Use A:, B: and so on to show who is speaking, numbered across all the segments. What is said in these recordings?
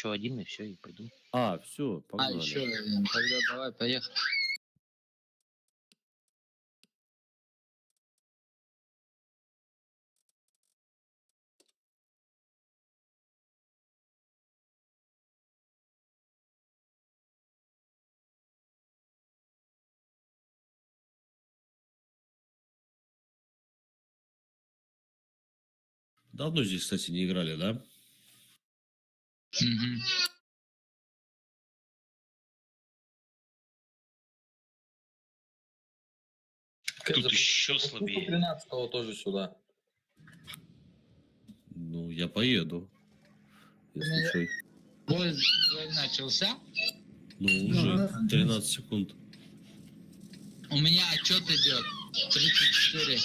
A: еще один, и все, и пойду.
B: А, все,
C: А,
B: погнали.
C: еще, тогда давай, поехали.
B: Давно здесь, кстати, не играли, да?
C: Мгм.
A: Тут еще слабее.
D: 13-го тоже сюда.
B: Ну, я поеду. Если что.
C: Бой начался.
B: Ну, уже 13 секунд.
C: У меня отчет идет. 34.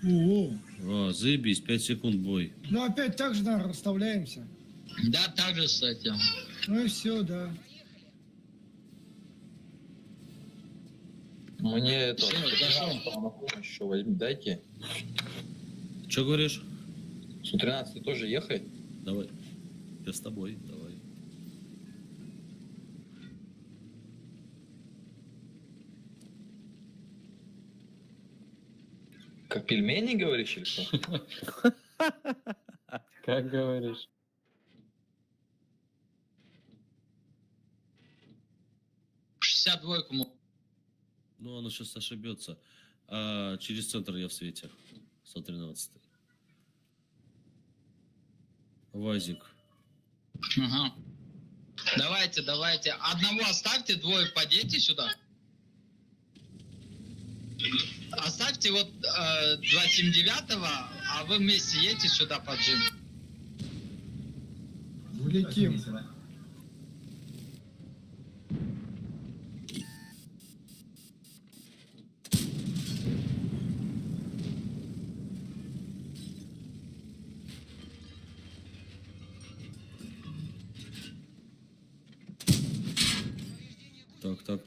E: О,
B: А, заебись, 5 секунд бой.
E: ну опять так же, наверное, расставляемся.
C: Да, так же, кстати.
E: Ну и все, да.
D: Мне это...
C: Всё, зашел.
D: на помощь еще возьми, дайте.
B: Че говоришь?
D: С 13 тоже ехай.
B: Давай. Я с тобой, давай.
D: Как пельмени, говоришь, или что?
F: Как говоришь?
C: В 62-ку.
B: Ну, она сейчас ошибется. А через центр я в свете. 113. Вазик.
C: Ага. Давайте, давайте. Одного оставьте, двое подейте сюда. Оставьте вот 279-го, а вы вместе едете сюда под джин.
E: Летим.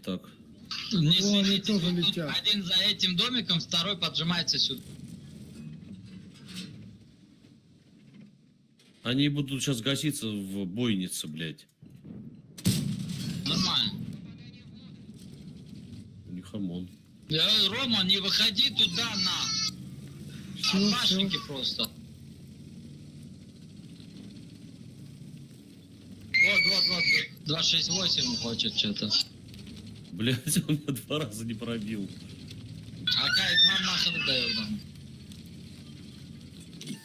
B: Так.
C: Не
E: О, они
C: следите,
E: тоже
C: тут
E: летят.
C: один за этим домиком, второй поджимается сюда.
B: Они будут сейчас гаситься в бойнице, блядь.
C: Нормально.
B: У них ОМОН.
C: Рома, не выходи туда на
E: Всё,
C: башенки просто. Вот, 268 хочет что-то.
B: Блядь, он меня 2 раза не пробил.
C: А как нам нахуй дает нам?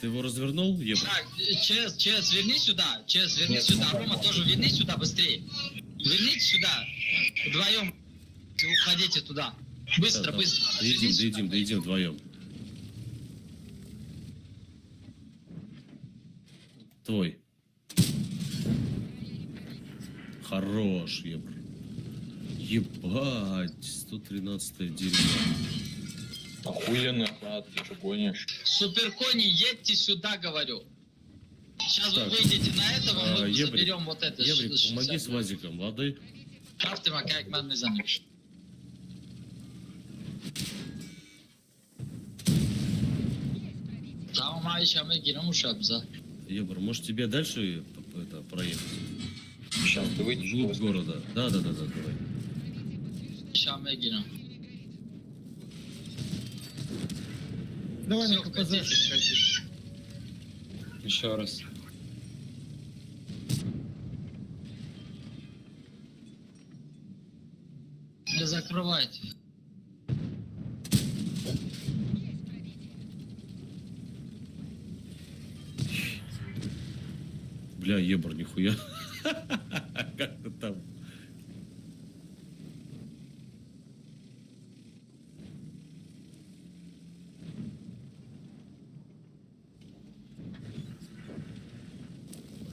B: Ты его развернул, Еба?
C: Так, ЧС, верни сюда. ЧС, верни
D: Нет,
C: сюда.
D: ну,
C: Рома, тоже верни сюда быстрее. Верните сюда. Вдвоем уходите туда. Быстро,
B: Да,
C: быстро. Верни сюда.
B: доедим вдвоем. Твой. Хорош, ебр. Ебать, 113 дерьмо.
D: Охуенный охват, ты что гонишь?
C: Суперкони, едьте сюда, говорю. Сейчас вы
B: Так.
C: выйдете на этого, мы
B: Ебрик,
C: заберем вот это.
B: Ебрик,
C: 60.
B: помоги с Вазиком, ладно?
C: Правда, как мы занят. Tamam Ayşe ama girelim uşak bize.
B: Ебр, может тебе дальше это, проехать?
D: Сейчас ты выйдешь.
B: Вглубь
D: просто.
B: города. Да, давай.
C: Şam'a girelim.
E: Давай
C: Все,
E: на КПЗ.
C: вкатите.
F: Еще раз.
C: Не закрывайте.
B: Бля, ебр, нихуя. Как ты там?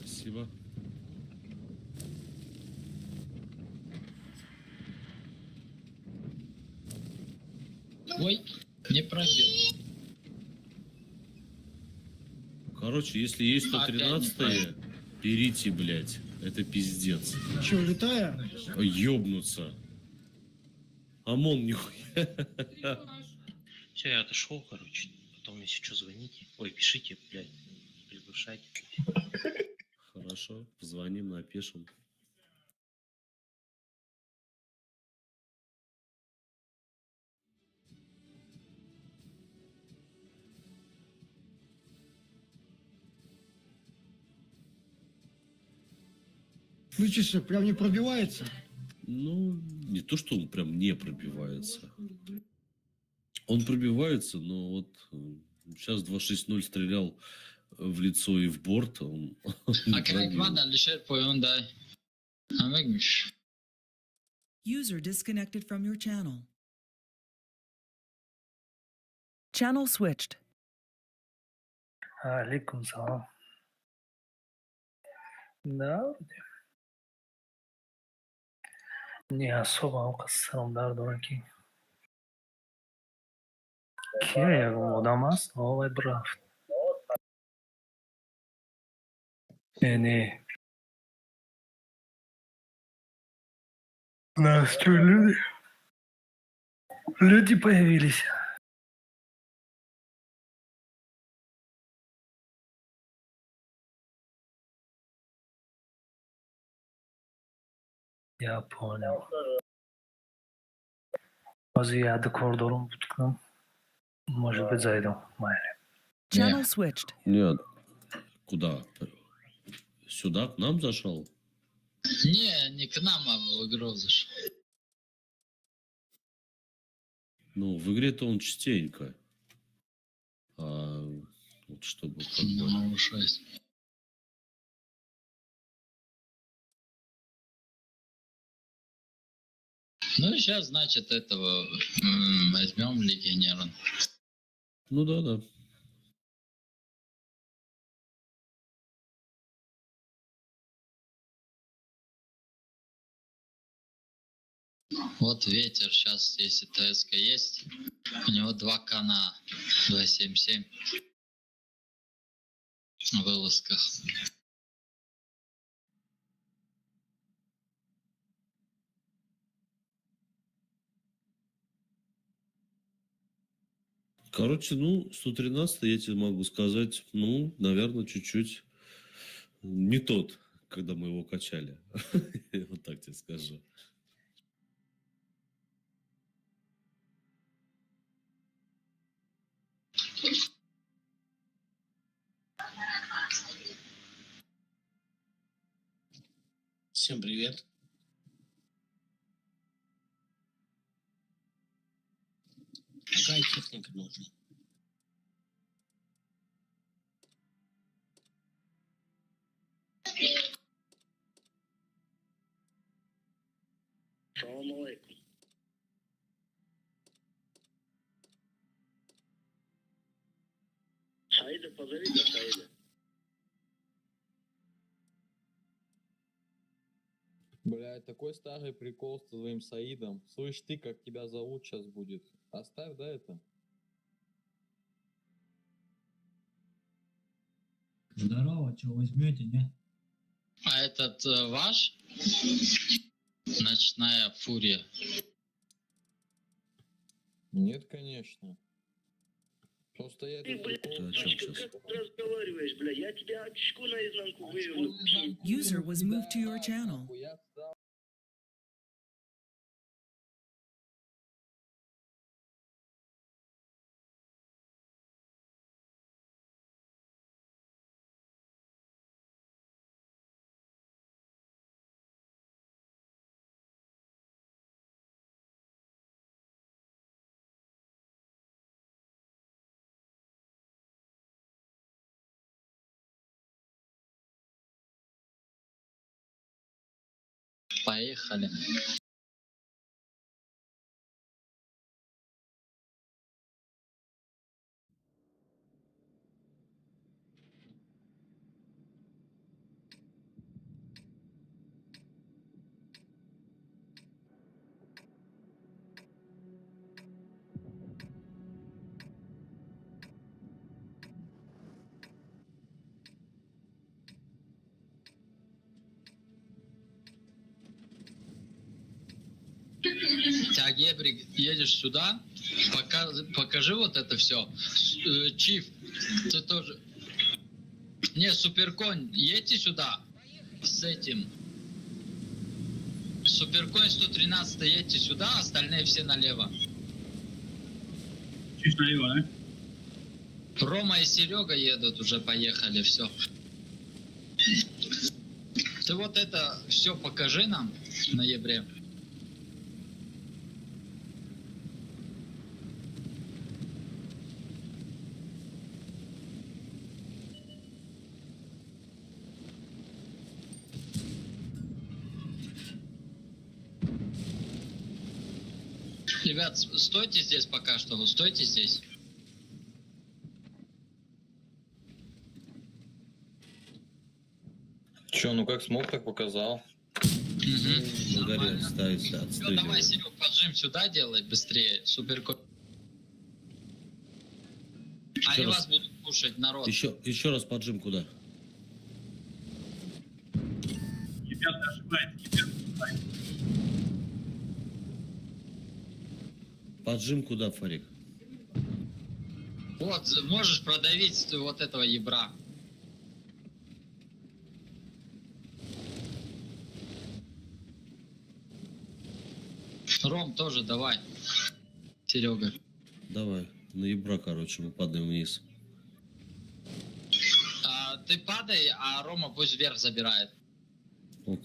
B: Спасибо.
C: Ой, не пробил.
B: Короче, если есть
C: Опять
B: 113-е, берите, блядь. Это пиздец.
E: Че, улетая?
B: Ёбнуться. ОМОН, нихуя.
A: Все, я отошел, короче. Потом, если что, звоните. Ой, пишите, блядь. Приглашайте.
B: Хорошо. Хорошо, позвоним, напишем.
E: Ну что, прям не пробивается?
B: Ну, не то, что он прям не пробивается. Он пробивается, но вот сейчас 2.6.0 стрелял в лицо и в борт. Он не
C: Akayım
B: пробил.
C: var da Alişer Poyon'da. Amekmiş.
G: User disconnected from your channel. Channel switched.
H: Алейкум салам. Да, вроде. Не особо указал дураки. Кия, Дамас, новый браф. Не. На что люди? Люди появились. Я понял. Я до коридора буткнул. Может быть, зайду. Майли.
G: Channel switched.
B: Нет. Куда? Сюда, к нам зашел?
C: Не к нам, а в игру зашел.
B: Ну, в игре-то он частенько. А вот чтобы как бы...
C: Ну, 6. Ну, сейчас, значит, этого возьмем легионера.
B: Ну да.
C: Вот ветер сейчас, если ТСК есть, у него 2К на 2.7.7 в вылазках.
B: Короче, ну, 113 я тебе могу сказать, ну, наверное, чуть-чуть не тот, когда мы его качали. Вот так тебе скажу.
I: Всем привет. Какая техника нужна? Салам алейкум. Саида, позовите Саида.
D: Бля, такой старый прикол с твоим Саидом. Слышь, ты, как тебя зовут сейчас будет? Оставь, да, это?
J: Здорово, что возьмете, не?
C: А этот ваш? Ночная фурия.
D: Нет, конечно. Просто я...
I: Ты, блядь,
B: Ты о чем сейчас?
I: как разговариваешь, бля? Я тебя очку наизнанку выверну.
G: User was moved to your channel.
D: Я встал.
C: Поехали. Тягебрик, едешь сюда, покажи вот это все. Чиф, ты тоже. Не, Суперконь, едьте сюда. с этим. Суперкоин 113 едьте сюда, остальные все налево.
J: Чуть налево, да?
C: Рома и Серега едут, уже поехали, все. Ты вот это все покажи нам в ноябре. Ребят, стойте здесь пока что, вот стойте здесь.
D: Че, ну как смог, так показал.
C: Мгм.
B: На горе
C: Нормально.
B: ставится,
C: Всё, давай,
B: отстреливает.
C: Серег, поджим сюда делай быстрее. Суперкоин. Они
B: раз.
C: вас будут кушать, народ.
B: Еще раз поджим куда?
J: Ребята, ошибаетесь, ребята, ошибаетесь.
B: Поджим куда, Фарик?
C: Вот, можешь продавить вот этого ебра. Ром, тоже давай. Серега.
B: Давай. На ебра, короче, мы падаем вниз.
C: Ты падай, а Рома пусть вверх забирает.
B: Ок.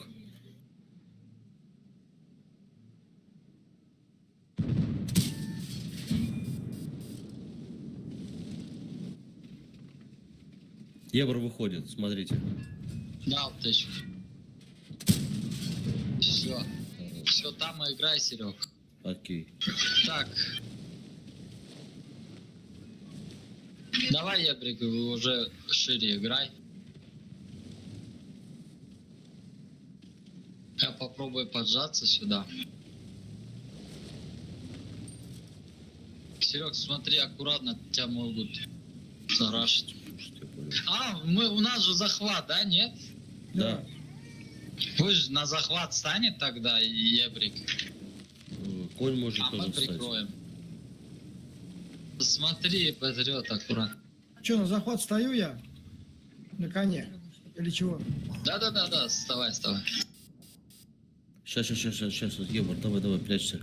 B: Ебр выходит, смотрите.
C: Дал тысячу. Все. Все, там и играй, Серег.
B: Окей.
C: Так. Давай, Ебрик, уже шире играй. Я попробую поджаться сюда. Серег, смотри, аккуратно, тебя могут зарашить.
B: Слушайте, я понял.
C: У нас же захват, да, нет?
B: Да.
C: Пусть на захват станет тогда Ебрик,
B: Конь может
C: а мы
B: тоже встать.
C: прикроем. Смотри, Патриот, аккуратно.
E: Че, на захват стою я? На коне? Или чего?
C: Да, вставай.
B: Сейчас, Ебр, давай, прячься.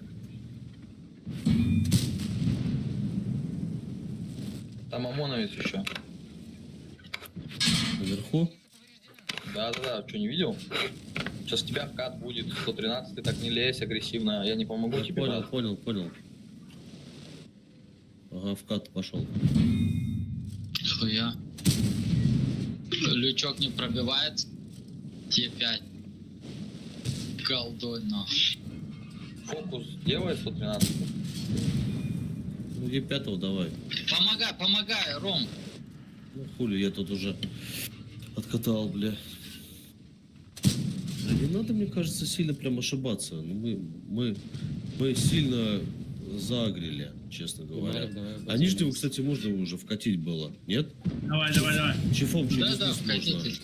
D: Там ОМОНовец еще.
B: Наверху?
D: Да, что, не видел? Сейчас тебя вкат будет 113, ты так не лезь агрессивно, я не помогу тебе. брат.
B: Понял. Ага, вкат пошел.
C: Хуя. Лючок не пробивает. Е5. Голдой, но.
D: Фокус делай 113.
B: Ну, Е5 давай.
C: Помогай, Ром.
B: Ну, хули, я тут уже откатал, бля. Да не надо, мне кажется, сильно прям ошибаться. Ну, мы сильно загрели, честно говоря.
F: Давай,
B: А нижнего, кстати, можно уже вкатить было, нет?
J: Давай.
B: Чифом через
C: Да,
B: низ можно.
C: вкатите.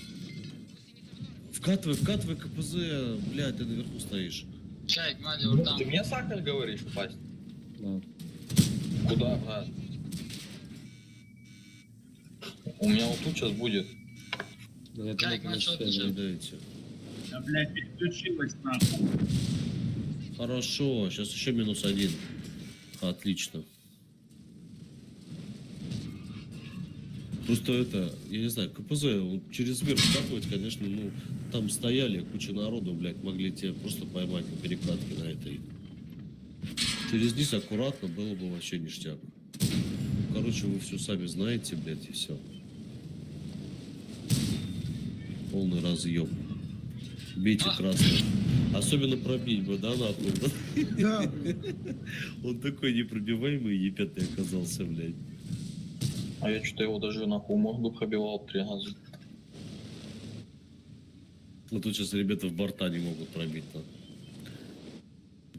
B: Вкатывай КПЗ, блядь, ты наверху стоишь.
C: Чайк, Мадер, там.
D: Ты мне сакаль говоришь упасть?
F: Да.
D: Куда, брат? У меня вот тут сейчас будет.
F: Да, я
C: Как
F: думаю,
C: на что
F: ты
C: ты
F: успеешь.
C: же?
B: Дайте.
J: Да, блядь, переключилась нахуй.
B: Хорошо, сейчас еще -1. Отлично. Просто это, я не знаю, КПЗ вот через верх вкатывать, конечно, ну, там стояли куча народу, блядь, могли тебя просто поймать на перекатке на этой. Через низ аккуратно было бы вообще ништяк. Короче, вы все сами знаете, блядь, и все. Полный разъем. Бейте красный. Особенно пробить бы, да, нахуй?
E: Да,
B: Он такой непробиваемый Е5 оказался, блядь.
D: А я что-то его даже нахуй морду пробивал 3 раза.
B: Ну тут сейчас ребята в борта не могут пробить.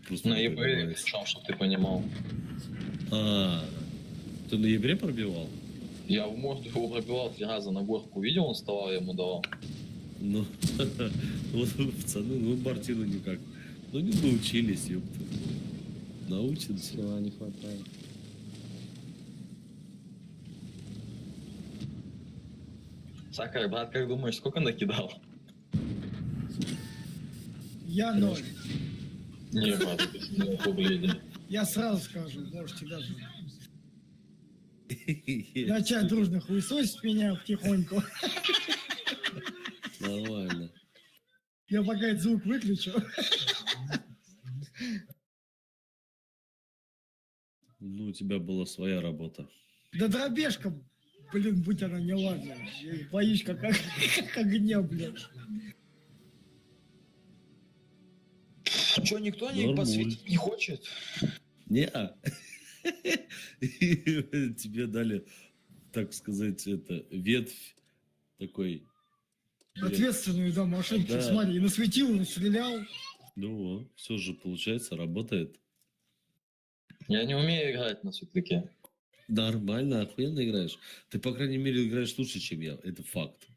B: Просто
D: На
B: не
D: ЕБ,
B: пробивается.
D: причем, чтобы ты понимал.
B: Ты на ебре пробивал?
D: Я в морду его пробивал 3 раза на горку. Видел, он вставал, я ему давал.
B: Ну, вот пацаны, ну Мартину никак. Ну не научились, ёпта. Научимся.
F: Сила не хватает.
D: Сакар, брат, как думаешь, сколько накидал?
E: Я 0.
D: Не, мать, не побледнее.
E: Я сразу скажу, можете даже начать дружно хуесосить меня потихоньку.
B: Нормально.
E: Я пока этот звук выключу.
B: Ну, у тебя была своя работа.
E: Да дробежка, блин, будь она неладная. Боюсь, как огня, блядь.
D: Что, никто не
B: Нормуль.
D: посвятить не хочет?
B: Не-а. Тебе дали, так сказать, это ветвь такой.
E: Ответственную, да, машинку.
B: Да.
E: Смотри, и насветил, настрелял.
B: Ну, все же получается, работает.
D: Я не умею играть на светляке.
B: Нормально, охуенно играешь. Ты, по крайней мере, играешь лучше, чем я. Это факт.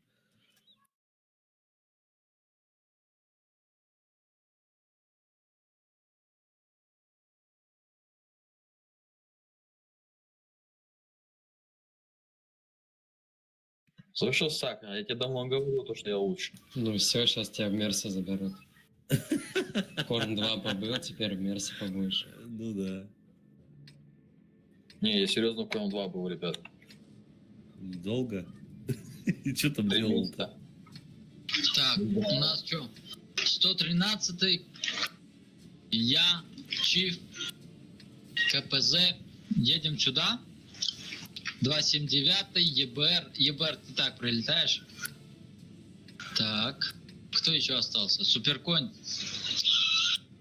D: Слышал, Сакра, я тебе давно говорю, то, что я лучше.
F: Ну все, сейчас тебя в Мерса заберут. Корн 2 побыл, теперь в Мерсе побудешь.
B: Ну да.
D: Не, я серьезно в Кром 2 был, ребят.
B: Долго? И что там
D: 3
B: делал-то?
D: месяца.
C: Так, у нас что? 113-й. Я, Чиф, КПЗ. Едем сюда. 279-й, ЕБР. ЕБР, ты так прилетаешь? Так. Кто еще остался? Суперконь.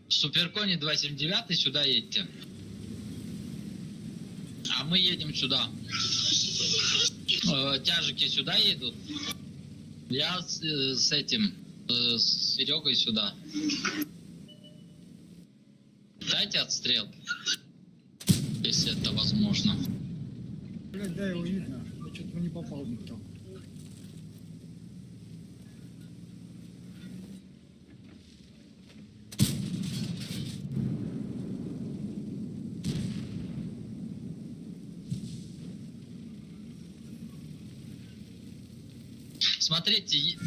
C: В Суперконе 279-й, сюда едьте. А мы едем сюда. Тяжики сюда едут. Я с этим, с Серегой сюда. Дайте отстрел, если это возможно.
E: Блядь, да, его видно. Я что-то не попал никто.
C: Смотрите,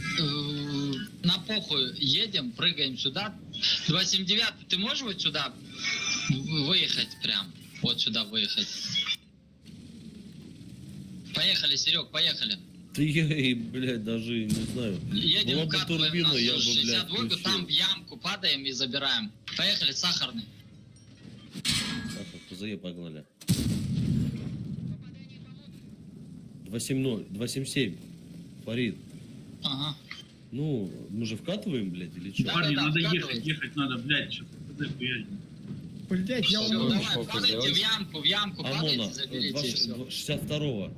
C: на похуй едем, прыгаем сюда. 279, ты можешь вот сюда выехать прям? Вот сюда выехать. Поехали, Серег, поехали.
B: Да я и, блядь, даже не знаю.
C: Едем,
B: Была бы
C: вкатываем
B: турбина,
C: на
B: я бы, блядь,
C: 62,
B: включил.
C: там в ямку падаем и забираем. Поехали, сахарный.
B: Сахар, ПЗЕ погнали. 270, 277. Фарид.
C: Ага.
B: Ну, мы же вкатываем, блядь, или что?
C: Да.
J: Парни, надо
C: вкатывайте.
J: ехать надо, блядь, сейчас хуярить.
E: Блядь, я
C: Всё,
E: умру.
C: давай,
F: фокус
C: падайте
F: делать.
C: в ямку, падайте,
B: ОМОНа,
C: заберите и все.
B: 62-го.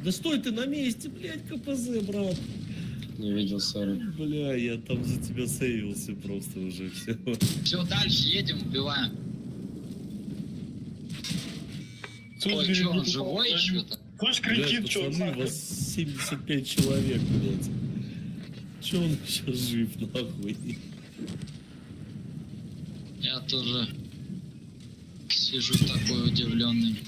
B: Да стой ты на месте, блядь, КПЗ, брат.
F: Не видел, сори.
B: Бля, я там за тебя сейвился просто уже, все.
C: Все, дальше едем, убиваем. Ой, что, он живой что-то?
J: Слышь,
B: Блядь,
J: кричит, что
B: пацаны, вас 75 человек, блядь. Че он еще жив, нахуй?
C: Я тоже сижу такой удивленный.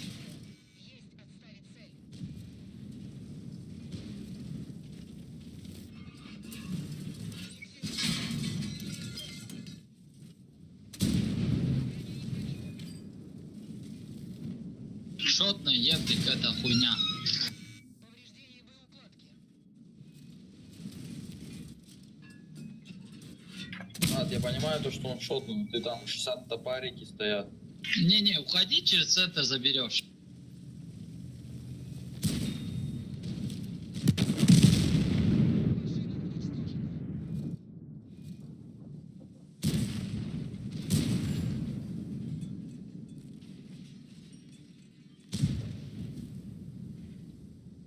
C: Шотный, ептик, это хуйня.
D: Я понимаю то, что он шотный, ты там 60 топарики стоят.
C: Не-не, уходи, через это заберешь.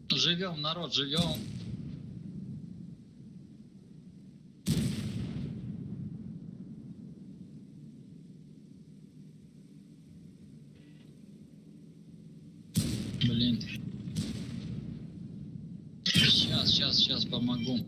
C: Живем, народ, живем. Блин. Сейчас помогу.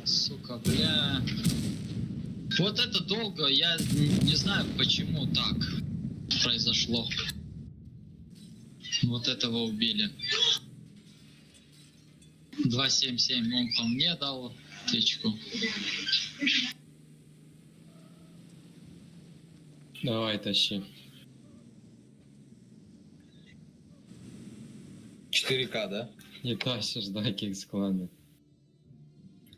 C: Сука, бля. Вот это долго, я не знаю, почему так произошло. Вот этого убили. 277 он по мне дал тычку.
F: Давай, тащи.
D: 4К, да?
F: Не тащишь, да, кикс-кланы.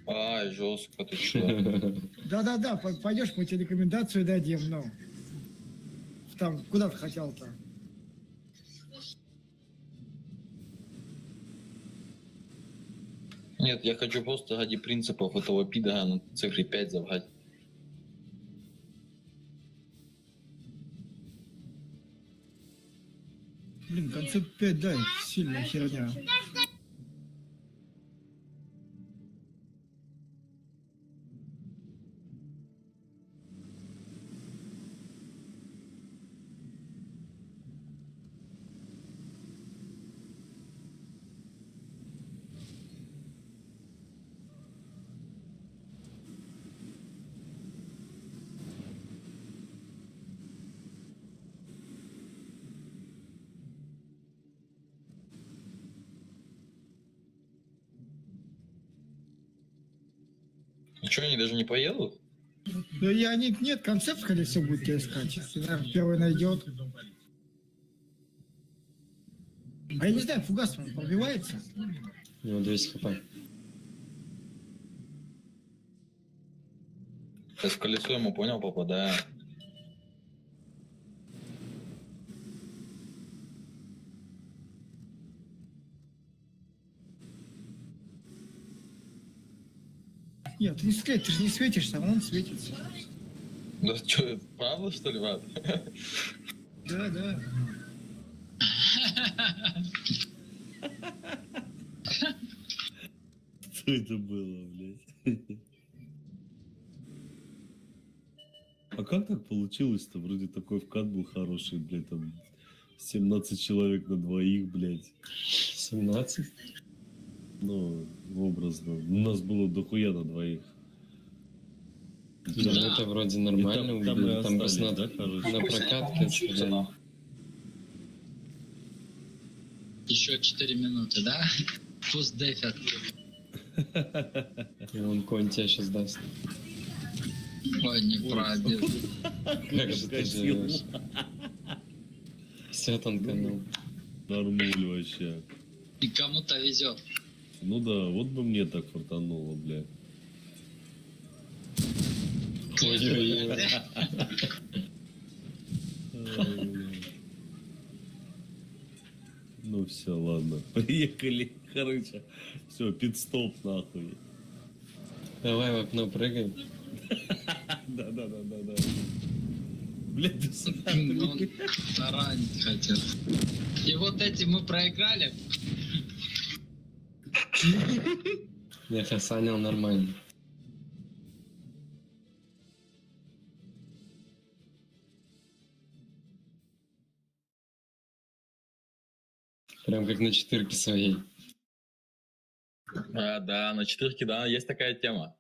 D: Ай, жестко, ты что?
E: Да-да-да, пойдешь, мы тебе рекомендацию дадим, ну. Там, куда ты хотел-то?
D: Нет, я хочу просто ради принципов этого пидора на цифре 5 забрать.
E: Блин, концепт 5, да, сильная херня.
D: Что, они даже не поедут?
E: Да я нет, концепт, скорее всего, будет тебе искать. Если, наверное, первый найдет. А я не знаю, фугас он пробивается?
F: У него 200 хп.
D: Сейчас в колесо ему, понял, попадаю.
E: Нет, ты не светишь, ты же не светишься, а он светится.
D: Да что, правда, что ли, Влад?
E: Да, да.
B: Что это было, блядь? А как так получилось-то? Вроде такой вкат был хороший, блядь, там 17 человек на двоих, блядь.
F: 17?
B: Ну, образно. У нас было дохуя на двоих.
F: Да, ну это вроде нормально.
B: И там
F: убили,
B: и
F: там
B: остались,
F: просто
B: да, короче?
F: на прокатке отстреляли.
C: Еще 4 минуты, да? Пусть дефят.
F: И он конь тебе сейчас даст.
C: Ой, не пробил.
F: Как же ты живешь? Все танканул.
B: Нормуль вообще.
C: И кому-то везет.
B: Ну да, вот бы мне так фартануло, бля.
F: Ой-ой-ой.
B: Ну все, ладно. Приехали, короче. Все, пит-стоп нахуй.
F: Давай в окно прыгай.
B: Да. Блядь, ты
C: Ну, он таранить хотел. И вот эти мы проиграли.
F: Я хасанил нормально. Прям как на четырке своей.
D: А, да, на 4, да, есть такая тема.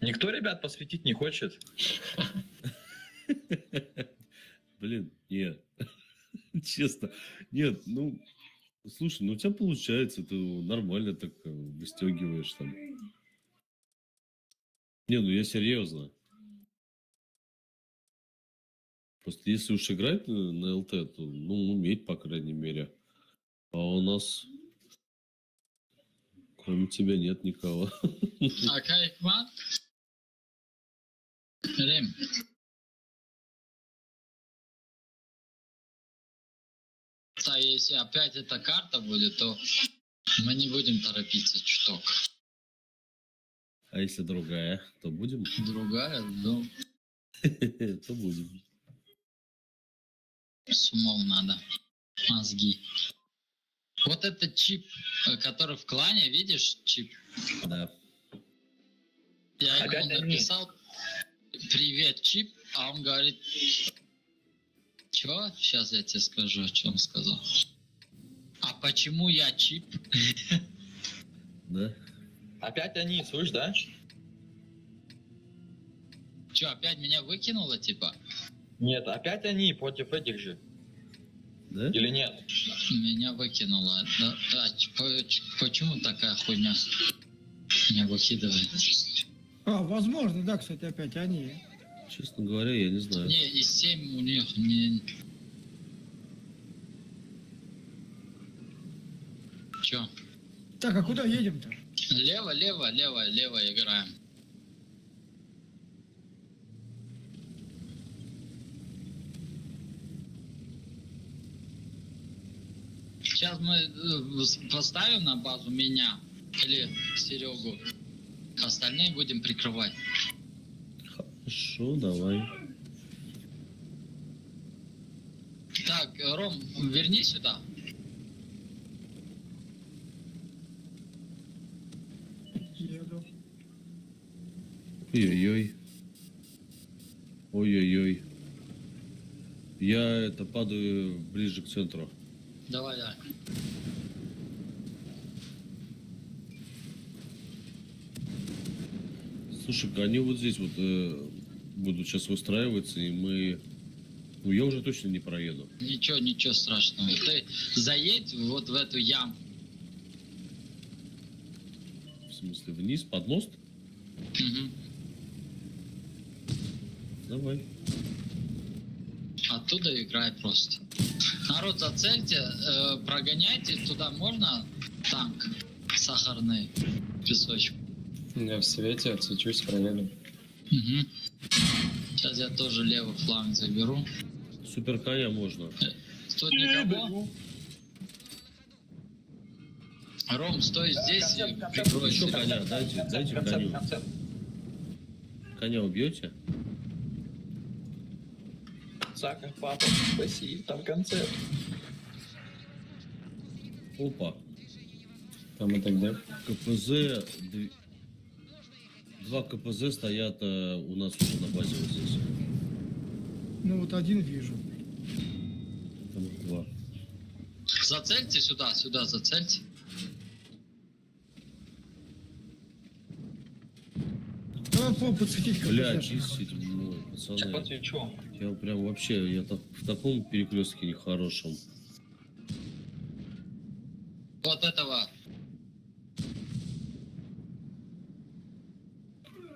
D: Никто, ребят, посвятить не хочет.
B: Блин, нет. Честно. Нет, ну, слушай, ну у тебя получается, ты нормально так выстегиваешь там. Не, ну я серьезно. Просто если уж играть на ЛТ, то, ну, уметь, по крайней мере. А у нас, кроме тебя, нет никого.
C: А Кайфман? Рем. Да, если опять эта карта будет, то мы не будем торопиться чуток.
B: А если другая, то будем?
C: Другая, ну,
B: То будем.
C: с умом надо. Мозги. Вот этот чип, который в клане, видишь, чип?
B: Да.
C: Я ему
D: Опять они.
C: написал «Привет, чип», а он говорит «Чё?» Сейчас я тебе скажу, о чем сказал. А почему я чип?
B: Да?
D: Опять они, слышь, да?
C: Чё, опять меня выкинуло, типа?
D: Нет, опять они против этих же.
B: Да?
D: Или нет?
C: Меня выкинуло. Да, почему такая хуйня меня выкидывает?
E: А, возможно, да, кстати, опять они.
B: Честно говоря, я не знаю.
C: Не, и 7 у них не... Чё?
E: Так, а куда едем-то?
C: Лево, лево, лево, лево играем. Сейчас мы поставим на базу меня или Серегу. Остальные будем прикрывать.
B: Хорошо, давай.
C: Так, Ром, верни сюда.
E: Еду.
B: Ой-ой-ой. Ой-ой-ой. Я это падаю ближе к центру.
C: Давай, давай.
B: Слушай-ка, они вот здесь вот будут сейчас выстраиваться, и мы... Ну, я уже точно не проеду.
C: Ничего, ничего страшного. Ты заедь вот в эту яму.
B: В смысле, вниз, под мост?
C: Мгм.
B: Давай.
C: Оттуда играй просто. Народ, зацельте, прогоняйте, туда можно танк сахарный, песочек.
F: Я в свете отсечусь, проеду.
C: Угу. Сейчас я тоже левый фланг заберу.
B: Супер коня можно.
C: Тут никого? Ром, стой здесь и прикрой
B: Еще
C: себя.
B: коня, дайте коню. Коня убьете?
D: Сака, папа, спасибо, там концерт.
B: Опа.
F: Там это где?
B: КПЗ... Два КПЗ стоят у нас уже на базе вот здесь.
E: Ну вот один вижу.
B: Там их два.
C: Зацельте сюда, сюда зацельте.
E: Давай подсветить, как
B: Бля,
E: идешь.
B: чистить, ну,
D: Сейчас
B: пацаны.
D: подсвечу.
B: Я прям вообще, в таком перекрестке нехорошем.
C: Вот этого.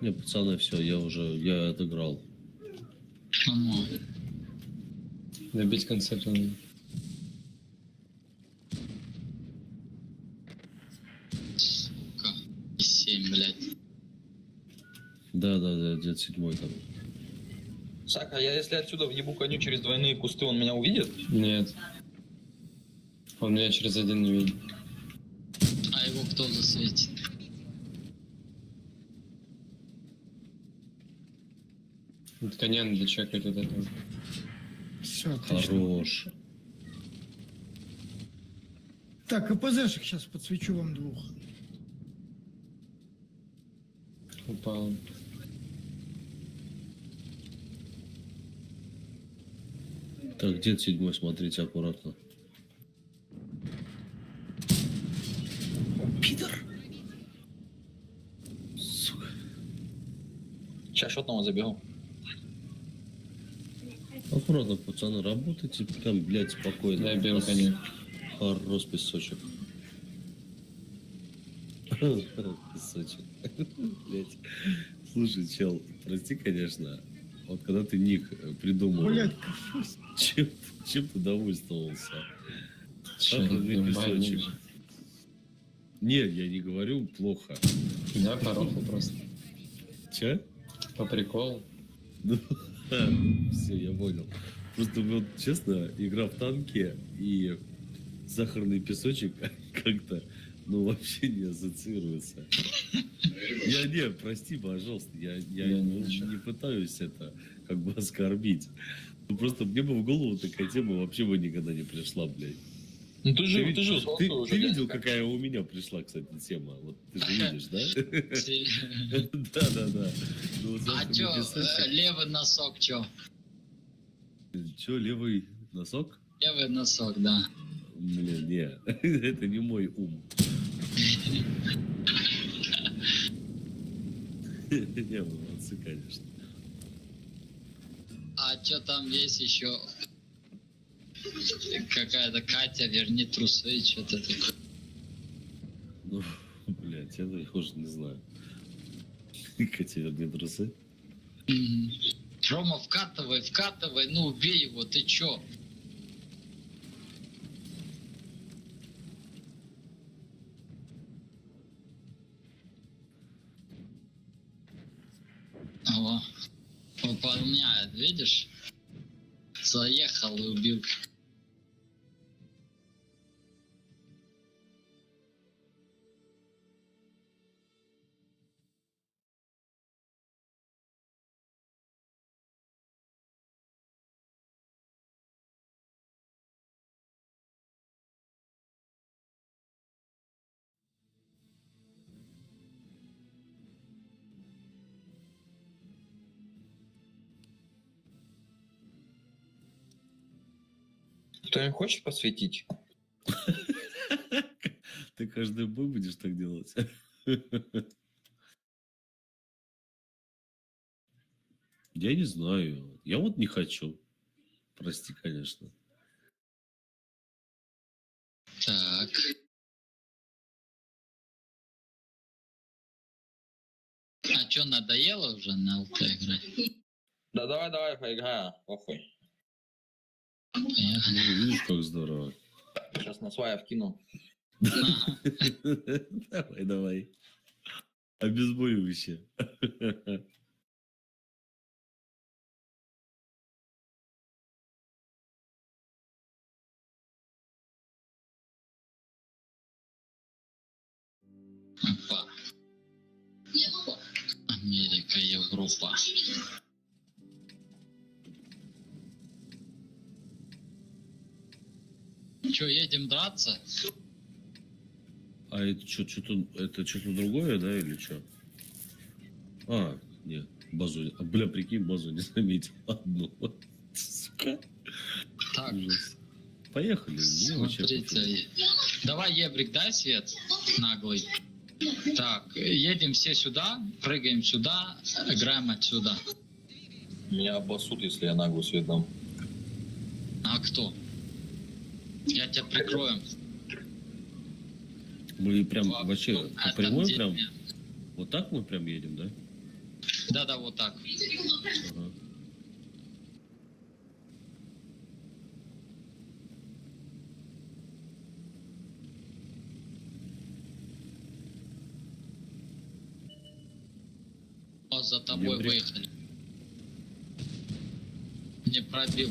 B: Не, пацаны, все, я отыграл.
C: Ну,
F: Добить концепт надо.
C: сука. 7, блядь.
B: Да, дед седьмой там.
D: Сака, я если отсюда въебу коню через двойные кусты, он меня увидит?
F: Нет. Он меня через один не видит.
C: А его кто засветит?
F: Вот коня надо чекать вот этого.
E: Все, отлично.
B: Хорош.
E: Так, КПЗшек сейчас подсвечу вам двух.
F: Упал.
B: Так, дед седьмой, смотрите аккуратно. Пидор! Сука.
D: Сейчас шотного забегу.
B: Аккуратно, пацаны, работайте прям, блядь, спокойно.
F: Дай белый коня.
B: Хорош песочек. Песочек. Блядь. Слушай, чел, прости, конечно. Вот когда ты ник придумал,
E: Блять,
B: чем ты довольствовался?
F: Чё,
B: Сахарный
F: нормально
B: песочек.
F: же.
B: Нет, я не говорю плохо.
F: Да, пороху просто.
B: Че?
F: По приколу.
B: Все, я понял. Просто вот, честно, игра в танке и сахарный песочек как-то, ну, вообще не ассоциируется. Я не, прости, пожалуйста, я не пытаюсь это как бы оскорбить. Ну, просто мне бы в голову такая тема вообще бы никогда не пришла, блядь.
D: Ну ты
B: Ты,
D: же,
B: ви-
D: ты же
B: ты
D: уже
B: видел,
D: как-
B: какая у меня пришла, кстати, тема? Вот ты же видишь, да?
C: Серьёзно.
B: Да. Ну, вот
C: А
B: завтра
C: чё,
B: мне сессия.
C: левый носок, чё?
B: Чё, левый носок?
C: Левый носок, да.
B: Блин, не, это не мой ум. Не, молодцы, конечно.
C: А чё там есть еще? Какая-то Катя, верни трусы, что-то такое.
B: Ну, блядь, я уже не знаю. Катя, верни трусы.
C: Мгм. Рома, вкатывай, ну убей его, ты чё? О, выполняет, видишь? Заехал и убил.
D: Кто-нибудь хочет посвятить?
B: Ты каждый бой будешь так делать? Я не знаю. Я вот не хочу. Прости, конечно.
C: Так. А чё, надоело уже на ЛТ играть?
D: Да давай поиграем, похуй.
C: Поехали.
B: Ну, видишь, как здорово.
D: Сейчас на свая вкину.
C: Ага.
B: Давай. Обезболивающее.
C: Опа. Америка, Европа. Чё, едем драться?
B: А это что-то другое, да, или что? А, нет, базу. А, бля, прикинь, базу не заметил. Одну. Сука.
C: Так,
B: Ужас. Поехали. Мне вообще пофиг.
C: смотрите. Давай, Ебрик, дай свет наглый. Так, едем все сюда, прыгаем сюда, играем отсюда.
D: Меня обоссут, если я наглую свет дам.
C: А кто? Я тебя прикрою.
B: Мы прям
C: Ну,
B: вообще
C: ну,
B: по
C: это
B: прямой
C: где-
B: прям. Вот так мы прям едем, да?
C: Да-да, вот так.
B: Ага.
C: О, за тобой
B: Ебрик.
C: выехали. Не пробил.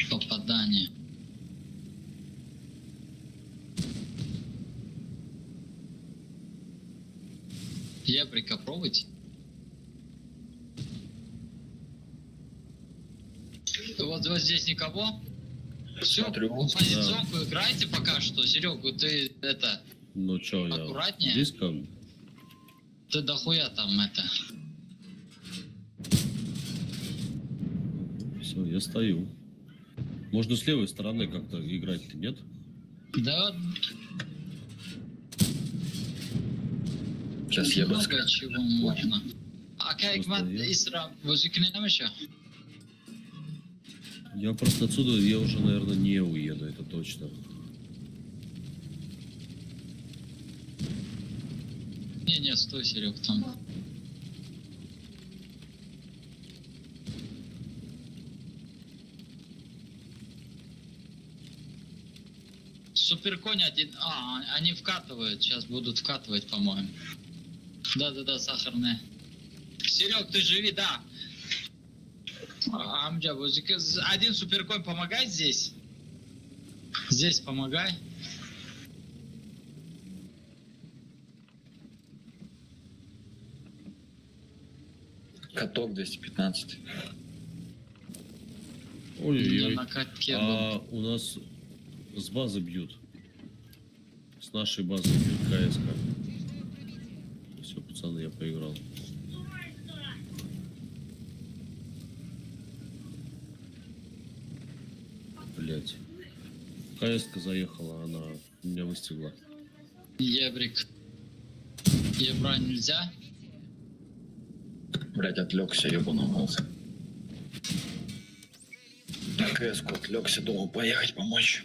C: Попадание. Ебрика пробуйте. Вот здесь никого. Все,
D: Смотрю.
C: позиционку играйте пока что. Серега, ты это,
B: Ну чё, я
C: аккуратнее.
B: здесь ко мне?
C: Ты дохуя там это.
B: Все, я стою. Можно с левой стороны как-то играть-то, нет?
C: Да,
D: Сейчас я бы
C: много чего можно. А как
B: Просто
C: вот
B: я-
C: Исра, возыкнем еще?
B: Я просто отсюда, я уже, наверное, не уеду, это точно.
C: Не, стой, Серег, там. Суперконь один. А, они вкатывают. Сейчас будут вкатывать, по-моему. Да, сахарные. Серег, ты живи, да. Амджа, один суперконь помогай здесь. Здесь помогай.
D: каток 215.
C: У меня
B: Ой-ой-ой.
C: на катке был.
B: А у нас С базы бьют. С нашей базы бьют КСК. Все, пацаны, я поиграл. Блять. КСК заехала, она меня выстигла.
C: Ебрик. Ебра нельзя?
D: Блять, отвлекся, ебаный волос. На КС-ку отвлекся, думал поехать помочь.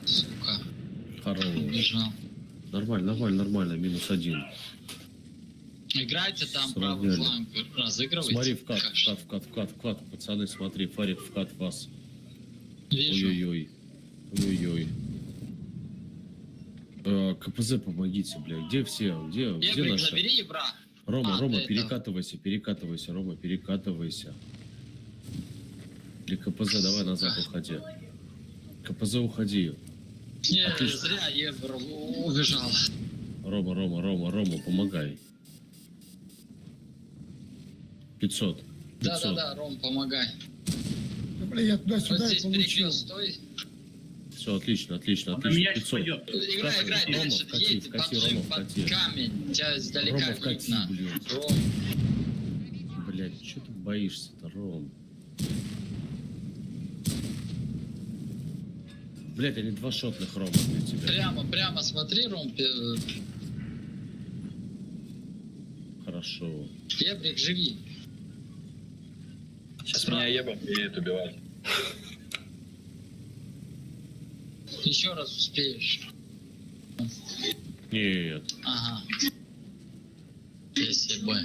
C: Сука,
B: Хорош.
C: убежал.
B: Нормально, нормально, нормально. -1.
C: Играйте там
B: Сравняли.
C: правый фланг, разыгрывайте.
B: Смотри, вкат,
C: Как
B: вкат, вкат, вкат, вкат. Пацаны, смотри, Фарик, вкат вас.
C: Вижу.
B: Ой-ой-ой. Ой-ой-ой. КПЗ, помогите, блядь. Где все? Где
C: Ебрик,
B: наши?
C: забери ебра.
B: Рома,
C: А,
B: Рома,
C: ты это-
B: перекатывайся, перекатывайся, Рома, перекатывайся. Или КПЗ, давай назад уходи. КПЗ, уходи.
C: Не,
B: Отлично.
C: зря ебр убежал.
B: Рома, Рома, Рома, Рома, помогай. 500. 500.
C: Да-да-да, Ром, помогай.
E: Да, блин, я
C: Вот
E: туда-сюда и
C: здесь
E: получил.
C: перекрыл, стой.
B: Все, отлично, отлично,
J: Он на
B: отлично.
J: меня
B: 500.
J: пойдет.
C: Играй, играй,
B: Рома,
C: дальше.
B: вкати,
C: Едь,
B: вкати,
C: поджим
B: Рома,
C: под
B: вкати.
C: камень. Тебя издалека
B: Рома, вкати,
C: видно.
B: блядь.
C: Ром,
B: Блядь, что ты боишься-то, Ром? Блядь, они два шотных, Рома, для тебя.
C: прямо смотри, Ром.
B: Хорошо.
C: Ебрик, живи.
D: Сейчас меня ебом едет убивать.
C: Еще раз успеешь.
B: Нет.
C: Ага. Спасибо.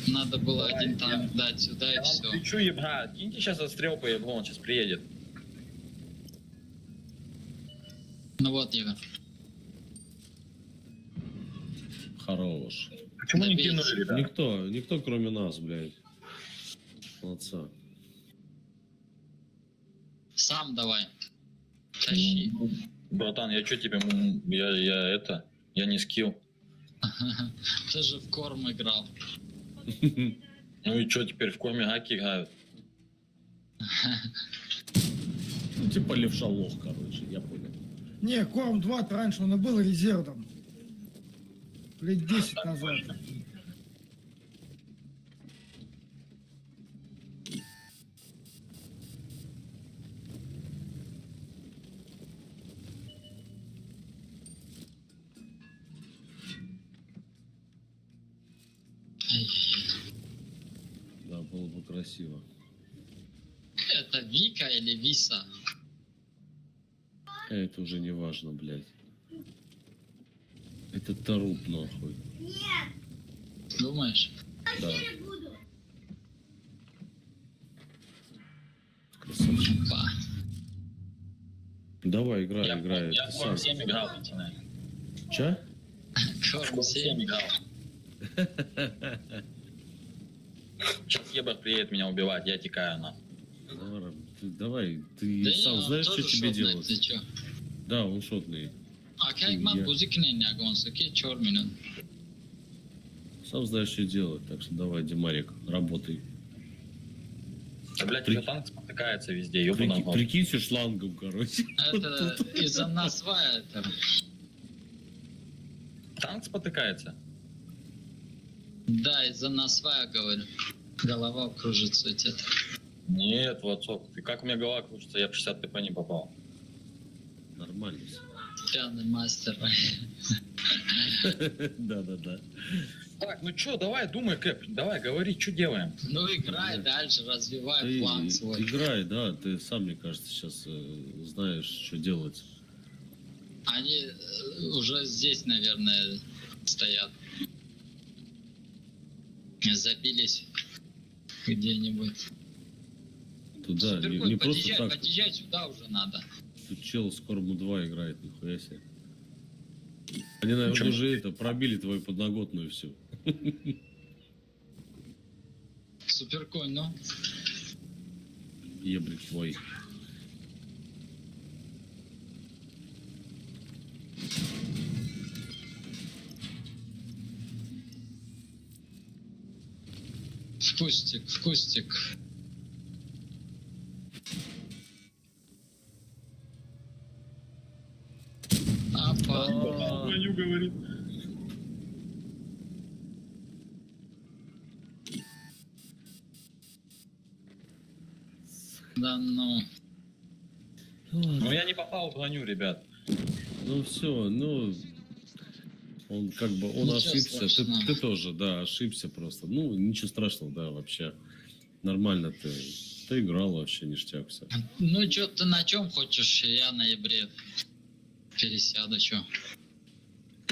C: Надо было один танк дать сюда и
D: Я вам
C: все.
D: кричу, ебра, киньте сейчас отстрел по еблу, он сейчас приедет.
C: Ну вот, Егор.
B: Хорош.
D: Почему не
C: Добейте.
D: кинули, ребята?
B: Никто кроме нас, блядь. Молодца.
C: Сам давай. Тащи.
D: Братан, я что тебе, я не скилл.
C: Ты же в корм играл.
D: Ну и что теперь в корме гаки играют?
B: Ну, типа левша лох, короче, я понял.
E: Не, Корм 2 раньше он и был резервом. Лет 10 назад.
B: Да, было бы красиво.
C: Это Вика или Виса?
B: Это уже не важно, блядь. Это труп, нахуй.
C: Думаешь?
B: Да. Красавчик.
C: Па.
B: Давай, играй,
D: Я
B: играй.
D: в
B: Ты
D: корм
B: сам.
D: 7 играл, пацаны.
B: Ча?
D: В
C: Корм
D: корм 7
C: 7.
D: играл. Сейчас ебр приедет меня убивать, я текаю на.
B: Давай, ты
C: Да
B: сам
C: не,
B: знаешь,
C: он
B: что
C: тоже
B: тебе
C: шотный,
B: делать?
C: ты чё?
B: Да, он шотный.
C: А как man
B: Я-
C: buzikne нягонса, ки чорминен.
B: Сам знаешь, что делать. Так что давай, Димарик, работай.
D: Да, блядь,
B: При-
D: уже танк спотыкается везде, ёбаный год.
B: Прикинься шлангом, короче.
C: Это из-за нас это.
D: Танк спотыкается?
C: Да, из-за нас говорю. Голова кружится у тебя.
D: Нет, Ватсоп, ты как у меня голова кружится, я в 60 ТП не попал.
B: Нормально всё.
C: Пьяный мастер.
B: Да.
D: Так, ну чё, давай, думай, Кэп, давай, говори, что делаем?
C: Ну играй дальше, развивай
B: Ты
C: план свой.
B: играй, да, ты сам, мне кажется, сейчас знаешь, что делать.
C: Они уже здесь, наверное, стоят. Забились где-нибудь.
B: Туда, не
C: Суперкот,
B: просто
C: подъезжай,
B: так.
C: подъезжай сюда уже надо.
B: Тут чел с Корму 2 играет, нихуя себе. Они, наверное,
D: Чё?
B: уже это, пробили твою подноготную всю.
C: Суперконь, ну.
B: Ебрик твой.
C: В кустик, в кустик. Апа.
J: Ваню говорит.
C: Да ну.
D: Ну я не попал в броню, ребят.
B: Ну все, ну он как бы он
C: Ничего
B: ошибся,
C: страшного.
B: ты тоже, да, ошибся просто. Ну ничего страшного, да, вообще нормально ты играл вообще ништяк все.
C: Ну чё, ты на чем хочешь? Я в ноябре пересяду, чё?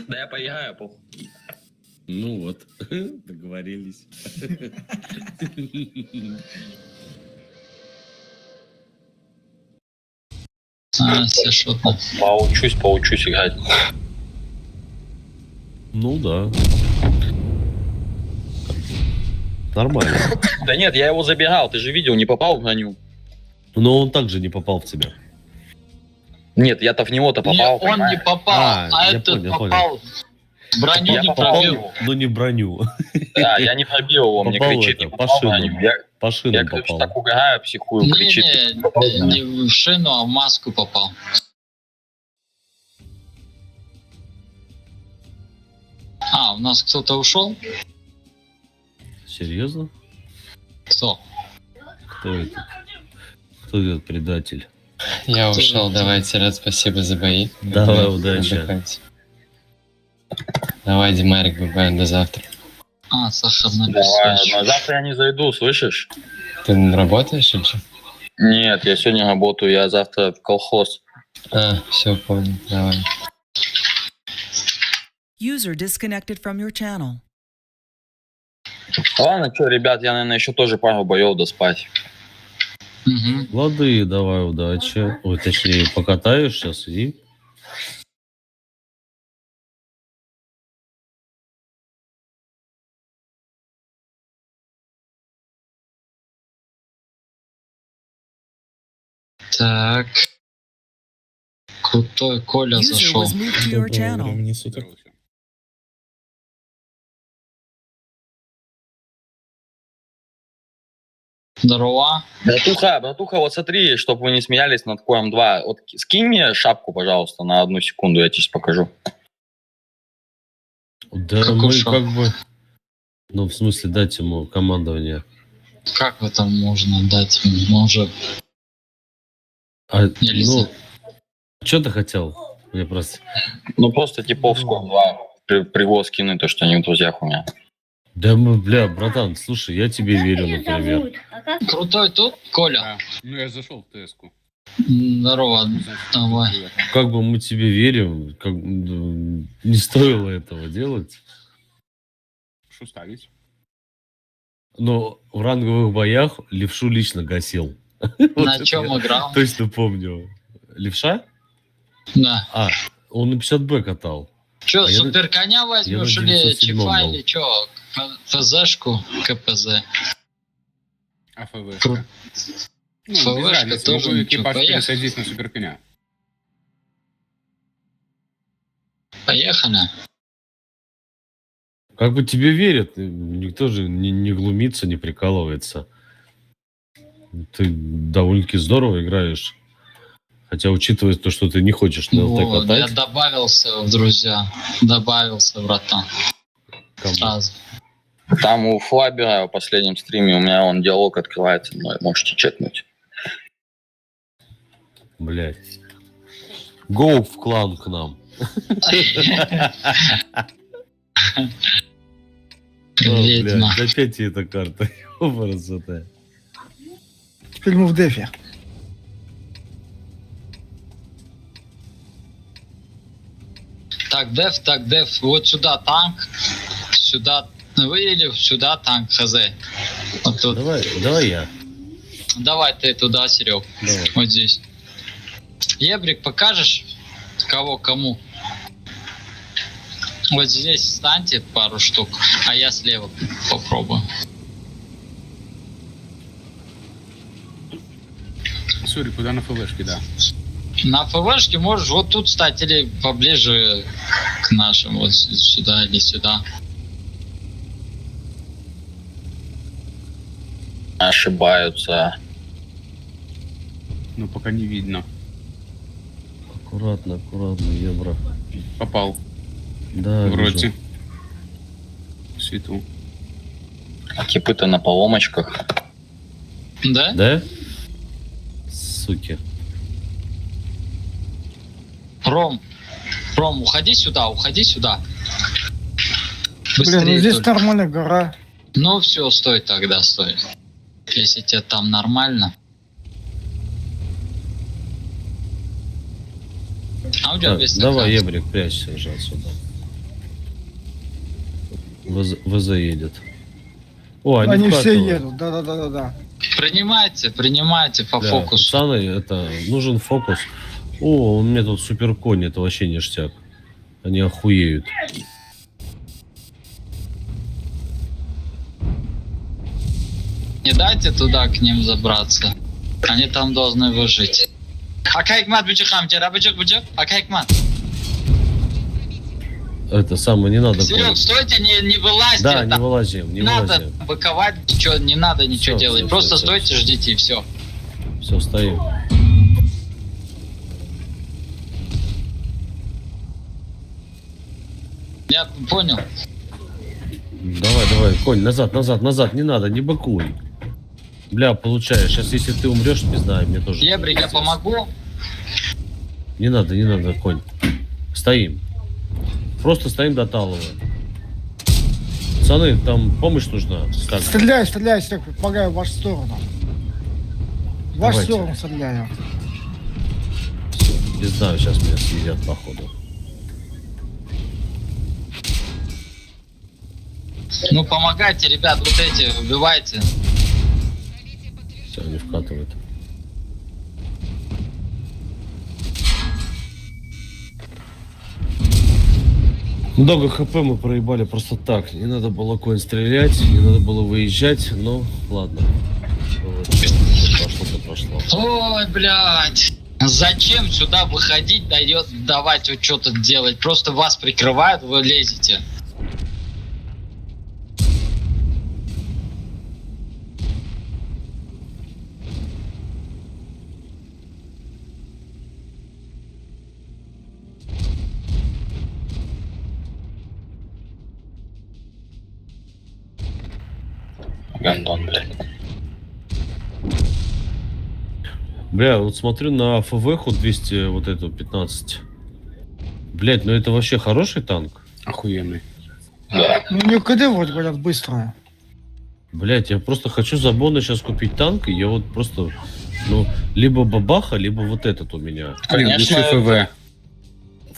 D: Да я поиграю, похуй.
B: Ну вот, договорились.
C: Все шотно.
D: Поучусь играть.
B: Ну да. Нормально.
D: Да нет, я его забирал, ты же видел, не попал в броню.
B: Но он также не попал в тебя.
D: Нет, я-то в него-то
C: Не,
D: попал.
C: он
D: понимаешь?
C: не попал,
B: А,
C: а
B: я
C: этот
B: понял,
C: попал. Броню
D: Я
C: не
D: попал.
C: пробил.
B: Но не броню.
D: Да, я не пробил его, мне
B: Попал
D: кричит,
B: это,
D: не
B: по
D: попал в броню.
B: шинам.
D: Я,
B: По шинам
D: короче,
B: попал.
D: так угораю, психую, кричит.
C: Не в шину, а в маску попал. А, у нас кто-то ушел?
B: Серьезно?
C: Кто?
B: Кто этот? Кто этот предатель?
F: Я ушел, давайте, рад, спасибо за бои.
B: Давай,
F: Люблю,
B: удачи.
F: отдыхайте. Давай, Димарик, бываем до завтра.
C: А, сахарный
D: Давай,
C: песочек.
D: но завтра я не зайду, слышишь?
F: Ты работаешь или что?
D: Нет, я сегодня работаю, я завтра в колхоз.
F: А, все, понял, давай.
G: User disconnected from your channel.
D: Ладно, что, ребят, я, наверное, еще тоже пару боев доспать.
C: Мгм.
B: Лады, давай, удачи. Ой, точнее, покатаешь сейчас и...
C: Так. Крутой Коля
G: User
C: зашел.
G: was moved to your channel.
C: Здорово.
D: Братуха, вот смотри, чтобы вы не смеялись над Кором 2. Вот скинь мне шапку, пожалуйста, на 1 секунду, я тебе сейчас покажу.
B: Да
C: Какую
B: мы
C: шапку?
B: как бы... Ну, в смысле, дать ему командование.
C: Как это можно дать? Может,
B: А,
C: нельзя.
B: ну, что ты хотел? Мне просто...
D: Ну, просто типов с Кором 2 привоз скины, то, что они в друзьях у меня.
B: Да мы, бля, братан, слушай, я тебе верю, например.
C: Крутой тут, Коля.
J: Ну я зашел в ТС-ку.
C: Здорово. Давай.
B: Как бы мы тебе верим, как, не стоило этого делать.
J: Что ставить?
B: Но в ранговых боях левшу лично гасил.
C: На
B: это
C: чем
B: я
C: играл?
B: Точно помню. Левша?
C: Да.
B: А, он на 50Б катал.
C: Че,
B: А я на-
C: супер коня возьмешь
B: я на
C: или
B: 907
C: чифа,
B: был.
C: или че? ФЗшку, КПЗ.
J: А ФВ?
C: Кру-
J: Ну, без
C: ФВшка
J: разницы,
C: тоже
J: могу
C: ничего,
J: экипаж
C: поехали.
J: пересадить на суперконя.
C: Поехали.
B: Как бы тебе верят, никто же не глумится, не прикалывается. Ты довольно-таки здорово играешь. Хотя, учитывая то, что ты не хочешь на ЛТ
C: Вот, я
B: катать,
C: добавился в друзья. Добавился, братан.
B: кому?
C: Сразу.
D: Там у Флабера в последнем стриме у меня он диалог открывается, можете чекнуть.
B: Блять. Гоу в клан к нам. О,
C: Ведьма.
B: блядь, опять эта карта. Красота.
E: Теперь мы в дефе.
C: Так, деф. Вот сюда танк. Сюда. Вы или сюда танк, хз. Вот тут.
B: Давай я.
C: Давай ты туда, Серег.
B: Давай.
C: Вот здесь. Ебрик, покажешь, кого кому? Вот здесь встаньте пару штук, а я слева попробую.
J: Сори, куда на ФВшке, да.
C: На ФВшке можешь вот тут стать или поближе к нашим, вот сюда или сюда.
D: ошибаются.
J: Но пока не видно.
B: Аккуратно, аккуратно, Ебра.
J: Попал.
B: Да,
J: Вроде.
B: вижу.
J: В свету.
D: А типы-то на поломочках.
C: Да?
B: Да? Суки.
C: Ром, уходи сюда, уходи сюда.
E: Блин, ну
C: Быстрее
E: здесь
C: только.
E: нормальная гора.
C: Ну все, стой тогда, стой. Если тебе там нормально. А у тебя
B: Так,
C: без
B: давай,
C: стакана.
B: Ебрик, прячься уже отсюда. ВЗ едет. О,
E: Они все
B: вкатывают.
E: едут, да.
C: Принимайте по
B: Да,
C: фокусу.
B: пацаны, это нужен фокус. О, у меня тут суперконь, это вообще ништяк. Они охуеют.
C: Не дайте туда к ним забраться. Они там должны выжить. Акайкмат бычок хамтер, бычок. Акайкмат.
B: Это самое, не надо.
C: Серег,
B: конь.
C: стойте, не вылазьте.
B: Да, не
C: там
B: вылазим, не
C: надо
B: вылазим.
C: быковать, ничего, не надо ничего
B: Всё,
C: делать.
B: всё,
C: Просто
B: всё,
C: стойте,
B: всё.
C: ждите и все.
B: Все, стоим.
C: Я понял.
B: Давай, конь, назад, не надо, не быкуй. Бля, получаешь, сейчас если ты умрешь, не знаю, мне тоже.
C: Ебрик, я
B: пиздец.
C: помогу.
B: Не надо, конь. Стоим. Просто стоим до талого. Пацаны, там помощь нужна. Как?
E: Стреляй, Серег, помогаю в вашу сторону. В вашу
B: Давайте.
E: сторону стреляю.
B: Не знаю, сейчас меня съедят, походу.
C: Ну помогайте, ребят, вот эти, убивайте.
B: Все, они вкатывают. Много хп мы проебали просто так. Не надо было конь стрелять, не надо было выезжать, но ладно. Прошло.
C: Ой, блядь. Зачем сюда выходить, давать вот что-то делать? Просто вас прикрывают, вы лезете.
D: Гандон, блядь.
B: Бля, вот смотрю на ФВХу 200, вот эту 15. Блять, ну это вообще хороший танк?
J: Охуенный.
D: Да.
E: Ну не КД вроде говорят быстрая.
B: Блять, я просто хочу за бонус сейчас купить танк, и я вот просто, ну, либо бабаха, либо вот этот у меня.
D: Конечно.
J: Лучше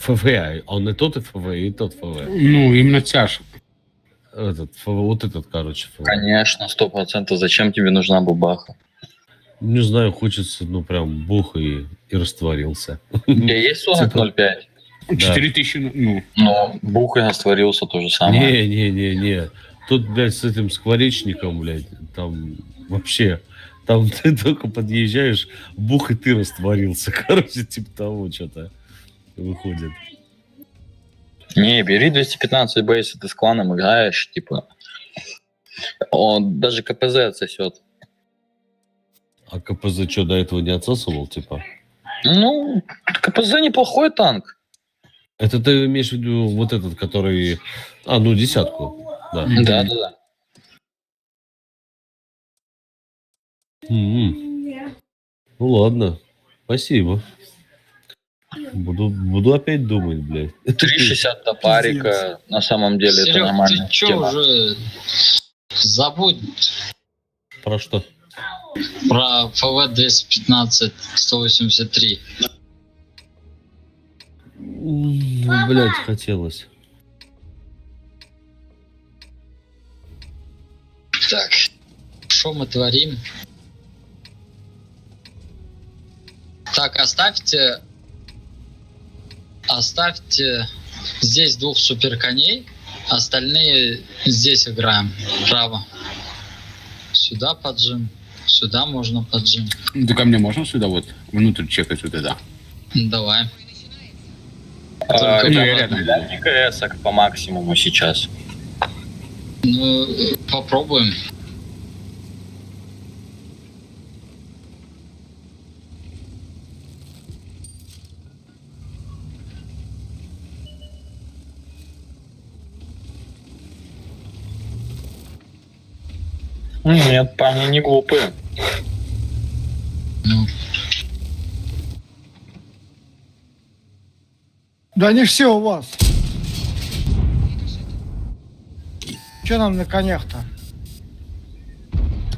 J: ФВ.
B: ФВ, а он и тот и ФВ, и тот ФВ.
J: Ну, именно тяж.
B: Этот, ФВ, вот этот, короче, ФВ.
D: Конечно, 100%. Зачем тебе нужна бабаха?
B: Не знаю, хочется, ну, прям бух и растворился.
D: У тебя есть 40.05?
J: 4000, ну.
D: Ну, бух и растворился то же самое.
B: Не. Тут, блядь, с этим скворечником, блядь, там вообще... Там ты только подъезжаешь, бух и ты растворился. Короче, типа того что-то выходит.
D: Не, бери 215 бейс, ты с кланом играешь, типа. Он даже КПЗ отсосет.
B: А КПЗ что, до этого не отсасывал, типа?
D: Ну, КПЗ неплохой танк.
B: Это ты имеешь в виду вот этот, который... А, ну, 10-ку. Да.
D: Да.
B: Ну ладно, спасибо. Буду опять думать, блядь.
D: 3,60 топарика, на самом деле, это
C: Серег,
D: нормально.
C: ты чё уже? Забудь
B: Про что?
C: про ФВ 215 183.
B: Ну, блядь, хотелось.
C: Так, что мы творим? Так, оставьте здесь 2 суперконей, остальные здесь играем. Право. Сюда поджим, сюда можно поджим.
J: Ты ко мне можно сюда вот внутрь чекать вот это?
C: Давай.
D: А,
C: Только
J: ну, я
C: по-
J: рядом.
D: КС по максимуму сейчас.
C: Ну, попробуем.
D: Нет, парни не глупые.
C: Ну,
E: Да они все у вас. Че нам на конях-то?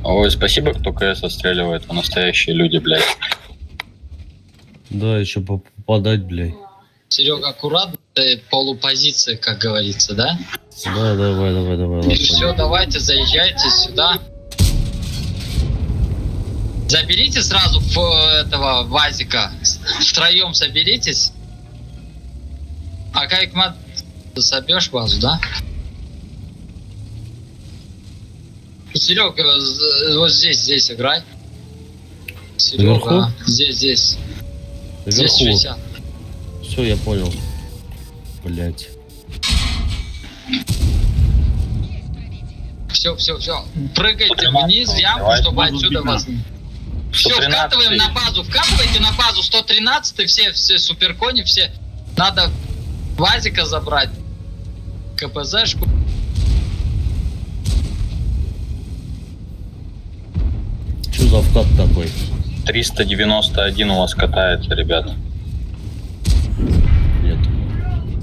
D: Ой, спасибо, кто КС отстреливает. Вы настоящие люди, блядь.
B: Да, еще попадать, блядь.
C: Серега, аккуратно, полупозиция, как говорится, да?
B: Да, давай, ладно,
C: Все,
B: понял.
C: давайте, заезжайте сюда. Заберите сразу этого Вазика. Втроем соберитесь. А Кайкмат, ты собьешь базу, да? Серега, вот здесь играй.
B: Наверху?
C: Серега, здесь. Здесь
B: Наверху.
C: 60.
B: Все, я понял. Блять.
C: Все. Прыгайте вниз в ямку, чтобы отсюда вас... Все,
D: 113.
C: вкатываем на базу. Вкатывайте на базу 113, все суперкони, все. Надо Вазика забрать. КПЗшку.
B: Что за вкат такой?
D: 391 у вас катается, ребята.
B: Нет.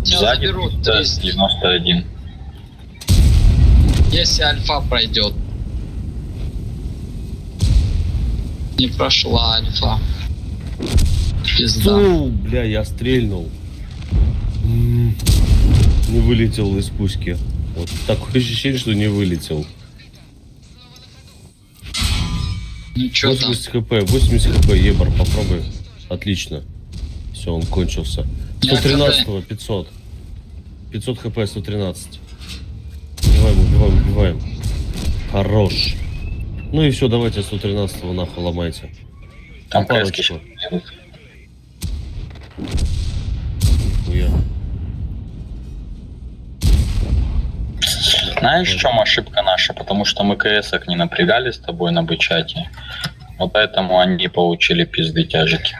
C: Сейчас
D: Сзади
C: заберут 300.
D: 391.
C: Если альфа пройдет. Не прошла альфа. Пизда.
B: Бля, я стрельнул. Не вылетел из пуски. Вот такое ощущение, что не вылетел.
C: Ну чё там?
B: 80 хп, ебар, попробуй. Отлично. Все, он кончился.
C: Я
B: 113 500. 500 хп, 113. Убиваем. Хорош. Ну и все, давайте 113-го нахуй ломайте.
D: Там
B: Парочку.
D: КС-ки.
B: Нихуя.
D: Знаешь, в чем ошибка наша? Потому что мы КС-ок не напрягали с тобой на бычате. Вот поэтому они получили пизды тяжики.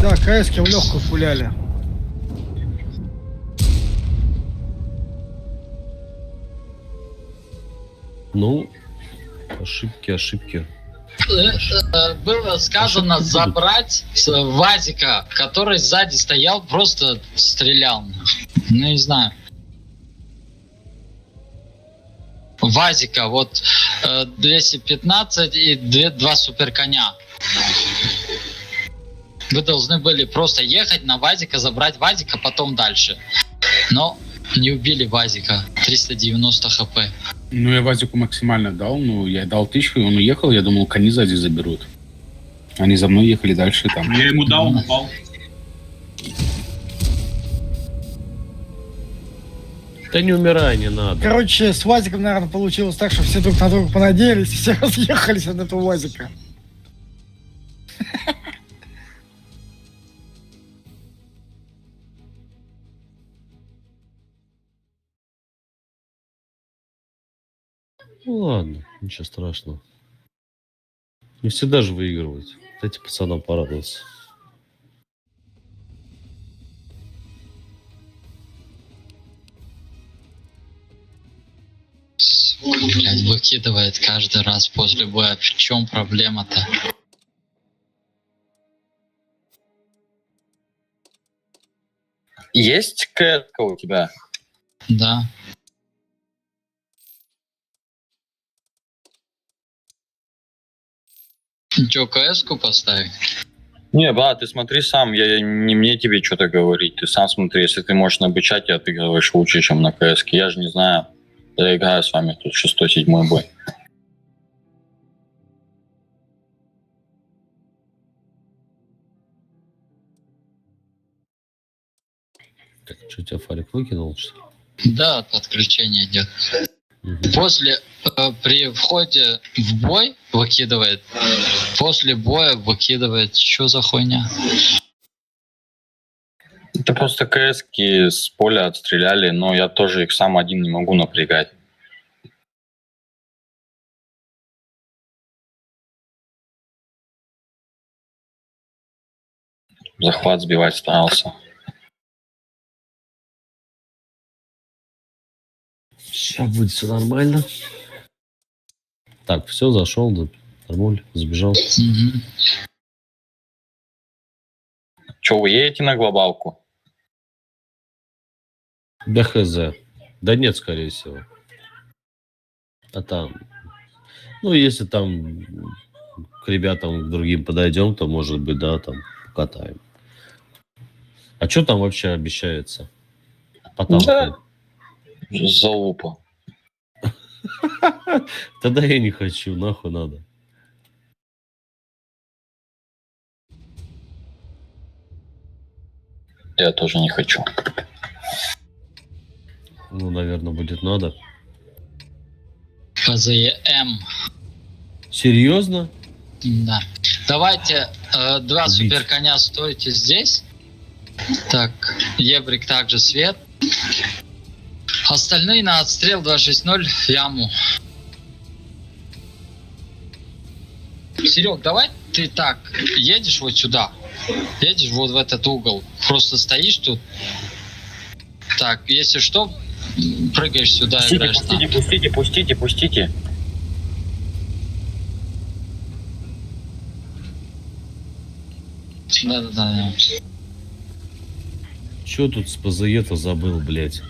E: Да, КСки в легкую пуляли.
B: Ну, ошибки.
C: Было сказано забрать Вазика, который сзади стоял, просто стрелял. Ну, не знаю. Вазика, вот 215 и 2 суперконя. Вы должны были просто ехать на Вазика, забрать Вазика, потом дальше. Но не убили Вазика. 390 хп.
J: Ну, я Вазику максимально дал, ну, я дал 1000, и он уехал, я думал, кони сзади заберут. Они за мной ехали дальше там.
A: Я ему дал, он упал.
B: Да не умирай, не надо.
E: Короче, с Вазиком, наверное, получилось так, что все друг на друга понадеялись, и все разъехались от этого Вазика.
B: Ну ладно, ничего страшного. Не всегда же выигрывать. Дайте пацанам порадоваться.
C: Блять, выкидывает каждый раз после боя. В чем проблема-то?
D: Есть КС у тебя?
C: Да. Че, КС-ку поставить?
D: Не, брат, ты смотри сам, я не мне тебе что-то говорить. Ты сам смотри, если ты можешь на бычате отыгрываешь лучше, чем на КС-ке. Я же не знаю. Я играю с вами тут 6-7 бой.
B: Так, что тебя Фарик выкинул, что ли?
C: Да, подключение идет.
B: Мгм.
C: После, при входе в бой выкидывает. После боя выкидывает. Что за хуйня?
D: Это просто КС-ки с поля отстреляли, но я тоже их сам один не могу напрягать. Захват сбивать старался.
B: Сейчас будет все нормально. Так, все, зашел, да, нормуль, забежал.
C: Мгм.
D: Че, вы едете на глобалку?
B: Да хз. Да нет, скорее всего. А там... Ну, если там к ребятам к другим подойдем, то, может быть, да, там покатаем. А что там вообще обещается? По танку?
D: Да. Залупа.
B: Тогда я не хочу, нахуй надо.
D: Я тоже не хочу.
B: Ну, наверное, будет надо.
C: ПЗЕМ.
B: Серьезно?
C: Да. Давайте два
B: Убить.
C: супер коня стойте здесь. Так, Ебрик также свет. Остальные на отстрел 260 в яму. Серег, давай ты так едешь вот сюда. Едешь вот в этот угол. Просто стоишь тут. Так, если что, прыгаешь сюда,
D: Пустите,
C: играешь там.
D: пустите, пустите, пустите, пустите.
C: Да.
B: Че тут с ПЗЕ-то забыл, блядь?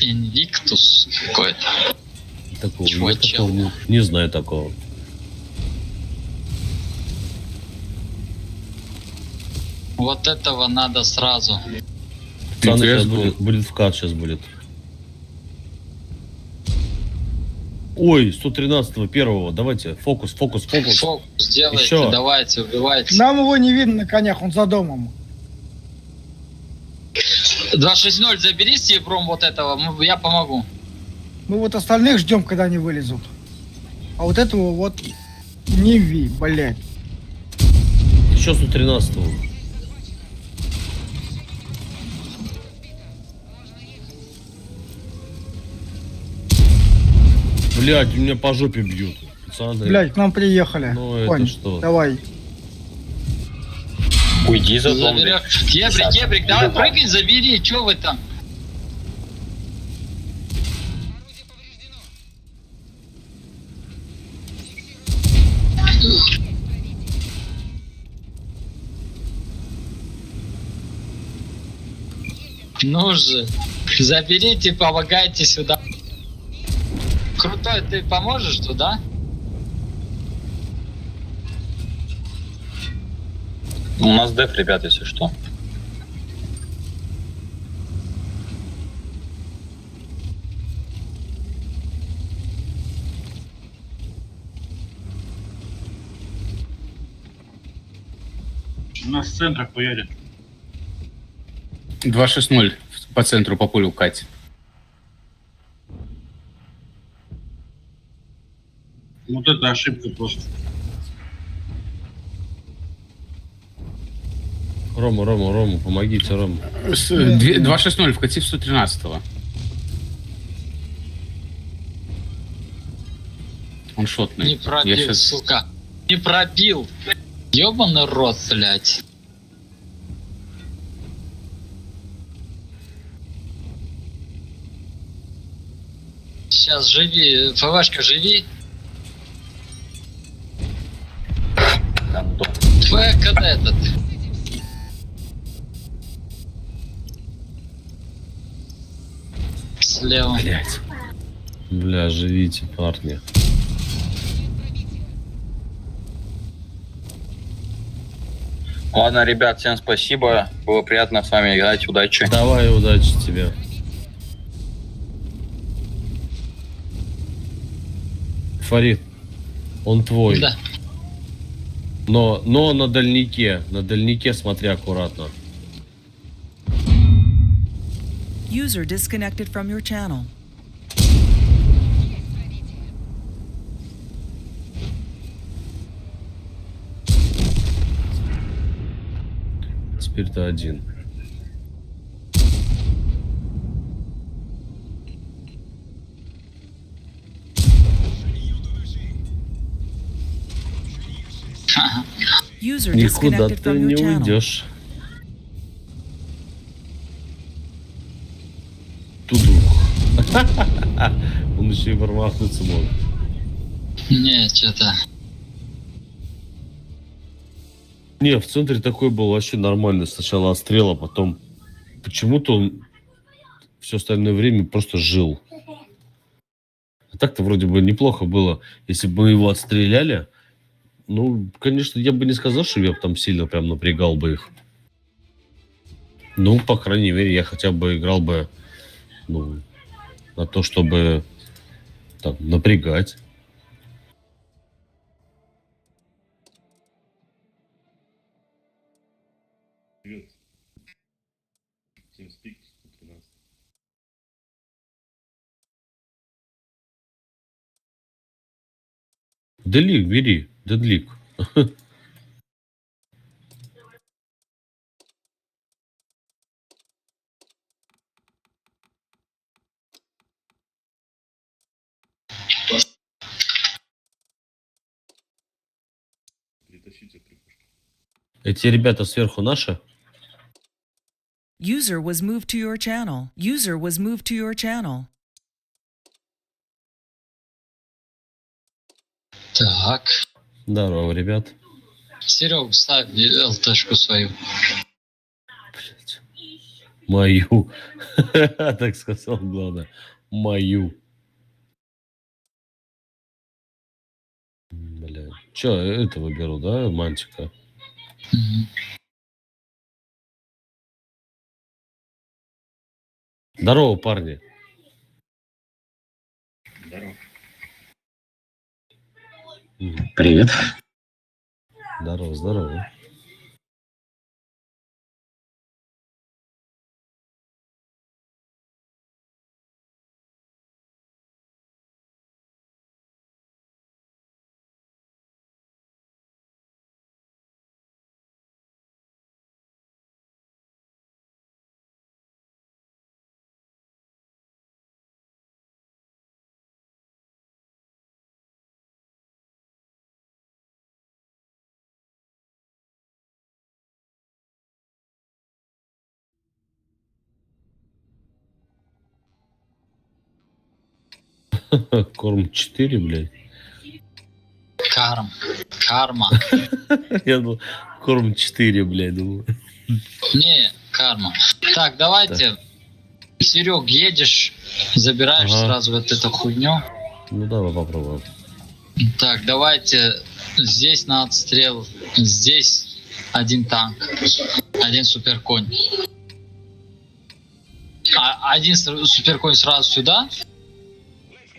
C: Инвиктус какой-то.
B: Такого,
C: Чего,
B: я
C: чел?
B: такого не знаю такого.
C: Вот этого надо сразу.
B: Пацаны, сейчас
J: CS:GO.
B: будет вкат, сейчас будет. Ой, 113-го, первого, давайте, фокус.
C: Фокус делайте,
B: Еще.
C: давайте, убивайте.
E: Нам его не видно на конях, он за домом.
C: 260 забери с Ебром вот этого, я помогу.
E: Мы вот остальных ждем, когда они вылезут. А вот этого вот не ви, блядь.
B: Еще 113-го. Блядь, меня по жопе бьют. Пацаны.
E: Блядь, к нам приехали.
B: Ну, это
E: Конь,
B: что?
E: давай.
D: Уйди за зомби.
C: Ебрик, давай прыгай, забери, чё вы там? Ну же, заберите, помогайте сюда. Крутой, ты поможешь туда?
D: У нас деф, ребят, если что.
A: У нас с центра хуярит.
J: 260 по центру по полю Кать.
A: Вот это ошибка просто.
B: Рома, помогите, Рома.
J: 260 вкати в 113-го. Он шотный.
C: Не пробил,
J: Я щас-
C: сука. Не пробил. Ёбаный рот, блядь. Сейчас живи, ФВшка, живи.
D: Гандон.
C: Твоя КД этот. Слева.
B: Блядь. Бля, живите, парни.
D: Ладно, ребят, всем спасибо. Было приятно с вами играть. Удачи.
B: Давай, удачи тебе. Фарид, он твой.
C: Да.
B: Но на дальнике смотри аккуратно.
G: User disconnected from your channel.
B: Теперь ты один.
G: User
B: Никуда
G: disconnected
B: ты
G: from your
B: не
G: channel.
B: уйдешь. Тудух. Он еще и промахнуться мог.
C: Не, что-то.
B: Не, в центре такой был вообще нормальный. Сначала отстрел, а потом почему-то он все остальное время просто жил. А так-то вроде бы неплохо было, если бы мы его отстреляли. Ну, конечно, я бы не сказал, что я бы там сильно прям напрягал бы их. Ну, по крайней мере, я хотя бы играл бы, ну, на то, чтобы там напрягать. Дедлик, бери, дедлик. Эти ребята сверху наши?
G: User was moved to your channel. User was moved to your channel.
C: Так.
B: Здорово, ребят.
C: Серег, ставь ЛТшку свою.
B: Блядь. Мою. Так сказал, главное. Мою. Бля. Че, этого беру, да, мантика?
C: Мгм.
B: Здорово, парни.
A: Здорово.
J: Привет.
B: Здорово, здорово. Корм 4, блядь.
C: Карма.
B: Я думал, корм 4, блядь, думаю.
C: Не, карма. Так, давайте. Серег, едешь, забираешь
B: Ага.
C: сразу вот эту хуйню.
B: Ну, давай попробуем.
C: Так, давайте здесь на отстрел. Здесь один танк. Один суперконь. Один суперконь сразу сюда.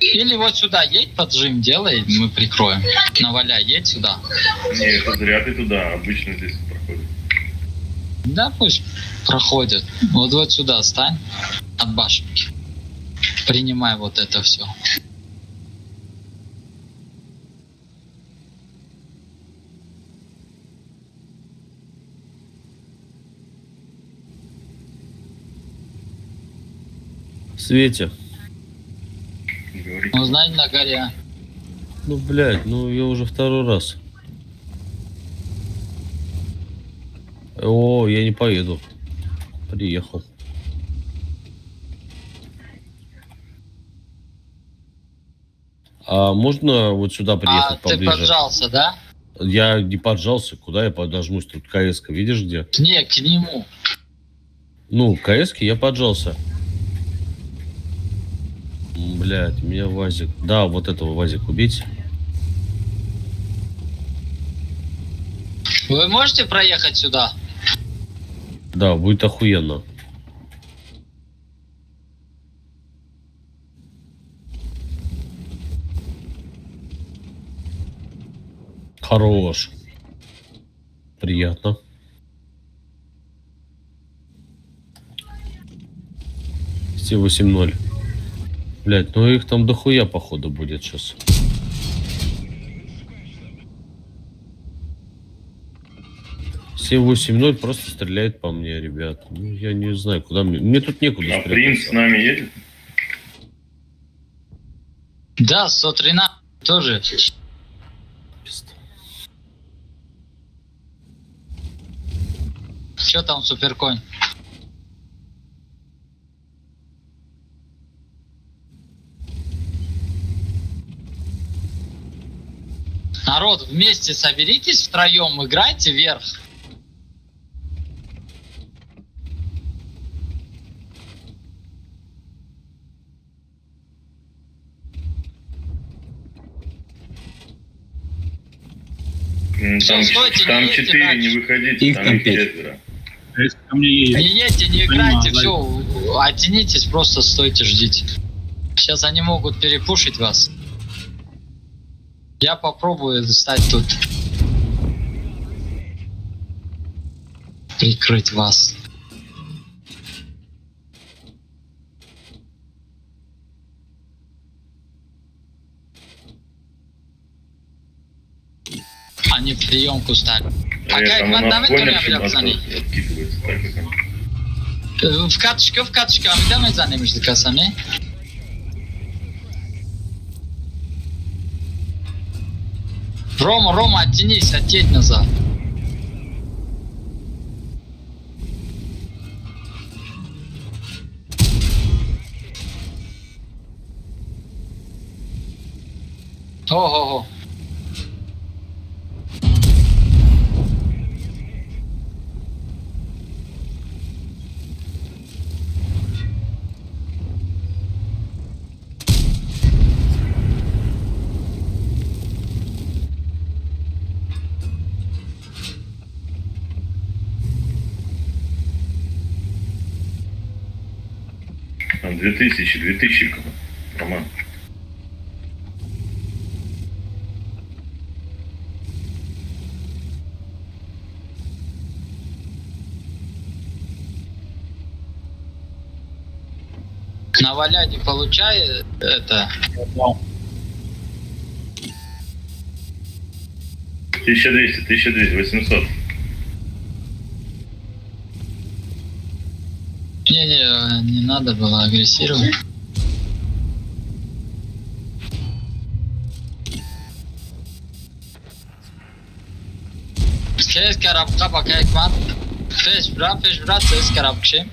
C: Или вот сюда едь, поджим делай, мы прикроем. Наваляй, едь сюда.
A: Не, это зря ты туда, обычно здесь проходит.
C: Да, пусть проходит. Вот сюда стань от башенки. Принимай вот это все.
B: Свете.
A: Говорит.
C: Ну, знай на горе.
B: Ну, блядь, ну я уже второй раз. О, я не поеду. Приехал. А можно вот сюда приехать
C: Ты
B: поближе?
C: поджался, да?
B: Я не поджался. Куда я подожмусь? Тут КС-ка, видишь где?
C: Не, к нему.
B: Ну, в КС-ке я поджался. Блядь, меня Вазик. Да, вот этого Вазик убить.
C: Вы можете проехать сюда?
B: Да, будет охуенно. Хорош. Приятно. С8-0. Блять, ну их там дохуя походу будет сейчас. С8-0 просто стреляет по мне, ребят. Ну, я не знаю, куда мне. Мне тут некуда
A: А принц с нами едет?
C: Да, 113 тоже. Что там, суперконь? Народ, вместе соберитесь втроем, играйте вверх.
A: Там,
C: стойте,
A: там
C: не едьте
A: 4,
C: дальше.
A: не выходите,
J: Их
A: там
J: там
A: их
J: 5.
A: 4.
J: Ко мне едет.
C: Не едьте, не
J: Понимаю,
C: играйте,
J: да.
C: все, оттянитесь, просто стойте, ждите. Сейчас они могут перепушить вас. Я попробую стать тут. Прикрыть вас. Они в приемку стали.
A: Там у нас
C: Давай
A: понял,
C: ко мне,
A: что
C: блядь,
A: откидывается. Так как оно.
C: в каточка, а мы давай занимаемся касами. Рома, оттянись, оттеть назад. Ого-го.
A: Там 2000, Роман.
C: Наваляй, не получай это.
A: 1200, 800.
C: Не надо было агрессировать. Kes karabka bakayım ben. Peş bırak ses karabkşi.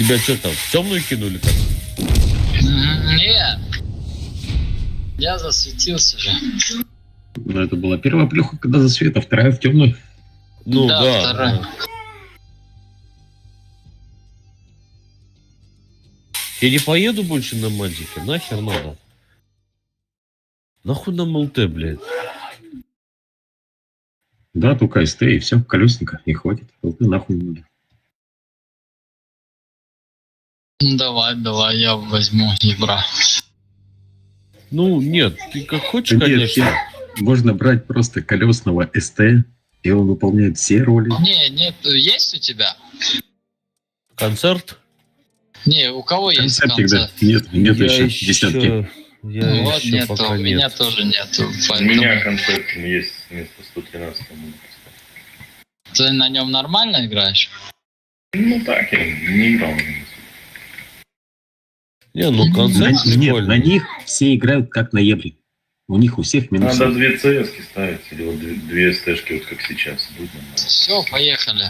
B: Тебя что там, в темную кинули как?
C: Нет. Я засветился же.
K: Ну, это была первая плюха, когда за свет, а вторая в темную.
B: Ну да.
C: Вторая.
B: Я не поеду больше на Мантике, нахер надо. Нахуй нам ЛТ, блядь.
K: Да, только СТ и все, колесника не хватит. ЛТ нахуй не надо.
C: Давай, я возьму ебра.
B: Ну, нет, ты как хочешь,
K: Нет,
B: конечно.
K: можно брать просто колесного СТ, и он выполняет все роли.
C: Нет, есть у тебя?
B: Концерт?
C: Не, у кого есть
K: Концертик, да.
C: концерт?
K: Нет
B: Я
K: еще десятки.
B: Я
C: Вот
B: еще
C: нету,
B: пока
C: у меня
B: нет.
C: тоже нету.
A: У
C: Поэтому
A: меня концерт есть вместо 113.
C: ты на нем нормально играешь?
A: Ну так, я не играл.
B: Не, ну концепт
K: Нет,
B: прикольный.
K: на них все играют как на евре. У них у всех минус.
A: Надо 2 ЦСки ставить, или вот 2 СТшки, вот как сейчас. Будет нормально.
C: Все, поехали.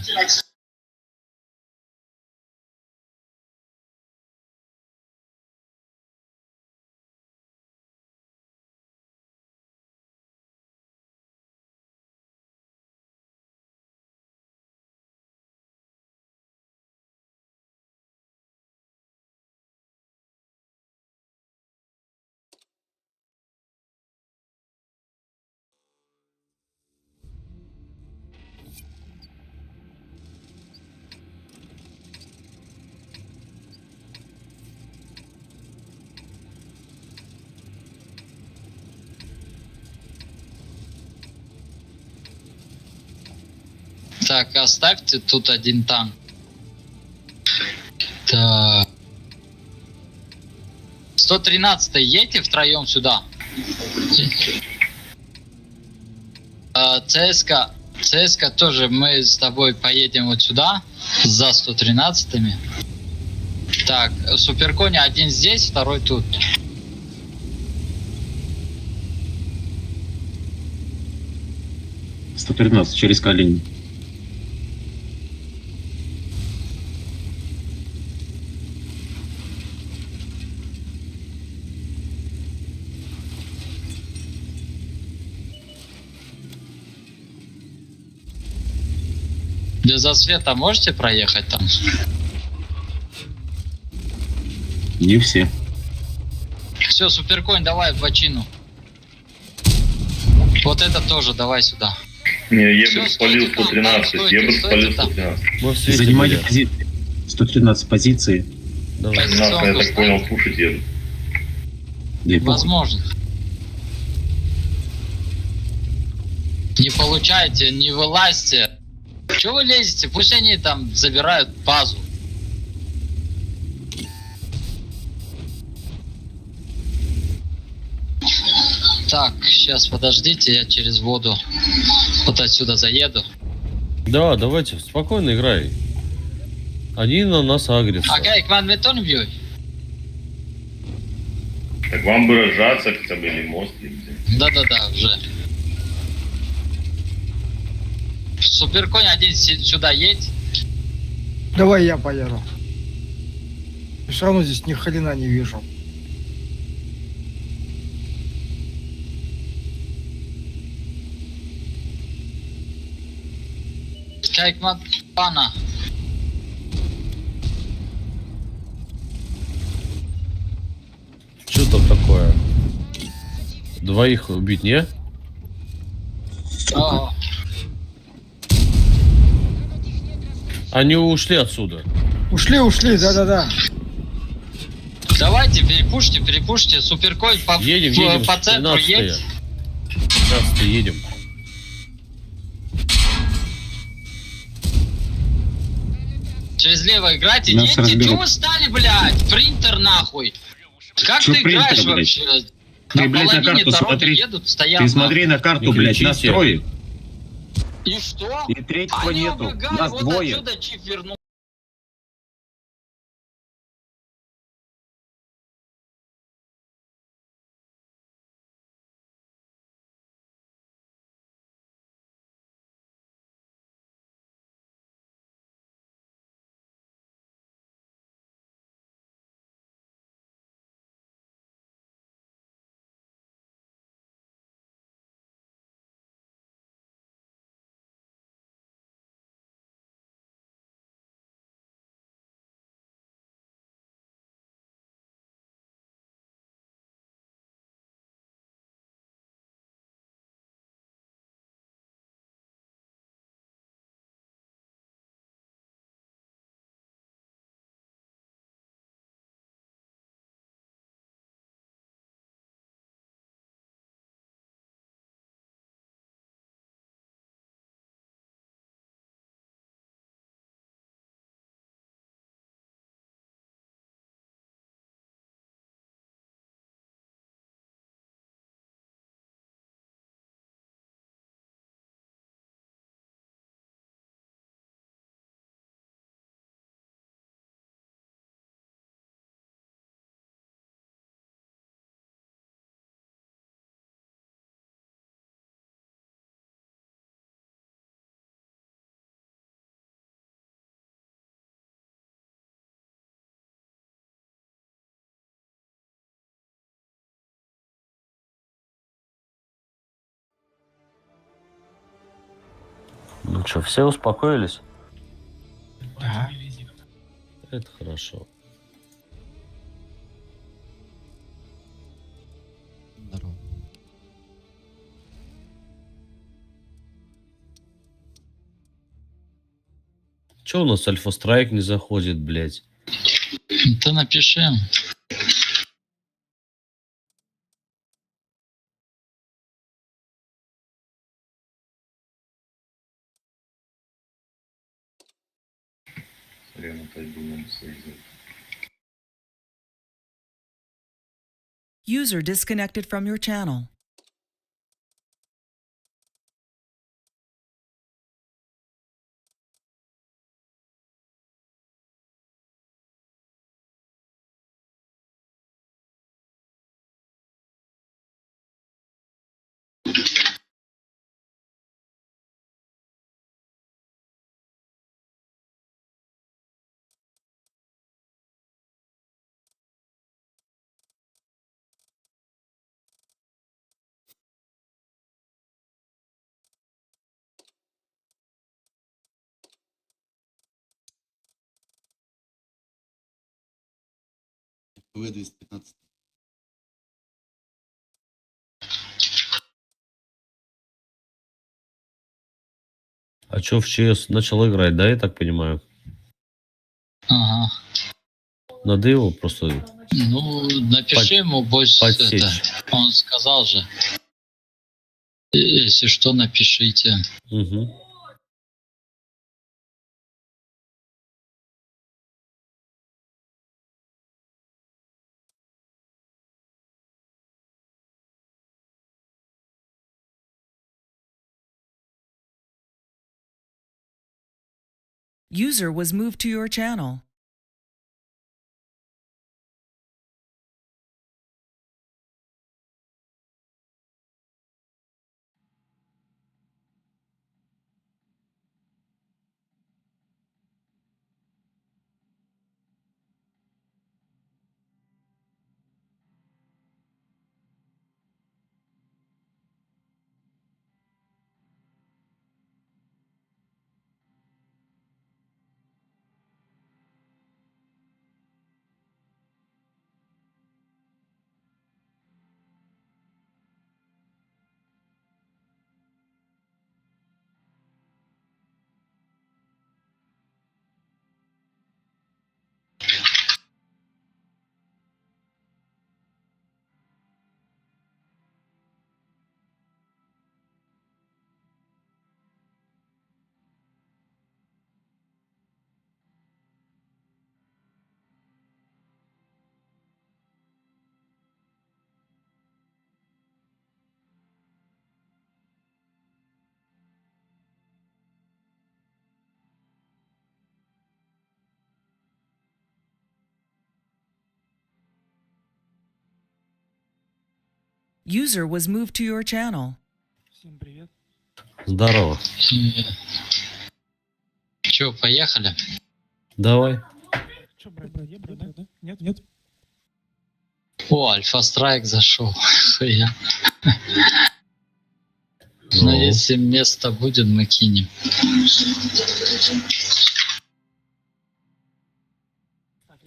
C: Так, оставьте тут один танк. Так. 113 едьте втроем сюда. ЦСК тоже мы с тобой поедем вот сюда за 113-ми. Так, Суперкони один здесь, второй тут.
K: — 113 через Калинин.
C: Без засвета можете проехать там?
K: Не все.
C: Все, Суперконь, давай в бочину. Вот это тоже, давай сюда.
A: Не,
C: Всё,
A: Ебр спалил
C: стойте там,
A: 113,
C: стойте,
A: Ебр
C: стойте
A: спалил
C: там.
A: 113.
B: Мы в свете
K: Занимайте
B: были.
K: позиции. 113 позиции.
B: Давай.
A: Нахуй, я так понял, пушить Ебр.
K: Да и похуй.
C: Возможно. Не получайте, не вылазьте. Чего вы лезете? Пусть они там забирают базу. Так, сейчас подождите, я через воду вот отсюда заеду.
B: Да, давайте, спокойно играй. Они на нас агрятся.
C: Ага, Икман Метон бьет.
A: Так вам бы разжаться хотя бы, или мост, или где.
C: Да-да-да, уже. Суперконь один сюда едь.
E: Давай я поеду. Все равно здесь ни хрена не вижу.
C: Кайкман пана.
B: Что там такое? Двоих убить, не?
C: О,
B: Они ушли отсюда.
E: Ушли, да-да-да.
C: давайте, перепушьте. Суперконь по,
B: Едем,
C: по центру
B: 13-е.
C: едь.
B: 13 едем.
C: Через лево играйте.
K: Нас
C: Едьте,
K: разберут.
C: чего вы стали, блядь? Принтер нахуй. Как
K: Чё
C: ты играешь
K: принтер, блядь?
C: вообще?
K: Ты,
C: На
K: блядь, на
C: половине
K: карту
C: дороги
K: смотри.
C: едут, стоят.
K: Ты смотри на карту,
B: Не
K: блядь,
B: кричите.
K: настрой.
C: И что?
K: И третьего
C: Они
K: нету.
C: убегали,
K: Нас
C: вот
K: двое.
C: отсюда чип вернул.
B: Ну что, все успокоились?
E: Да.
B: Это хорошо.
F: Здорово.
B: Че у нас Альфа-Страйк не заходит, блядь?
C: Ты напиши.
A: Сорян, опять был на союзе.
G: User disconnected from your channel.
K: В-215.
B: А чё в ЧС начал играть, да, я так понимаю?
C: Ага.
B: Надо его просто...
C: Ну, напиши ему, пусть
B: подсечь.
C: это. Он сказал же. Если что, напишите.
B: Угу.
G: User was moved to your channel. User was moved to your channel.
E: Всем привет.
B: Здорово.
C: Че, поехали?
B: Давай.
E: Че, брать, да? Нет.
C: О, Альфа-Страйк зашел. Хуя.
B: Ну.
C: Но если место будет, мы кинем.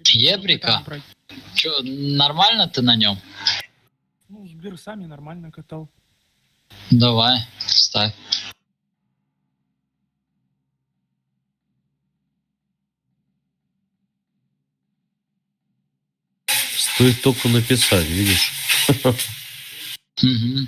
C: Ебрика? Че, нормально ты на нем?
E: Ну, Сбер сами нормально катал.
C: Давай, ставь.
B: Стоит только написать, видишь?
C: Угу.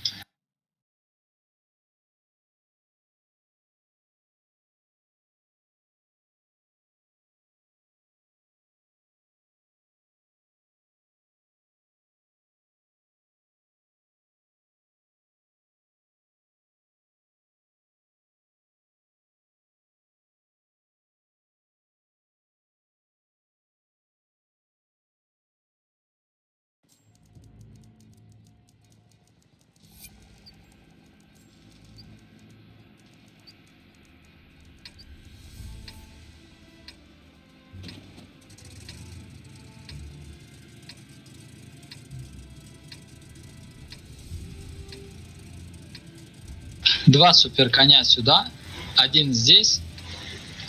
C: Два супер коня сюда. один здесь,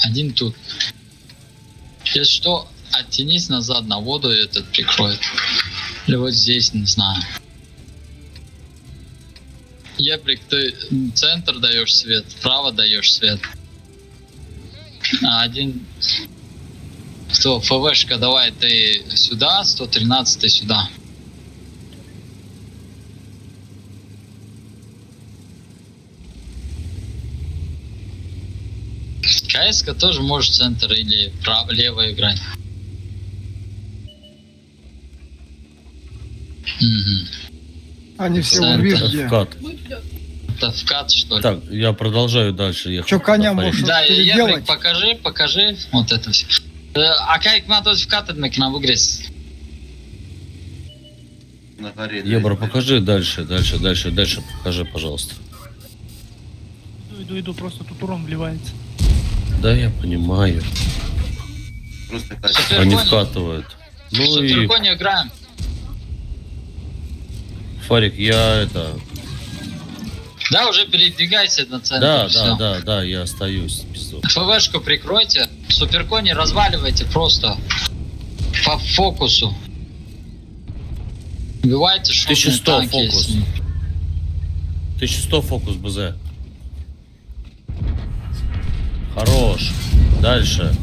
C: один тут. Если что, оттянись назад на воду, и этот прикроет. Или вот здесь, не знаю. Ебрик, ты центр даешь свет, вправо даешь свет. А один... Кто? ФВшка, давай ты сюда, 113 сюда. КС-ка тоже может центр или лево играть. Угу.
E: Они все
C: Центр.
E: убили где.
B: Вкат.
C: Это вкат, что ли?
B: Так, я продолжаю дальше ехать.
E: Чё, коня
B: на Фарид.
E: можешь
C: Да,
E: переделать?
C: Ебрик, покажи вот это все. А как надо вкат на выгрес?
B: Ебра, покажи дальше, покажи, пожалуйста.
H: Иду, просто тут урон вливается.
B: Да, я понимаю. Они вкатывают. Ну и,
C: Суперкони играем.
B: Фарик, я это...
C: Да, уже передвигайся на центр.
B: Да, я остаюсь. Пиздец.
C: ФВшку прикройте. Суперкони разваливайте просто. По фокусу. Убивайте шотные
B: 1100
C: танки.
B: фокус.
C: если-
B: 1100 фокус БЗ. Хорош. Дальше.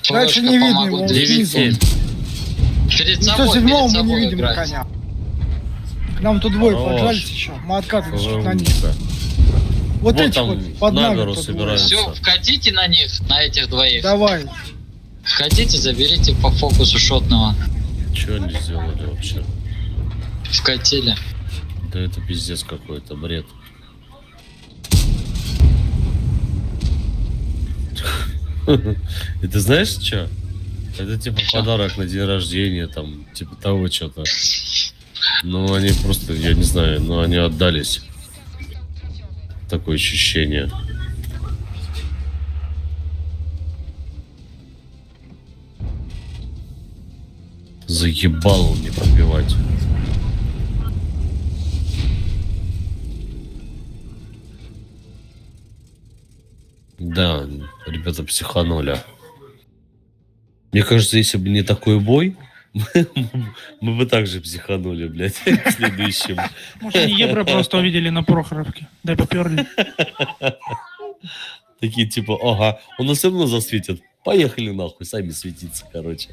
E: Дальше
C: ФВшка
E: не видно
C: помогут
E: его,
C: двигаться.
B: 9-7.
C: Перед
E: Никто
C: собой,
E: седьмого
C: перед
E: мы не
C: собой
E: видим
C: играть.
E: коня. К нам тут двое
B: Хорош.
E: поджались еще. Мы откатываемся на них.
B: Умница.
E: Вот
B: Вот
E: эти
B: там
E: вот под
B: на
E: нами
B: гору
E: тут двое.
B: собираются.
C: Все, вкатите на них, на этих двоих.
E: Давай.
C: Вкатите, заберите по фокусу шотного.
B: Чего они сделали вообще?
C: Вкатили.
B: Да это пиздец какой-то, бред. И ты знаешь что? Это типа
C: Чё?
B: подарок на день рождения, там, типа того что-то. Ну они просто, я не знаю, но они отдались. Такое ощущение. Заебал он не пробивать. Да, ребята психанули. Мне кажется, если бы не такой бой, мы бы также психанули, блядь, к следующему.
H: Может, они Евро просто увидели на Прохоровке. Да и поперли.
B: Такие типа, ага, он нас все равно засветит. Поехали нахуй, сами светиться, короче.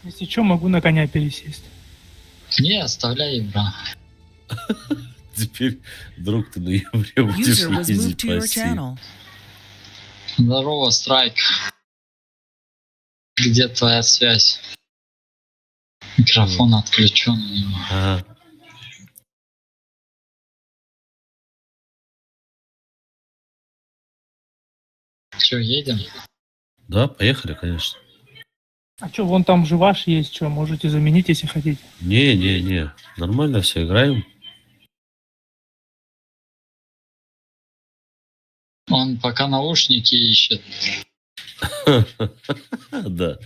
H: Если что, могу на коня пересесть.
C: Не, оставляй игра.
B: Теперь, друг, ты на евре будешь
G: User was
B: ездить
G: moved to
B: по
G: your
B: России.
G: channel.
C: Здорово, Страйк. Где твоя связь? Микрофон отключен у него.
B: Ага.
C: Че, едем?
B: Да, поехали, конечно.
H: А что, вон там же ваш есть, что, можете заменить, если хотите.
B: Не, нормально все, играем.
C: Он пока наушники ищет.
B: Да.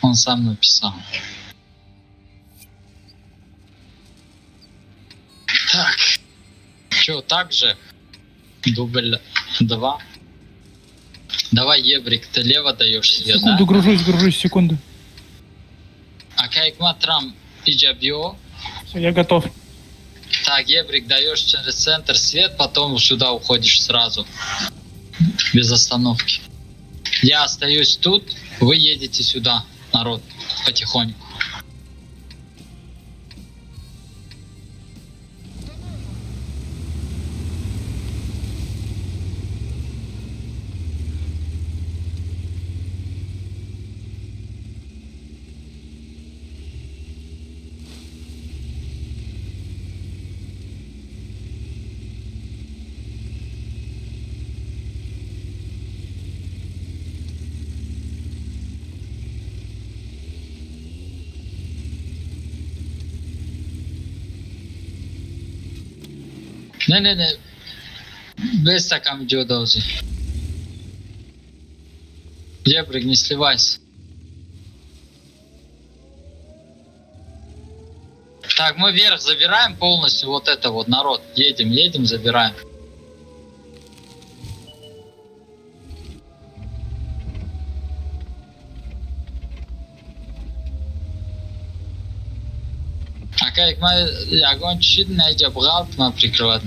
C: Он сам написал. Так. Че, так же? Дубль 2. Давай, Ебрик, ты лево даешь себе, да?
H: Секунду, гружусь, секунду.
C: А Кайкматрам Иджабио.
H: Все, я готов.
C: Так, Ебрик, даешь через центр свет, потом сюда уходишь сразу. Без остановки. Я остаюсь тут, вы едете сюда, народ, потихоньку. Ne. Bez takam diyor da olacak. Ебрик, не сливайся. Так, мы вверх забираем полностью вот это вот, народ. Едем, забираем. Как мы огонь чуть найдем, брат, мы прикрываем.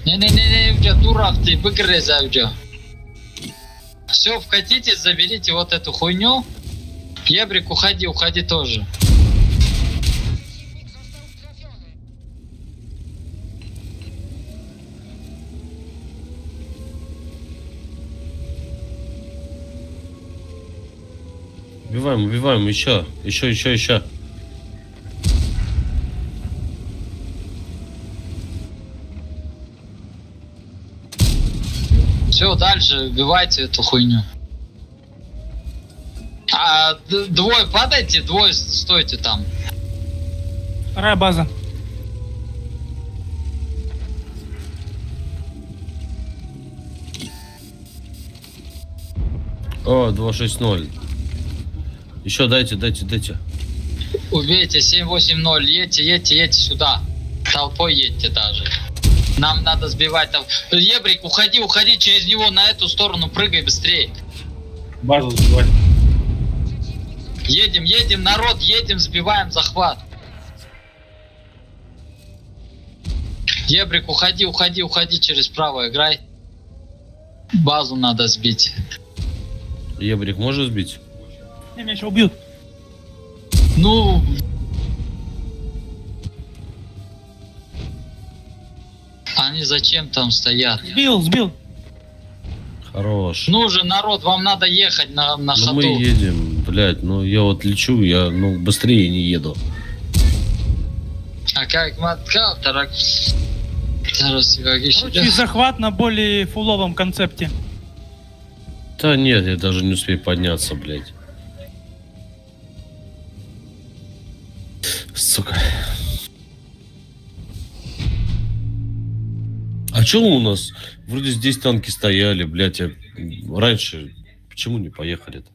C: Не, уже дурак ты, выгрызай уже. Все, вкатитесь, заберите вот эту хуйню. Ебрик, уходи тоже.
B: Убиваем, еще.
C: Все, дальше убивайте эту хуйню. Двое падайте, двое стойте там.
E: Вторая база.
B: О, 260. Еще дайте.
C: Убейте, 780, едьте сюда. Толпой едьте даже. Нам надо сбивать там. Ебрик, уходи через него на эту сторону, прыгай быстрее.
J: Базу сбивать.
C: Едем, народ, сбиваем захват. Ебрик, уходи через право, играй. Базу надо сбить.
B: Ебрик, можешь сбить?
E: Не, меня еще убьют.
C: Ну... Они зачем там стоят?
E: Сбил.
B: Хорош.
C: Ну же, народ, вам надо ехать на ходу.
B: Мы едем, блядь, я вот лечу, я быстрее не еду.
C: А как маткал,
E: Короче, захват на более фуловом концепте.
B: Да нет, я даже не успею подняться, блядь. Сука. А чё у нас? Вроде здесь танки стояли, блядь, раньше почему не поехали-то?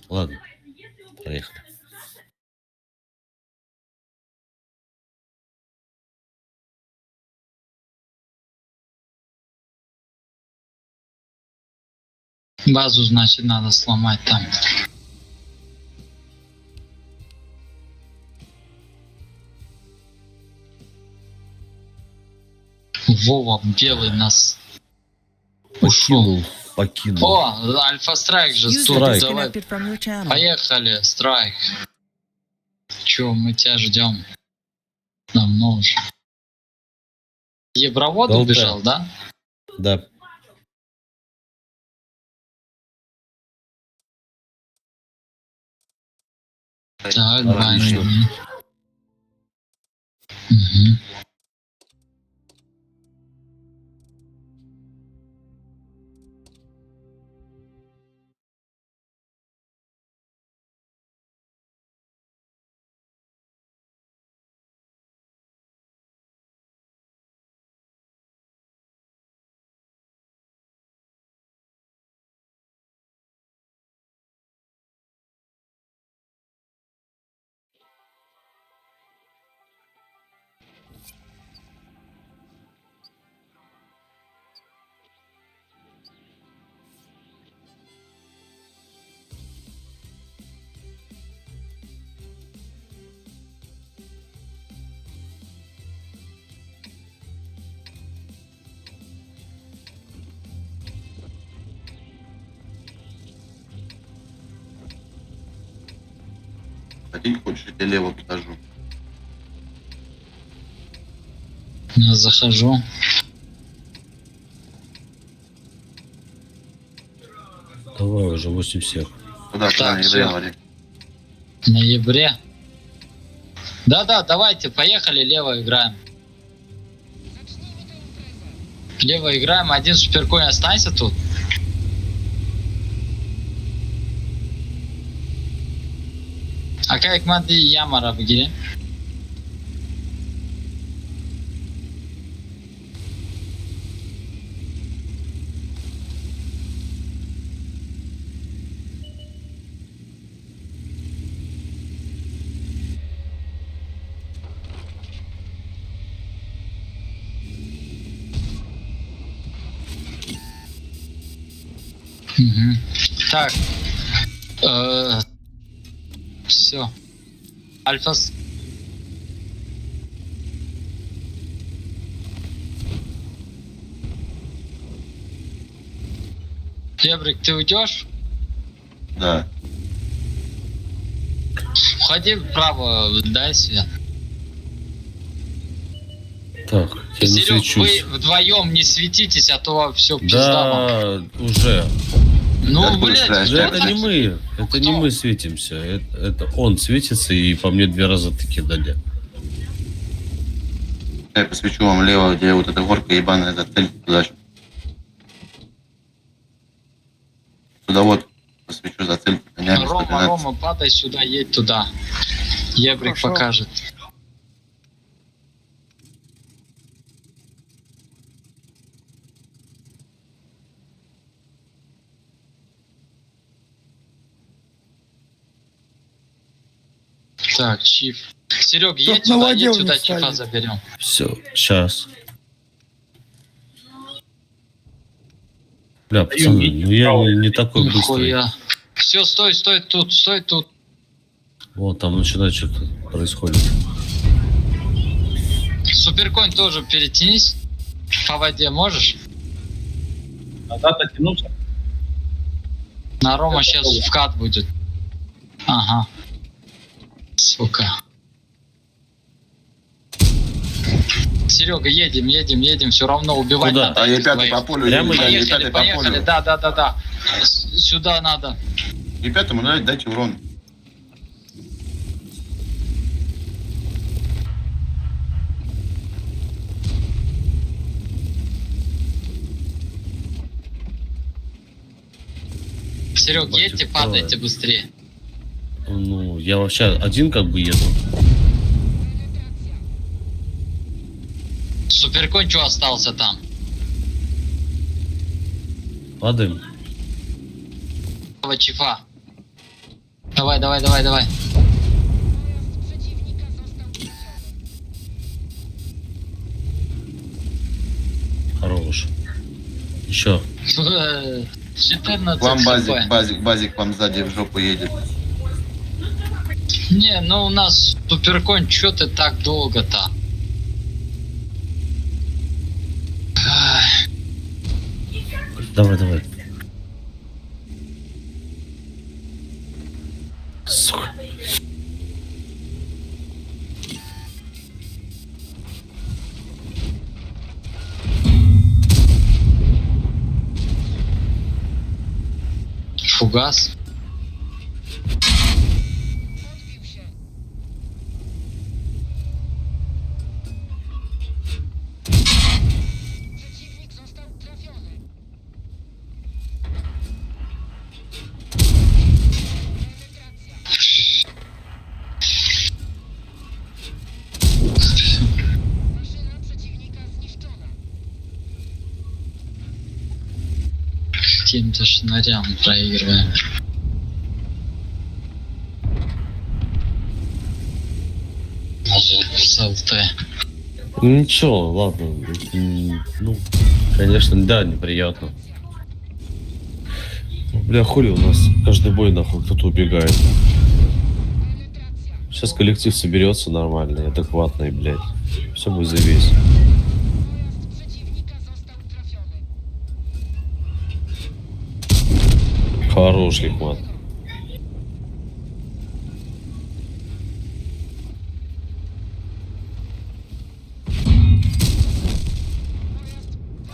B: Ладно, поехали.
C: Базу, значит, надо сломать там. Вова, белый нас ушел.
B: Покинул.
C: О, Альфа-страйк же,
G: User
C: тут, давай.
G: disconnected from your channel.
C: Поехали, страйк. Че, мы тебя ждем. Давно уже. Евровод
B: Да,
C: убежал, да?
B: Да.
C: Так,
B: Отлично.
C: Ваня. Угу.
A: Один хочешь, я лево подожду.
C: Я захожу.
B: Давай уже 8 всех.
A: Куда,
C: Так,
A: не
C: всё.
A: доехали.
C: В ноябре. Да, давайте, поехали, лево играем. Лево играем, один суперконь останься тут. А как мады Ямара в гире? Мгм. Так. Все. Альфа. Гебрик, ты уйдешь?
A: Да.
C: Входи вправо, дай свет.
B: Так, я не
C: Серег,
B: свечусь.
C: вы вдвоем не светитесь, а то все пизда вам.
B: Да, уже.
C: Ну, блядь,
B: Уже
C: кто
B: это
C: так?
B: не мы. Это не мы светимся. Это он светится, и по мне 2 раза таки дали.
A: Я посвечу вам лево, где вот эта горка ебаная, эта цель туда. Туда вот посвечу за цель.
C: Рома, падай сюда, едь туда. Ебрик
E: Хорошо.
C: покажет. Так, чиф. Серег,
E: Чтоб
C: едь сюда,
E: наводил
C: едь сюда,
E: не
C: чифа
E: ставить.
C: заберем.
B: Все, сейчас. Бля, пацаны, ну я не такой быстрый.
C: Нихуя. Все, стой тут, стой тут.
B: Вот там начинает что-то происходит.
C: Суперконь тоже перетянись. По воде можешь?
D: Назад оттянуться?
C: На Рома сейчас вкат будет. Ага. Сука. Серега, едем, все равно убивать
B: Куда?
C: надо.
A: А я
C: этих
A: пятый
C: двоих.
A: по полю.
B: Прямо
A: я
C: Поехали,
A: пятый по
C: поехали,
A: полю.
C: да. Сюда надо.
A: И пятому дайте урон.
C: Серег,
B: Батя,
C: едьте, падайте быстрее.
B: Ну, я вообще один как бы еду.
C: Суперконь что остался там?
B: Падаем.
C: Давай, чифа. Давай.
B: Хорош. Еще.
C: 14
A: Вам
C: хп.
A: базик вам сзади в жопу едет.
C: Не, ну у нас суперконь, что ты так долго-то?
B: Давай. Сука.
C: Фугас. Каким-то шнарям проигрываем. Даже с ЛТ.
B: Ничего, ладно. Ну, конечно, да, неприятно. Бля, хули у нас каждый бой нахуй кто-то убегает. Сейчас коллектив соберется нормальный, адекватный, блядь. Все будет зависеть. Хорош, Лихман.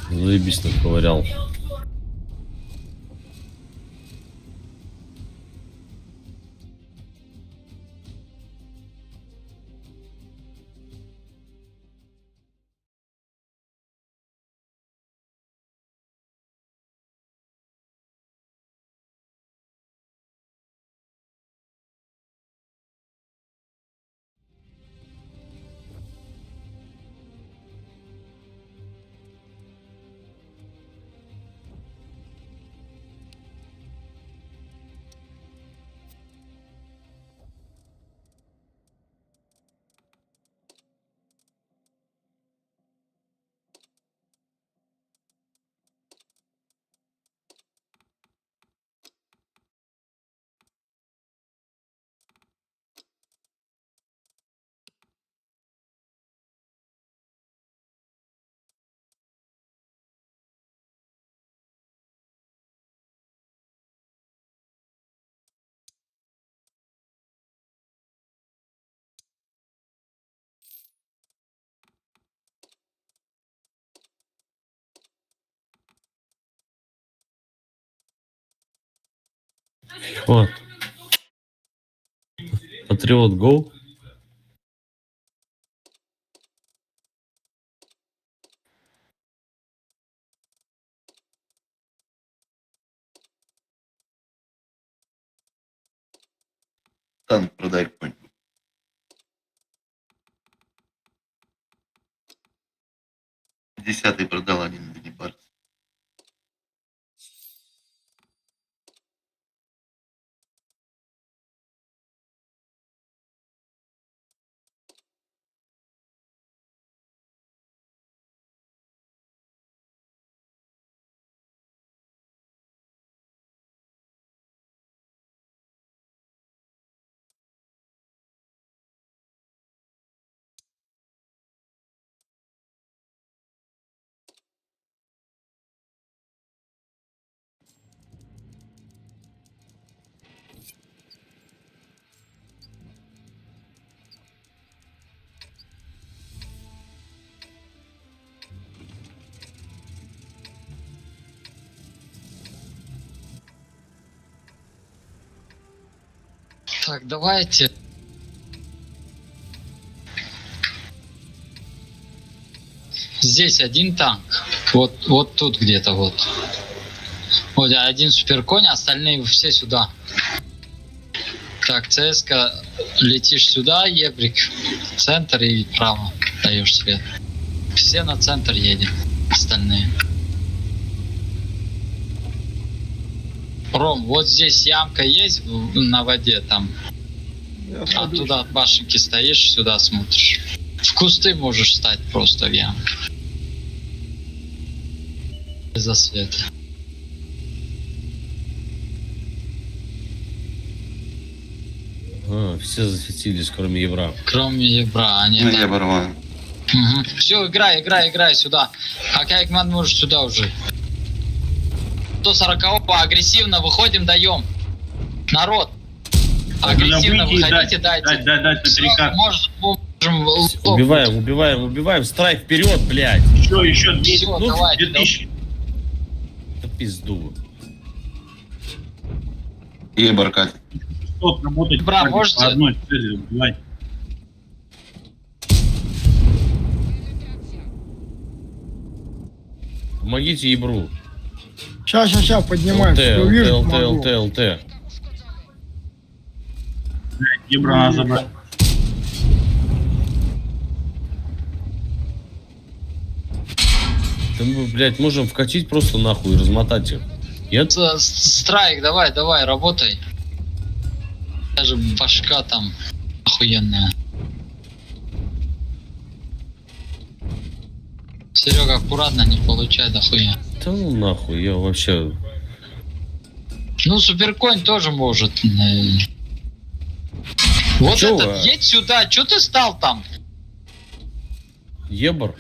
B: Заебись наковырял. Вот. Патриот Go.
A: Танк продай какой-нибудь. 10-й продал, один не парься.
C: Так, давайте. Здесь один танк. Вот тут где-то вот. Вот один суперконь, остальные все сюда. Так, ЦСК, летишь сюда, Ебрик, в центр и право даешь свет. Все на центр едем, остальные. Ром, вот здесь ямка есть на воде там. Оттуда от башенки стоишь, сюда смотришь. В кусты можешь встать просто в яму. Из-за света.
B: Все засветились, кроме Евра.
C: Кроме Ебра, они
A: Ну,
C: там.
A: я оборваю.
C: Все, играй сюда. Акайкман может сюда уже. 140-го агрессивно выходим, даем. Народ. Агрессивно выходите, дайте. Всё, можем
B: Убиваем. Страйк вперед, блядь.
K: Еще
C: Всё, давайте.
K: 2000.
B: Да пизду.
A: Ебар катит.
K: Тот работать
C: Бра,
K: по
C: можете?
K: одной цели убивать.
B: Помогите Ебру.
E: Сейчас, поднимаемся. Я увижу, помогу.
B: ЛТ.
K: Ебра надо забрать.
B: Да мы, блядь, можем вкатить просто нахуй и размотать их. Нет?
C: Страйк, давай, работай. Даже башка там охуенная. Серега, аккуратно, не получай дохуя.
B: Да ну нахуй, я вообще...
C: Ну, суперконь тоже может. Вот
B: чё
C: этот,
B: вы?
C: едь сюда, чё ты стал там?
B: Ебр?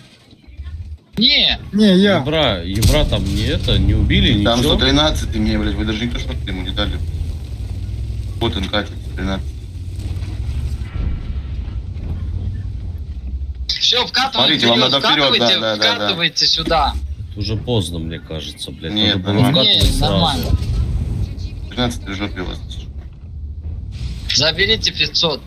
C: Не,
E: Я.
B: Ебра там не убили,
A: Там
B: ничего.
A: 113 мне, блядь, вы даже никто смотрели, ему не дали. Вот он катит, 13.
C: все, вкатывайте,
A: Смотрите, вам надо вперед, да.
C: вкатывайте сюда.
B: Уже поздно, мне кажется, блядь.
A: Нет,
B: Надо было
A: нормально.
B: вкатывать
C: Не,
B: сразу.
C: нормально.
A: 13 в жопе у вас.
C: Заберите 500.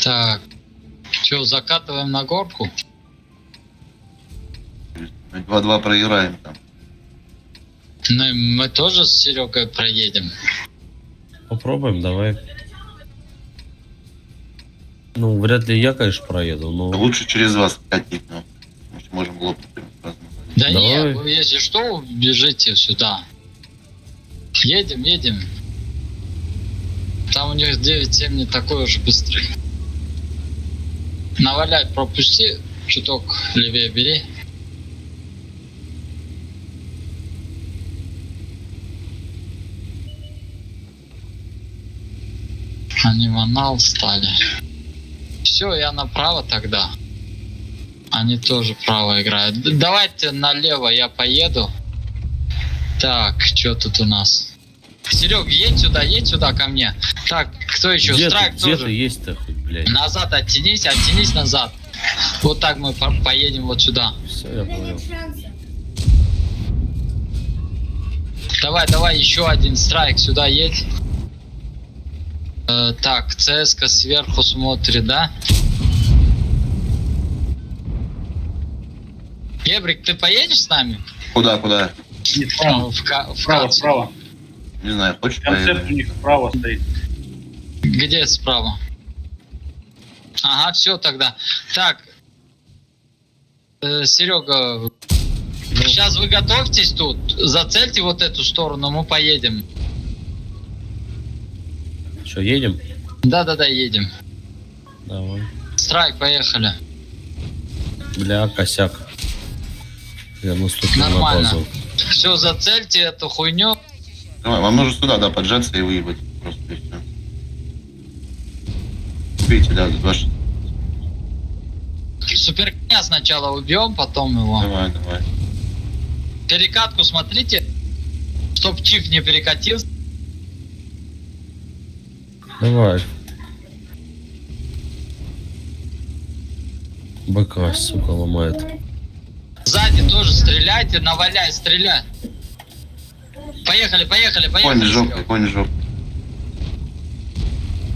C: Так. Че, закатываем на горку?
A: 2-2 проиграем там.
C: Ну, мы тоже с Серегой проедем.
B: Попробуем, давай. Ну, вряд ли я, конечно, проеду, но...
A: Лучше через вас катить, но можем лопнуть.
C: Да
B: Давай.
C: нет, вы, если что, бежите сюда. Едем, едем. Там у них 9-7 не такой уж быстрый. Наваляй, пропусти, чуток левее бери. Они в анал стали. Все, я направо тогда. Они тоже право играют. Давайте налево я поеду. Так, что тут у нас? Серег, едь сюда ко мне. Так, кто еще?
B: Где
C: Страйк
B: ты
C: тоже.
B: есть-то, хоть, блядь?
C: Назад оттянись назад. Вот так мы поедем вот сюда.
B: Все, я понял.
C: Давай, еще один страйк, сюда едь. Так, ЦСКА сверху смотрит, да? Гебрик, ты поедешь с нами?
A: Куда?
C: Вправо.
A: Не знаю, хочешь
H: Концерт у
A: поедем?
H: них справа стоит.
C: Где справа? Ага, все тогда. Так, Серега, сейчас вы готовьтесь тут, зацельте вот эту сторону, мы поедем.
B: Что, едем?
C: Да, едем.
B: Давай.
C: Страйк, поехали.
B: Бля, косяк. Я наступил на
C: Нормально.
B: базу.
C: Все, зацельте эту хуйню.
A: Давай, вам нужно сюда, да, поджаться и выебать. Просто и все. Убейте, да, ваш.
C: Суперконя сначала убьем, потом его.
A: Давай.
C: Перекатку смотрите, чтоб чиф не перекатился.
B: Давай. БК, сука, ломает.
C: Сзади тоже стреляйте, наваляй, стреляй. Поехали.
A: Конь жоп.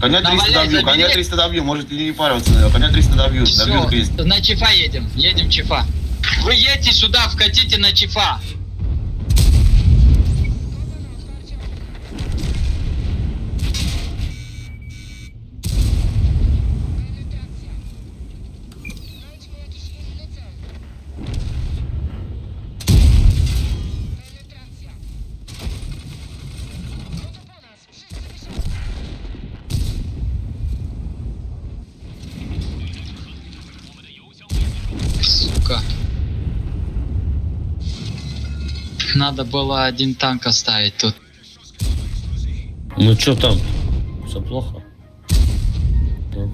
A: Коня 300
C: Наваляй,
A: добью, коня
C: забери.
A: 300 добью, можете не париться, на него. Коня 300 добью, добью 200.
C: Все, на чифа едем чифа. Вы едете сюда, вкатите на чифа. Сука. Надо было один танк оставить тут.
B: Ну что там? Все плохо? Да.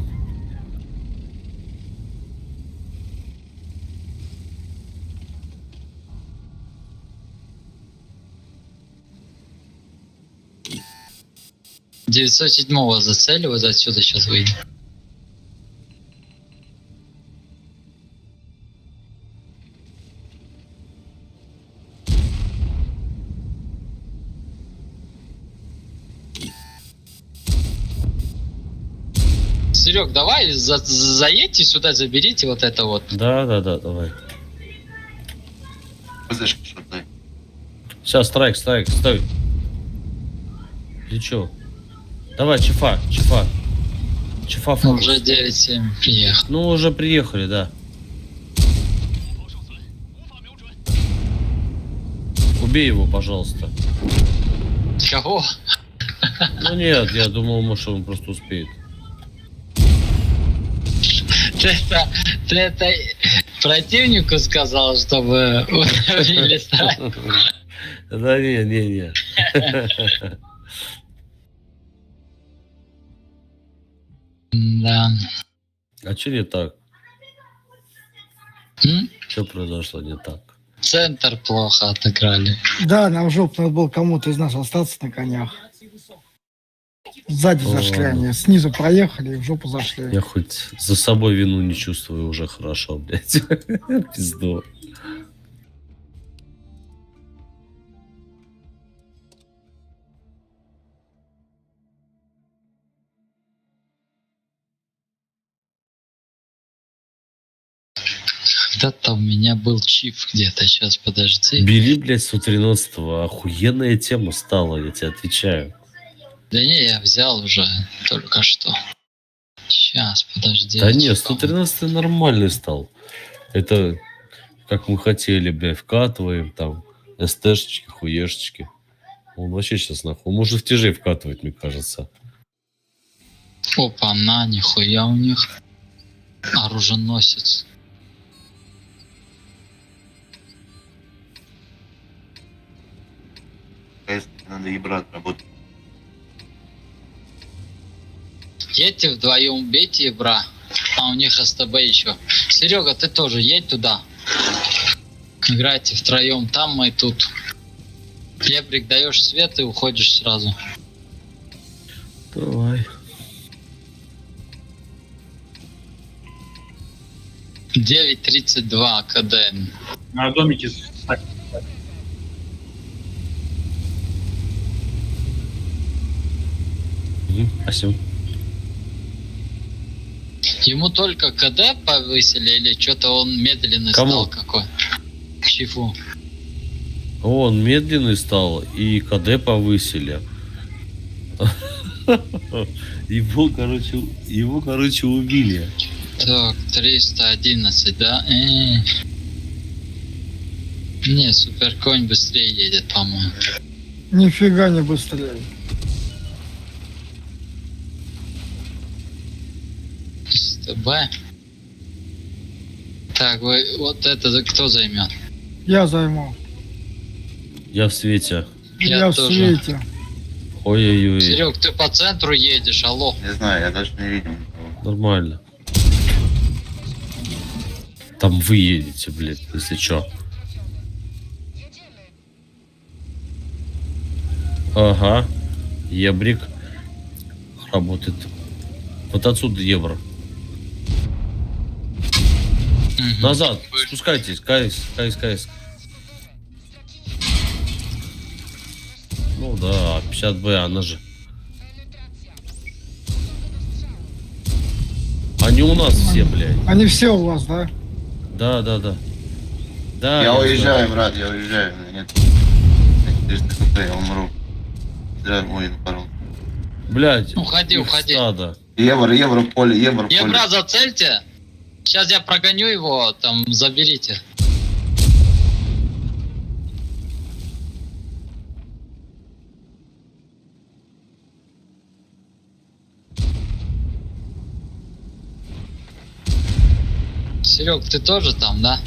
C: — 907-го зацеливать, отсюда сейчас выйдем. Серег, давай заедьте сюда, заберите вот это вот.
B: Да, давай.
A: ПЗшки шотной.
B: Сейчас, страйк, стой. Ты чё? Давай, чифа. Чифа фокус.
C: Уже 9-7 приехал.
B: Ну, уже приехали, да. Убей его, пожалуйста.
C: Кого?
B: Ну нет, я думал, может, он просто успеет.
C: Ты это противнику сказал, чтобы убили страйк?
B: Да не.
C: Да.
B: А что не так?
C: М?
B: Что произошло не так?
C: Центр плохо отыграли.
E: Да, нам в жопу надо было кому-то из нас остаться на конях. Сзади зашли
B: Ладно.
E: они, снизу проехали и в жопу зашли.
B: Я хоть за собой вину не чувствую, уже хорошо, блядь. Пизду.
C: Когда-то у меня был чиф где-то. Сейчас, подожди.
B: Бери, блядь, 113-го. Охуенная тема стала, я тебе отвечаю.
C: Да не, я взял уже только что. Сейчас, подожди.
B: Да не,
C: типа,
B: 113 нормальный стал. Это как мы хотели, блядь, вкатываем там СТшечки, хуешечки. Он вообще сейчас нахуй. Он может в тяжей вкатывать, мне кажется.
C: Опа, на, нихуя у них. Оруженосец.
A: Надо ебрат работать.
C: Едьте вдвоем, бейте бра. А у них СТБ еще. Серега, ты тоже едь туда. Играйте втроем, там мы тут. Ебрик, даешь свет и уходишь сразу.
B: Давай.
C: 9:32 КД.
I: На домике.
B: Спасибо.
C: Ему только КД повысили или что-то он медленный
B: Кому?
C: стал какой? Чифу.
B: Он медленный стал, и КД повысили. Его, короче, убили.
C: Так, 311, да? Не, суперконь быстрее едет, по-моему.
E: Нифига не быстрее.
C: СТБ. Так, вы, вот это кто займет?
E: Я займу.
B: Я в свете.
E: Я в
C: тоже.
E: свете.
B: Ой-ой-ой.
C: Серег, ты по центру едешь, алло.
A: Не знаю, я даже не видел никого.
B: Нормально. Там вы едете, блядь, если чё. Ага. Ебрик. Работает. Вот отсюда евро.
C: Мгм.
B: Назад. Спускайтесь. КС. Ну да, 50Б, она же. Они у нас все, блядь.
E: Они все у вас, да?
B: Да. Да,
A: Я
B: знаю.
A: уезжаю, брат, я уезжаю. Нет. 400 хп, я умру. Зря мой напорол.
B: Блядь.
C: Уходи,
B: их
C: уходи.
B: стадо.
A: Евро в поле, евро в поле.
C: Ебра, зацельте. Сейчас я прогоню его, там, заберите. Серег, ты тоже там, да?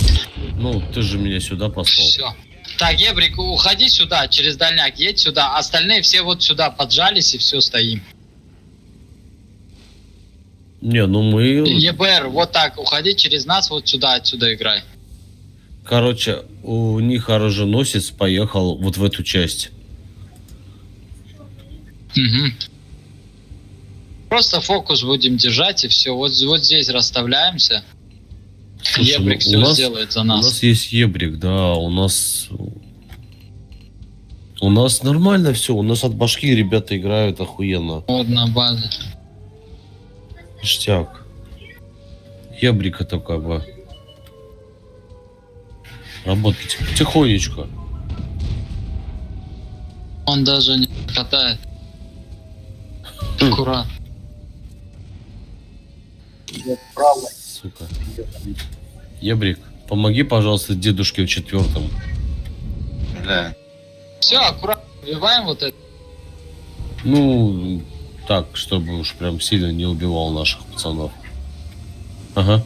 B: Ну, ты же меня сюда послал.
C: Все. Так, Ебрик, уходи сюда, через дальняк, едь сюда. Остальные все вот сюда поджались и все, стоим.
B: Не, ну мы...
C: ЕБР, вот так, уходи через нас, вот сюда, отсюда играй.
B: Короче, у них оруженосец поехал вот в эту часть.
C: Угу. Просто фокус будем держать и все. Вот здесь расставляемся.
B: Слушай,
C: Ебрик
B: ну,
C: все
B: у нас-
C: сделает за
B: У
C: нас.
B: нас есть ебрик, да, у нас нормально все, у нас от башки ребята играют охуенно.
C: Вот на базе.
B: Ништяк. Ебрик это как бы. Работайте потихонечку.
C: Он даже не хватает. Аккуратно.
B: Сука. Ебрик, помоги, пожалуйста, дедушке в 4-м.
A: Бля.
C: Все, аккуратно. Убиваем вот это.
B: Ну, так, чтобы уж прям сильно не убивал наших пацанов. Ага.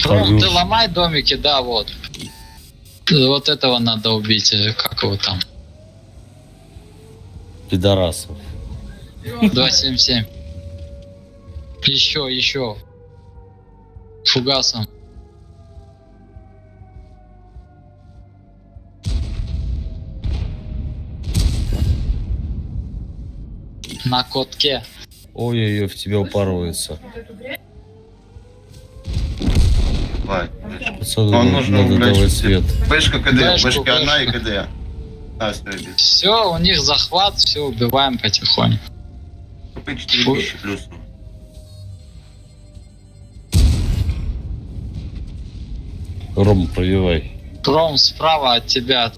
C: Ром, ты
B: Хорош.
C: ломай домики, да, вот. Вот этого надо убить, или как его там.
B: Пидорасов.
C: 277. Еще. Фугасом. На котке.
B: Ой-ой-ой, в тебя упарывается.
A: Давай.
B: Пацаны,
A: Он нужно,
B: надо
A: блядь,
B: давать свет.
A: Вышка КД,
C: Бэшку,
A: вышка одна и
C: бэшку.
A: КД. А, стой,
C: Все, у них захват, все убиваем потихоньку.
A: купи 4000 плюс.
B: Ром, пробивай.
C: Ром, справа от тебя.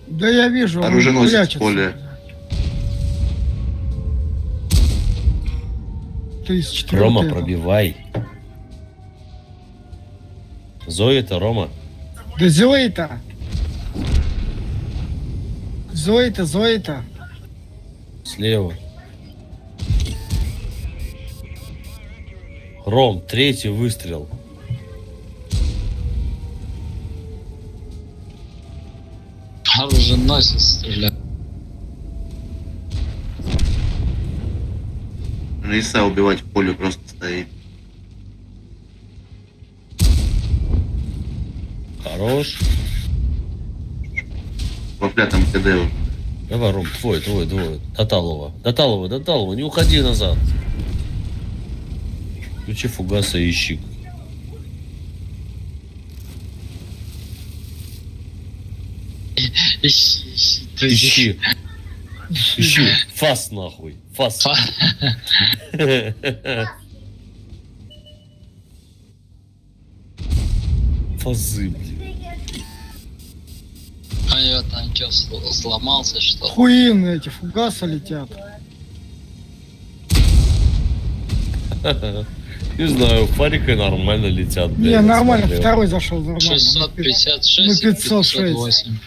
E: Да я вижу, он
A: Оруженосец в
E: прячется.
A: поле.
E: 34-й.
B: Рома, пробивай. Зоя, это Рома.
E: Да Зои-то. Зои-то.
B: Слева. Ром, третий выстрел.
C: Оруженосец стреляет.
A: Иса убивать в поле просто стоит.
B: Хорош.
A: Во пятом КД уже.
B: Давай, Ром, твой. До Талова, не уходи назад. Включи фугаса и ищи.
C: Ищи.
B: Ищи. Фас нахуй. Фас. Фазы, блин.
C: А я там что, сломался, что ли?
E: Хуины эти фугасы летят.
B: Не знаю, фарикой нормально летят.
E: Не,
B: блядь,
E: нормально,
B: смотрел.
E: второй зашел нормально.
C: 656
E: Ну,
C: и
E: 506.
C: 508.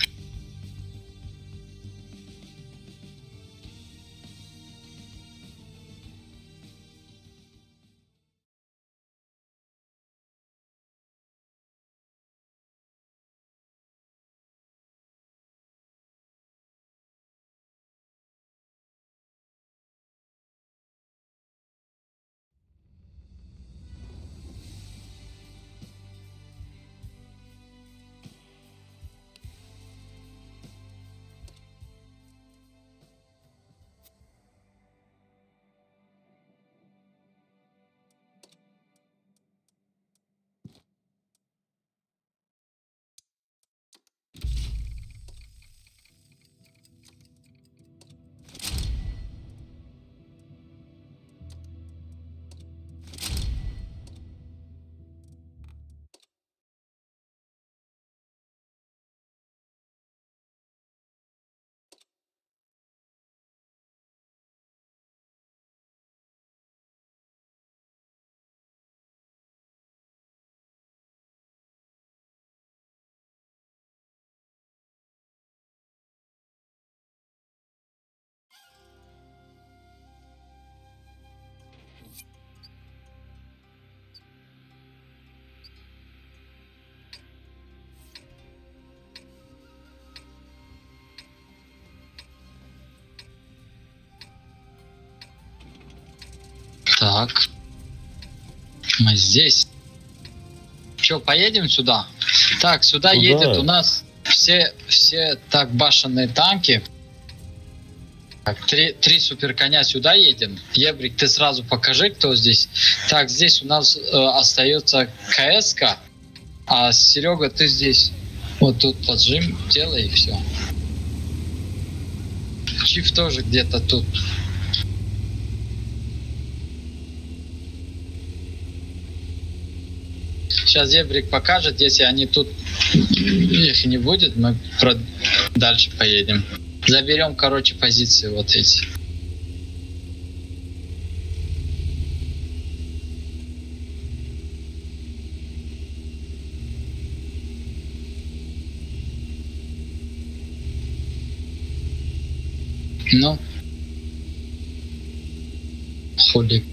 C: Так. Мы здесь. Че, поедем сюда? Так, сюда
B: Куда?
C: едет у нас все так башенные танки. Так, три суперконя сюда едем. Ебрик, ты сразу покажи, кто здесь. Так, здесь у нас остается КС-ка. А Серега, ты здесь. Вот тут поджим, делай и все. Чиф тоже где-то тут. Сейчас Ебрик покажет, если они тут, их не будет, мы дальше поедем. Заберем, короче, позиции вот эти. Ну, хули.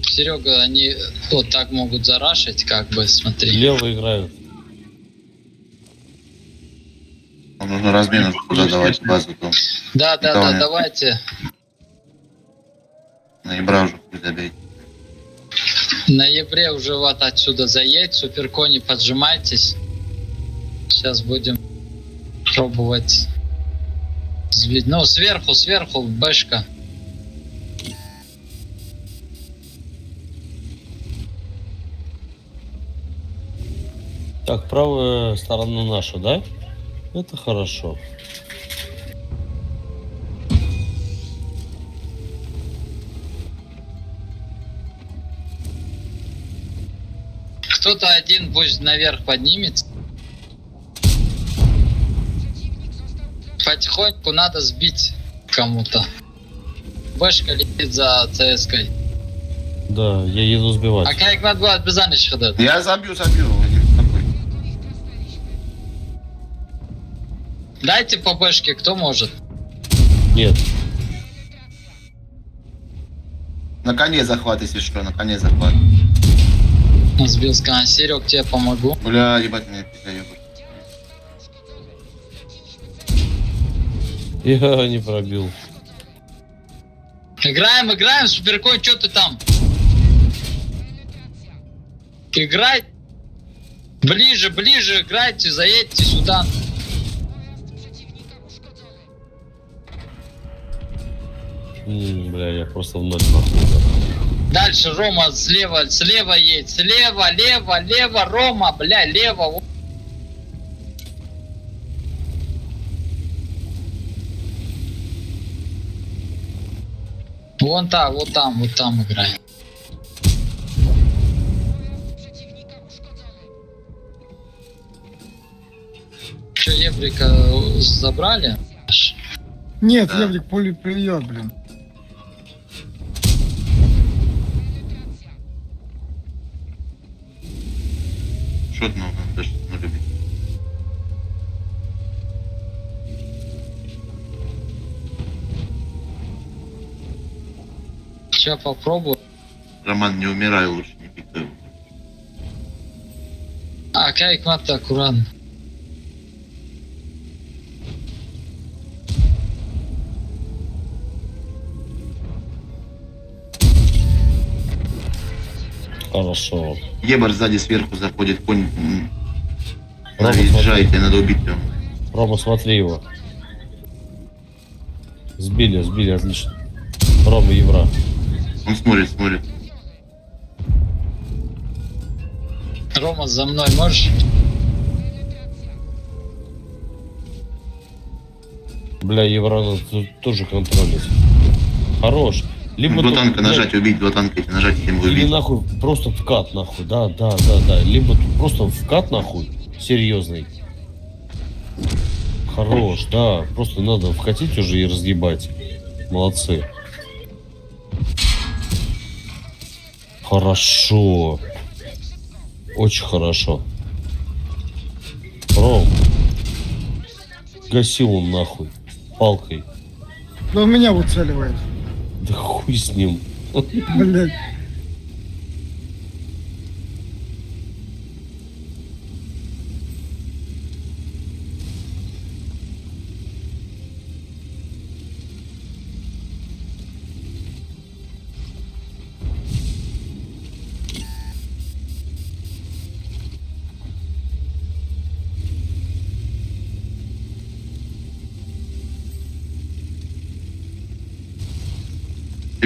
C: Серега, они вот так могут зарашить, как бы, смотри.
B: Лево играют.
A: Нам нужно размену куда давать базу. Там.
C: Да,
A: Никого
C: давайте.
A: Ноября уже хуй добей.
C: В ноябре уже вот отсюда заедь, суперкони, поджимайтесь. Сейчас будем пробовать. Ну, сверху, бэшка.
B: Так, правая сторона наша, да? Это хорошо.
C: что-то один пусть наверх поднимется. Потихоньку надо сбить кому-то. Бэшка летит за ЦСКой.
B: Да, я еду сбивать.
C: А как надо было обязанность ходить?
A: Я забью, не такой.
C: Дайте по бэшке, кто может.
B: Нет.
A: На коне захват, если что, на коне захват.
C: Сбил скан. Серег, тебе помогу.
A: Бля, ебать, меня пизда ебать.
B: Я не пробил.
C: Играем, Суперкой, что ты там? Играй. Ближе, играйте, заедьте сюда.
B: Бля, я просто в ноль нахуй.
C: Дальше Рома слева едет. Лево, Рома, бля, лево. Вон так, вот там играй. Че, Еврика забрали?
E: Нет,
A: Да.
E: Еврик пулю плюет, блин.
A: Что ты, надо даже не любить.
C: Сейчас попробую.
A: Роман, не умирай лучше, не пикай.
C: А, как надо аккуратно.
B: Хорошо.
A: Ебар сзади сверху заходит, конь.
B: Рома,
A: Наезжайте, надо убить его.
B: Рома, смотри его. Сбили, отлично. Рома, Евра.
A: Он смотрит.
C: Рома, за мной можешь?
B: Бля, Евра надо тоже контролить. Хорош. Либо
A: Два
B: тут,
A: танка
B: блядь,
A: нажать, убить, два танка эти нажать, им
B: или
A: убить.
B: нахуй просто вкат нахуй. Да. Либо тут просто вкат нахуй. Серьезный. Хорош, да. Просто надо вкатить уже и разъебать. Молодцы. Хорошо. Очень хорошо. Ром. Гасил он нахуй. Палкой.
E: Да он меня выцеливает.
B: Да хуй с ним.
E: Блять.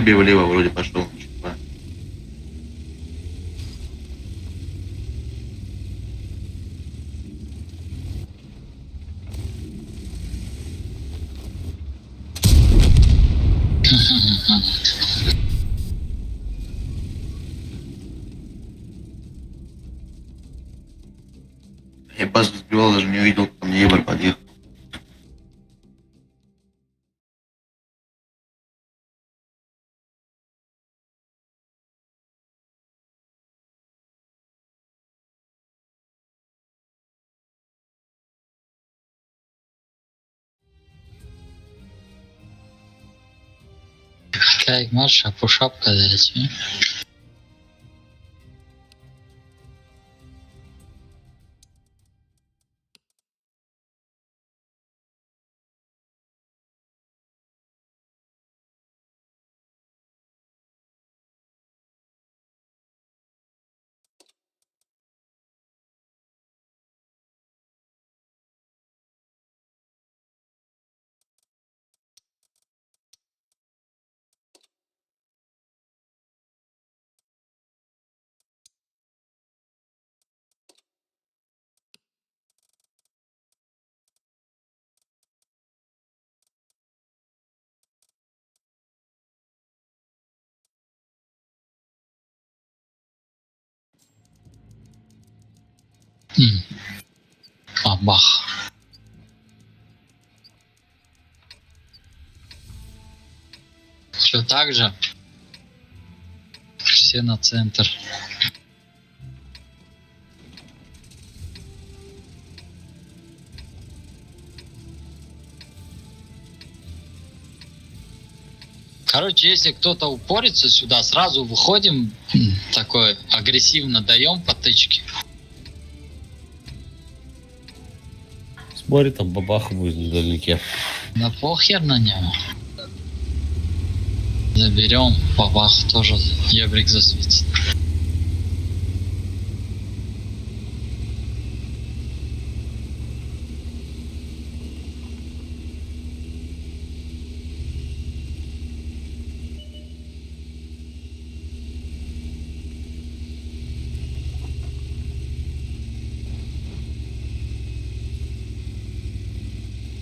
A: Тебе влево вроде пошел. Я пас сбивал, даже не увидел, ко мне Ебар подъехал.
C: Как марша, пушапка дать. Бабах. Все так же? Все на центр. Короче, если кто-то упорится сюда, сразу выходим, такой агрессивно даем потычки.
B: Смотри, там бабаха будет вдалеке.
C: Да похер на него. Заберем, бабах тоже ебрик засветит.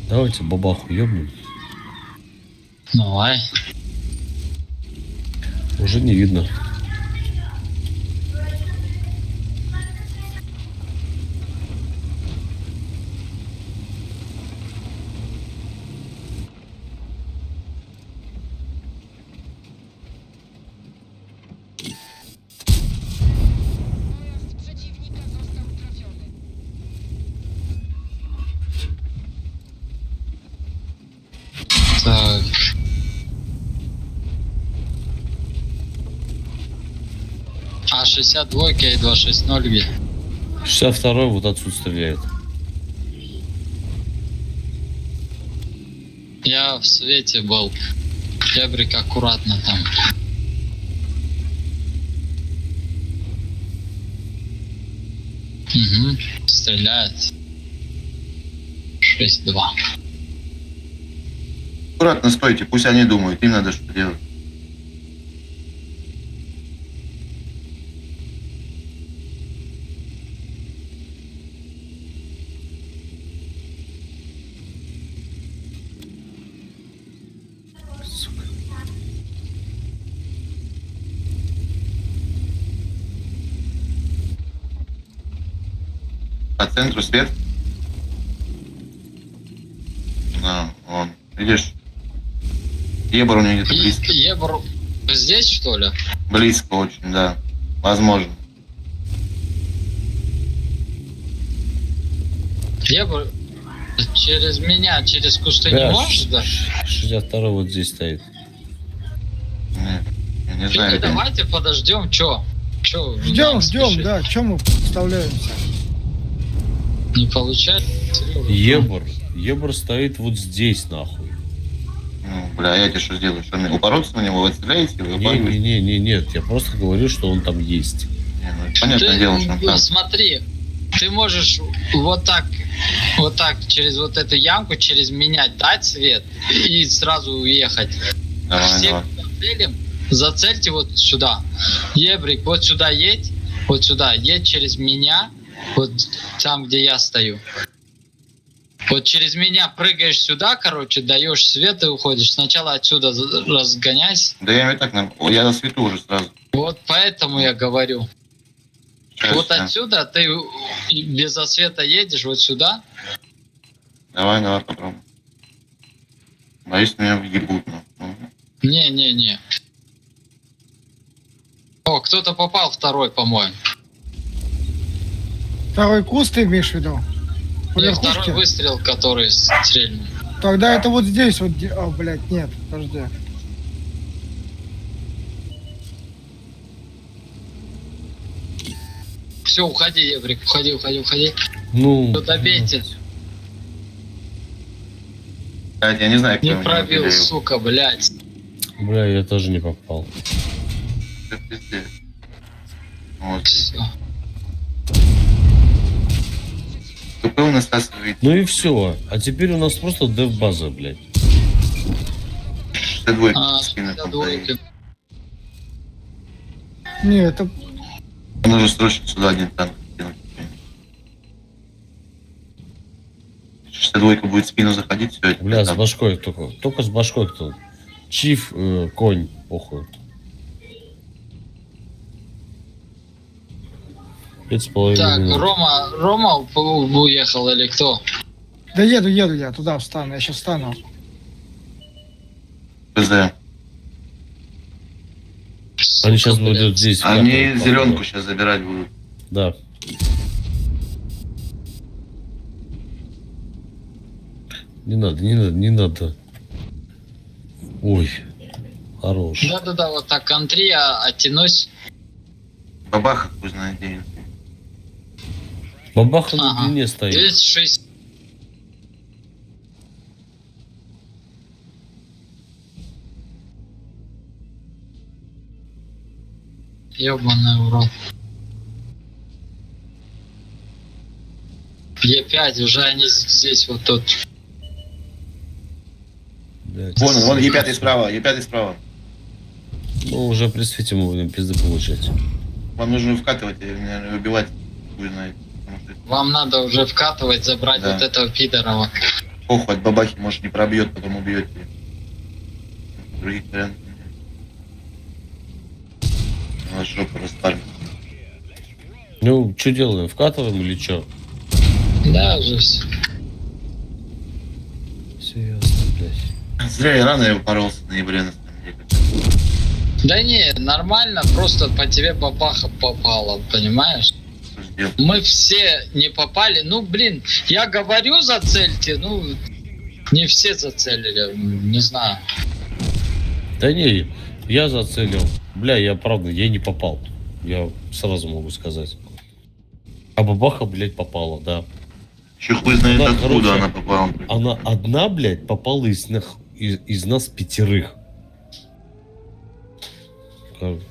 B: Давайте бабаху ёбнем.
C: Давай.
B: Уже не видно.
C: Так. А 62 и 260 где?
B: 62-й вот отсюда стреляет.
C: Я в свете был. Ебрик аккуратно там. Угу. Стреляет. 6-2.
A: Аккуратно стойте, пусть они думают, им надо что делать.
B: Сука.
A: По центру свет. Да, вон. Видишь? Ебр у него где-то близко.
C: Ебр здесь, что ли?
A: Близко очень, да. Возможно.
C: Ебр через меня, через кусты не
B: Да,
C: можешь, да?
B: 62-й вот здесь стоит.
A: Не, я не знаю. это-
C: Давайте подождем, чё? Чё?
E: Ждем,
C: нам
E: ждем,
C: спешить?
E: да. Чем мы подставляемся?
C: Не получается.
B: Ебр стоит вот здесь, нахуй.
A: Ну, бля, я тебе что сделаю? Что мне упороться на него? Вы стреляете? Вы упорываете?
B: Нет, я просто говорю, что он там есть.
A: Не, ну, понятное дело, что он там.
C: Смотри, ты можешь вот так через вот эту ямку, через меня дать свет и сразу уехать.
A: Давай,
C: Всех
A: давай.
C: зацелим, зацельте вот сюда. Ебрик, вот сюда едь, через меня, вот там, где я стою. Вот через меня прыгаешь сюда, короче, даешь свет и уходишь. Сначала отсюда разгоняйся.
A: Да я и так, я на свету уже сразу.
C: Вот поэтому я говорю.
A: Сейчас,
C: Вот
A: сейчас.
C: отсюда ты без света едешь, вот сюда.
A: Давай, попробуем. Боюсь, меня въебут. Ну.
C: Не. О, кто-то попал второй, по-моему.
E: Второй куст ты имеешь в виду? По
C: И
E: верхушке?
C: второй выстрел, который стрельнул.
E: Тогда это вот здесь вот. О, блядь, нет, подожди.
C: Все, уходи, Ебрик, уходи.
B: Ну,
C: Все, добейте.
A: Блядь, я не знаю, кто
C: Не
A: меня
C: пробил,
A: выделил.
C: сука, блядь.
B: бля, я тоже не попал.
A: Это пиздец. Вот.
C: Всё.
A: КП у нас стасывает.
B: Ну и все. А теперь у нас просто дев-база, блядь.
A: 62
C: А,
A: спина.
C: 62.
E: Не, это
A: Нужно срочно сюда один танк кинуть. 62 будет в спину заходить, все это.
B: Бля, с башкой только с башкой кто. Чиф, конь, похуй. 5,5
C: Так,
B: минут.
C: Рома уехал или кто?
E: Да еду я туда встану, я сейчас встану.
A: ПЗ.
B: Они сейчас
C: Сука, блядь.
B: будут здесь.
A: Они
B: вкатывать,
A: зеленку
B: походу.
A: сейчас забирать будут.
B: Да. Не надо, не надо, не надо. Ой, хорош.
C: Да-да-да, вот так контри, оттянусь.
A: Бабаха, пусть знает где.
B: Бабаха на
C: Ага.
B: длине стоит.
C: 206. Ёбаный урод. Е5, уже они здесь вот тут.
B: Блядь.
A: Вон Е5 справа, Е5 справа.
B: Ну, уже при свете мы будем пизды получать.
A: Вам нужно вкатывать и наверное, убивать. Пусть знает. Потому что
C: Вам надо уже вкатывать, забрать
A: Да.
C: вот этого пидорова.
A: похуй от бабахи, может, не пробьет, потом убьете. Других вариантов нет. У вас жопа распарит.
B: Ну, что делаем? Вкатываем или что?
C: Да, уже все.
B: Все ясно, блядь.
A: Зря я рано его поролся в ноябре, на самом деле.
C: Да не, нормально, просто по тебе бабаха попала, понимаешь?
A: Что ж делать?
C: Мы все не попали. Ну, блин, я говорю зацельте, ну, не все зацелили, не знаю.
B: Да не, я зацелил. Бля, я правда, я не попал. Я сразу могу сказать. А бабаха, блядь, попала, да.
A: Еще хуй знает
B: Да,
A: откуда
B: короче,
A: она попала.
B: Она одна, блядь, попала из нас 5.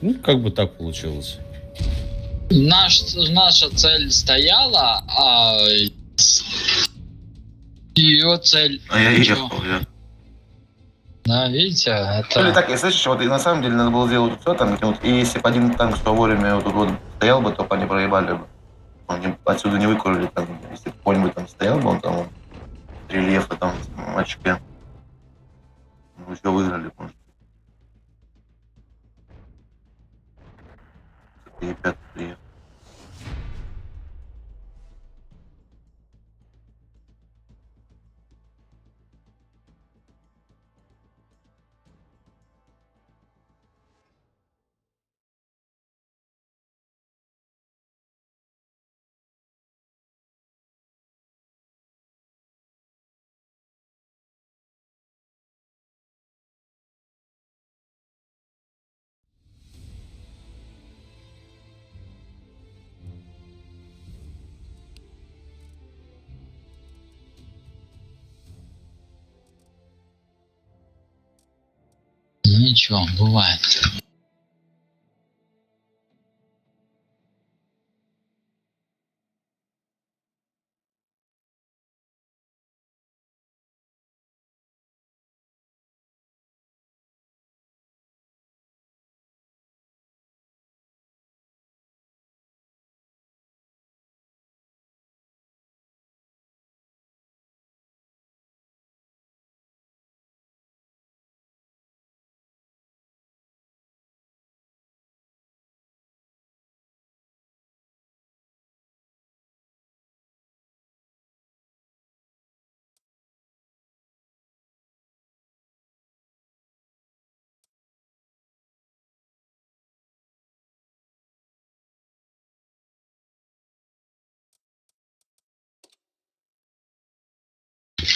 B: Ну, как бы так получилось.
C: Наша цель стояла, а ее цель...
A: А я
C: Чё?
A: ехал, я.
C: Да, видите,
A: Ну, или
C: это...
A: так, и слышишь, вот и на самом деле надо было сделать все там, вот, и если бы один танк что вовремя вот тут вот стоял бы, то бы они проебали бы. Они отсюда не выкурили, там, если бы какой-нибудь там стоял бы, он там рельефа там в очке. Ну, все выиграли, может. И 5 приехал.
C: Ну ничего, бывает.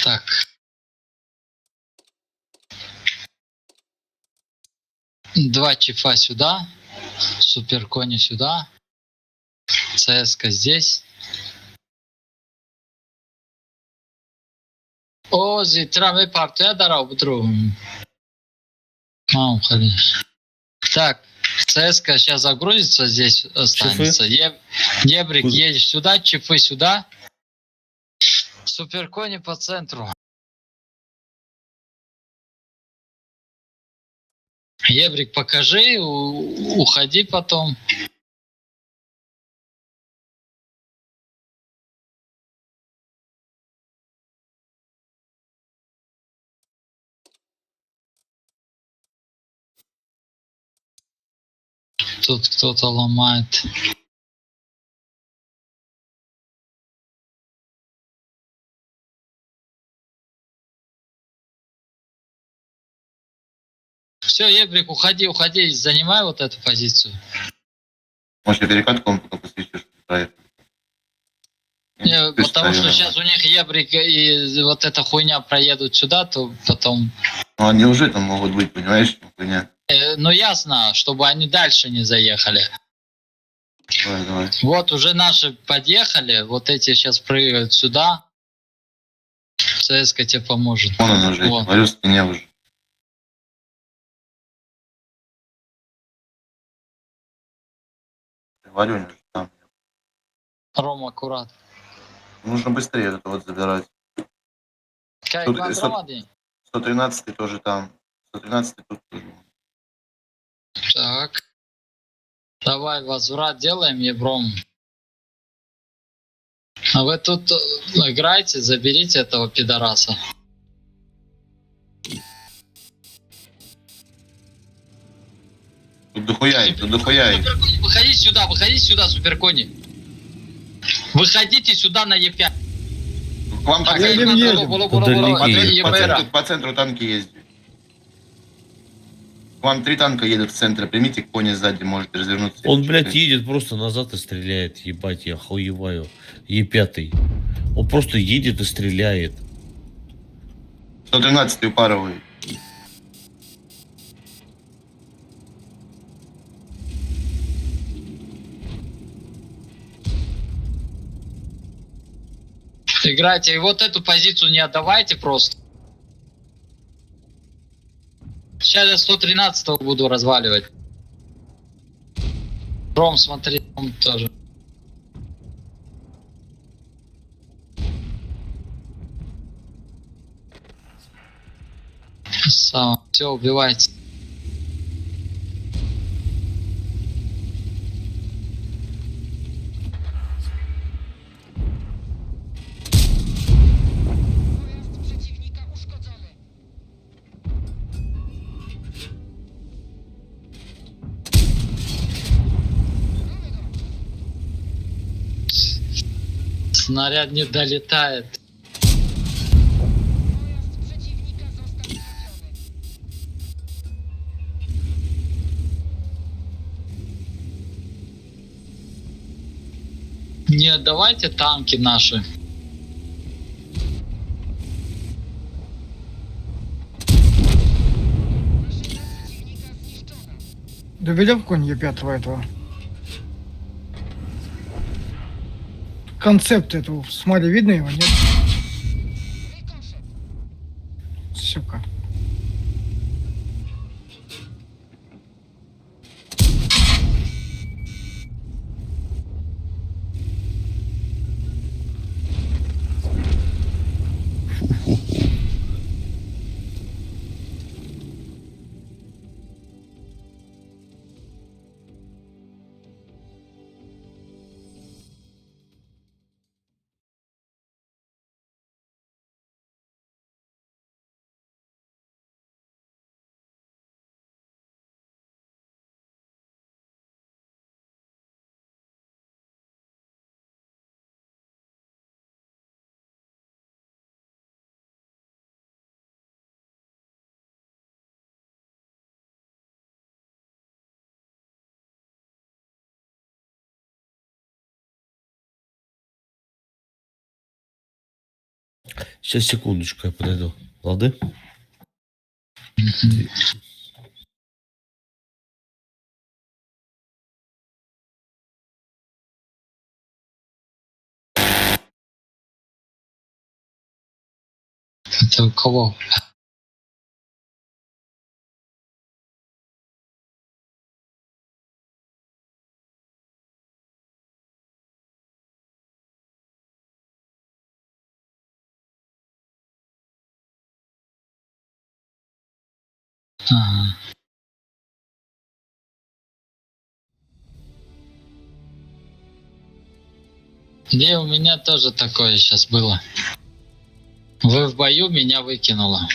C: Так. Два чифа сюда, суперкони сюда, ЦСК здесь. О, зитра парты дарал бутру. Уходи. Так, ЦСК сейчас загрузится, здесь останется. Ебрик,
B: Куда?
C: едешь сюда, чифы сюда. Суперкони по центру. Ебрик, покажи, уходи потом. Тут кто-то ломает. Все, Ебрик, уходи, уходи, занимай вот эту позицию.
A: Может, я перекатку вам пока посвечу, что проект.
C: Потому что сейчас у них Ебрик и вот эта хуйня проедут сюда, то потом...
A: Ну, они уже там могут быть, понимаешь, хуйня.
C: Ну ясно, чтобы они дальше не заехали.
A: Давай, давай.
C: Вот уже наши подъехали, вот эти сейчас прыгают сюда. ЦСКА тебе поможет.
A: Вон он уже,
C: Вот.
A: говорю, в спине уже. Говорю, они уже там.
C: Рома, аккурат.
A: Нужно быстрее это вот забирать.
C: Как
A: Тут,
C: вам проводи?
A: 113 тоже там. 113 тут тоже.
C: Так. Давай возврат делаем, Ебром. А вы тут играйте, заберите этого пидораса.
A: Тут дохуя их, тут дохуя их.
C: Выходи сюда, суперкони. Выходите сюда на Е5.
A: К вам по
E: Едем, едем.
A: по центру танки ездят. К вам 3 танка едут в центр. Примите кони сзади, можете развернуться.
B: Он, блядь, едет просто назад и стреляет. Ебать, я охуеваю. Е5. Он просто едет и стреляет.
A: 113 упарывает.
C: Играйте. И вот эту позицию не отдавайте просто. Сейчас я 113 буду разваливать. Ром, смотри, он тоже. Все, убивайте. Снаряд не долетает. Не отдавайте танки наши.
E: Доведем конь Е5 этого. Концепт этого. Смотри, видно его, нет? Сука.
B: Сейчас, секундочку, я подойду. Лады?
C: Это у кого? Ага. Где у меня тоже такое сейчас было. Вы в бою, меня выкинуло.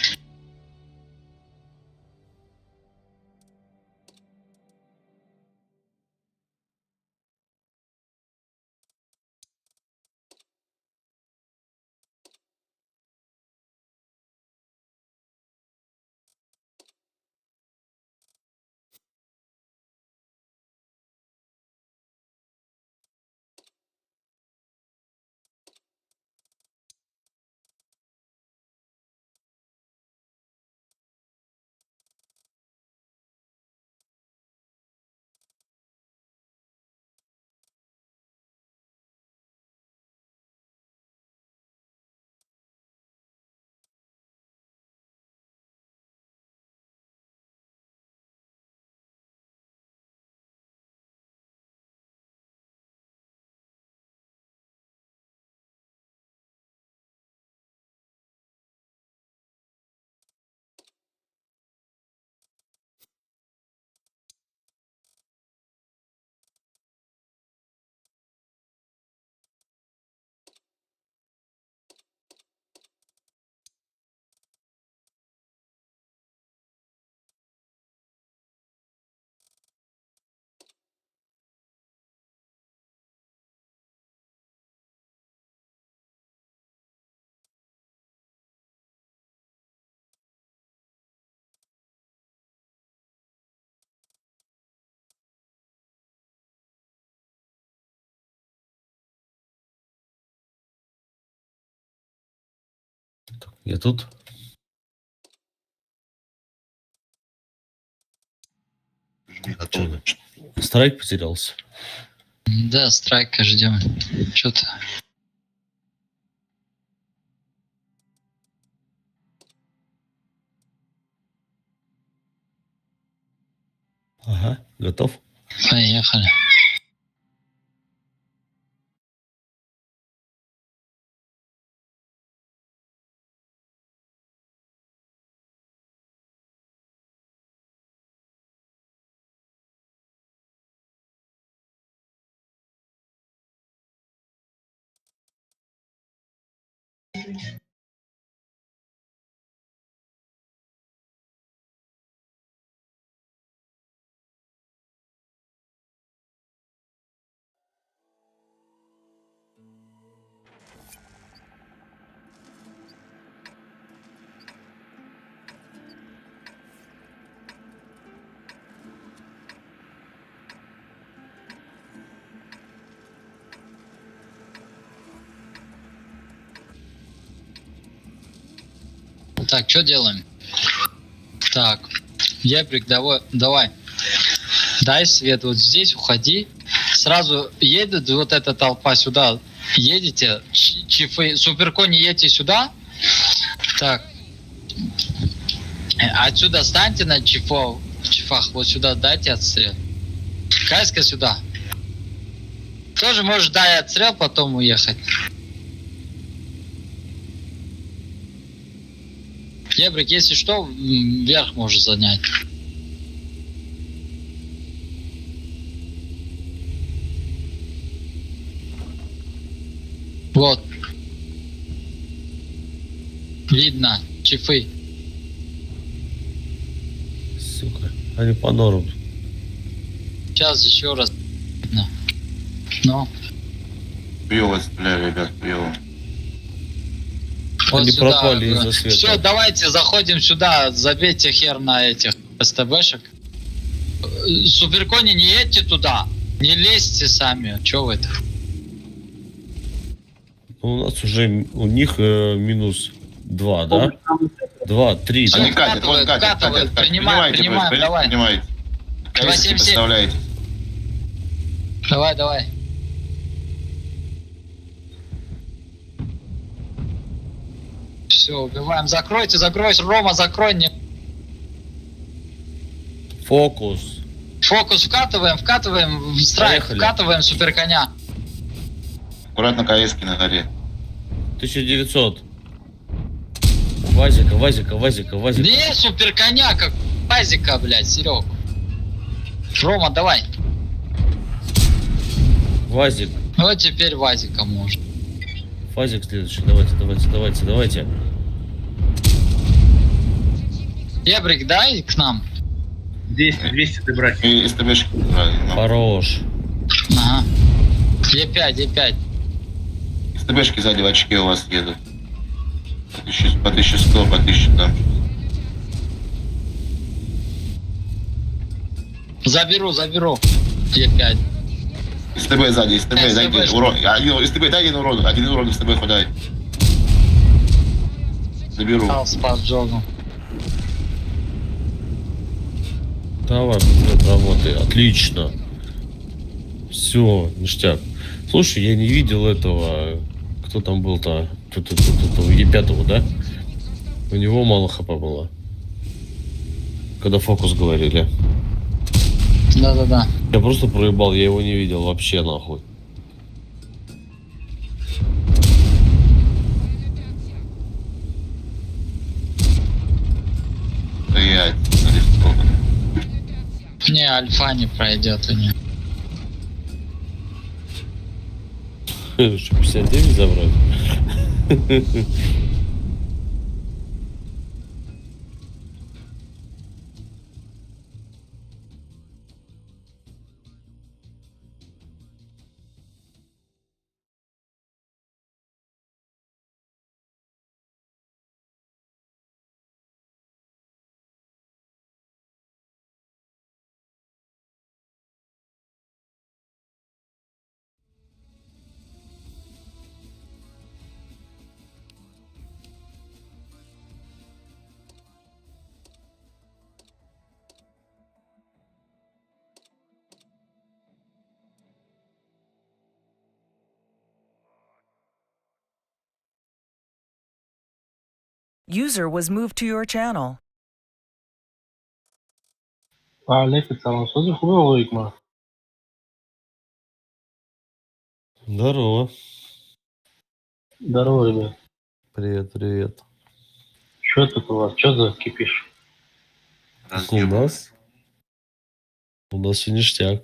B: Я тут.
A: Готовы.
B: Страйк потерялся.
C: Да, страйка ждем. Что-то.
B: Ага, готов.
C: Поехали. Так, что делаем? Так, Ебрик, давай. Дай свет, вот здесь уходи. Сразу едет вот эта толпа сюда. Едете, чифы, суперкони едете сюда. Так. Отсюда станьте на чифах, вот сюда дайте отстрел. Кайска сюда. Тоже можешь дать отстрел, потом уехать. Ебрик, если что, вверх можешь занять. Вот. Видно, чифы.
B: Сука, они по норм.
C: Сейчас еще раз. Видно. Ну.
A: Хуёво стреляю, ребят, хуёво.
B: Они
C: сюда,
B: пропали из-за света.
C: Все, давайте заходим сюда, забейте хер на этих СТБшек. Суперкони, не едьте туда. Не лезьте сами. Че вы это?
B: У нас уже у них минус 2, да? 2, 3.
C: Всё,
A: Они катят,
C: вкатывают,
A: вот катят.
C: вкатывают. Принимаем,
A: Принимайте,
C: давай.
A: принимайте.
C: 277.
A: Представляете.
C: Давай. Все, убиваем. Закройте. Рома, закрой мне.
B: Фокус.
C: Фокус вкатываем в страйк,
B: Поехали.
C: вкатываем суперконя.
A: Аккуратно КСки на горе.
B: 1900. Вазика.
C: Не суперконя, как пазика, блядь, Серег. Рома, давай.
B: Вазик.
C: Вот теперь Вазика может.
B: Фазик следующий. Давайте.
C: Ебрик, дай к нам.
K: 200 ты брать.
A: И СТБшки брали. Ну.
B: Хорош.
C: Ага. Е5.
A: СТБшки сзади в очке у вас едут. По 1100, по 1000 там.
C: Заберу. Е5.
A: СТБ сзади, СТБ, дайте
C: СТБшки.
A: урон. СТБ, дай один урон, СТБ худай. Заберу.
C: Стал с поджогом.
B: Давай, блядь, работай. Отлично. Все, ништяк. Слушай, я не видел этого. Кто там был-то? Е5, да? У него мало хп было. Когда фокус говорили.
C: Да.
B: Я просто проебал, я его не видел вообще нахуй.
A: Стоять.
C: Не, альфа не пройдет у него.
B: Что, 59 забрать?
G: User was moved to your channel.
B: Здорово.
H: Здорово, ребят.
B: Привет, привет.
H: Что тут у вас? Что за кипиш?
B: У нас все ништяк.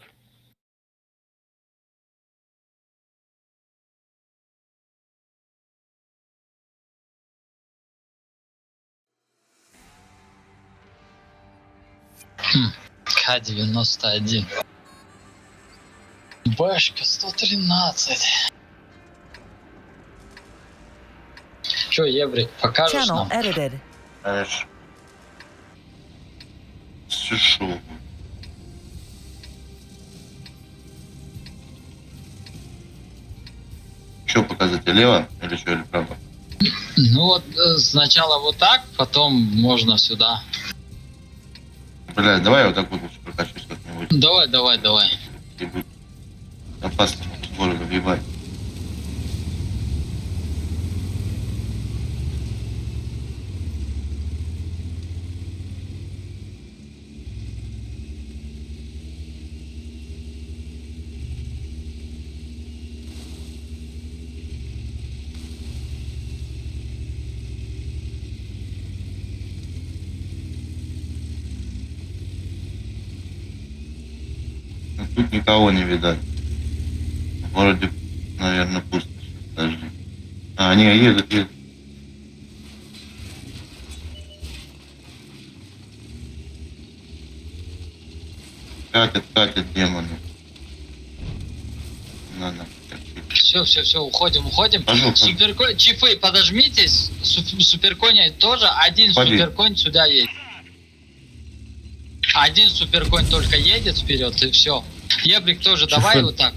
C: К-91. Башка 113. Чё, Ебрик, покажешь
G: Channel
C: нам?
G: edited.
A: Знаешь, сишу. Что показать, лево или что, или право?
C: Ну вот сначала вот так, потом можно сюда.
A: Бля, давай вот так вот лучше прокачусь как-нибудь.
C: Давай, давай, давай.
A: И будет опасно с города въебать. Ну, тут никого не видать. В городе, наверное, пусто. Подожди. А, не, едут. Катят демоны. Надо.
C: Все, уходим.
A: Пошел.
C: Суперконь, чифы, подожмитесь. Суперконь тоже. Один
A: Пойди.
C: суперконь сюда едет. Один суперконь только едет вперед, и все. Ебрик тоже, давай вот так.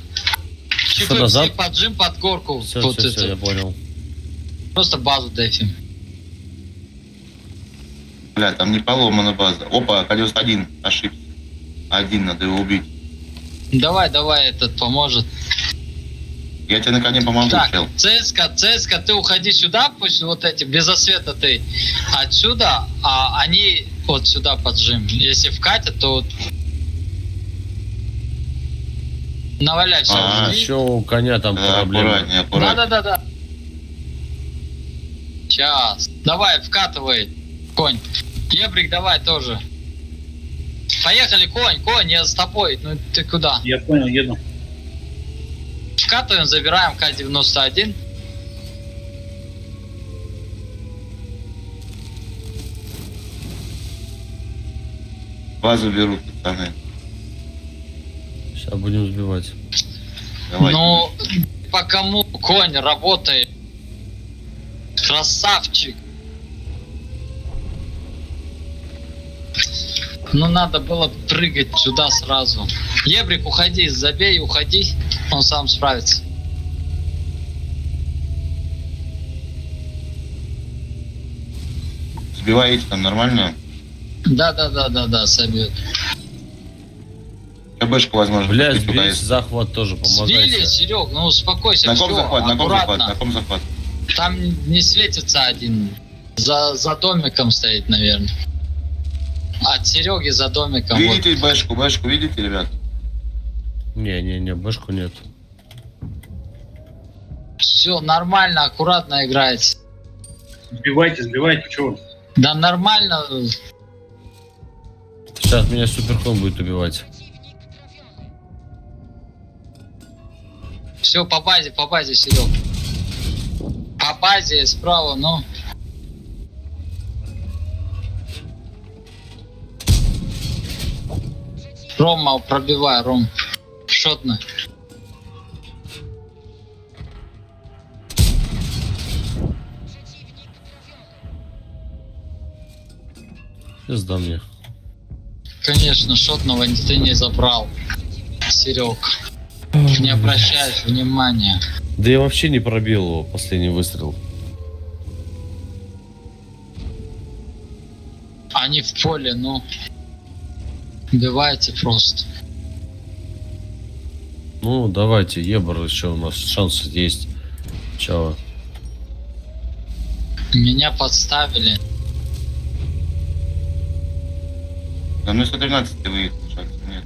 C: Чифы,
B: назад?
C: все поджим под горку.
B: Все,
C: Вот это.
B: я понял.
C: Просто базу дефим.
A: Бля, там не поломана база. Опа, колес один. Ошибся. Один, надо его убить.
C: Давай, этот поможет.
A: Я тебе на коне помогу,
C: Так,
A: чел.
C: ЦСКА, ты уходи сюда, пусть вот эти, без освета ты отсюда, а они вот сюда поджим. Если вкатят, то вот наваляй все.
A: А,
B: Еще у коня там
A: Да,
B: проблемы.
A: аккуратнее.
C: Да. Сейчас. Давай, вкатывай, конь. Ебрик, давай тоже. Поехали, конь, я с тобой. Ну ты куда?
H: Я понял, еду.
C: Вкатываем, забираем К-91.
A: Базу берут, пацаны.
B: Сейчас будем сбивать.
A: Давай.
C: Ну, по кому конь работает? Красавчик. Ну, надо было прыгать сюда сразу. Ебрик, уходи, забей, уходи. Он сам справится.
A: Сбиваете там нормально?
C: Да, собьет.
A: КБшку, возможно.
B: Бля,
A: купить, пока
B: сбить
A: есть.
B: захват тоже
C: Сбили,
B: помогайте.
C: Серег, ну успокойся,
A: На ком
C: всё,
A: захват,
C: аккуратно.
A: на ком захват?
C: Там не светится один. За домиком стоит, наверное. От Сереги за домиком.
A: Видите бэшку, видите, ребят?
B: Не, бэшку нет.
C: Все нормально, аккуратно играйте.
H: Сбивайте, чего?
C: Да нормально.
B: Сейчас меня суперкон будет убивать.
C: Все по базе, Серег. По базе справа, ну. Рома, пробивай, Ром. Шотно.
B: Пизда мне.
C: Конечно, шотного ты не забрал, Серег. Не обращаешь внимания.
B: Да я вообще не пробил его, последний выстрел.
C: Они в поле, ну. Убивайте просто.
B: Ну, давайте, Ебр, еще у нас шансы есть. Чао.
C: Меня подставили.
A: Да, ну 113 ты выехал, шансов нет.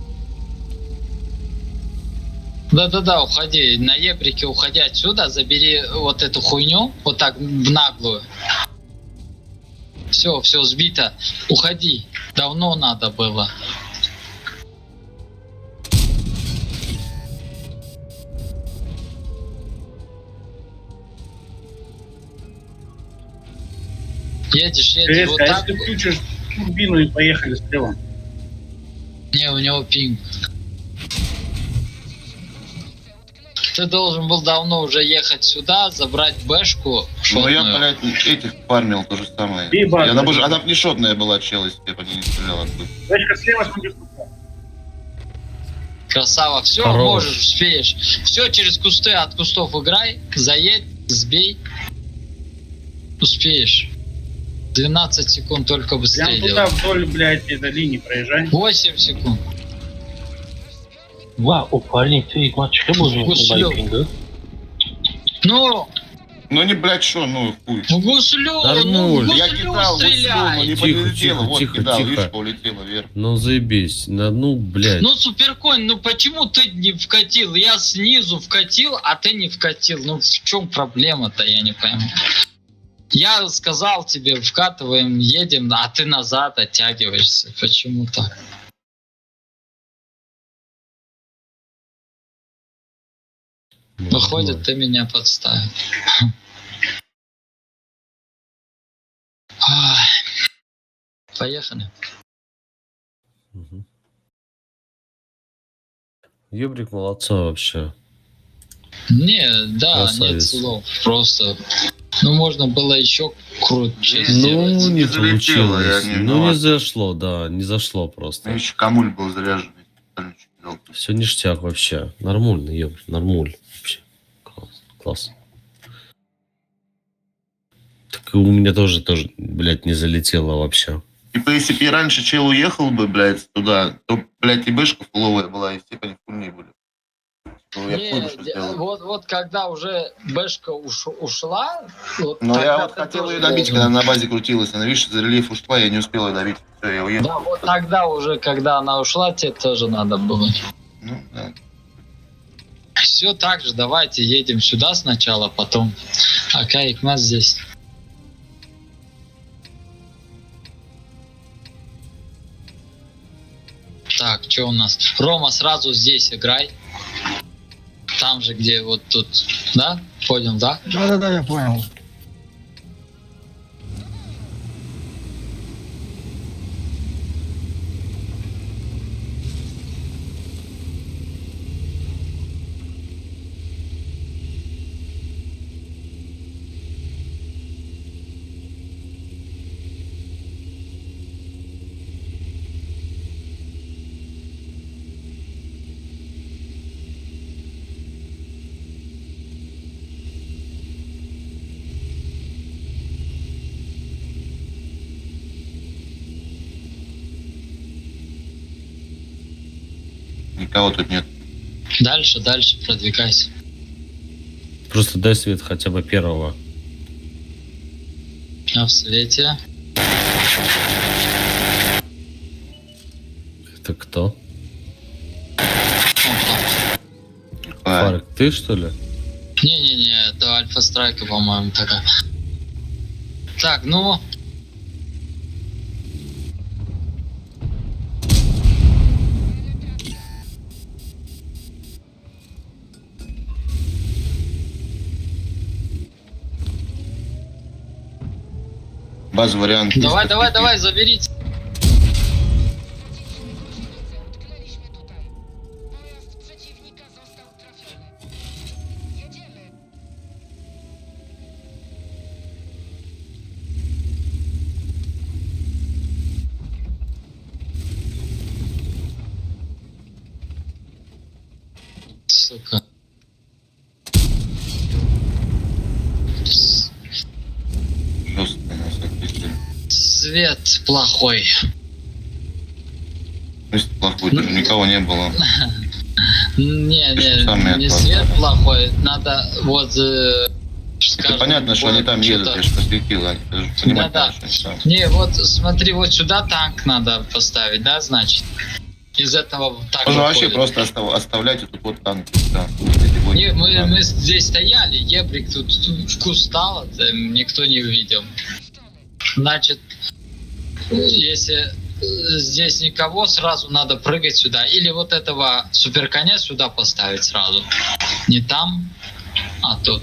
C: Да-да-да, уходи. На ебрике уходи отсюда, забери вот эту хуйню, вот так в наглую. Все, все сбито. Уходи. Давно надо было. Едешь, вот так.
I: включишь турбину и поехали слева.
C: Не, у него пинг. Ты должен был давно уже ехать сюда, забрать бэшку.
A: Ну я,
C: шотную.
A: блядь, этих фармил то же самое.
I: И база.
A: Она бы не шотная была, чел, если бы не стреляла оттуда.
I: Бэшка слева, смотри.
C: Красава, все,
B: Хорош.
C: можешь, успеешь. Все через кусты, от кустов играй, заедь, сбей. Успеешь. 12 секунд только
I: Прям
C: быстрее
I: туда
C: делай.
I: вдоль, блядь, этой линии проезжай.
C: 8 секунд.
H: Vah, o paralel матчка bozulmuş
C: Гуслю.
H: Байпинга.
C: Ну,
A: Ну не, блядь, что, ну хуй.
C: гуслю,
B: Нормально.
A: Я кидал,
C: стреляй.
A: не
B: Тихо,
A: полетело,
B: тихо,
A: вот
B: тихо,
A: кидал,
B: тихо.
A: видишь, полетело вверх.
B: Ну заебись. Ну, блядь.
C: Ну, Суперконь, ну почему ты не вкатил? Я снизу вкатил, а ты не вкатил. Ну в чем проблема-то, я не пойму. Я сказал тебе, вкатываем, едем, а ты назад оттягиваешься. Почему так? Выходит, ты меня подставил. Ай. Поехали.
B: Мгм. Ебрик молодца вообще.
C: Не, да, нет
B: Красавец.
C: слов. Просто. Ну, можно было еще круче сделать.
B: Ну, не
A: залетело, я
B: получилось.
A: не
B: Ну,
A: виноват.
B: не зашло, да, не зашло
A: У меня
B: просто.
A: еще камуль был заряженный.
B: Все ништяк вообще. Нормально, ебрик, нормуль. Вообще. Класс. Класс. Так и у меня тоже, блядь, не залетело вообще.
A: Типа, если бы я раньше чел уехал бы, блядь, туда, то, блядь, и бэшка фуловая была, и все по них фульные были. Ну, я хуй бы что сделал.
C: Вот когда уже бэшка ушла, вот
A: Но я
C: тогда
A: вот
C: ты
A: хотел
C: тоже
A: ее добить,
C: должен.
A: когда она на базе крутилась. Она, видишь, за рельеф ушла, я не успел ее добить. Все, я уехал.
C: Да, вот тогда уже, когда она ушла, тебе тоже надо было.
A: Ну, да.
C: Все так же, давайте едем сюда сначала, потом. Окей, нас здесь. Так, что у нас? Рома, сразу здесь играй. Там же, где вот тут. Да? Понял, да?
E: Да-да-да, я понял.
A: Никого тут нет.
C: Дальше, дальше продвигайся.
B: Просто дай свет хотя бы первого.
C: А в свете.
B: Это кто?
C: Вон там.
A: А,
B: Фарк, ты что ли?
C: Не-не-не, это Альфа Страйка, по-моему, такая. Так, ну.
A: базовый вариант.
C: Давай, заберите. Сука.
A: Жестко нас отпиздили.
C: Свет плохой.
A: То есть плохой, даже никого не было.
C: Не,
A: Самый
C: не
A: отвал.
C: свет плохой. Надо вот скажем,
A: понятно, что они там едут,
C: что-то-
A: я же посветил, они даже понимать,
C: Да-да.
A: надо, что они там.
C: Не, вот смотри, вот сюда танк надо поставить, да, значит? Из этого так
A: Можно вообще
C: выходит.
A: просто оставлять вот тут вот танк. Да. Эти вот
C: Не,
A: танки.
C: мы здесь стояли, Ебрик тут вкус стал, это никто не увидел. Значит, если здесь никого, сразу надо прыгать сюда. Или вот этого суперконя сюда поставить сразу. Не там, а тут.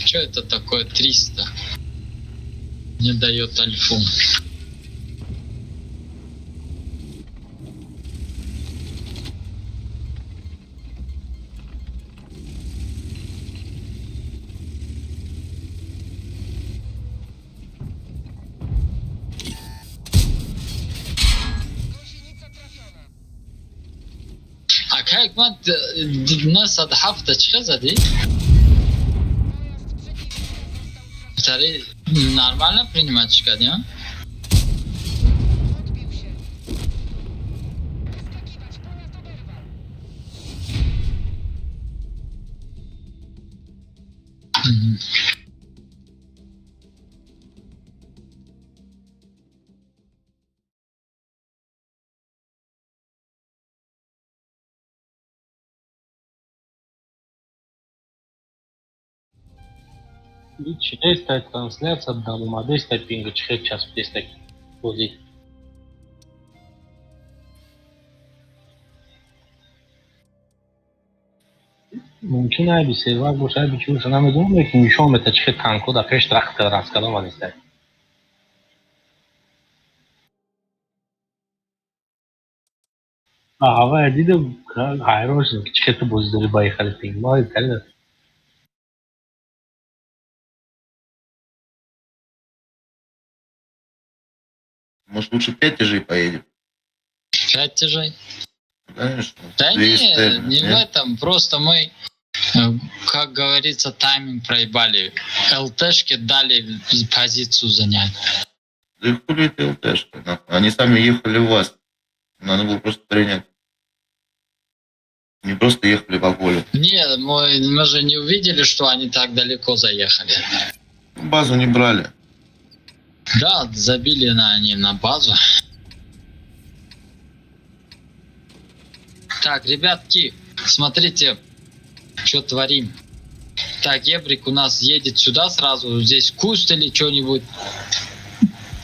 C: Что это такое 300? Не дает альфу. А как мы нас отхавточка зади? Вторые нормально принимать шкадя?
H: Ce este translația de modeste ping ce час este pozi. ممکنه بی سرور باشه بی چیز نه میدونم که میشوم به چه تانکو در پیش درخت راست کدام واسه آها دیدم هایروش چه تو بزدری با خالی پینگ ما کلا
A: Может, лучше 5 тяжей поедем?
C: 5 тяжей.
A: Конечно.
C: Да
A: 200,
C: не, не в
A: нет?
C: этом. Просто мы, как говорится, тайминг проебали. ЛТшки дали позицию занять.
A: Да и хули это ЛТшка, нахуй. Они сами ехали в вас. Надо было просто принять. Не просто ехали по полю.
C: Не, мы же не увидели, что они так далеко заехали.
A: Базу не брали.
C: Да, забили они на базу. Так, ребятки, смотрите, что творим. Так, Ебрик у нас едет сюда сразу. Здесь куст или что-нибудь.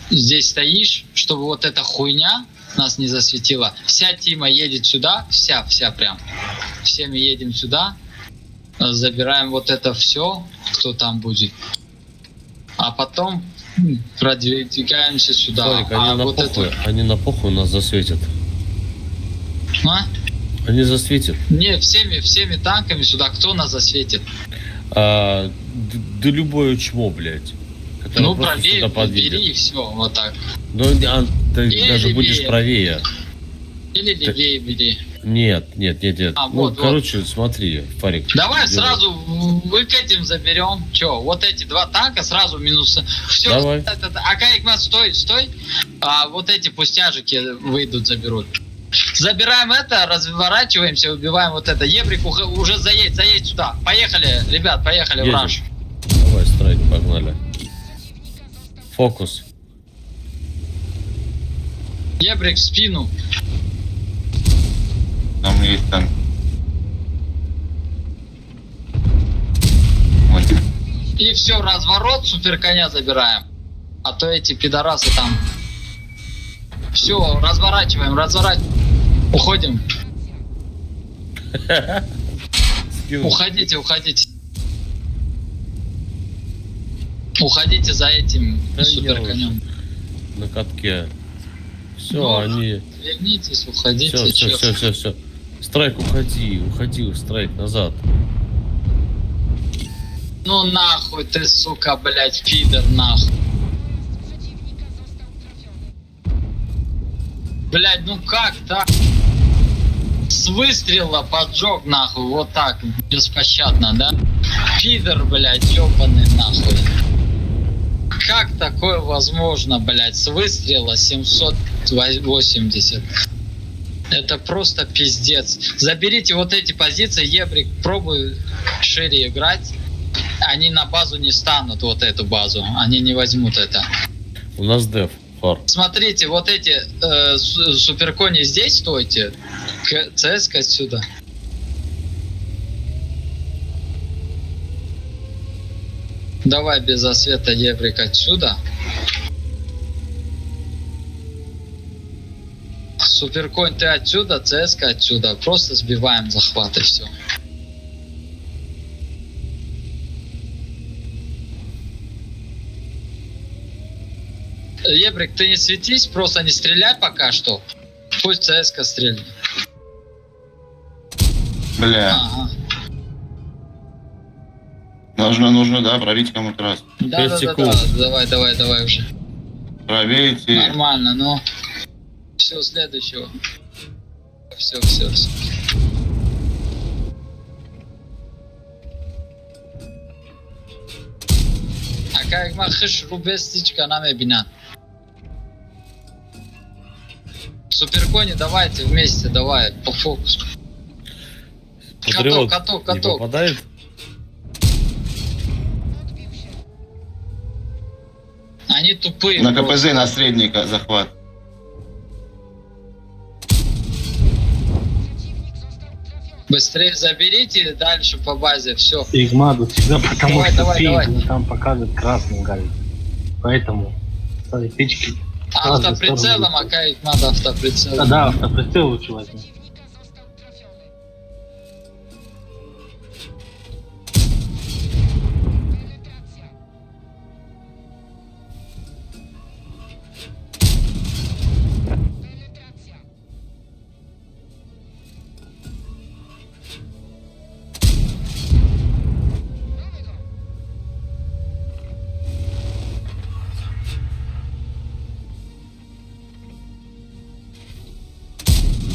C: Здесь стоишь, чтобы вот эта хуйня нас не засветила. Вся Тима едет сюда. Вся прям. Все мы едем сюда. Забираем вот это все, кто там будет. А потом продвигаемся сюда.
B: Толик, они, на
C: вот
B: похуй,
C: это...
B: они на похуй нас засветят.
C: А?
B: Они засветят.
C: Не, всеми танками сюда. Кто нас засветит?
B: Да любое чмо, блядь. которое
C: Ну,
B: просто
C: правее,
B: сюда подведет.
C: бери и все, вот так.
B: Ну, ты
C: Или
B: даже будешь
C: левее.
B: правее.
C: Или левее бери.
B: Нет.
C: А,
B: Ну,
C: вот.
B: короче, смотри, Фарик.
C: Давай
B: делай.
C: сразу выкатим, заберем. Че, вот эти два танка сразу минус. Все.
B: Давай.
C: А Кайкман, стой. А вот эти пустяжики выйдут, заберут. Забираем это, разворачиваемся, убиваем вот это. Ебрик уже заедь сюда. Поехали, ребят, поехали в
B: Едем.
C: раш.
B: Давай, страйк, погнали. Фокус.
C: Ебрик в спину.
A: Там есть танк. Вот.
C: И все, разворот, суперконя забираем. А то эти пидорасы там. Все, разворачиваем. Уходим.
B: Скинул.
C: Уходите. Уходите за этим
B: Да
C: суперконем.
B: На катке. Все,
C: Ну,
B: они...
C: Вернитесь, уходите.
B: Все. Страйк, уходи, страйк, назад.
C: Ну нахуй ты, сука, блять, пидор, нахуй. Блять, ну как так? С выстрела поджег, нахуй, вот так, беспощадно, да? Пидор, блять, ёбаный, нахуй. Как такое возможно, блять, с выстрела 780? Это просто пиздец. Заберите вот эти позиции, Ебрик, пробуй шире играть. Они на базу не станут, вот эту базу. Они не возьмут это.
B: У нас деф, фар.
C: Смотрите, вот эти суперкони здесь стойте. ЦС отсюда. Давай без освета, Ебрик, отсюда. Суперконь, ты отсюда, ЦСК отсюда. Просто сбиваем захват и все. Ебрик, ты не светись, просто не стреляй пока что. Пусть ЦСК стрельнет.
A: Бля.
C: Ага.
A: Нужно, да, пробить кому-то раз.
C: Да, давай уже.
A: Пробейте.
C: Нормально, ну. Все, следующего. Все. Как махыш рубестичка нами бина. Суперкони, давайте вместе, давай, по фокусу.
B: Патриот
C: Каток.
B: не попадает?
C: Они тупые.
A: На
C: просто.
A: КПЗ на средника захват.
E: Быстрее заберите, дальше по базе, все.
H: Игмаду всегда потому,
E: Давай,
H: что
E: давай,
H: пинг,
E: давай.
H: ну, там показывает красным горит. Поэтому ставить тычки.
E: Автоприцелом, а как надо автоприцелом?
H: Да, автоприцел лучше возьми.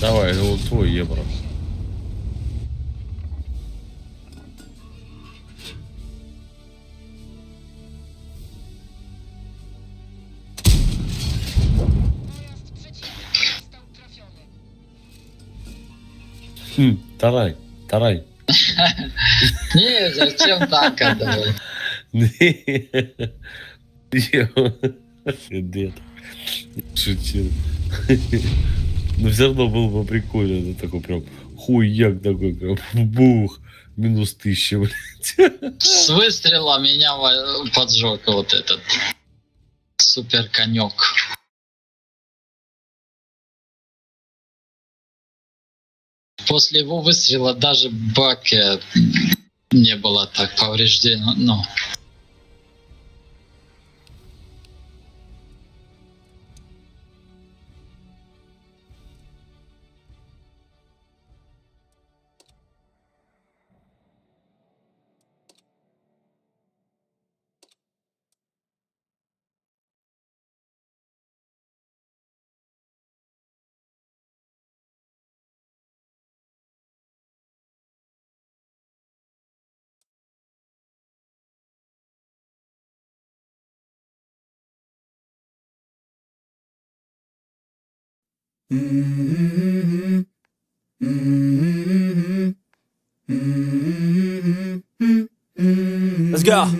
B: Давай, вот твой Ебра. Тарай.
E: Не, зачем так отдавать?
B: Дед. Шутил. Но все равно было бы прикольно. Это такой прям хуяк такой прям. Бух. Минус 1000, блядь.
E: С выстрела меня поджег вот этот супер конек. После его выстрела даже бак не было так повреждено. Но
L: Let's go.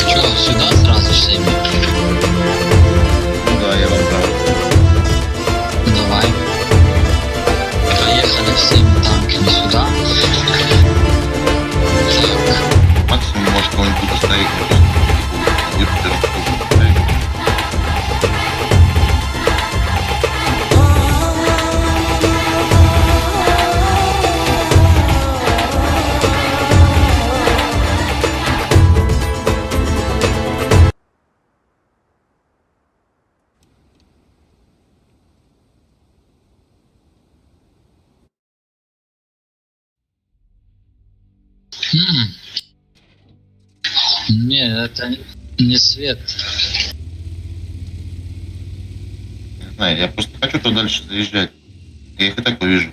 E: что, сюда сразу всеми?
C: Не, это не свет.
A: Не знаю, я просто хочу туда дальше заезжать. Я их и так увижу.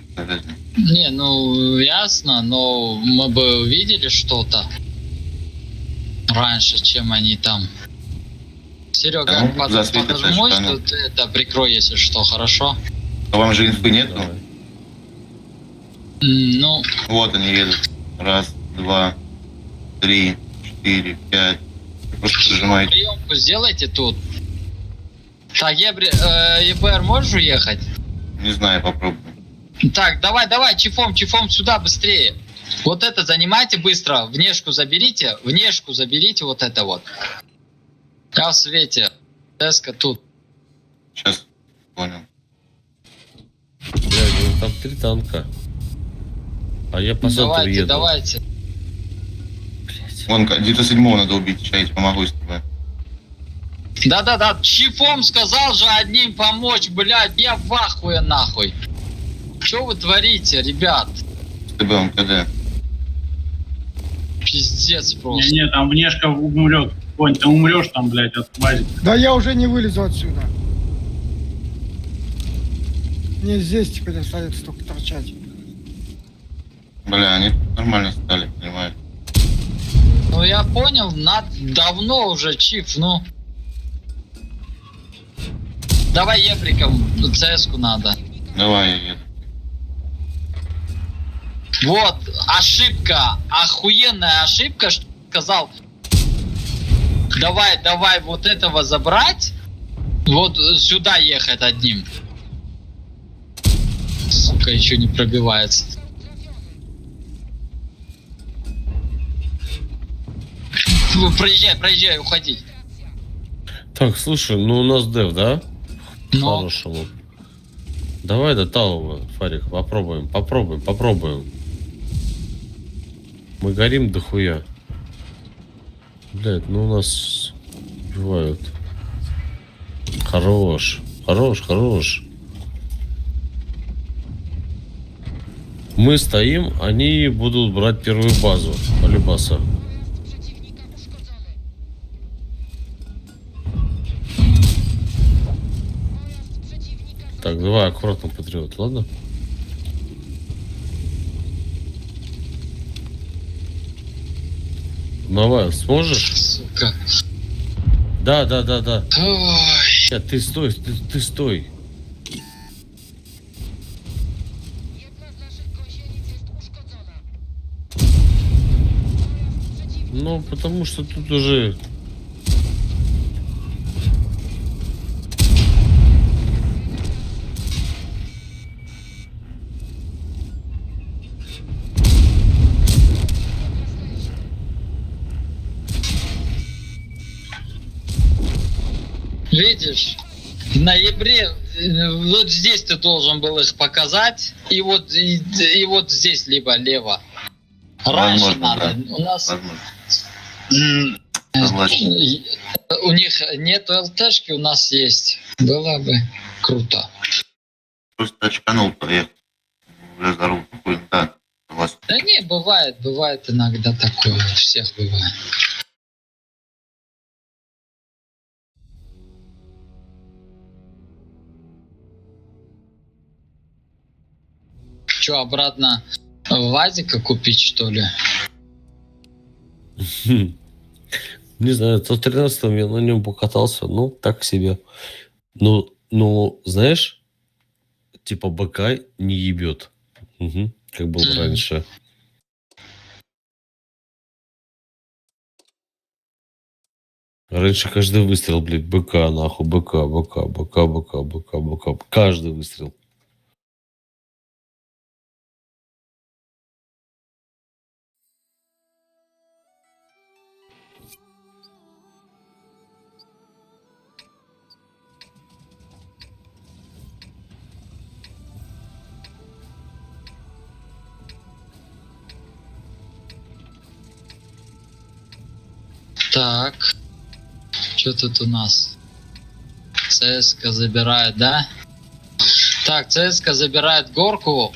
C: Не, ну ясно, но мы бы увидели что-то раньше, чем они там. Серега,
A: Да, ну, засветится,
C: подожмусь,
A: что
C: тут это прикрой, если что, хорошо?
A: А вам же инфы нету?
B: Давай.
C: Ну,
A: Вот они едут. Раз, два, три, четыре, пять. Просто прижимаете.
C: приемку сделайте тут. Так, ЕБР, можешь уехать?
A: Не знаю, попробую.
C: Так, давай, чифом сюда быстрее. Вот это занимайте быстро, внешку заберите вот это вот. Я в свете. Теска тут.
A: Сейчас понял.
B: Блядь, ну там 3 танка. А я по центру еду.
C: Давайте.
B: Блядь.
A: Вон, 97-го надо убить. Сейчас я тебе помогу с тобой.
C: Да, чифом сказал же одним помочь, блядь, я в ахуе нахуй. Что вы творите, ребят?
A: С тобой он КД.
C: Пиздец просто.
H: Не, там внешка умрет. Конь, ты умрешь там, блядь, от базика.
E: Да я уже не вылезу отсюда. Мне здесь теперь остается только торчать.
A: Бля, они нормально стали, понимаешь?
C: Ну я понял, давно уже, чиф, ну. Давай ебриком, ЦС-ку надо.
A: Давай, я еду.
C: Вот, ошибка, охуенная ошибка, что сказал. Давай вот этого забрать, вот сюда ехать одним. Сука, еще не пробивается. Проезжай, уходи.
B: Так, слушай, ну у нас дев, да?
C: Но
B: Хорошему. Давай до Талова, Фарик, попробуем. Мы горим дохуя. Блядь, ну у нас убивают. Хорош. Мы стоим, они будут брать первую базу. Полюбаса. Так, давай аккуратно, патриот, ладно? Давай, сможешь?
C: сука.
B: Да.
C: Ой.
B: Нет, ты стой. Ну, потому что тут уже...
C: Видишь, в ноябре вот здесь ты должен был их показать, и вот здесь либо лево. Раньше
A: Возможно,
C: надо.
A: да.
C: У нас
A: Возможно. Согласен.
C: у них нет ЛТшки, у нас есть. Было бы круто.
A: Просто очканул, поехал. Уже здорово, какой, да. Согласен.
C: Да не, бывает иногда такое, у всех бывает. Че, обратно Вазика купить, что ли?
B: Не знаю, то 13-м я на нем покатался, ну, так себе. Ну, знаешь, типа БК не ебет. Угу, как было раньше. Раньше каждый выстрел, блядь, БК, нахуй, БК. Каждый выстрел.
C: Так. Что тут у нас? ЦСКА забирает, да? Так, ЦСКА забирает горку.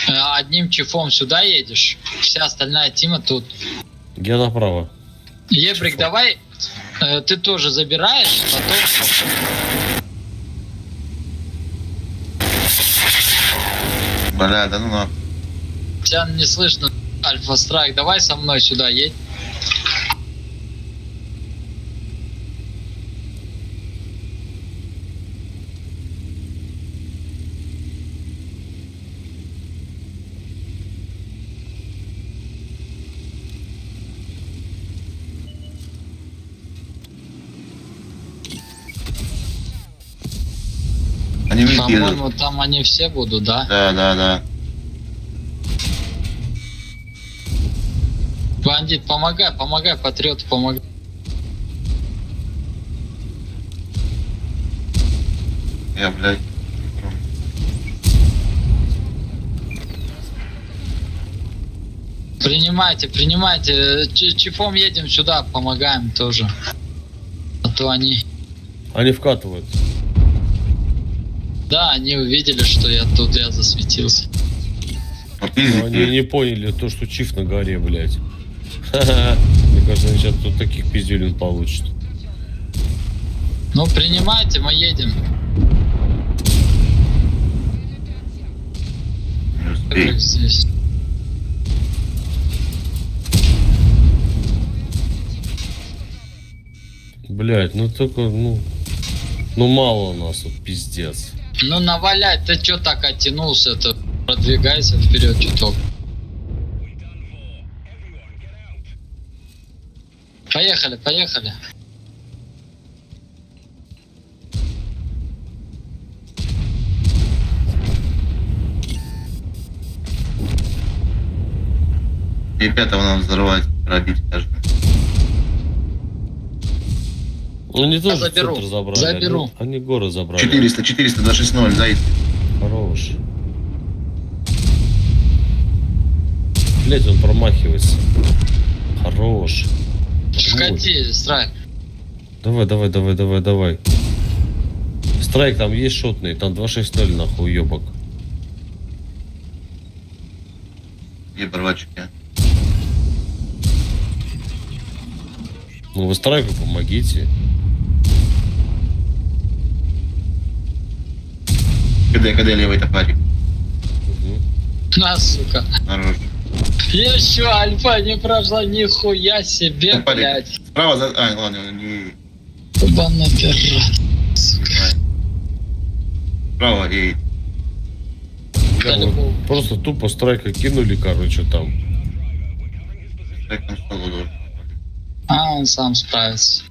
C: Одним чифом сюда едешь, вся остальная тима тут.
B: Я направо.
C: Ебрик, давай ты тоже забираешь, потом...
A: Бля, да ну на.
C: Тебя не слышно, Альфа Страйк, давай со мной сюда едь.
A: Они везде
C: По-моему,
A: идут.
C: там они все будут, да?
A: Да.
C: Бандит, помогай, патриот, помогай.
A: Я, блядь.
C: Принимайте. Чифом едем сюда, помогаем тоже. А то они...
B: Они вкатывают.
C: Да, они увидели, что я тут, я засветился.
A: Ну,
B: Но
A: пиздите.
B: они не поняли то, что чиф на горе, блядь. Мне кажется, они сейчас тут таких пиздюлин получат.
C: Ну, принимайте, мы едем.
A: Не успей.
C: Как здесь.
B: Блядь, ну только, ну мало у нас тут, пиздец.
C: Ну, навалять, ты чё так оттянулся-то? Продвигайся вперед чуток. Поехали.
A: И пятого надо взорвать, пробить даже.
B: Ну они тоже
C: заберу,
B: центр забрали.
C: заберу.
B: Они город забрали.
A: 400, 260, дай.
B: Хорош. Блять, он промахивается. Хорош.
C: Вкати, Страйк.
B: Давай. Страйк, там есть шотный, там 260 нахуй, ёбок.
A: Ебарвачики.
B: Ну вы Страйку помогите.
A: КД левый топарик.
C: На, сука.
A: Хорош.
C: Еще альфа не прошла, нихуя себе,
A: Топарик.
C: блядь.
A: Справа за... А, ладно, не...
C: Ебаный пират.
A: Справа едет.
B: Да, вот просто тупо Страйка кинули, короче, там.
A: Так там что было?
C: А, он сам справится.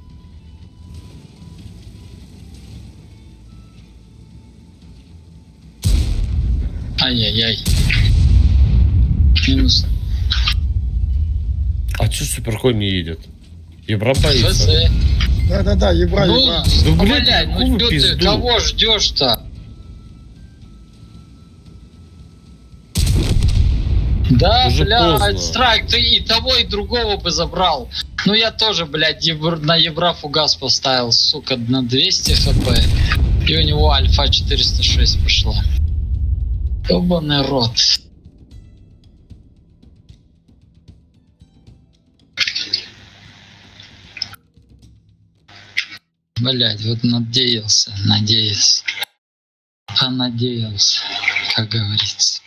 C: Ай-яй-яй. Минус.
B: А чё Суперхой не едет? Ебра боится.
C: ФС.
E: Да, ебра.
C: Ну,
B: Да, блядь,
C: блядь,
B: какую
C: ну чё ты,
B: пизду?
C: кого ждешь-то? Да,
B: Уже
C: блядь,
B: поздно.
C: Страйк, ты и того, и другого бы забрал. Ну я тоже, блядь, на ебра фугас поставил, сука, на 200 хп. И у него альфа 406 пошла. Ёбаный рот. Блядь, вот надеялся. А надеялся, как говорится.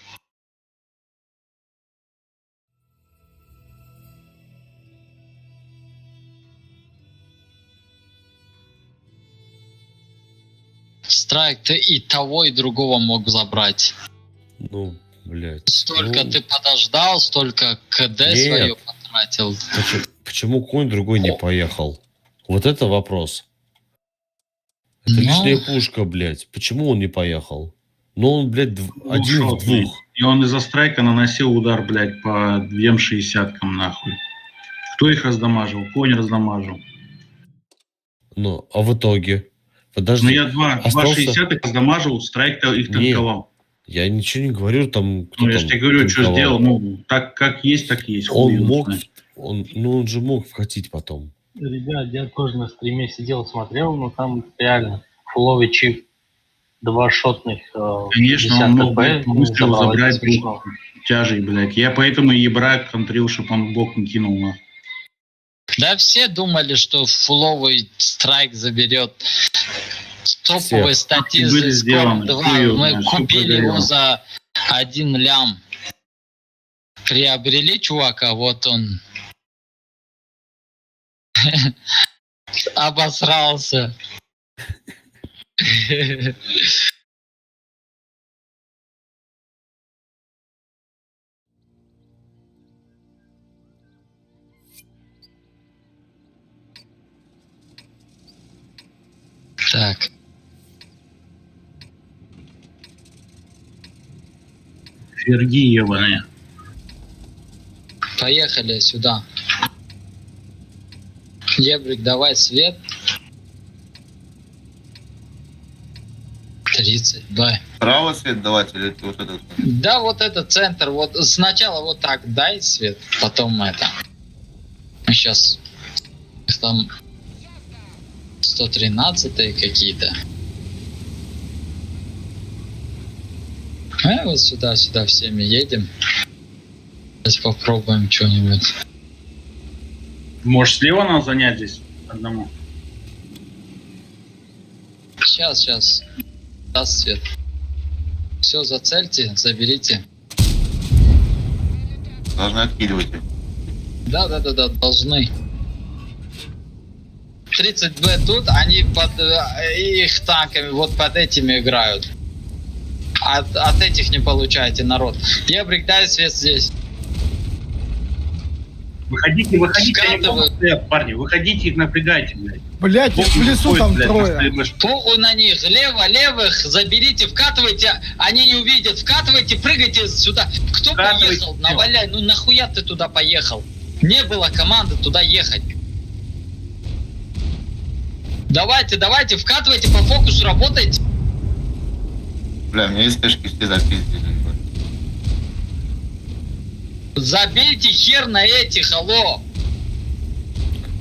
C: Страйк, ты и того, и другого мог забрать.
B: Ну, блядь.
C: Столько
B: ну,
C: ты подождал, столько КД
B: Нет.
C: свое потратил.
B: Почему конь другой не поехал? Вот это вопрос. Это
C: Ну.
B: лишняя пушка, блядь. Почему он не поехал? Ну он, блядь, один в двух.
K: И он из-за страйка наносил удар, блядь, по 260-кам, нахуй. Кто их раздамажил? Конь раздамажил.
B: Ну, а в итоге? Подожди.
K: Ну, я
B: остался-
K: 260-х раздамажил, страйк-то их
B: Не,
K: танковал.
B: Я ничего не говорю, там... кто
K: Ну, я
B: там
K: же тебе говорю, что
B: танковал?
K: сделал. Ну, так как есть, так есть. Хуй
B: Он
K: его
B: мог...
K: знает.
B: он же мог вкатить потом.
H: Ребят, я тоже на стриме сидел, смотрел, но там реально фуловый чип. 2 шотных
K: Конечно,
H: 50
K: он мог бы
H: КП,
K: выстрел
H: забрал, это
K: забрать
H: смешно.
K: тяжей, блядь. Я поэтому и Ебра контрил, чтобы он в бок не кинул, нахуй.
C: Да все думали, что фуловый страйк заберет. Топовые статьи
K: Были
C: за
K: сделаны,
C: Скорб 2.
K: хуй его
C: Мы
K: знает, всё
C: купили его
K: прогорело.
C: за 1 лям. Приобрели чувака, вот он. Обосрался. Так.
K: Ферги ебаные.
C: Поехали сюда. Ебрик, давай свет. 30, дай.
A: Право свет давать или вот этот?
C: Да, вот этот центр, вот сначала вот так дай свет, потом это. Сейчас там 113 какие-то. Вот сюда всеми едем. Сейчас попробуем что-нибудь.
K: Можешь слева нас занять здесь одному?
C: Сейчас. Даст свет. Все, зацельте, заберите.
A: Должны откидывать.
C: Да, должны. 30Б тут, они под их танками вот под этими играют. От этих не получаете, народ. Ебрик, дай свет здесь.
K: Выходите, они
C: Скатывают.
K: дома стоят, парни, выходите, их напрягайте, блядь.
E: Блять, их в лесу
K: Ой,
E: там
K: блядь,
E: трое.
K: настоишь.
C: Похуй на них. Левых заберите, вкатывайте. Они не увидят. Вкатывайте, прыгайте сюда. Кто
K: Вкатывайте,
C: поехал?
K: всё.
C: Наваляй. Ну нахуя ты туда поехал? Не было команды туда ехать. Давайте, вкатывайте, по фокусу работайте.
A: Бля, мне СТшки все запиздили.
C: Забейте хер на этих, алло.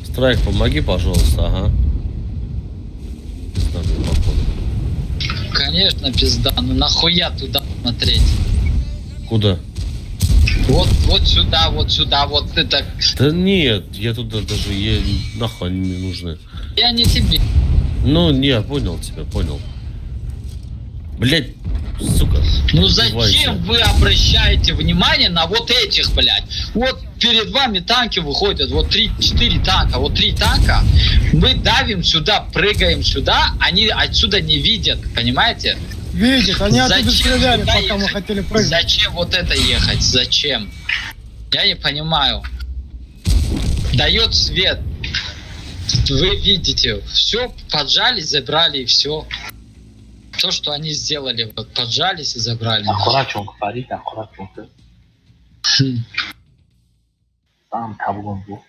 B: Страйк, помоги, пожалуйста, ага. Пизда мне, походу.
C: Конечно, пизда. Ну нахуя туда смотреть?
B: Куда?
C: Вот сюда, вот это.
B: Да нет, я туда даже нахуй они не нужны.
C: Я не тебе.
B: Ну, не, я понял тебя, понял. Блять, сука.
C: Ну
B: убивайся.
C: зачем вы обращаете внимание на вот этих, блядь? Вот перед вами танки выходят, вот 3-4 танка, вот 3 танка. Мы давим сюда, прыгаем сюда, они отсюда не видят, понимаете?
E: Видит, они оттуда
C: Зачем
E: стреляли,
C: туда
E: пока мы
C: ехать?
E: хотели прыгнуть.
C: Зачем вот это ехать? Зачем? Я не понимаю. Дает свет. Вы видите, все, поджались, забрали и все. То, что они сделали, вот поджались и забрали.
H: Аккуратненько, Фарид, аккуратненько.
C: Хм.
H: Там таблон был.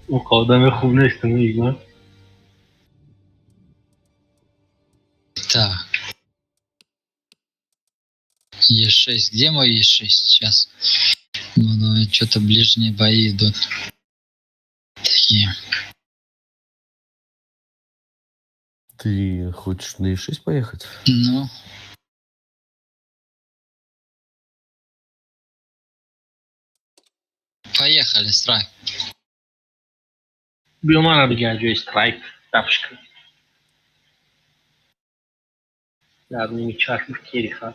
H: У кого наверху вниз не видно.
C: Так. Е6. Где мой Е6 сейчас? Ну, что-то ближние бои идут. Такие.
B: Ты хочешь на Е6 поехать?
C: Ну. Поехали, страйк.
H: Biomana bir geleceği strike. Тапочка. Да, мне чашку в Кириха.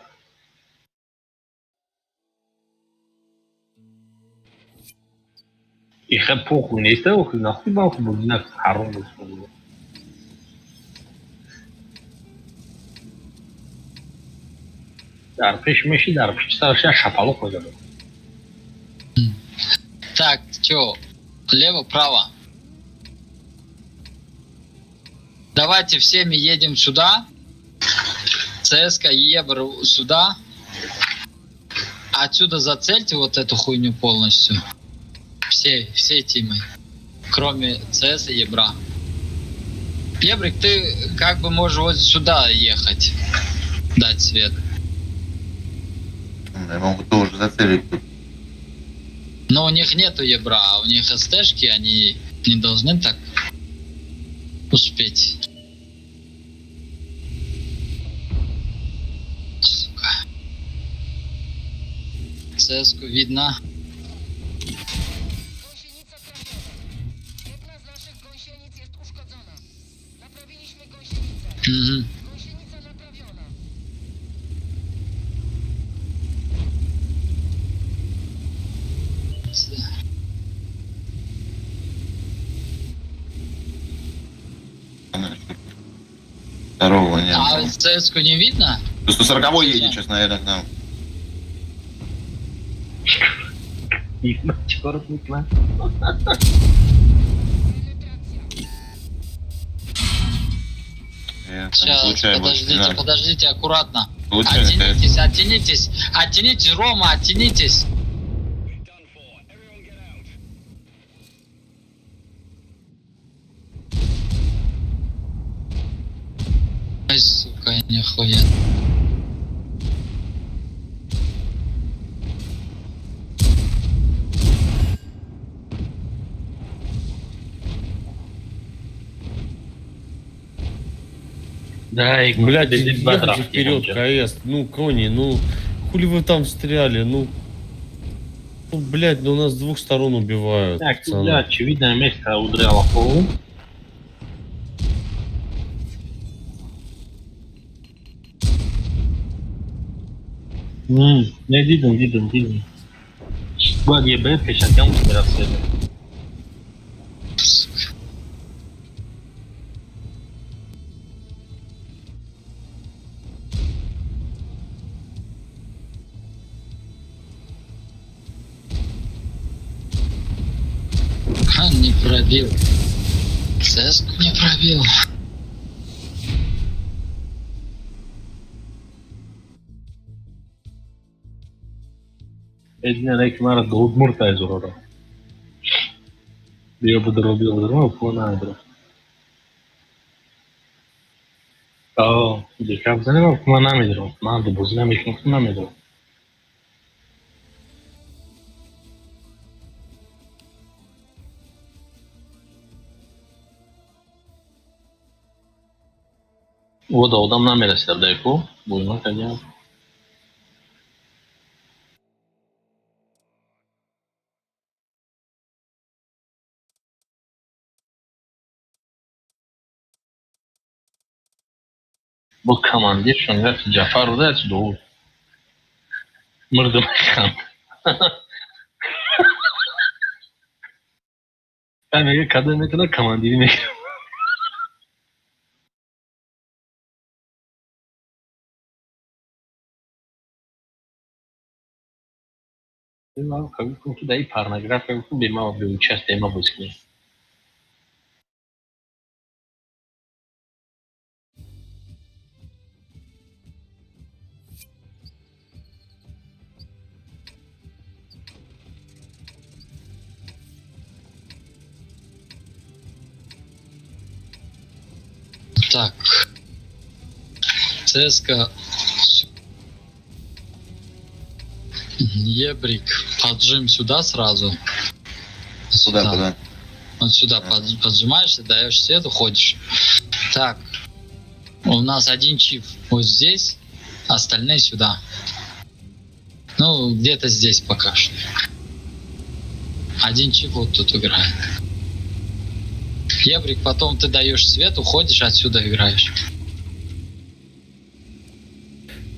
H: И похуй, не стоял, нахуй баху, на хоромы. Да, пришмеши, да, сейчас шапало ходят.
C: Так, чё? Лево, право. Давайте всеми едем сюда. ЦСКА, Ебр сюда. Отсюда зацельте вот эту хуйню полностью. Все тимы. Кроме ЦС и Ебра. Ебрик, ты как бы можешь вот сюда ехать. Дать свет.
A: Я могу тоже зацелить тут.
C: Но у них нету ебра, а у них СТшки, они не должны так успеть. Сука. ЦС-ку видно. Угу.
A: Здорово, нет.
C: А ЦС-ку не видно?
A: 140 едет сейчас, наверное, к нам.
H: Черт, не знаю.
C: Сейчас, подождите, подождите, аккуратно.
A: Случайно,
C: Оттянитесь, оттянитесь, оттянитесь, Рома, оттянитесь. Ай, сука, нихуя.
H: Да, и
B: Блядь,
H: здесь два
B: ехать же
H: трафика,
B: вперед,
H: короче.
B: КС. Ну, кони, ну, хули вы там стреляли, ну, блядь, ну нас с двух сторон убивают.
H: Так, тут,
B: пацаны.
H: бля, очевидное место ударило по. Ne dedim. Bu diye peşerken bu biraz sevdim.
C: Хан не пробил. ЦС-ку не пробил.
H: Edine rekmara doldmurta je zoro. Bio bi drobio drvo, ponadro. Kao, dikam zanima kuma namedro. Mando buznem ih nuk namedro. O da odam namedesler deko. Buyurun kaya. Bu komandir şunga Jafar uda doğu. Mırdım kan. Ben mega kadın ne kadar komandiri ne? Ну, как бы туда и порнография, как бы мало бы участие мало бы.
C: Так. ЦСКА. Ебрик. Поджим сюда сразу.
A: Куда?
C: Вот сюда поджимаешься, даешь свет, уходишь. Так. У нас один чип вот здесь, остальные сюда. Ну, где-то здесь пока что. Один чип вот тут играет. Ебрик, потом ты даешь свет, уходишь отсюда, играешь.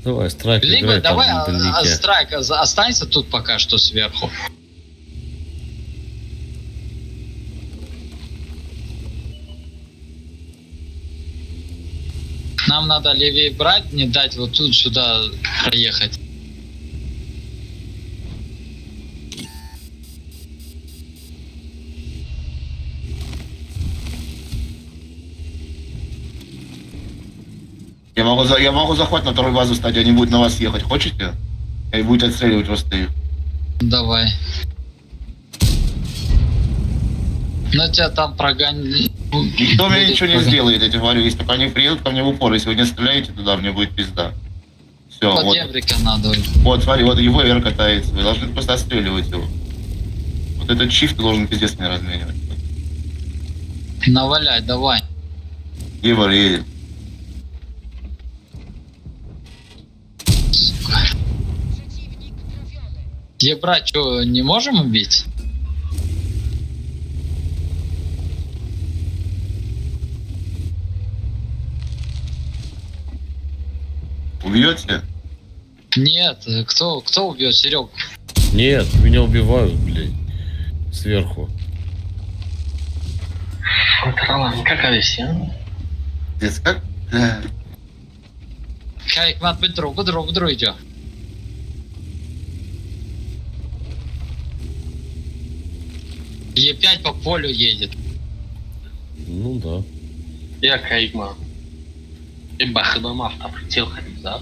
B: Давай, страйк
C: Либо
B: играй там
C: давай
B: в дальнике.
C: страйк останься тут пока что сверху. Нам надо левее брать, не дать вот тут сюда проехать.
A: Я могу захват на вторую базу стать, они будут на вас ехать. Хочете? И будете отстреливать просто их.
C: Давай. Но тебя там прогонят.
A: Никто мне ничего не сделает, я тебе говорю. Если только они приедут ко мне в упор, если вы не стреляете туда, мне будет пизда. Все,
C: Вот
A: вот.
C: Еврика надо.
A: Вот, смотри, вот его эр катается. Вы должны просто отстреливать его. Вот этот чиф ты должен пиздец не разменивать.
C: Наваляй, давай.
A: Гебор едет.
C: Ебра, что, не можем убить?
A: Убьете?
C: Нет, кто убьет, Серег?
B: Нет, меня убивают, блядь. Сверху.
A: Пиздец, как? Бля.
C: Кайк, мат, бедро идет. Е5 по полю едет.
B: Ну да.
H: Я кайма. И бахном автоприцел ходить, да?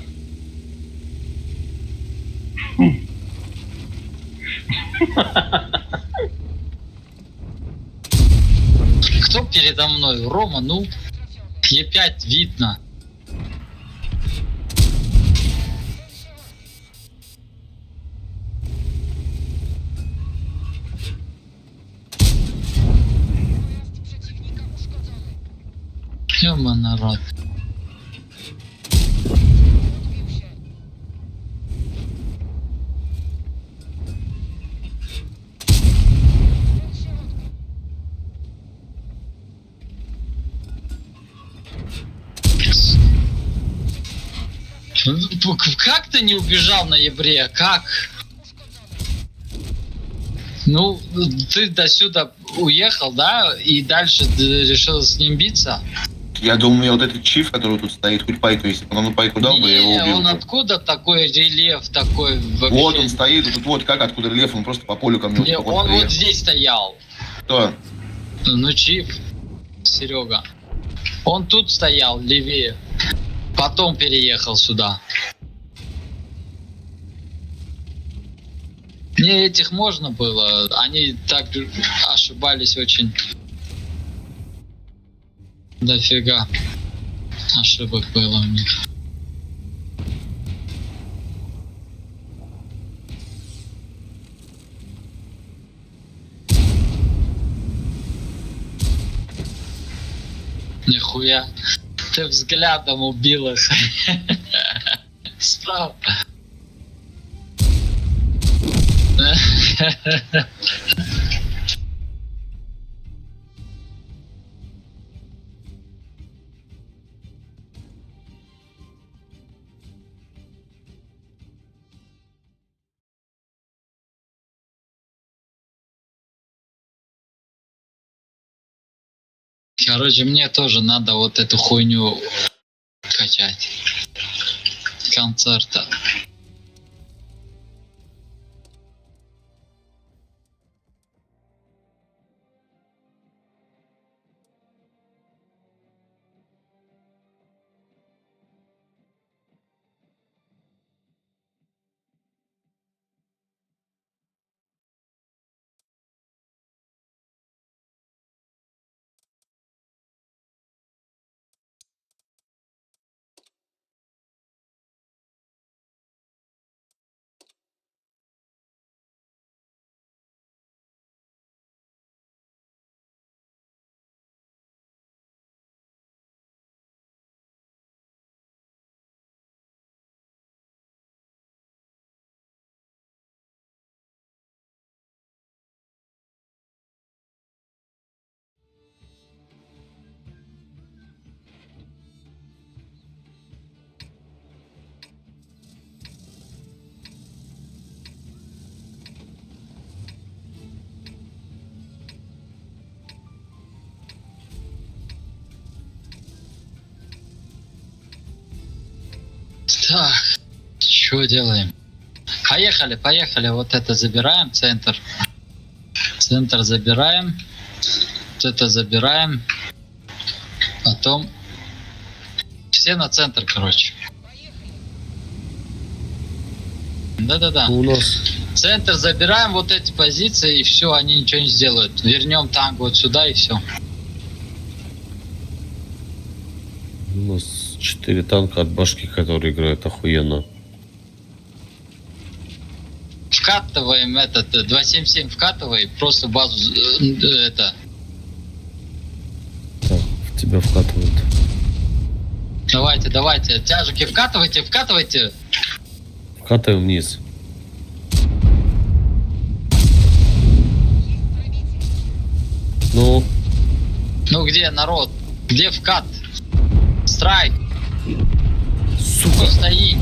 C: Кто передо мной? Рома, ну. Е5 видно. Ёма, народ. Как ты не убежал на ябре? Как? Ну, ты до сюда уехал, да? И дальше ты решил с ним биться?
A: Я думаю, вот этот чиф, который тут стоит, хоть пайку, если бы он пайку дал бы, я его
C: Не,
A: убил
C: он
A: бы.
C: откуда такой рельеф такой вообще?
A: Вот он стоит, тут вот как откуда рельеф, он просто по полю ко мне.
C: Не,
A: вот
C: он
A: приехал.
C: вот здесь стоял.
A: Кто?
C: Ну, Чиф, Серега. Он тут стоял, левее. Потом переехал сюда. Не, этих можно было. Они так ошибались очень. Дофига ошибок было у них. Нихуя. Ты взглядом убил их. Справа. Короче, мне тоже надо вот эту хуйню качать. Концерта. Так, что делаем? Поехали, поехали. Вот это забираем, центр. Центр забираем. Вот это забираем. Потом все на центр, короче. Да-да-да.
B: У нас
C: Центр забираем, вот эти позиции, и все, они ничего не сделают. Вернем танк вот сюда, и все.
B: У нас 4 танка от башки, которые играют охуенно.
C: вкатываем этот 277 вкатывай, просто базу это.
B: Так, в тебя вкатывают.
C: Давайте, тяжики вкатывайте.
B: Вкатываем вниз. Ну,
C: Ну где народ? Где вкат? Страйк,
B: сука.
C: стоим.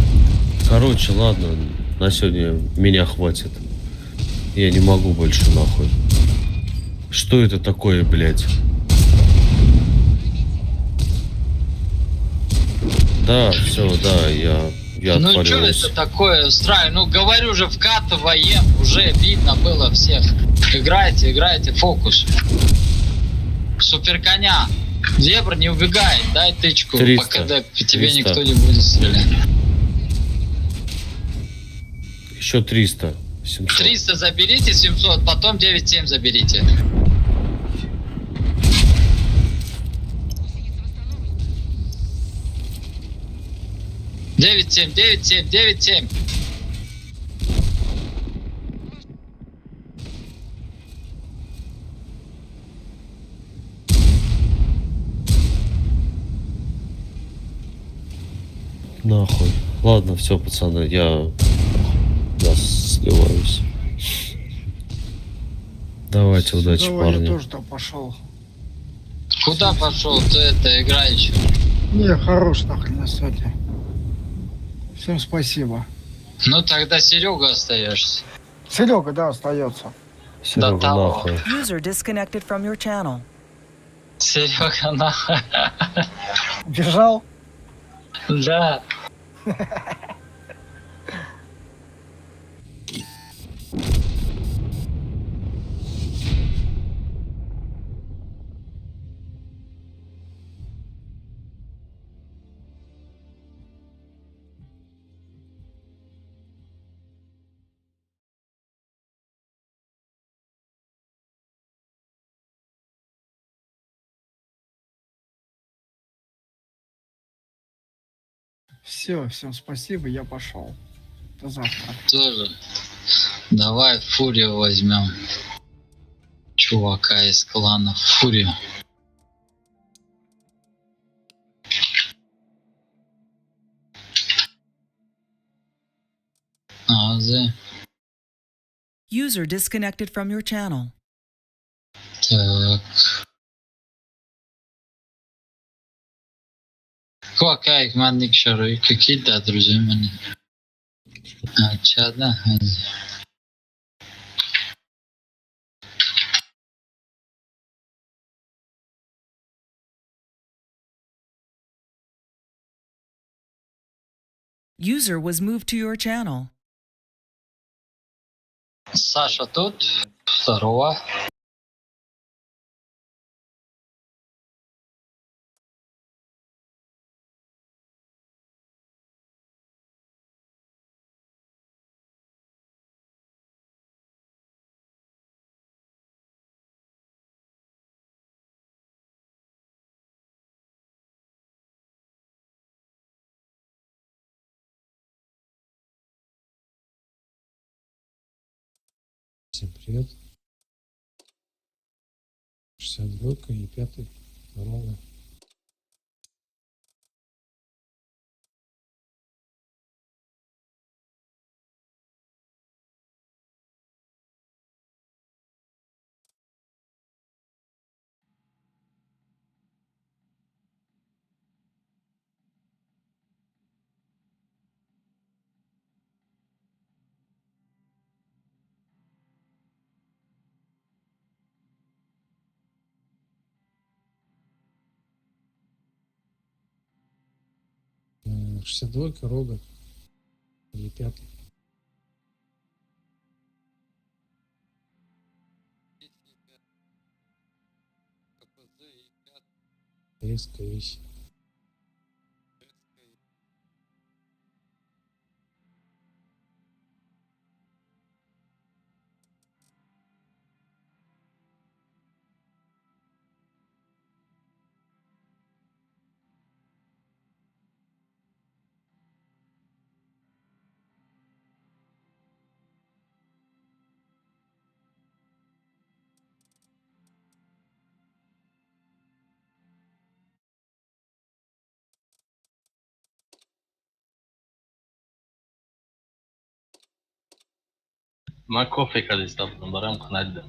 B: Короче, ладно, на сегодня меня хватит. Я не могу больше, нахуй. Что это такое, блядь? Да, все, да, я
C: Ну что
B: отваливаюсь.
C: это такое, Страйк? Ну говорю же, вкатываем. Уже видно было всех. Играйте, фокус. Супер коня. Зебра не убегай, дай тычку,
B: 300,
C: пока по тебе
B: 300.
C: никто не будет стрелять.
B: Еще 300. 700.
C: 300 заберите, 700, потом 9-7 заберите. Девять семь.
B: Нахуй. Ладно, все, пацаны, я сливаюсь. Давайте, удачи,
E: Давай,
B: парни.
E: я тоже там пошел.
C: Куда пошел ты это играешь?
E: Не, хорош нахрен на сегодня. Всем спасибо.
C: Ну тогда Серега остаешься.
E: Серега, да, остается.
B: Серега,
C: того.
B: нахуй.
G: User disconnected from your channel.
C: Серега, нахуй.
E: Бежал?
C: Да.
E: Все, всем спасибо, я пошел. До завтра.
C: Тоже. Давай Фурию возьмем. Чувака из клана Фурию.
G: User disconnected from your channel.
C: Так. Какая командник шары? Какие-то друзья мои. Чада.
G: User was moved to your channel.
C: Саша тут. Здорово.
L: Всем привет. 62 и 5 ровно. Э, 62 рога и 5. Резко вещь.
H: من کوفه که دیستم برام کننده.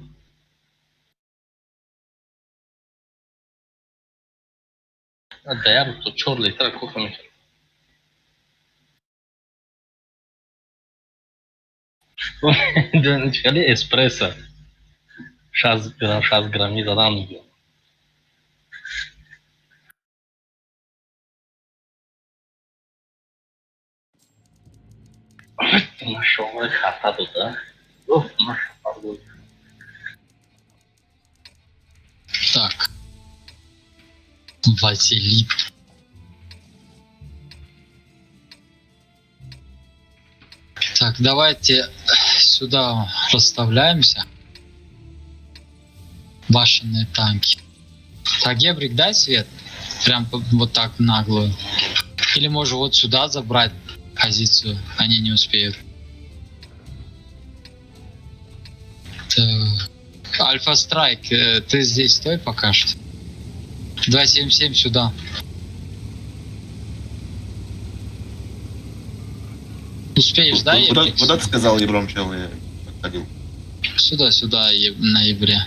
H: Değer tu 4 litre kofe mi? Dön espresso. 6 grammi zadan diyor. Maşallah hata da. Of maşallah.
C: Так. Василий. Так, давайте сюда расставляемся. Башенные танки. Так, Гебрик, дай свет. Прям вот так наглую. Или можешь вот сюда забрать позицию. Они не успеют. Так. Альфа Страйк, ты здесь стой пока что. 277 сюда. Успеешь, да, Ебрик?
A: Куда ты сказал, Ебром, чел, я подходил?
C: Сюда, на ноябре.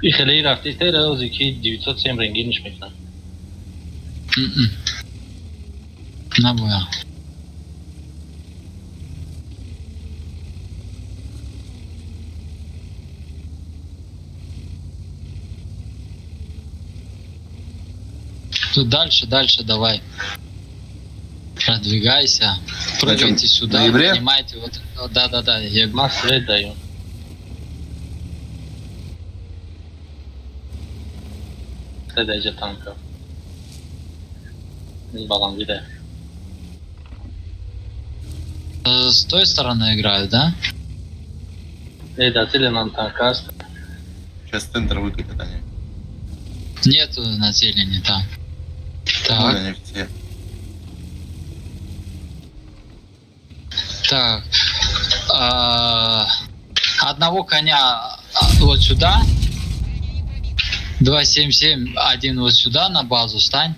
H: این خیلی رفتی تر از یکی 207 رنگینش میکنن.
C: Набоя. Тут дальше давай. Продвигайся. Прыгайте сюда,
A: ноябре?
C: поднимайте вот. Да, я
H: Свет даю. Следующая танка. Балан виде.
C: С той стороны играют, да?
H: Да, зеленый танка.
A: Сейчас центр выкатят они.
C: Нету на зелени там.
A: Вот
C: Так,
A: они все.
C: так. Одного коня вот сюда. 277, один вот сюда на базу стань.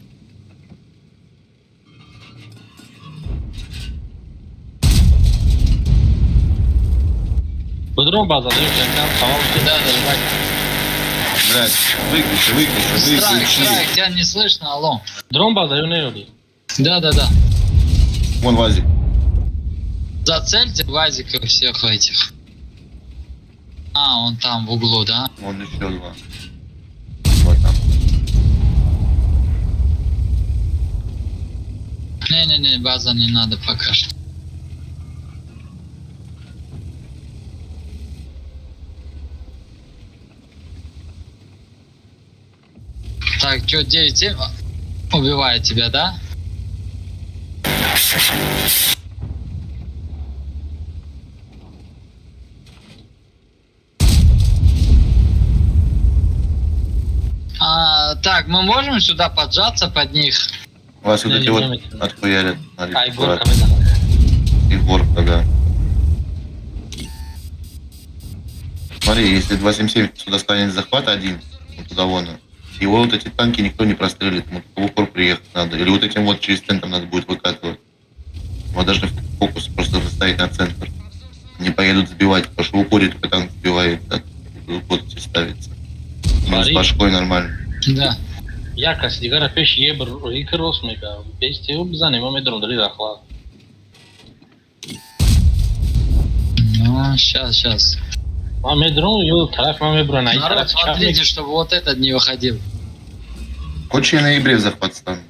H: Будрон база,
C: Да, давай.
A: Блядь, выключи.
C: Страйк, тебя не слышно, алло.
H: Дрон база, не йоди.
C: Да.
A: Вон Вазик.
C: Зацельте Вазика всех этих. Он там в углу, да?
A: Вон еще два. Вот там.
C: Не, база не надо пока что. Так, что, 9-7 убивает тебя, да? Так, мы можем сюда поджаться под них?
A: Вас вот
H: Не,
A: эти
H: не
A: вот
H: заметил.
A: отхуярят.
H: Ай, горка медана.
A: И горка, да. Смотри, если 277 сюда станет захват один, вот туда вон, его вот эти танки никто не прострелит, ему в упор приехать надо. Или вот этим вот через центр надо будет выкатывать. Его даже фокус просто заставить на центр. Не поедут сбивать, потому что в упоре только танк сбивает, так вот все ставится. Ну, с башкой нормально.
C: Да.
H: Яка сигара пеш ебр икрос мека. Песте убзане маме дрон дали захват.
C: Ну, сейчас.
H: Маме дрон ё тараф маме брона.
C: Народ, смотрите, чтобы вот этот не выходил.
A: Хочешь, я на ноябре в захват стану?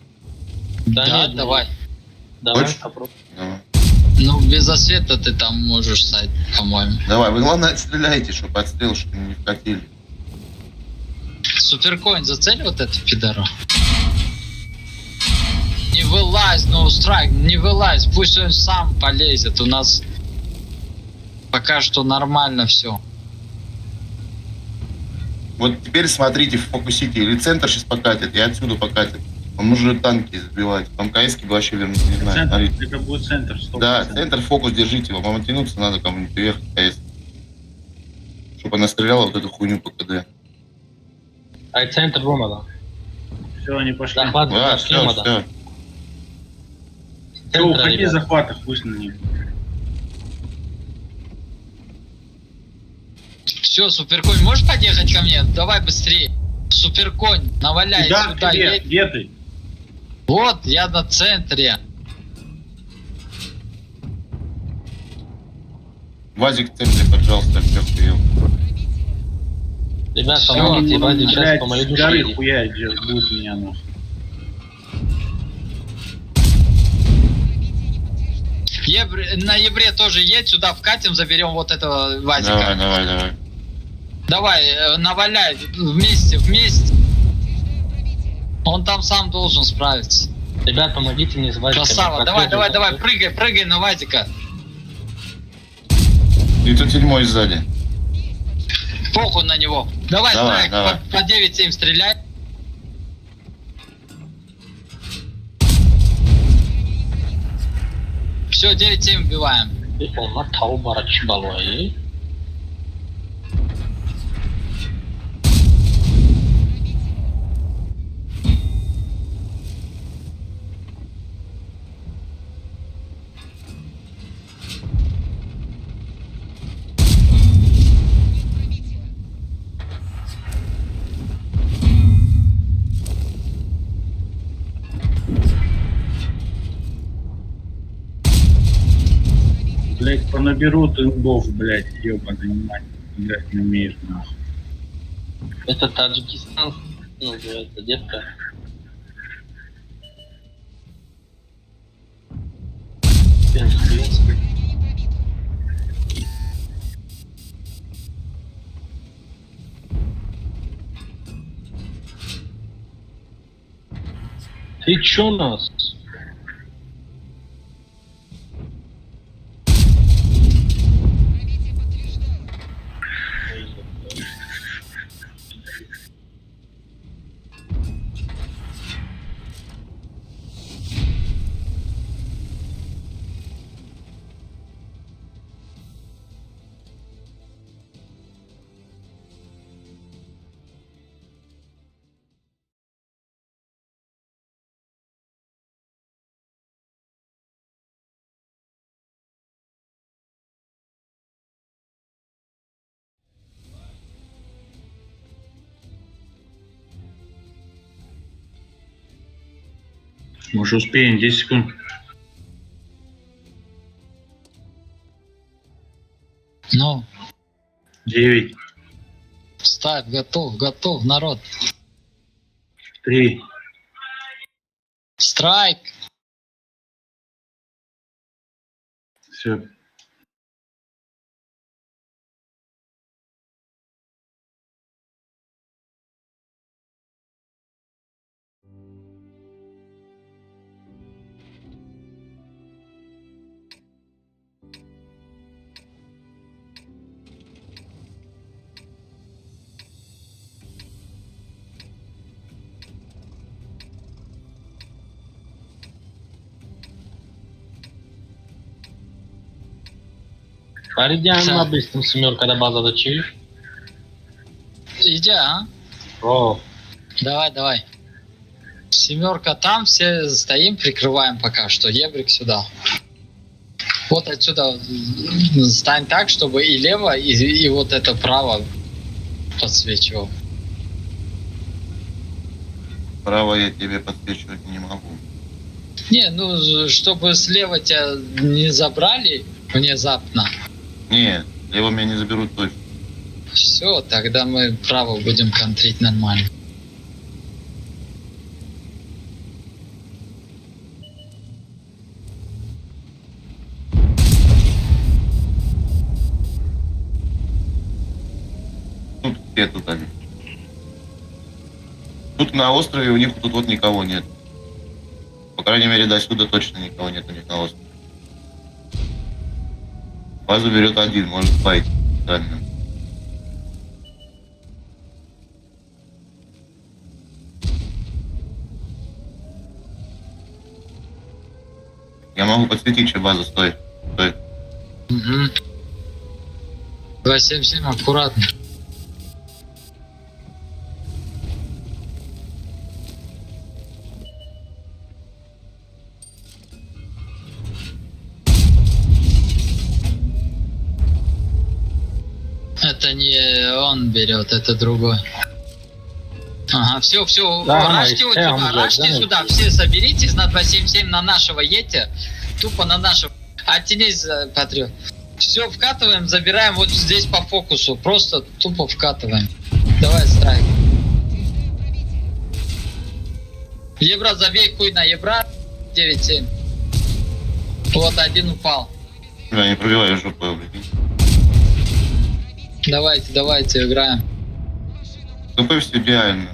C: Да, давай.
H: Давай,
A: Хочешь?
H: попробуй.
A: Давай.
C: Ну, без освета ты там можешь стать, по-моему.
A: Давай, вы главное отстреляйте, чтобы отстрел, чтобы не вкатили.
C: Суперкоин, зацель вот эту пидора. Не вылазь, no strike, не вылазь, пусть он сам полезет. У нас пока что нормально все.
A: Вот теперь смотрите, фокусите, или центр сейчас покатит, и отсюда покатит. Он может танки сбивать. Там КСки вообще вернуть, не знаю.
K: Центр,
A: Смотрите.
K: это будет центр. 100%.
A: Да, центр, фокус держите его. Вам оттянуться надо кому-нибудь приехать КС. Чтобы она стреляла вот эту хуйню по КД.
H: Ай, центр Рома, да.
K: Все, они пошли.
H: Захват
A: Да,
H: за
A: все,
H: Климата.
A: все.
K: Все, уходи, захват их, пусть на них.
C: Все, Суперконь, можешь подъехать ко мне? Давай быстрее. Суперконь, наваляй
K: Идар,
C: сюда,
K: тебе,
C: едь.
K: где ты?
C: Вот, я на центре.
A: Вазик в центре, пожалуйста, все прием.
H: Ребят,
C: Всё,
H: помогите,
C: ну,
H: Вадик, сейчас
K: Блядь,
H: по моей
K: горы
H: душе.
K: хуя будет меня, нахуй.
C: На Евре тоже едь, сюда вкатим, заберем вот этого Вазика.
A: Давай, давай, давай.
C: Давай, наваляй, вместе. Он там сам должен справиться.
H: Ребят, помогите мне с Вадиком.
C: Красава, давай, прыгай на Вазика.
A: 907 сзади.
C: Похуй на него. Давай,
A: Давай,
C: Страйк,
A: давай.
C: по 9-7 стреляй. Все, 9-7 убиваем.
H: Он тау барачбалой.
K: Блять, понаберут имбов, блять, ебаный мать. Играть не умеешь, нахуй.
H: Это Таджикистан, называется, детка. Ты чё нас?
K: Может, успеем, 10 секунд.
C: Ну,
K: 9,
C: ставь, готов, народ.
K: 3,
C: Страйк.
K: все.
H: Паридян на быстром семерка до база дочи.
C: Иди, а?
H: О,
C: Давай. Семерка там, все стоим, прикрываем пока что. Ебрик сюда. Вот отсюда стань так, чтобы и лево, и вот это право подсвечивал.
A: Право я тебе подсвечивать не могу.
C: Не, ну, чтобы слева тебя не забрали внезапно.
A: Не, его меня не заберут точно.
C: Все, тогда мы право будем контрить нормально.
A: Тут все тут они. Тут на острове у них тут вот никого нет. По крайней мере, до сюда точно никого нет у них на острове. Базу берет один, может файт. Дальним. Я могу подсветить, что база, стой.
C: Угу. 277, аккуратно. не он берет, это другой. Ага, все,
H: Да,
C: рашьте,
H: да,
C: рашьте
H: да.
C: сюда, все соберитесь на 277 на нашего едьте, тупо на нашего. Оттянись, Патриот. Все, вкатываем, забираем вот здесь по фокусу, просто тупо вкатываем. Давай, страйк. Ебра, забей хуй на Ебра, 9-7. Вот, один упал.
A: Я не пробиваю жопу, блядь.
C: Давайте, играем.
A: ТП все идеально.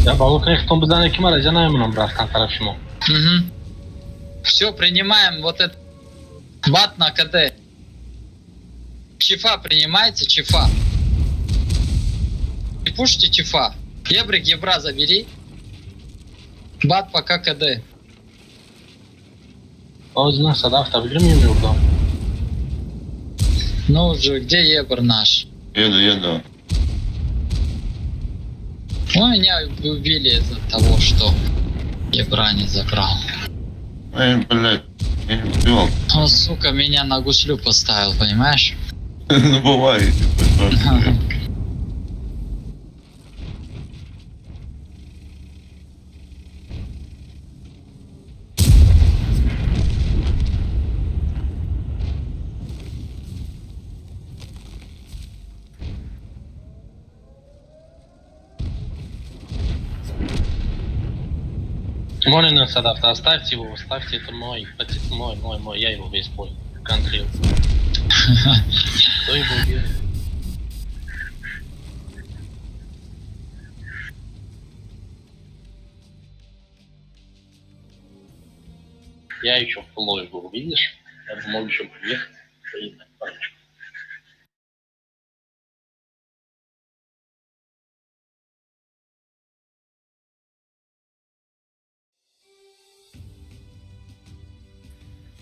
H: Ya balık ekton bizden kim arayacağını eminim bıraktan tarafım o.
C: Угу. Все, принимаем вот это. Бат на КД. Чифа принимайте, чифа. Пушите чифа. Ебрик, Ебра забери. Бат пока КД.
H: O yüzden Sadaf atabilir miyim yurda?
C: Ну уже, где Ебр наш?
A: Еду.
C: Ну, меня убили из-за того, что Ебра не забрал.
A: Ай, блядь, я не успевал.
C: Он, сука, меня на гуслю поставил, понимаешь?
A: Ну, бывает.
H: Молин Sadaf, оставьте его, оставьте, это мой, мой, я его весь бой контрил. Кто его убил? Я еще в плой был, видишь? Я бы мог еще приехать. Поехать парочку.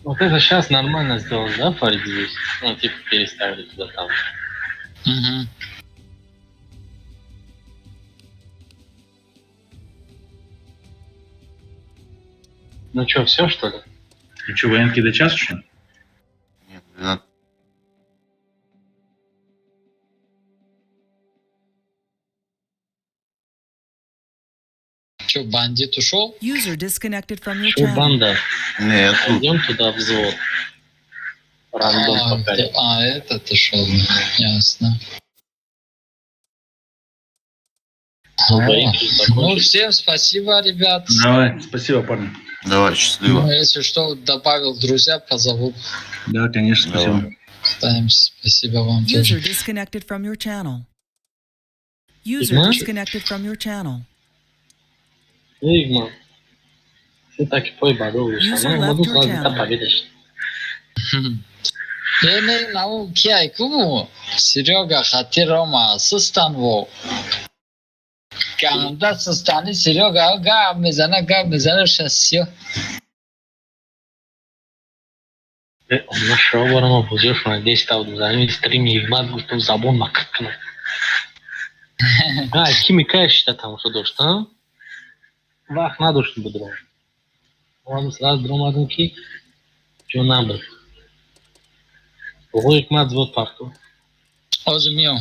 H: Вот это сейчас нормально сделали, да, Фарид здесь? Ну, типа переставили туда там.
C: Угу.
H: Ну что, все что ли?
K: И что, военки до часу, что ли?
A: Нет, 12.
C: Че, бандит ушел?
G: User disconnected from your
H: Что
G: channel.
H: банда?
A: Нет, тут.
H: Пойдем туда взвод. Рандом пока.
C: Этот ушел. Ясно.
H: Двоих
C: Ну,
H: закончили.
C: всем спасибо, ребят.
K: Давай, спасибо, парни.
A: Давай, счастливо.
C: Ну, если что, добавил друзья, позову.
K: Да, конечно, спасибо.
A: Давай.
C: Ставимся. Спасибо вам
G: User
C: тоже.
G: disconnected from your channel. User
H: Игнат?
G: disconnected from your channel.
H: Игма. Ты так и поебадовываешь.
G: User
H: Ну,
G: left
H: буду
G: your
H: сразу
G: channel.
H: там победишь.
C: Ene nau kiai kumu. Серега, хати Рома, Сустанво. Канда Сустани, Серега, га, мизана, сейчас все.
H: Он нашел ворона, будешь на 10 аудио, за ним стриме Игмат, густым забон макакна. Kimi кэш-то там что дошь, а? Вах, надо что бы дрон. Он сразу дрон ki. Что надо? Ого, Игмат звод парту.
C: Озумел.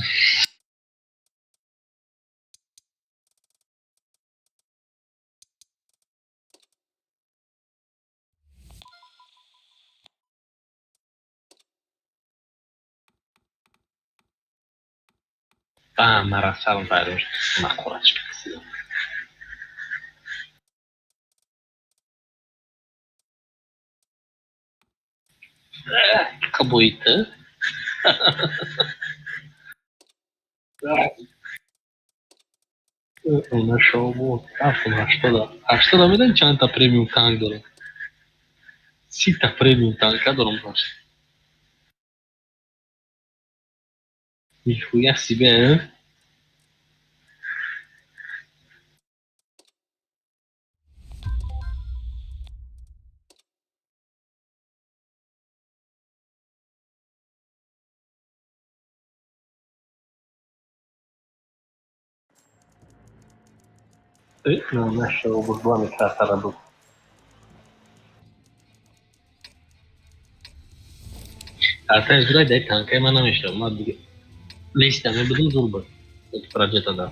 H: Marasal vários macotes. Кабуиты. Нашел вот. А что да? А что да? Видно, что это премиум танк дорог. Сита премиум танк дорог просто. Нихуя себе, а? Ну, нашего бурбана красара был. Zaten şuraya da kanka hemen anlaşıyorum. Hadi listemi buldum durba. Projete da.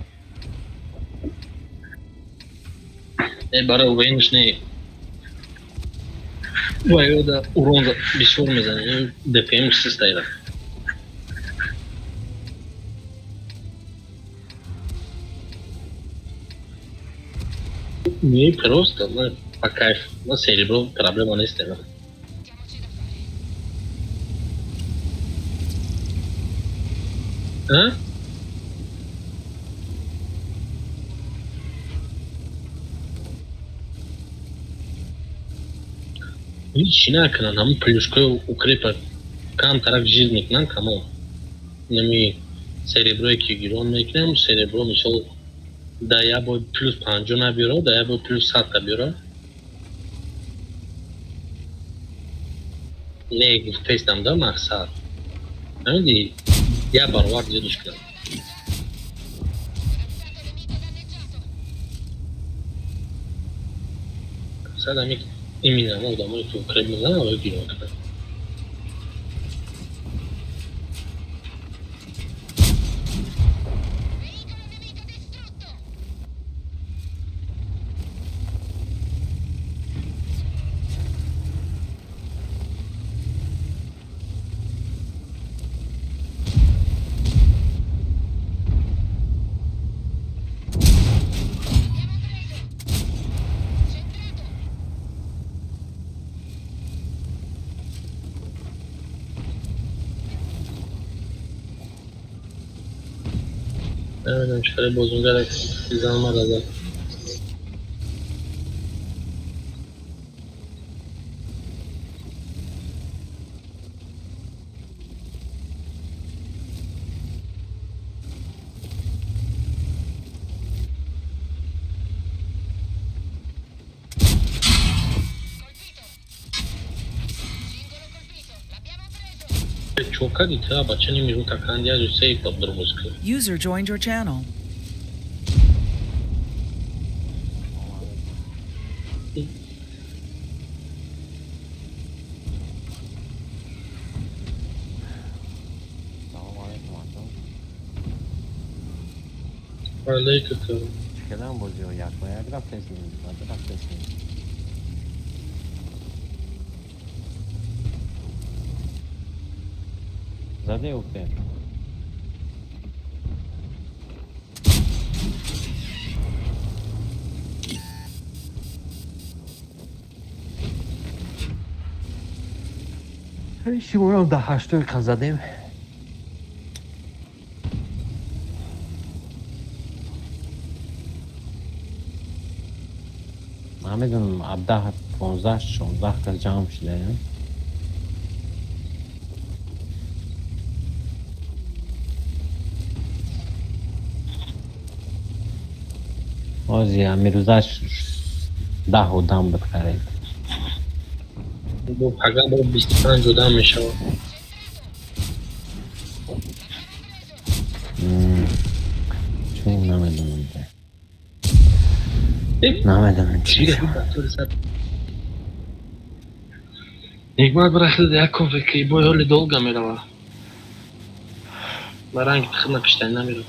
H: Bara uvenčni bojo da urон за бисурме за ним ДПМ се стайда. Не просто, но по кайф. Но серебро проблема не стена. А? Ничего, когда нам плюшкой укрепа кам тарак жизнник нам кому. Нами серебро кигирон мекнем, серебро мисал да я бы плюс 5 наберу, да я бы плюс 100 наберу. Не тестам да максат. Анди я барвар дедушка. Садамик именно ну домой tu криминал героя. Evet, şöyle bozularak izlenme arada. Чокади трябва, че не ми рута кандия, се и под дробоска.
G: User joined your channel.
H: Aleyküm.
F: Neden bozuyor yakmaya? Biraz teslim. Biraz teslim. Zaten yok be. شیمون ده هشتوی کن زدیم نمیدونم عبده 15-16 تا جمع شده بازی امیروزش 10 و دم بخرید
H: Bu paga bu 25 جدا میشه.
F: چون نمیدونم نمیدونم چی
H: Нигмат брахли да Яков веки бой холи долга мерава. Баранги тхна киштай намиру.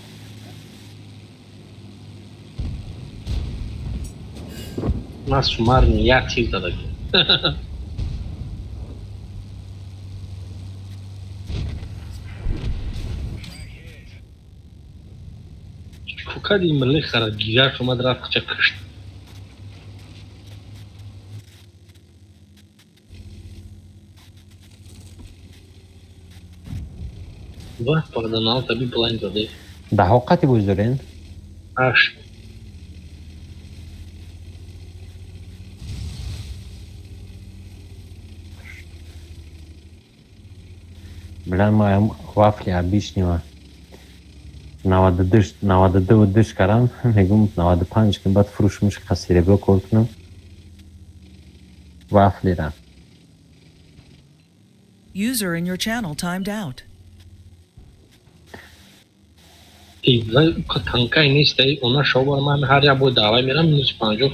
H: Нас шумарни як чиз дадак. Кукади мали хара гига шума драфт чакшт. Ба, погданал таби план даде.
F: Да хоқати бузурин?
H: Аш.
F: Бля, моя вафли обычного. Навадады удыш карам, мегум навады панчки бад фрушмуш хасиребо коркнум. Вафлира.
G: User in your channel timed out.
H: Kanka نیست اونا شو من هر جا بود دعوی میرم -5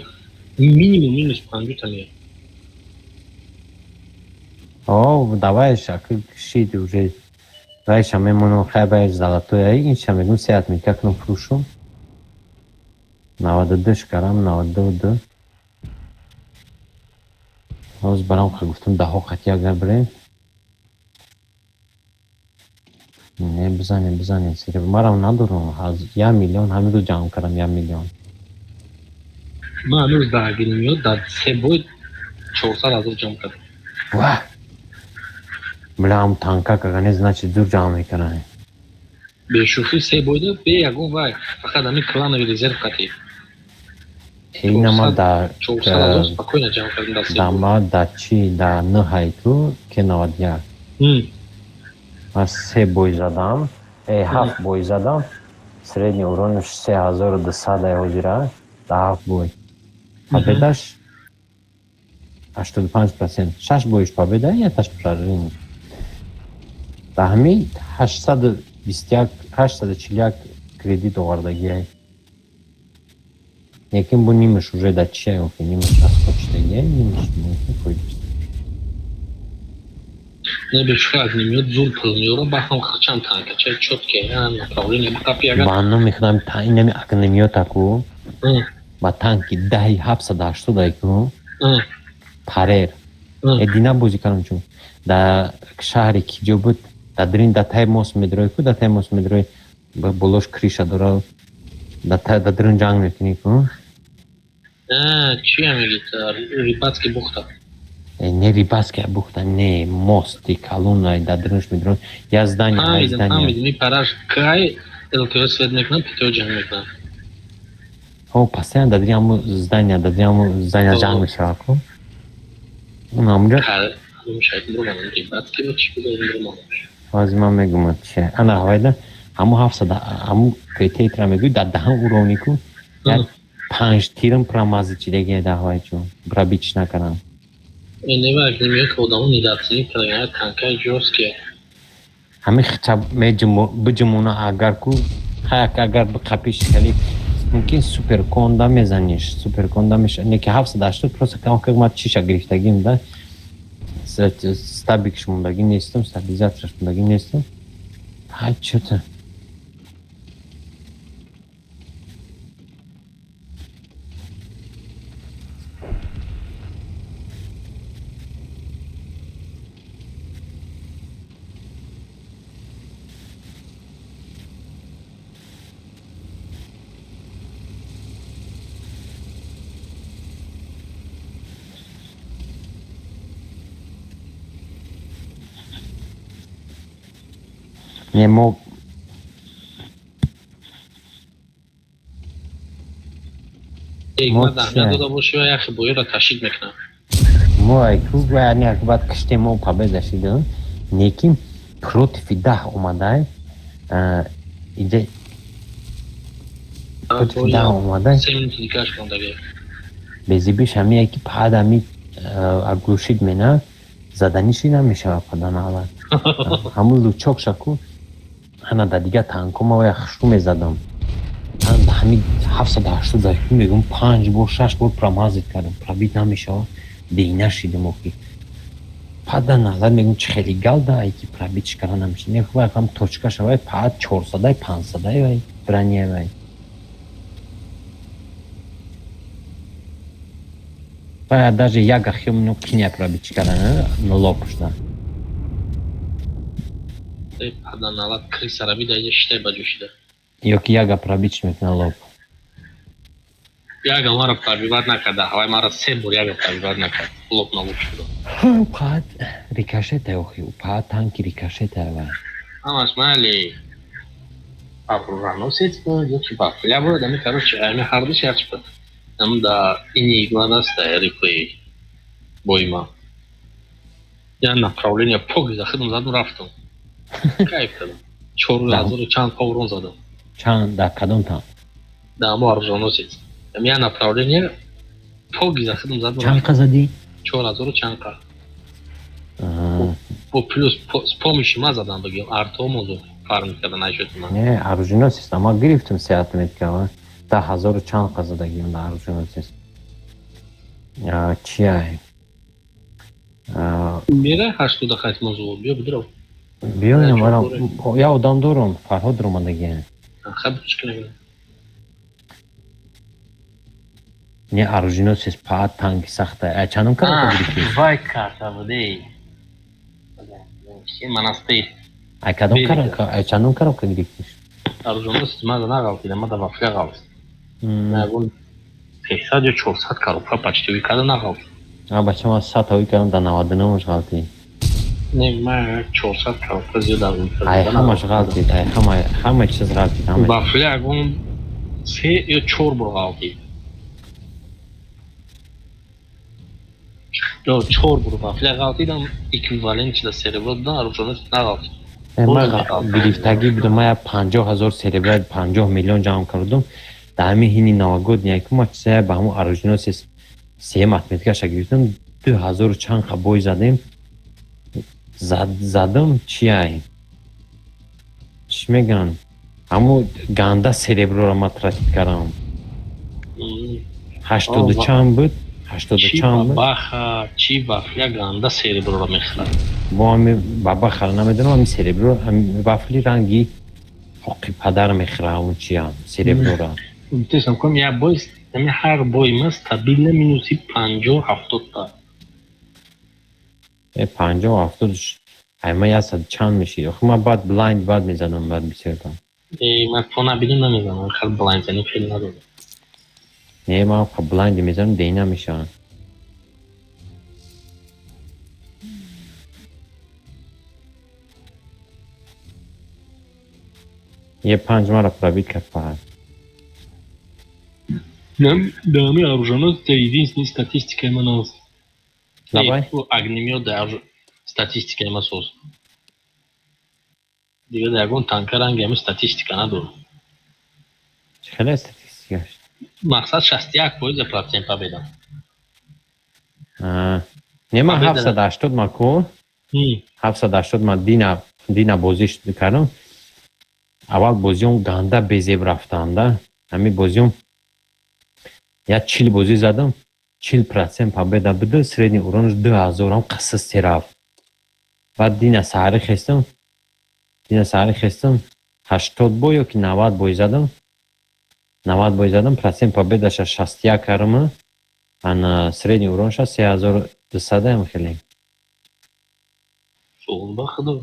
H: مینیمم -5 تا میاد
M: О, давай шакы шиди уже. Раньше мы хайбаешь золотое, инша мегун сеят ми как фрушу. Навадыды шкарам, навадыды. Оз барам гуфтам даҳо хати агар бирем. Не бизанем сире. Марам надорум. 1 миллион ҳамиду ҷамъ кардам 1 миллион.
H: Ман ҳанӯз даргир меёд дар 3 бой 400 000 ҷамъ кардам.
M: Ва! Бля, танка кагане значит зур ҷамъ мекардам.
H: Бешуфӣ 3 бойда бе ягон вай. Фақат ҳамин кланови резерв катӣ.
M: Инама да
H: 400 000 спокойно ҷамъ кардем дар 3 бой.
M: дама да чи да нҳайту ки 91. Аз 3 бой задам, 7 бой задам. Средний урон 3200 ҳозира да 7 бой. Победаш 85%. 6 боиш победа, яташ поражение. Да ҳамин 841 кредит овардагиай. Лекин бу нимаш уже да чия ёфта, нимаш аз хочдагиай, нимаш муҳим.
H: Не бешуфак немеёд зур пул меёрад бахам чанд танкачаи чёткия направление бақапи агар
M: Ванно мехунам инами ак немеёд таку. Ба танки 780 айку. Парер. Эдина бозӣ кардам чун. Да шаҳри киҷо буд. Да дрин да тай мост медрой ку, да тай мост медрой. Болош криша дора. Да дрин ҷанг мекунӣ ку.
H: чия мегӣ рибатски бухта?
M: Не рибатская бухта, не мости, колонна, да дринш медрой. Я здание,
H: ҳамидим мипараш кай ЛКО свет мекунам, питои ҷанг мекунам.
M: О, постоянно да дрин здание ҷанг мешавад ку. Намуҷа ҳозир ман мегӯмад чи. Ана ҳавайда ҳамун 700 ҳамун прететра мегӯй да даҳан урони ку. Як 5 тирам промазид чидагия да ҳавай чун. Пробитиш накардам.
H: Невак немеёд одамон недооценид кардаган танкаи ҷосткия.
M: Ҳамин хича биҷимона агар ку агар биқапиш кали мумкин суперконда мезаниш. Суперконда мешавад. Неки 780 просто как ман чиша гирифтагим да. Стабикш мондаги нестам, стабилизатораш мондаги нестам. Ҳай чӯта. Не мог.
H: надода боши яхи боиро ташид мекунам.
M: Айку яъне акбат киште мо победа шида. Лекин против даҳ омадай. Иде против даҳ омадай.
H: 3 минути дигаш мондаги.
M: Безибиш ҳамин ки падами аглушид мена заданиши намешавад паданала. Ҳамун лучок шаку. Ана да дига танкома ва хушру мезадам. Ан ҳамин 780 айку мегум 5 бор 6 бор промазид кардам. Пробит намешавад. Дейна шидим охи. Пада назар мегум чи хели галда айки пробитиш карда намешавад. Нехӯбай ҳам точка шавад пад 400 500 вай броня вай. Ва даже як ахём киня пробитиш карда на лопушда.
H: Паданала крисара видаида шитай баҷӯшида.
M: Ёки яга пробитиш мекуна лоп.
H: Яга маро пробиват накарда, ҳавай маро 3 бор яга пробиват накард. Лоп на лоп шуда.
M: Пад рикошета охи, пад танки рикошета вай.
H: Ҳамаш майли. Папураносец буд, ёки папуля буд, ами короче, ами ҳардуш якчи буд. Ам да ини гладаста рикои бойма. Я направление пог захидам задум рафтам. Кайф кардам. 4000 чанд паврон задам.
M: Чанд да кадом там?
H: Да мо оружоносец. Я направление пог захидам задум.
M: Чанд зади?
H: 4000 чанка. По плюс с помощью ма задам бегем артомозу фарм кардам найшуд ман.
M: Не, оружоносец, ама гирифтам сеатметка. Да 1000 чанка задагим да оружоносец. Чия?
H: Мера 88 мавзӯ бё бидро.
M: بیایم برام یا آدم دارم فرهاد رو مندگی
H: خب چی کنیم؟
M: نه اروژینو سیس پاد تانکی سخته چندم کار کنی
H: وای کارتا بودی چی مناستی
M: کدام کار چندم کار کنی
H: اروژینو سیس ما نگالتی ما دا وفله گالت نگون 300 یا 400 کاروفا почти کارو نگالت
M: بچه ما 100 تاوی کردم در 99 مش غلطی
H: نه ما 400 کاروفا زیاد دارم
M: همش غلطی همه چیز غلطی
H: وفله اگون 3 یا 4 بار غلطی یا 4 بار وفله غلطی دم اکویوالنت دا سرور دا اروژینو نگالت
M: من گرفتگی بودم من 50,000 سریبرال 50 میلیون جمع کردم در همین هینی نواگود نیاکی ما چیزه به همون اروژینو سیس 3 متمتیکه شگیرتم 2000 چند خبایی زدیم زدم چیه چی میگن همون گنده سریبرال را ما ترتیب کردم 80 چند بود 80 چند بود
H: باخا چی وفله گنده سریبرال را میخرد
M: با همین بابا خرد نمیدونم همین سریبرال همین وفلی رنگی حقی پدر میخره اون چیه سریبرال را
H: میتونستم کنم یه بای همین هر بای ما استابیل نمینوسی 50-70 تا
M: 50 70 همه یه صد چند میشی آخه من بعد بلایند بعد میزنم بعد بسیردم
H: من تو نبیدیم نمیزنم خیلی بلایند زنی خیلی ندارم
M: نه من بلایند میزنم دینه میشن یه 5 ماه را پرابید کرد فقط
H: دامی اروژینو единственная статистика има на
M: Давай.
H: Огнемет да статистика има сос. Дига да гон танка ранги има статистика надо.
M: خیلی статистика
H: مقصد 61% победа.
M: نه من 780 ما کو 780 ما دینا بازیش کردم اول بازیون گنده بزیب رفتم ده همین بازیون یا 40 بازی زدم 40% победа بوده سریدنی اورانش 2000 هم قصص رفت بعد دینا سهری خستم 80 بای که 90 بای زدم 90 بای زدم پرسنت победа 61 کردم ان سریدنی اورانش 3200 هم خیلی
H: Soğun bakıdı.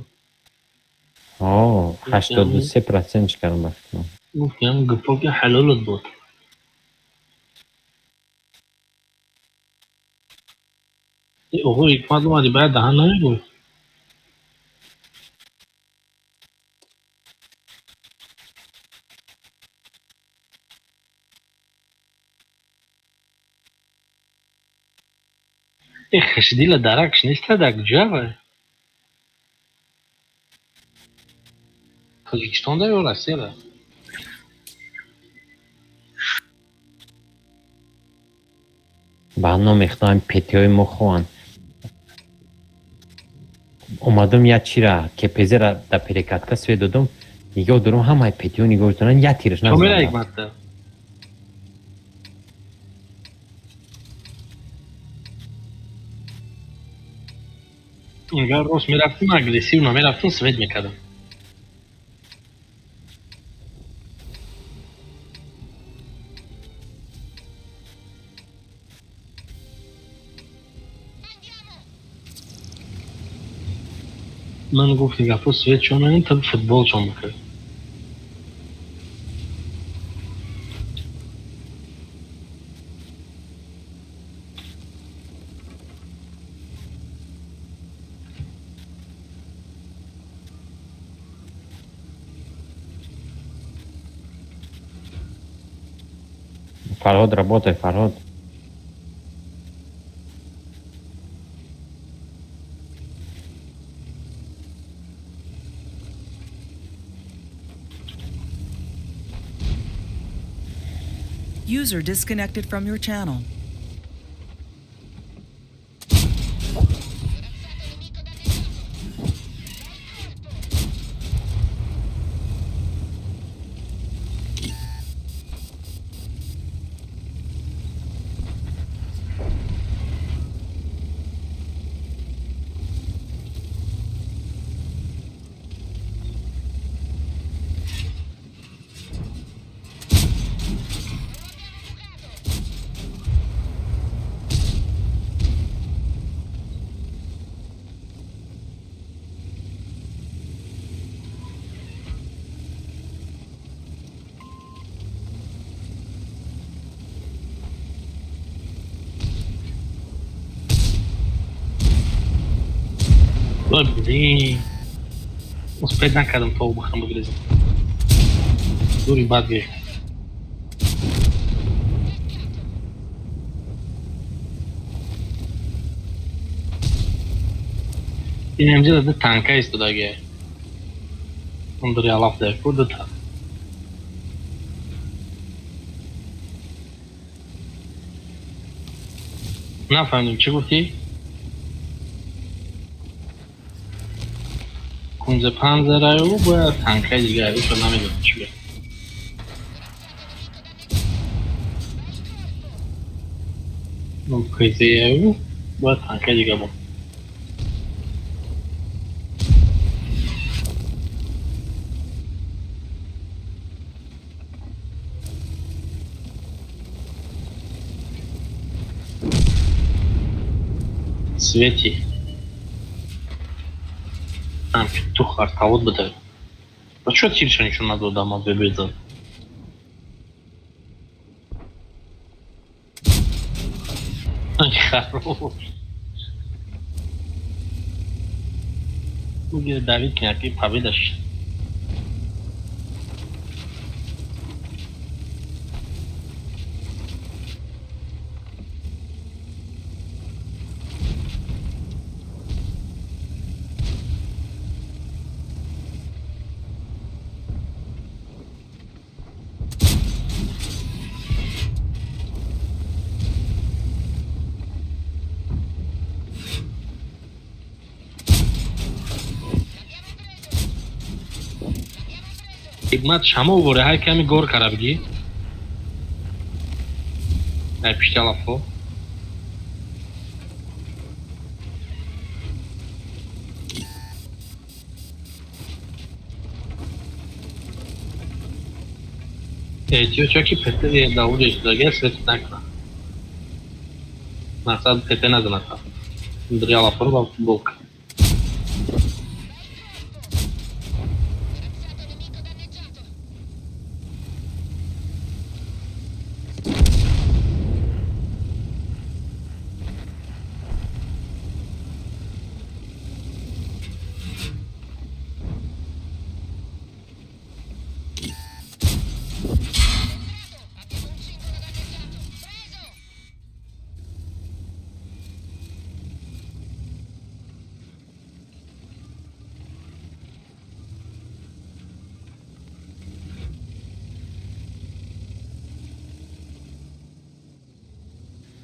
M: 83% çıkarım baktım.
H: Yani gıpok ya halal oldu. Oğul ilk madem hadi ben daha ne bu? خشدی لدرکش نیست دک جوه. Tajikistan'da ya Rusya'da.
M: Bana میخوایم پتیای مخوان اومدم یه چی را که پیزه را در پریکاتکا سوی دادم نگاه دارم همه پتیو نگاه دارن یه تیرش نزدم
H: کاملا حکمته اگر روز میرفتیم اگریسیو نمیرفتیم سوید میکردم من گفت گفت سوید چون این تا فوتبال چون میکرد
M: فرهاد работай فرهاد
G: User disconnected from your channel.
H: блин. Успеть накадам то бахам бгрезим. Дури бадге. اینجا ده تانکا ایستادگه. اون داری علاف ده کود تا. نفهمیدم چی گفتی؟ کنز پنزره باید تانکای دیگه رو تو نمیدونم چیه. اون کیزه باید تانکای دیگه بود. Свети. Там петух артовод быдает. А чё тише ничего надо дома бебеда? Ай, хорош. Будет давить някакви победаш. خدمت شما وره های کمی گور کربگی نه پیشتی علافو ایتیو چاکی پته داود اشتاگه سویت نکنم مقصد پته نزنه داری علافو رو با بلک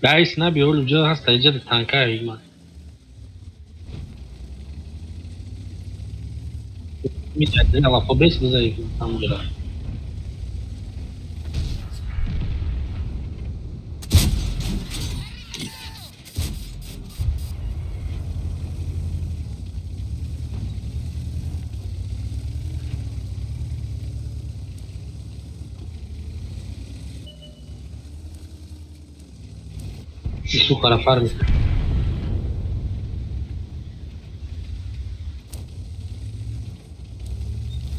H: Guys, ne bir oğlum canı hasta iyice tanka yayılma. Bir tane lafı beş bize yıkıldı tam güzel. Su para farm.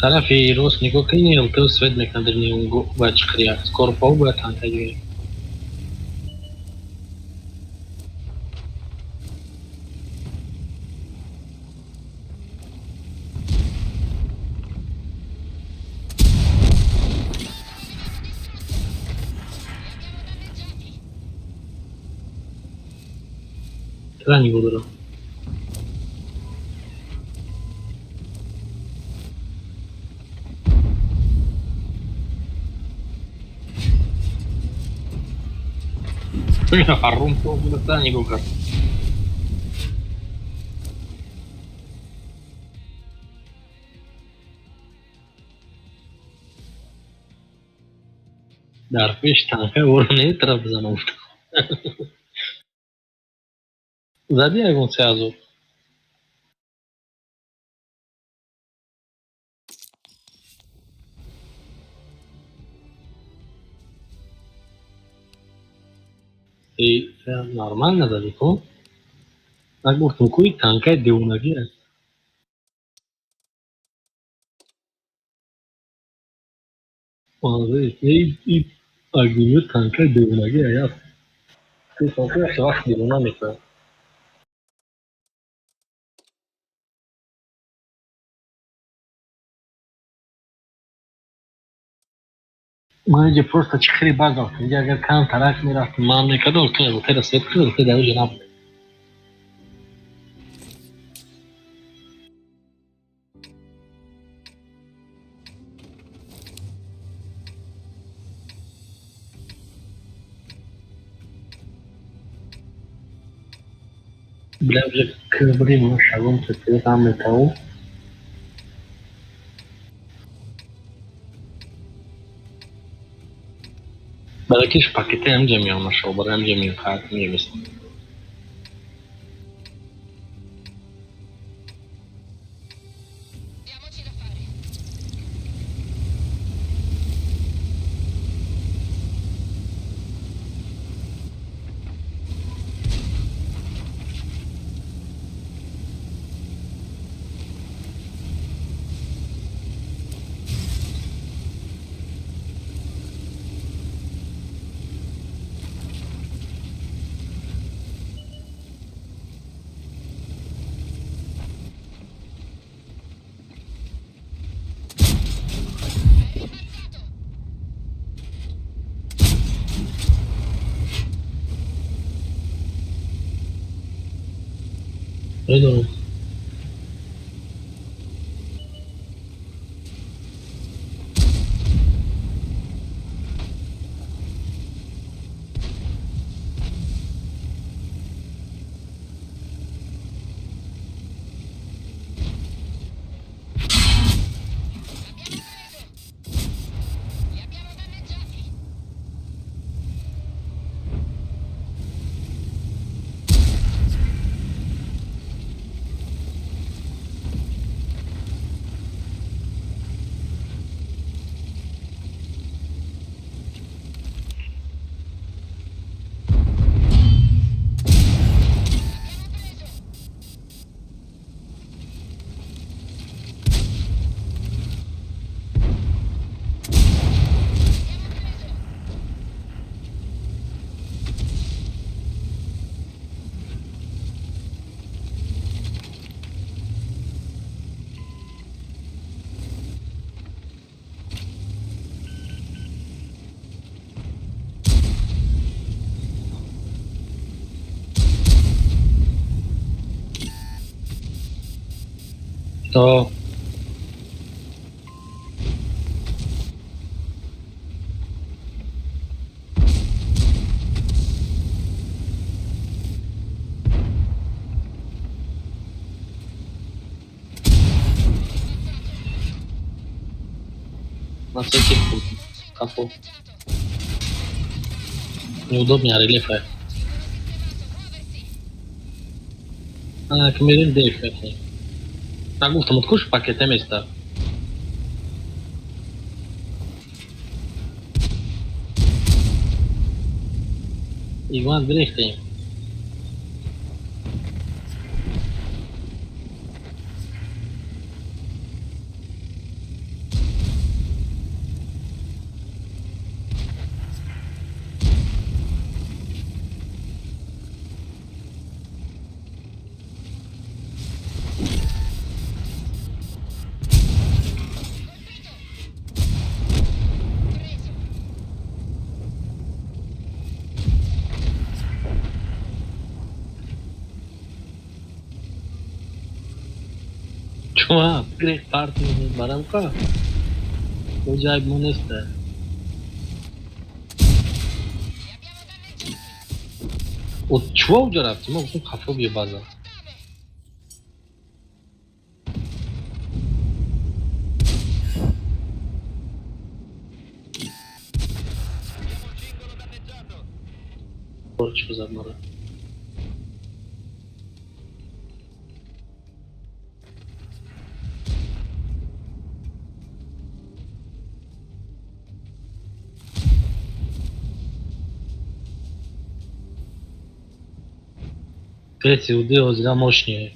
H: طرفی روز نیکو کنی التو سوید میکندرنی اونگو باید چکریا سکور پاو باید تانتا جوی Крайне буду. Харун то будет не гука. Darfish tanka orne taraf zanam. Zabi algum caso. И нормально далеко. Так вот, кой танка деунаги. И огнемет танка деунаги, а я. Ты смотришь, ваш деунамика. Мы где просто чихри базал. Я говорю, кан тарак не раз. Мам не кадол, то вот это свет крыл, ты даже на. Бля, уже блин, мы шагом ты там и того. Балакиш пакеты амджа миям нашел, бара амджа миям хат миямис. Иду. То. На всякий случай. Капу. Неудобнее рельефа. Камерин дейф. Так, уф, там откушай пакет места. Иван Грехтин. Чувак, грех партии баранка. Уджай монеста. Вот чего уджарав? Ты мог тут хафобия база. Что за обмора? Третий удел зря мощнее.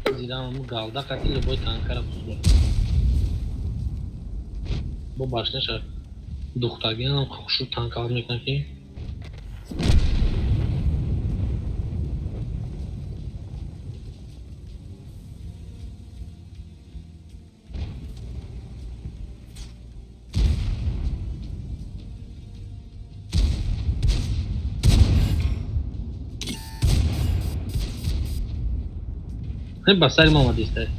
H: Зря галда как-то любой танкара пустой. Бо башняша духтаген хушу танкалар мекунад ки Басарь мама дистает.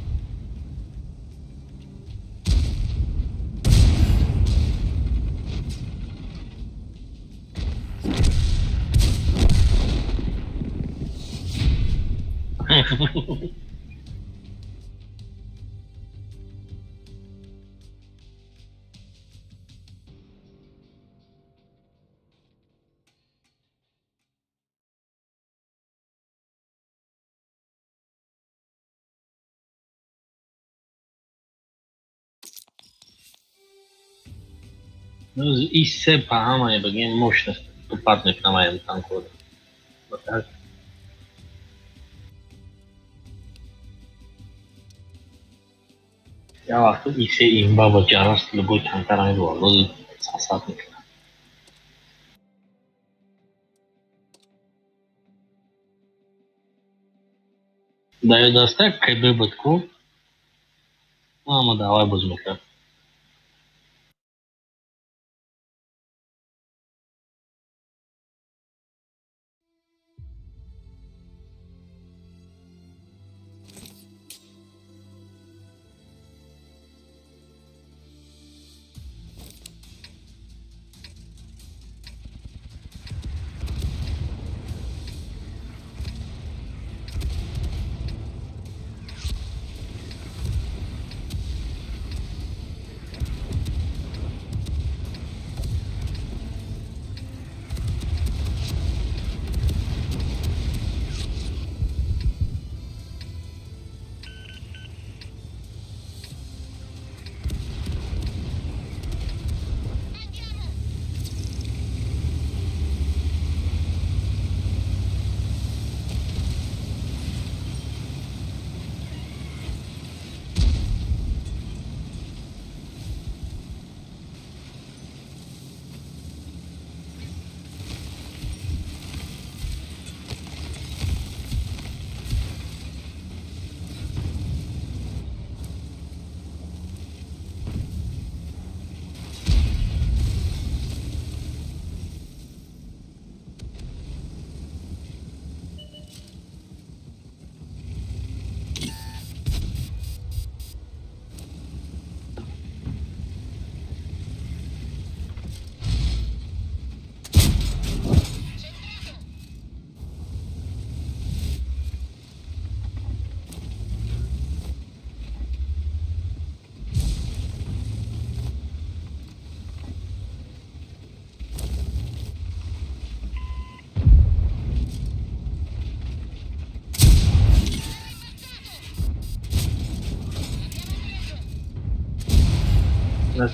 H: Ну, и все погано, богем мощность попадных на моем танку. Вот так. Я вахту и все имба в джарас любой танкарай был, сасатник. Даю достак, как бы бытку. Мама, давай бузмика.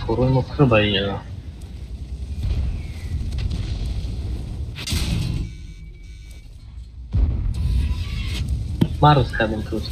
H: Скоро ему chyba nie. Mars kadın kız.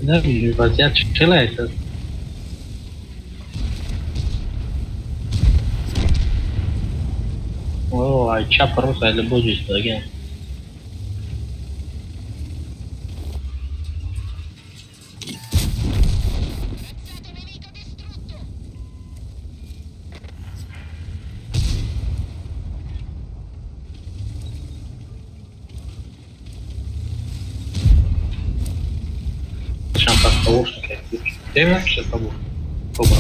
H: Da, baseat ce la este? Oh, aici a apărut să ai de bugis pe again. Și-am pas pe ușă, că e tema și asta bun. Cobra.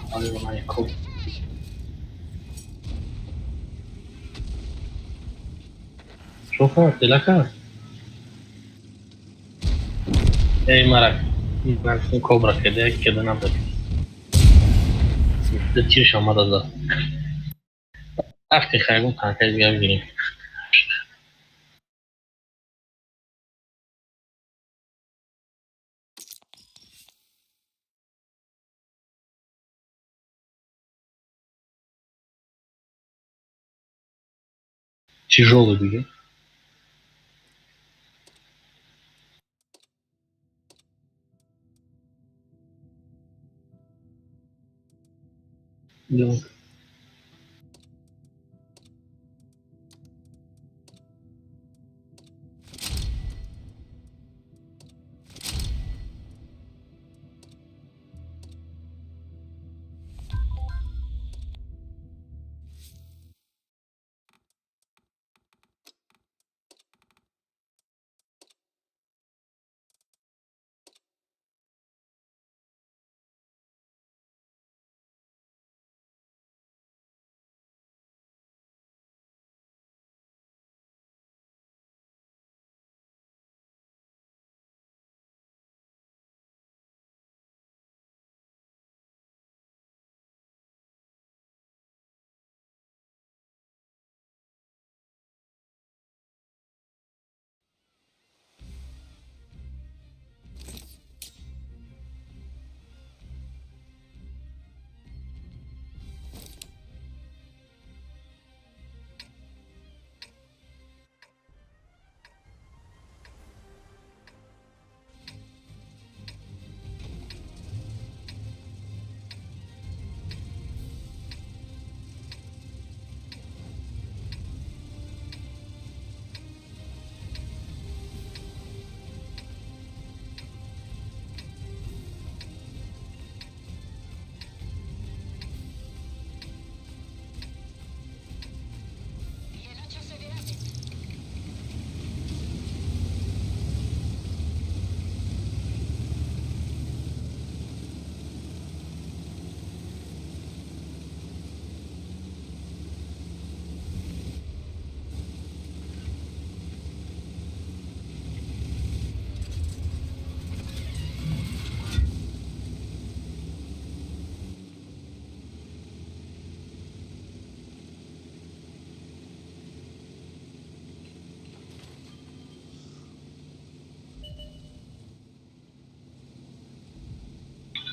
H: Ale mai e cobra. Șofa, de la casă. Ei, marac. Un cobra, că de-aia chiar de n-am de tir și-am dat. رفتی خیلی کنکر دیگه بگیریم. Тяжелый бюджет. Да.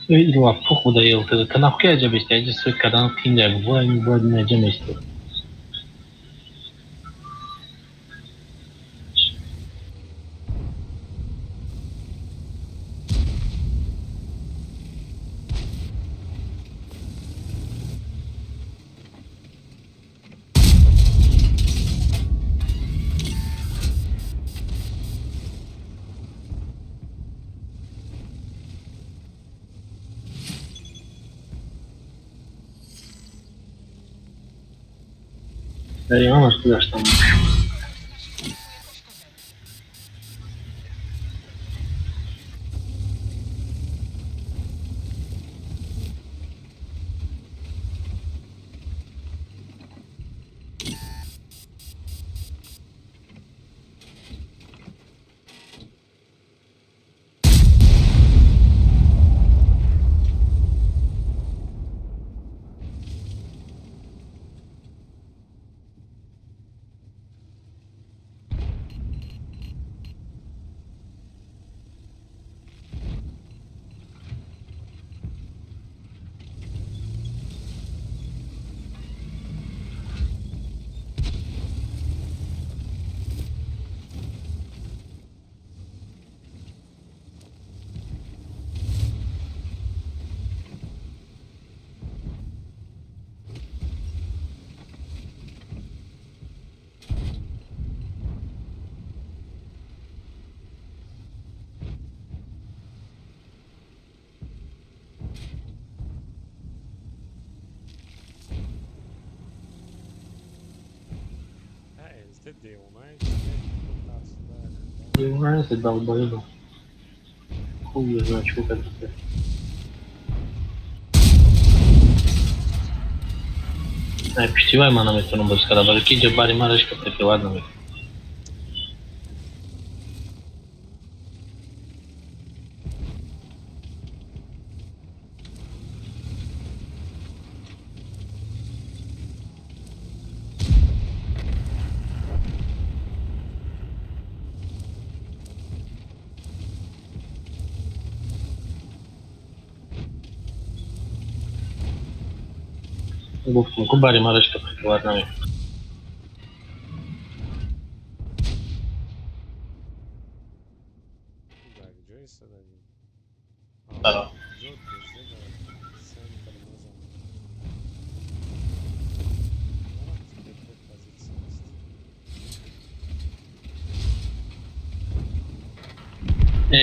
H: Видела, пуху доел. Ты нахуй я тебе я здесь свой канал киндер. Вот не джемисты. Да я мама сказала, что Юнайты долбоебы. Хуй я знаю, чего как это. Пищевая мана мы тяну больше, когда барыки джабари марочка припевадными. گفتم که برای ما رشته پکوار نمید. برا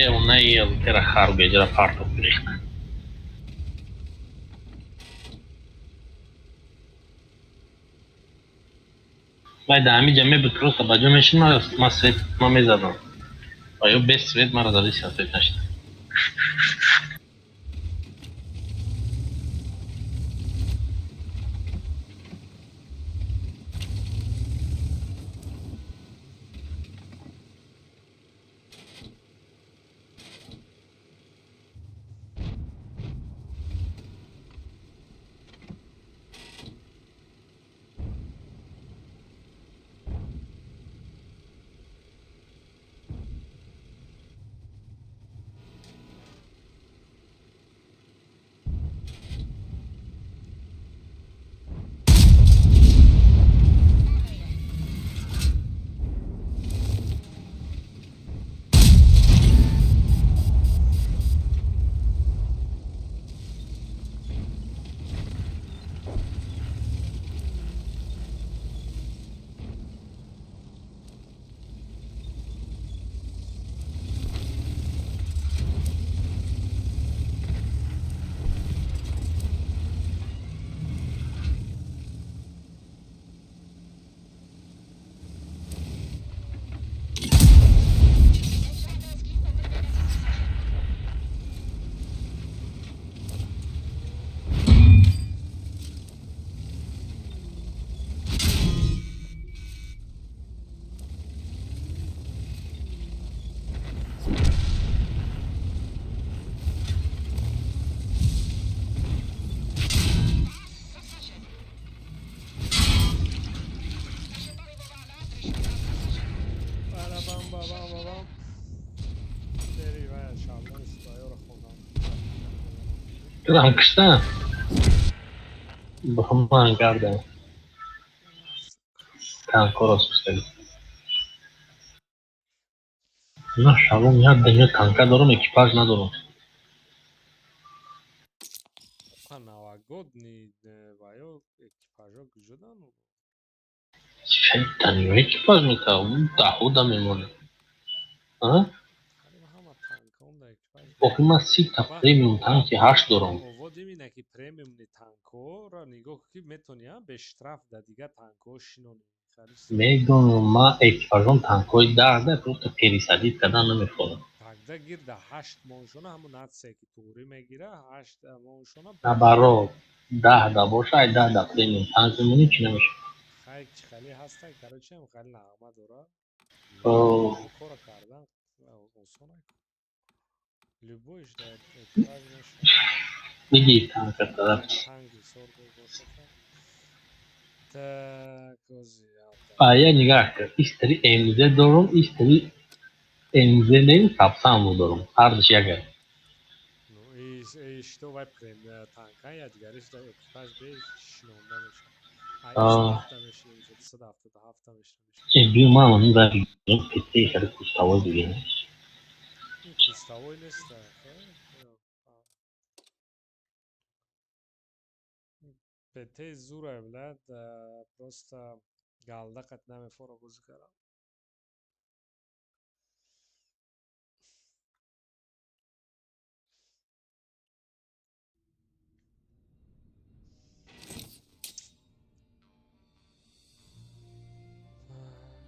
H: اون نیل ترا خارو گجرا پارتو بریختن. باید همین جمعه بکروس تا باجو میشین ما سویت ما میزدم. آیا بیست سویت ما را زدی سویت نشد. Kram kışta. Bahman garda. Kan koros ustali. Na şalom ya denyo tanka dorum ekipaj nadorum. Şeytan yo ekipaj mi ta? Dahuda memonu. Ha? Okuma sita premium tanki hash dorum. میدونم ما اکیپاژون تانکوی ده просто пересадить когда نمیخورم. наоборот 10 باشه 10 پریمیوم تانک میمونی چی نمیشه. میگی تانک طرف. Aya nigah kar. İsteri elinize doğru, isteri elinize değil kapsam vururum. Ardış yagar. Bir mamamın da peteği sarı kustava düğünü.
N: PT zura evlat просто galda katname foro guzikara.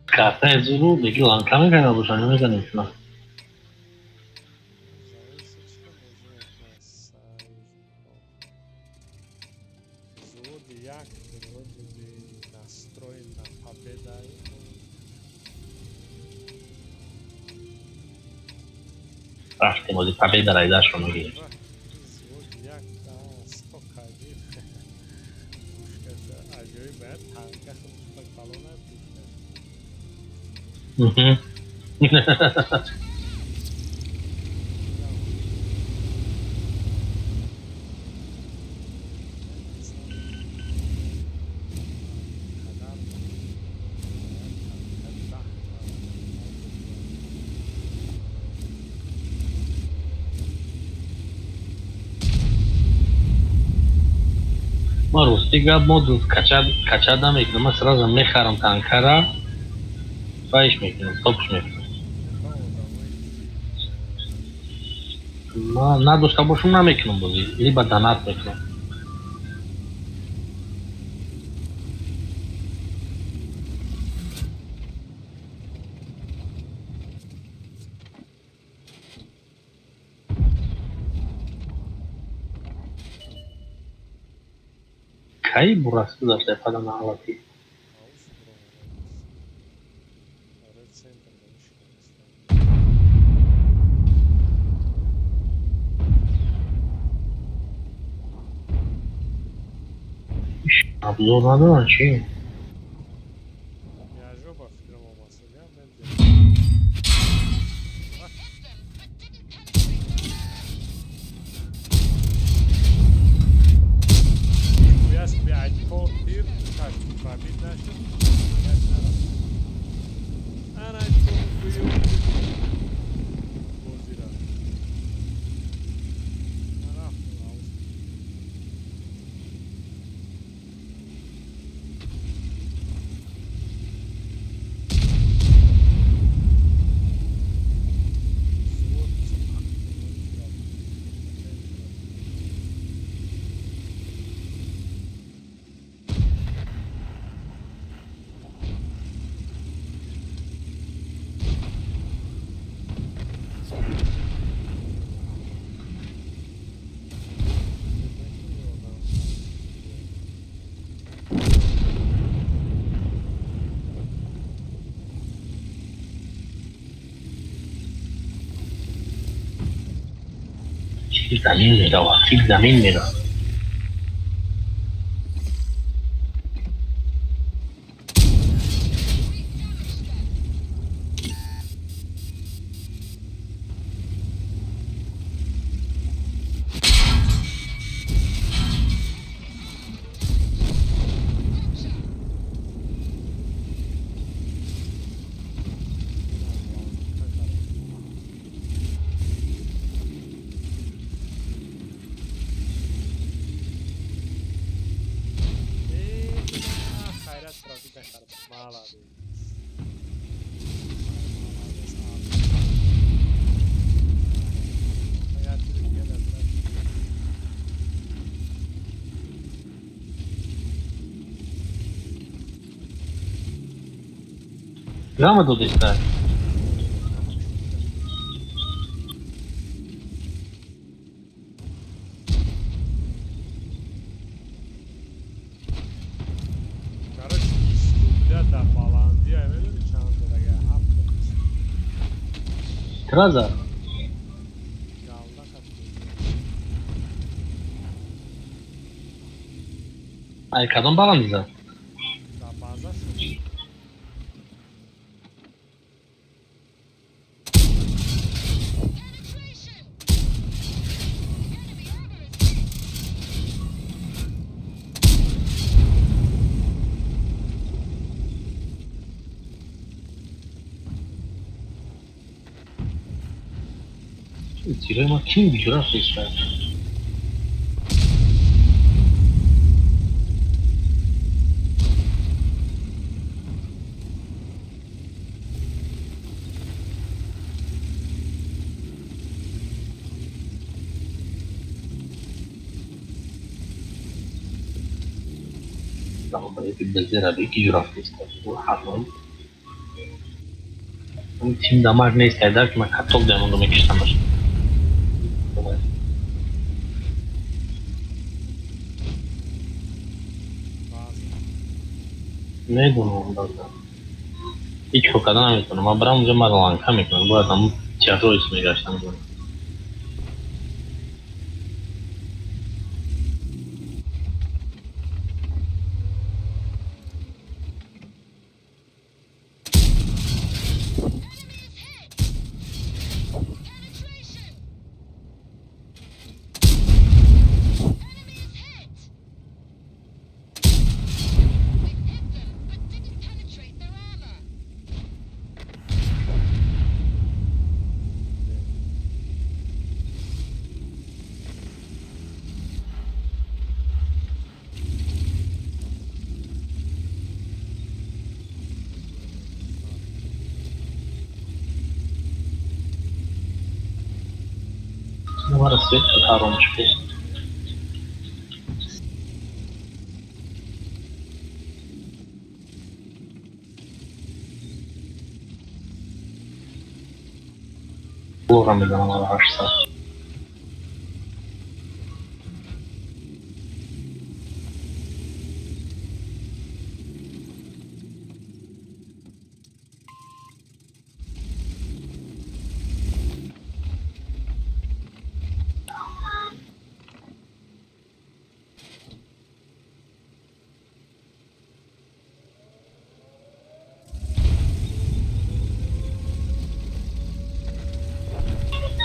H: Karta zuru peki lanka mı kadar bu sana ne kadar şuna? Praštimo di победа рай daš ono gdje. ما دیگه مود کچه میکنم من سراغ میخرم تانکرا فایش میکنم توپش میکنم ما نداشته باشم نمیکنم بازی لیبا دانات میکنم Kayı burası da falan ağlatıyor. Abzorladı şey. زمین میره و تیک زمین میره Grama do destaque. Traza. Ai, cada um balança. Tirei uma King de grafite, cara. Não, mas ele bezerra ali que grafite, cara. Um time da máquina eder ki ben katol demem demek istemez. Neydi onu ondan da? Hiç o kadar anlamıyorum ama Bram Cemal kamikman bu adam tiyatro ismi gerçekten böyle. свет хоромочку. Лорами да налагашься.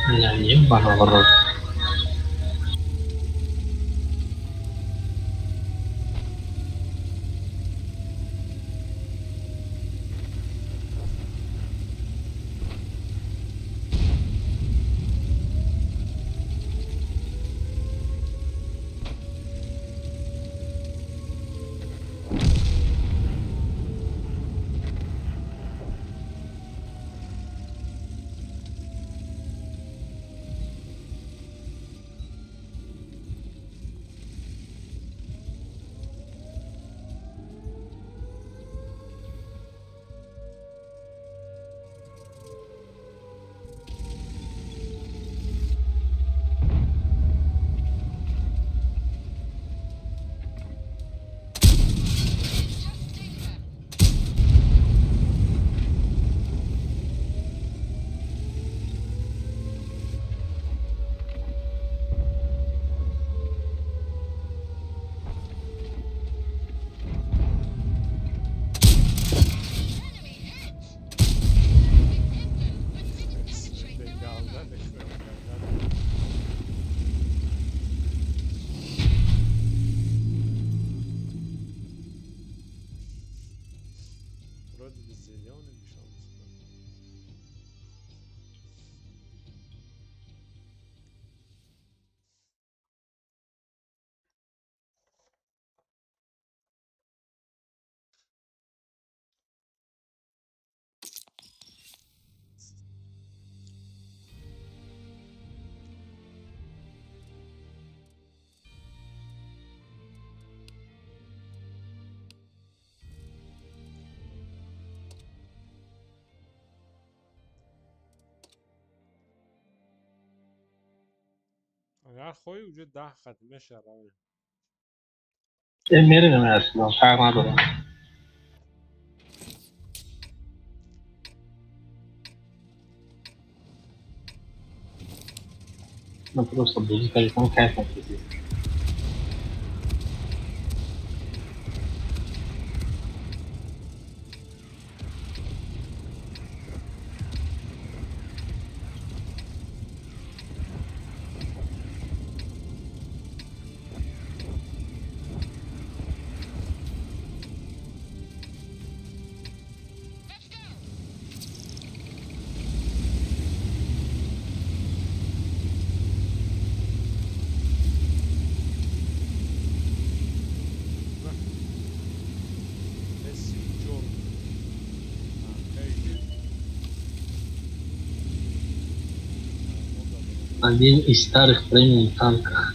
H: Я ебаный в рот.
N: Вроде бы зеленый мешал. اگر خوی وجود 10 ختمه شرابه
H: میرینم اصلا فرق نداره. Ну просто буду сказать, он кайф от этого. Один из старых премиум танков.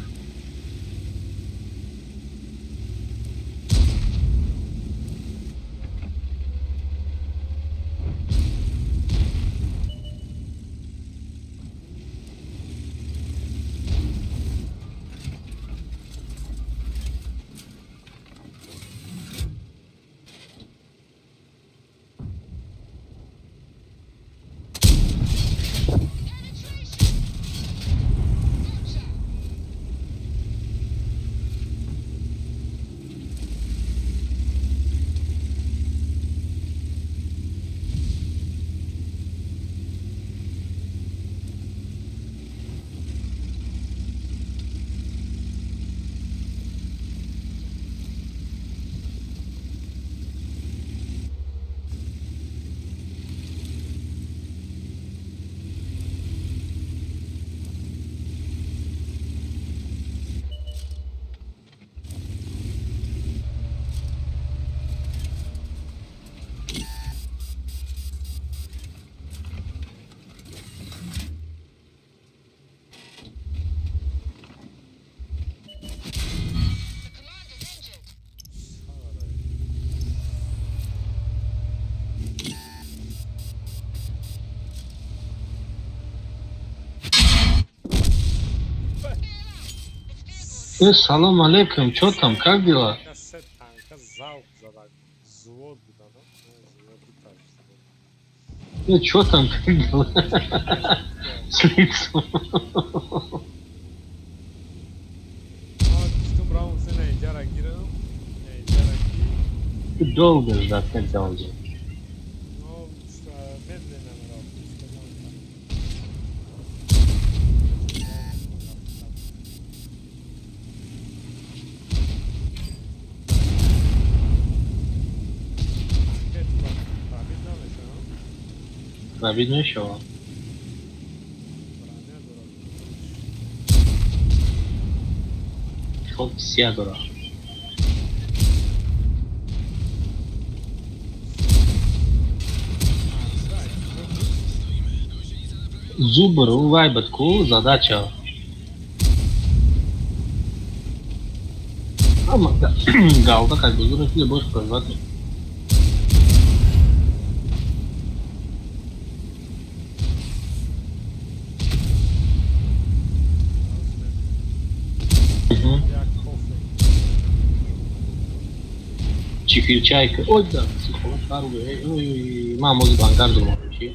H: Салам алейкум, что там, как дела?
N: Кассет танка, залп задан. Взвод да, ну? Взвод так.
H: Что там, как дела? С лицом.
N: Düştüm Brown sene icara girelim. İcara gi.
H: Долго ждать, когда он будет.
N: No, medlene mi rab?
H: Видно еще. Çok siyadora. Зубр, вайбатку, задача. Галда, как бы, зубр, если больше производить. Чифир чайка. Ой, да, психолог, ой, мама, музыка, ангарду, мочи.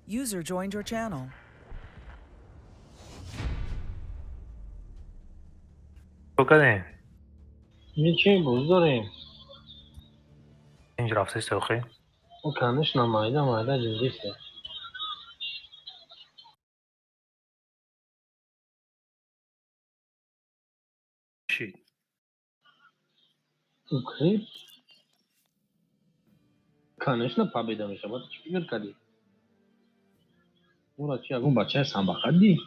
G: User joined your channel.
L: کدوم؟
H: چی بوز داریم؟
L: اینجا رفته سوخی؟
H: اون کنش نمایده جنگیسته.
L: چی؟
H: اوکی. کنش نپابیده میشه باید چی فکر کردی؟ اون را چی اگون بچه سنبا خدی؟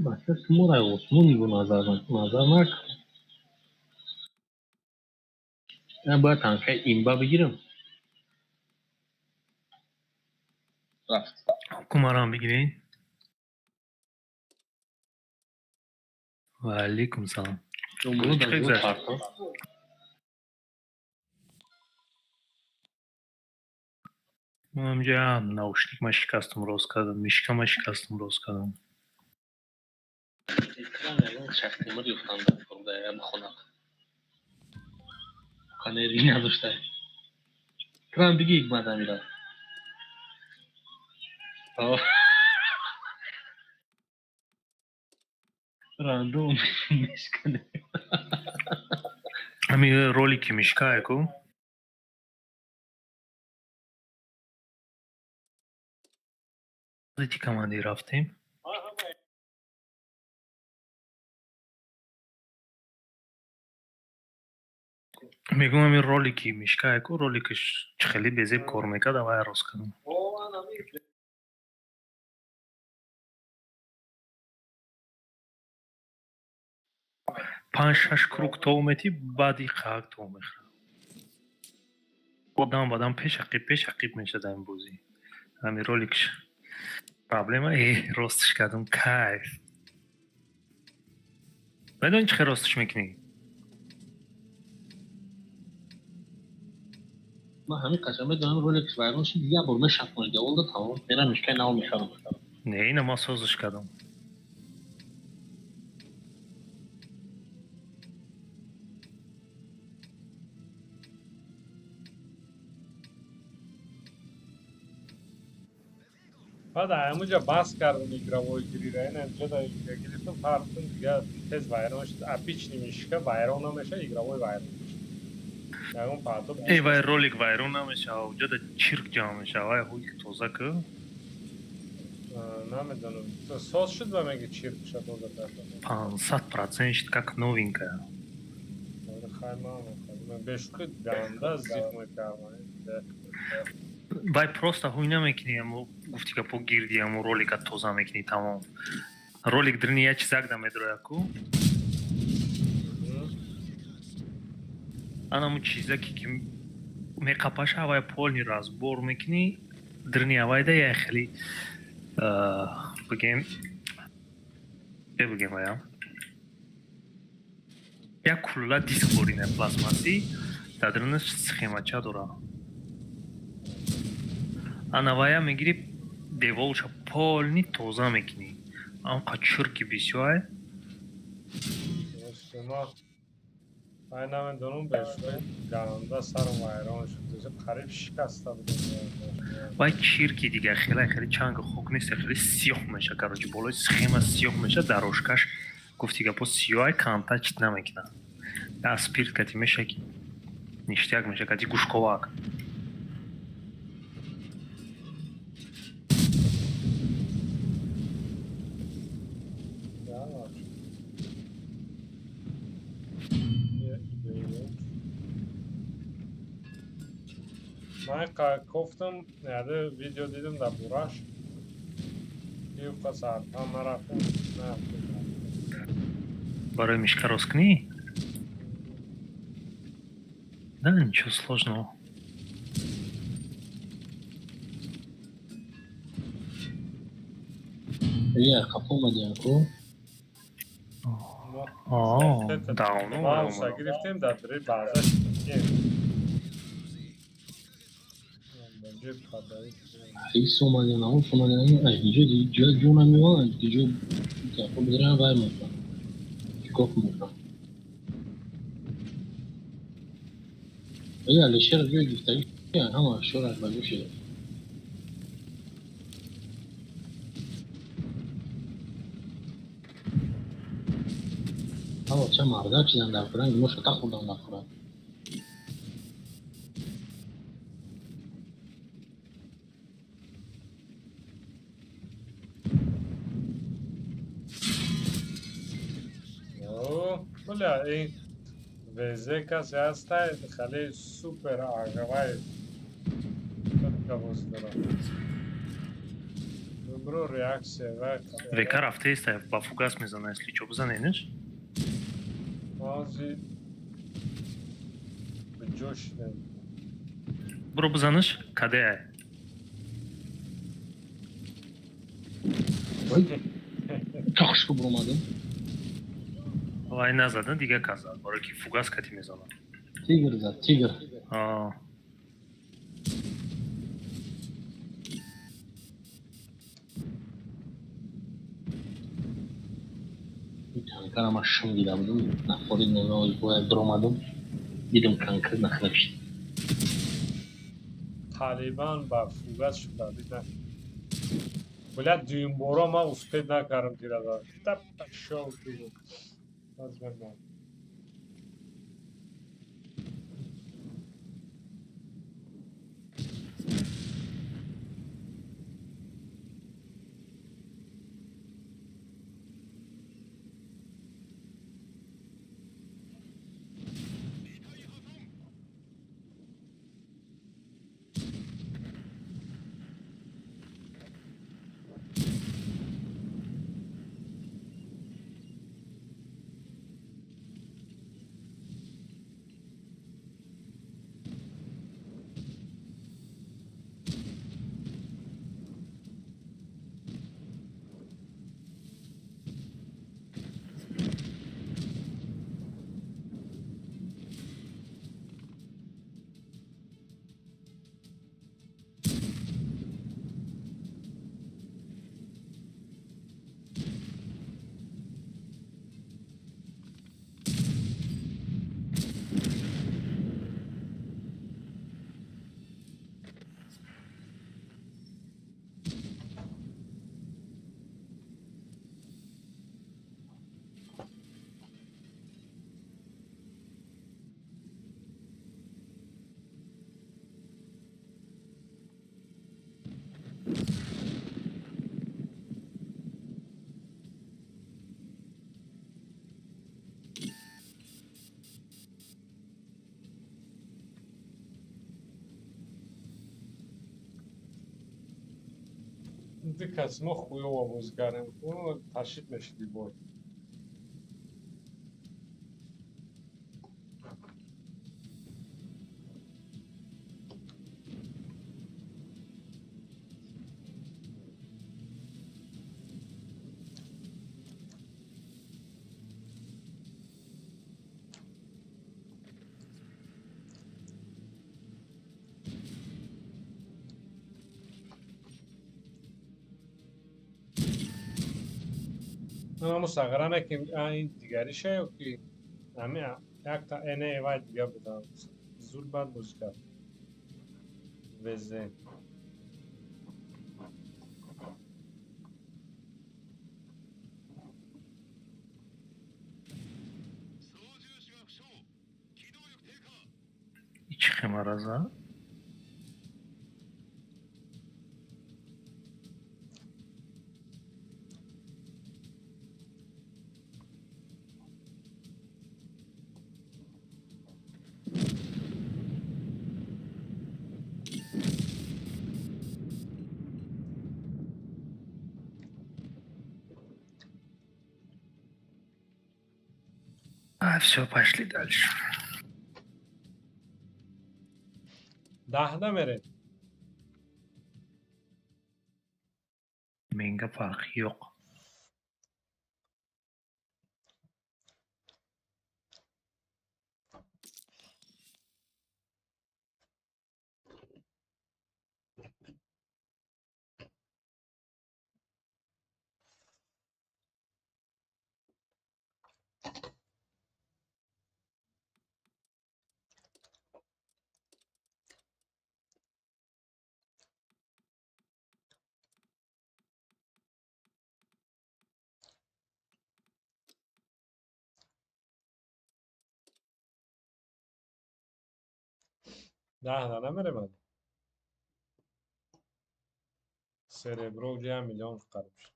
H: بچه سمورای osmoni bu nazar نکن. من باید تنکه ایمبا بگیرم. رفت.
L: کماران بگیرین؟ و علیکم سلام.
H: برو در
L: چه
H: جور
L: گذشت؟
H: پارتا.
L: اونجا ناوشنیک ما شکستم روز کردم، میشکم ما شکستم روز کردم.
H: اکران الان شخصی ما ریختم در فرده بخونم. خانه ری نداشته. اکران بگی یک مدام میره. راندوم میشکنه.
L: همین رولی که میشکه کو دیگه کماندی رفتیم. میگم همین رولی که میشکه کو رولی که خیلی بزیب کار میکرد و روز کردم. 5-6 کروک تومتی بعدی خاک تو میخوره. بادام پیش عقیب میشه در این بازی. همین رولیکش پرابلمه راستش کردم کیف. بدون چه راستش میکنی؟
H: ما همین قسمت دارم رولکس وایرونش دیگه برمه شک کنید اول ده تمام میرم میشکن ناو میشارم.
L: نه اینه ما سازش کردم.
N: بعد همونجا بس کردم игровой گیری را اینجا دا گرفتم فرقتون دیگه تز وایرونش اپیچ نمیشه وایرون نمیشه игровой وایرون میشه اون پارتو
L: ای وای رولیک وایرون نمیشه اونجا دا چیرک جا میشه وای هوی توزه که
N: نمیدونم سوز شد به مگه چیرک شد توزه
L: 500% شد как новенькая.
N: من بشکل گنده زیت میکردم
L: وای просто хуй نمیکنی امو گفتی که پو گیردی امو رولیک توزه میکنی تمام. رولیک درنی یه چیزک دم ادروی اکو. آنامو چیزکی که میقپاش هوای پولنی راز بور میکنی درنی هوای ده یه خیلی بگیم چه بگیم هایم یک کلولا دیسک بورینه پلاسماسی در درنش سخیمچه داره آنوaya میگیری دیوالش پولنی توزه میکنی آنقا چرکی بیسیوه
N: من نمیدونم بشکل گنده سرم وایرون شد قریب شکسته بودم
L: وای چیرکی دیگه خیلی چنگ خوک نیست خیلی سیاه میشه کاروچی بالای سخیمه سیاه میشه دروشکش گفتی که پو سیاه کانتا چیت نمیکنه اسپیرت کتی میشه که نیشتیک میشه کتی گوشکواک
N: من گفتم یعنی ویدیو دیدم در بوراش یه قصد هم نرفتم
L: برای мешка роскни? Да, ничего сложного.
H: Я капу мадиаку.
L: давно.
N: Мауса грифтем да дри базаш
H: Isso mano não, mano, a gente já juna meu, a gente já pode virar vai mano. сколько можно. Я Алишер бью гифтари. Я хама шора бабуши. А вот чем арда чизан да фран, может так удан да фран.
N: О, бля, эй, ВЗК се оставит, хале супер агавай. Только воздуха. Добро реакция, ва.
L: Века рафте истая ба фугас мизана, если что, бзаненеш?
N: Мази бджош не.
L: Бро бзанеш? Каде ай?
H: Как что бромадым?
L: Ай назадын, дига каза. Бро ки фугас кати мизана.
H: Тигр за тигр.
L: А,
H: Kanka maşım gidebildim. Nafori ne oldu bu durmadım. Dedim kanka nakleş.
N: Талибан ба фугас шуда дида. Бля, дюймборо ма успед накардам тирада. Тап шоу ту. Азман. Дикац мо хуёво музгарем. Ну, ташит мешди бой. Ну, саграме ки ин дигари шаё ки ами якта эне эвай дига буда. Зурбан музгар. Везе.
L: ич хемараза. А, все, пошли дальше.
N: Дахда мерем.
L: Menga farqi yo'q.
N: 10 намеремад. Серебро 1 миллион фукарбиш.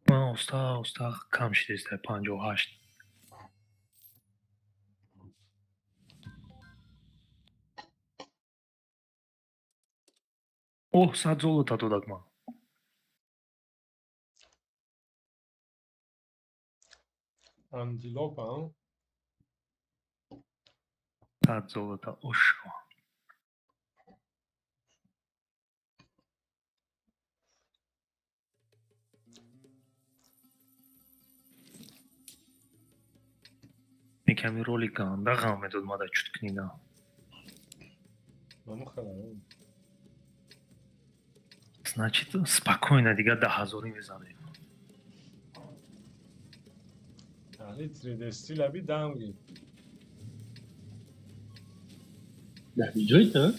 L: من уста кам шидеста 58. О, 100 золота додак ман.
N: Антилопа.
L: 100 золота, оша. Неками ролика, да, гаме тут мада чуткнина. Значит, спокойно, дига да хазори мизанем.
N: Али 3D стиль аби дамги.
H: Да, видите?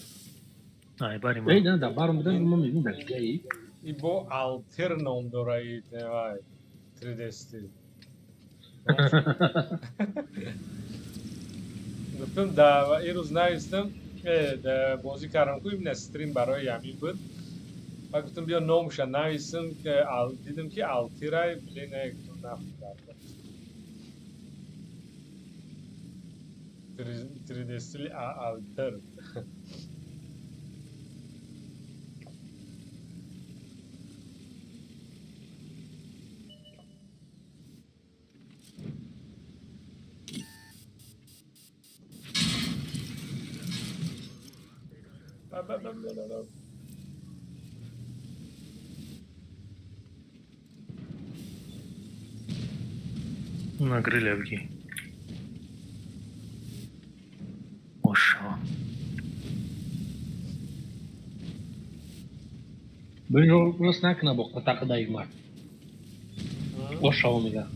L: Ай, бари
H: Эй,
L: ма.
H: да, баром да, мы видим, да, гей.
N: Ибо алтер ном дорает, вай. 3D стиль. گفتم این روز نویستم بازی کردم که این استریم برای یمی بود و گفتم بیا نامشن نویستم که دیدم که التیرای بلی نگفتم نفت 3D استیل التر
L: На грилевки. Оша.
H: Bunu nasıl nakna bok patak da igmar. O şavumiga.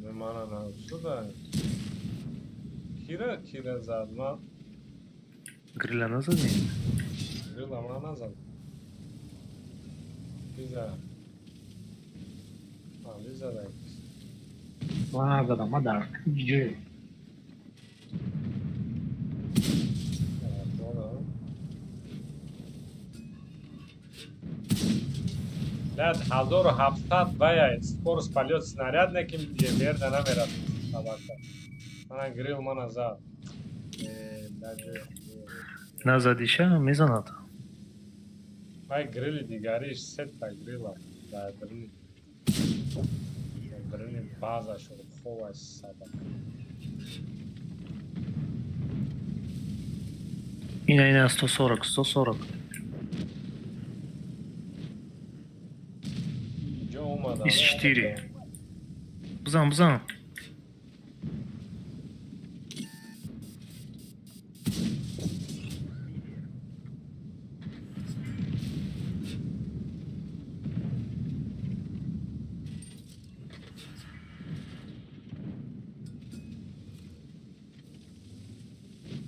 N: به من نشده کیره زد من
L: Гриля назади.
N: گریلا من نزد لیزا لیزا دایکس
H: Vaa da madar. Gidiyor.
N: Блядь, 1700 вая скорость полет снаряд неким верно намерат собака. Она грил ма назад.
L: Назадиша мезанат.
N: Вай грили дигариш сет та грила. Да, брни. Брни база шо хова собака.
L: Ина 140, 140. Из 4. Бзам.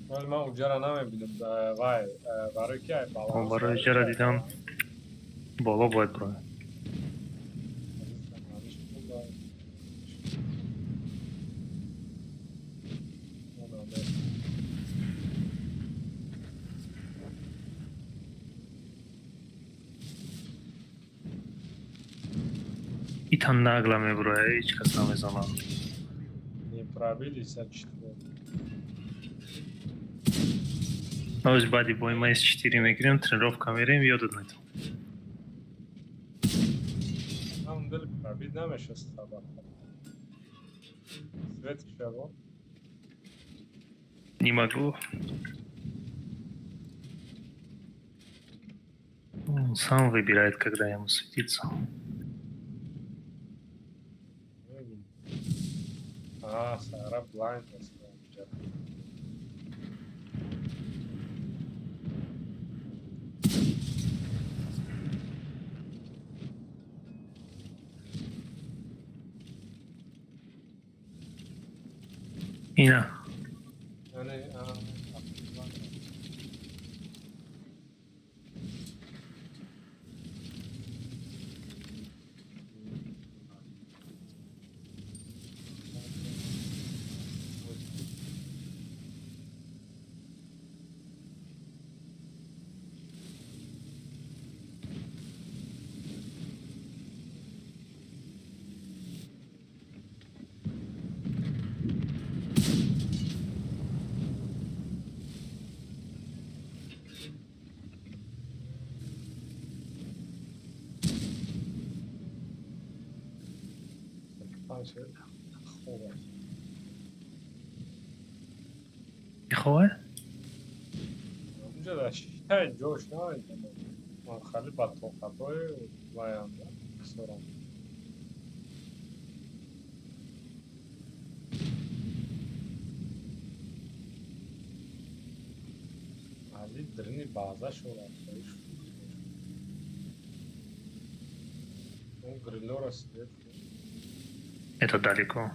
N: ولی من اونجا را نمیبینم وای برای که بالانس
L: برای جرا دیدم بالا باید برای И там нагло меброя, и касаме зама.
N: Не пробились от 4.
L: Ось бади бой мы с 4 мигрим, тренировка мерим, йодут на это.
N: Там дали пробить нам еще с тобой. Свет чего?
L: Не могу. Он сам выбирает, когда ему светиться.
N: Сара blind.
L: Ина.
N: چه خوبه
L: خوبه؟
N: اونجا در شیطه جوش نایدم من خیلی با توقفای ویانده سرم ولی درنی بازه شورم اون گریلو رسیده
L: Это далеко.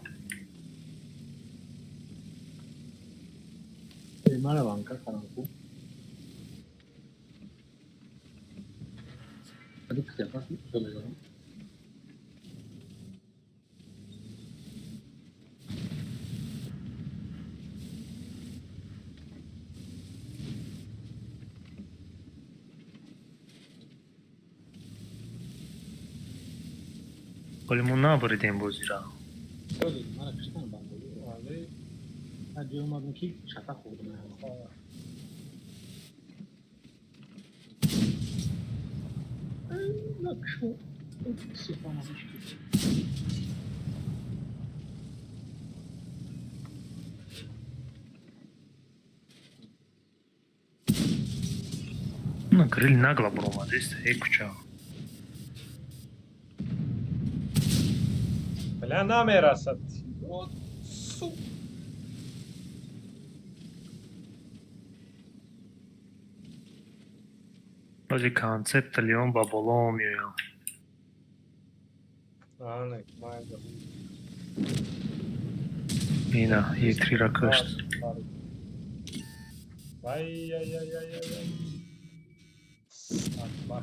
H: Mala banca, carajo. ¿Sabes qué pasa? Yo me lo
L: ولی ما نبریدیم بازی را.
H: Mala que está en banco.
N: ولی
H: Yo اومدم که شفا خوردم. شو سیفان مشکل.
L: Ну, гриль нагло был, здесь куча.
N: بله نمیرسد سو
L: Вроде концепт Леон Баболомию.
N: آنه مایده
L: Ина, и 3 ракышт.
N: وای ای ای ای ای اکبر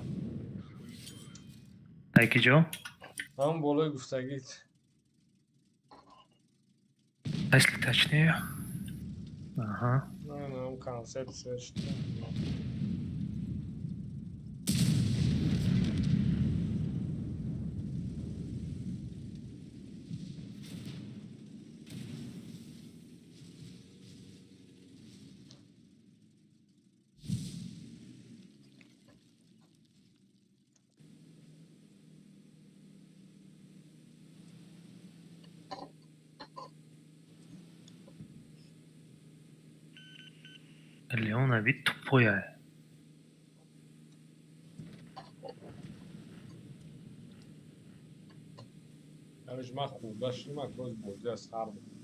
L: Айки Джо?
N: هم بالای گفتگیت
L: А если точнее? Ага.
N: نه هم کانسپت سرچ
L: Леон вид тупое.
N: همش من خوب داشتیم من باز بودی از هر بود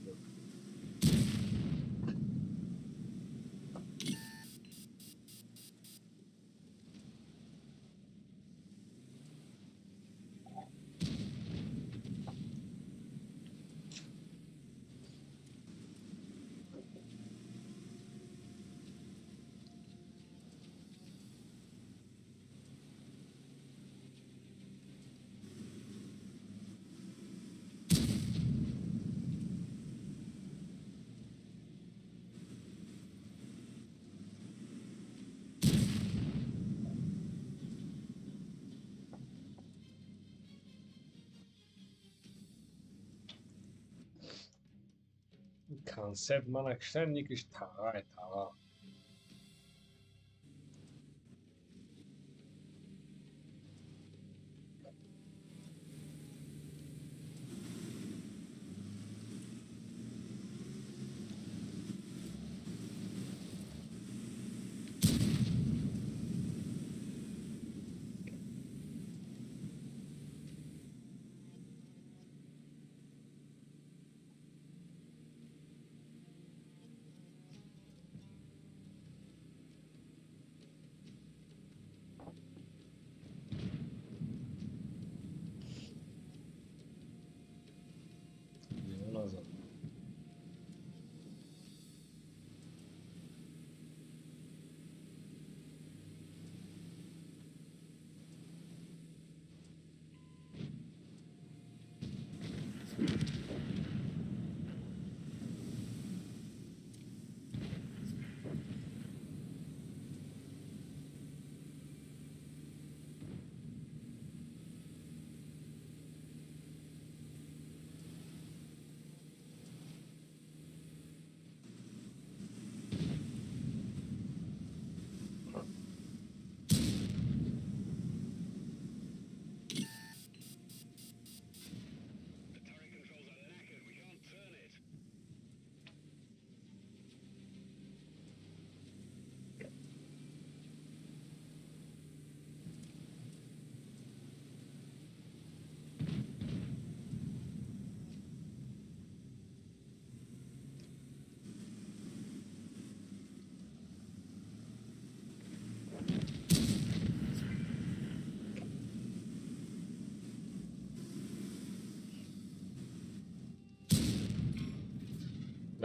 N: کانسپت من اکشتر نیکش تاقای تاقا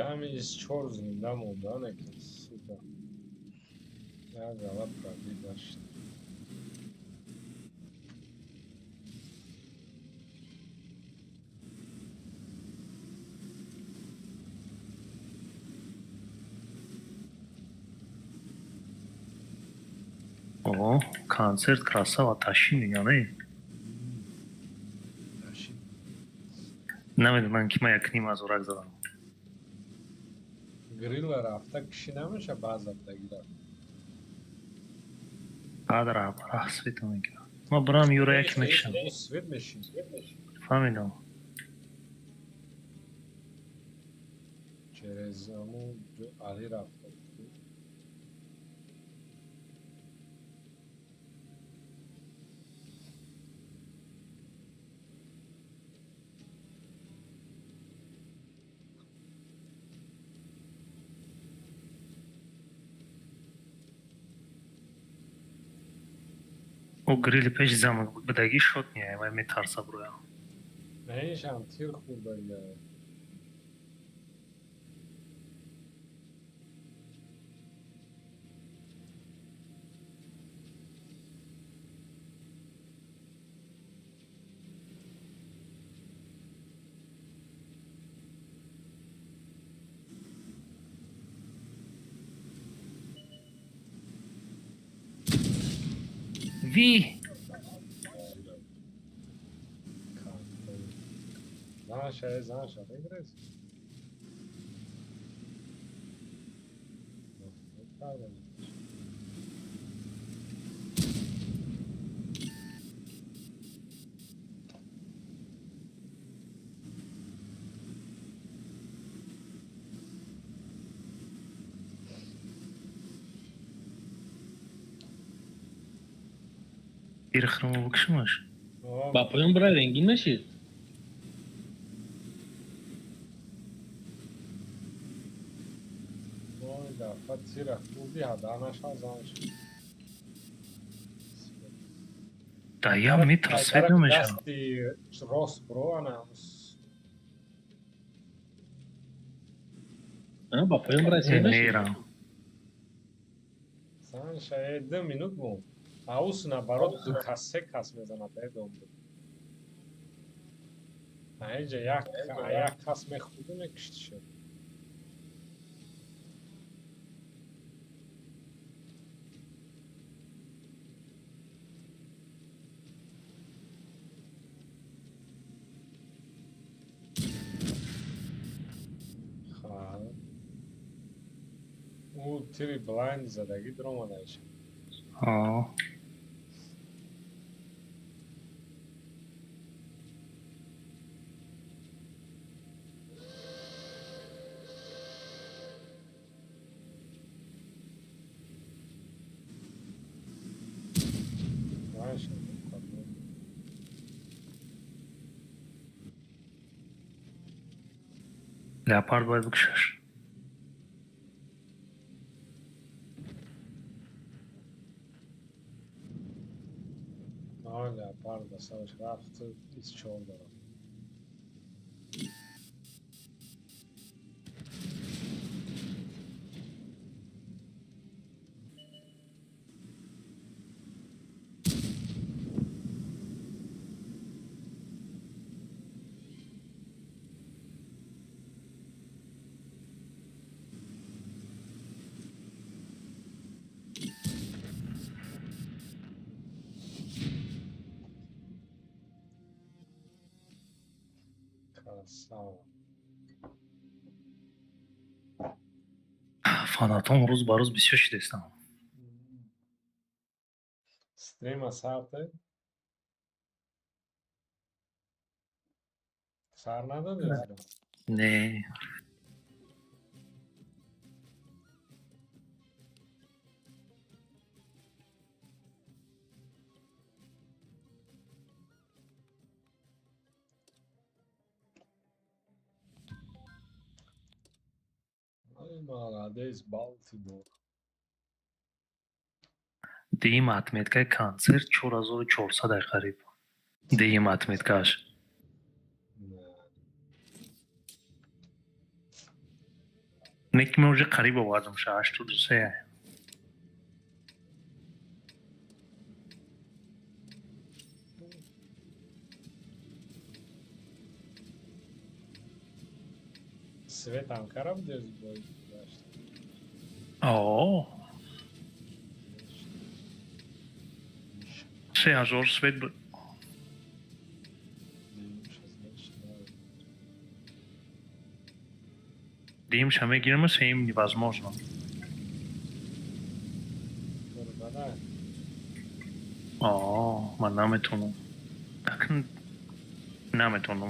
N: همین از 4 زنده موندن که سوپر نه غلط کردی داشت
L: О, концерт красава ташин яне. نمیدونم که من یک نیم از ورق زدم.
N: گریل رفته کشی نمیشه بعض هفتگی رفت
L: بعد را سویت میکنم. ما برام یورا یک میکشم.
N: سویت میشین
L: فهمیدم.
N: через همون علی رفته
L: او گریل پیش زمان بود بدگی شد نیه و میترسه برویم.
N: نهیش هم تیر خورده یا
L: وی
N: زنشه بگرز
L: bir xırma bakışmış.
H: Bapoyun bura rengin meşi.
N: Oyda fatira خوبی هدانش زنش
L: Dayam میترسه نمیشه.
N: دستی راست برو انامس
H: Bapoyun bura rengin meşi.
L: Нейрам.
N: زنش 2 минут бун аус наоборот 2 касе кас мезанад дом айҷа як кас мехуду мекишти او تیری بلایند زدگی درام آنایش
L: Leopard باید بکشش.
N: Leopard سرش رفت 24 دارم
L: فاناتون روز با روز بسیار شدستم.
N: Stream سرده سر نداده
L: نه
N: молодец Балтимор
L: دیم اتمیتکای کنسرت 4400 قریب. دیم اتمیتکاش निक में уже قریب اومدم شاش تو دوسه
N: Свет Анкара буде зброю.
L: او 3000 свет был. Дим шаме гирма сеим невозможно. О, man наметону. Так наметону.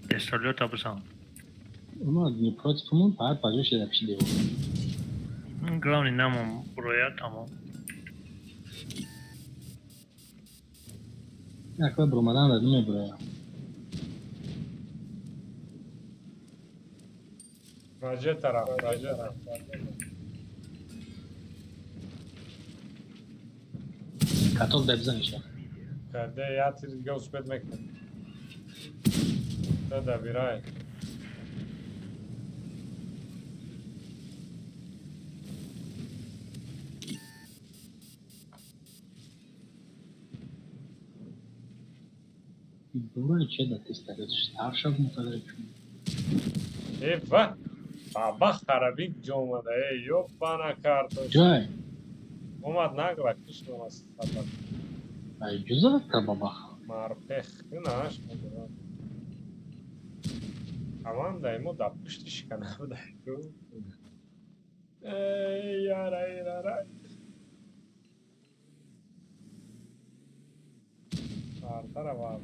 L: Пистолет обзал.
H: Ну, не против, ну, пойдешь я вообще делаю.
L: Главный нам броя там.
H: Jak ve Bromadan dedim ya buraya.
N: Raja taraf.
H: Katol debzen işte.
N: Kada ja ti ga uspet mekne. Da viraj.
H: Buraya şey de testler. Tavşak mı kadar?
N: Eva. Baba харабик ҷо омада. Ёбана картош.
H: Joy.
N: Омад нагла кишномас сабак.
H: Ay güzel baba.
N: Marpeh. Наш. Aman da imo da pıştı şikana da. Yaray. Artara var.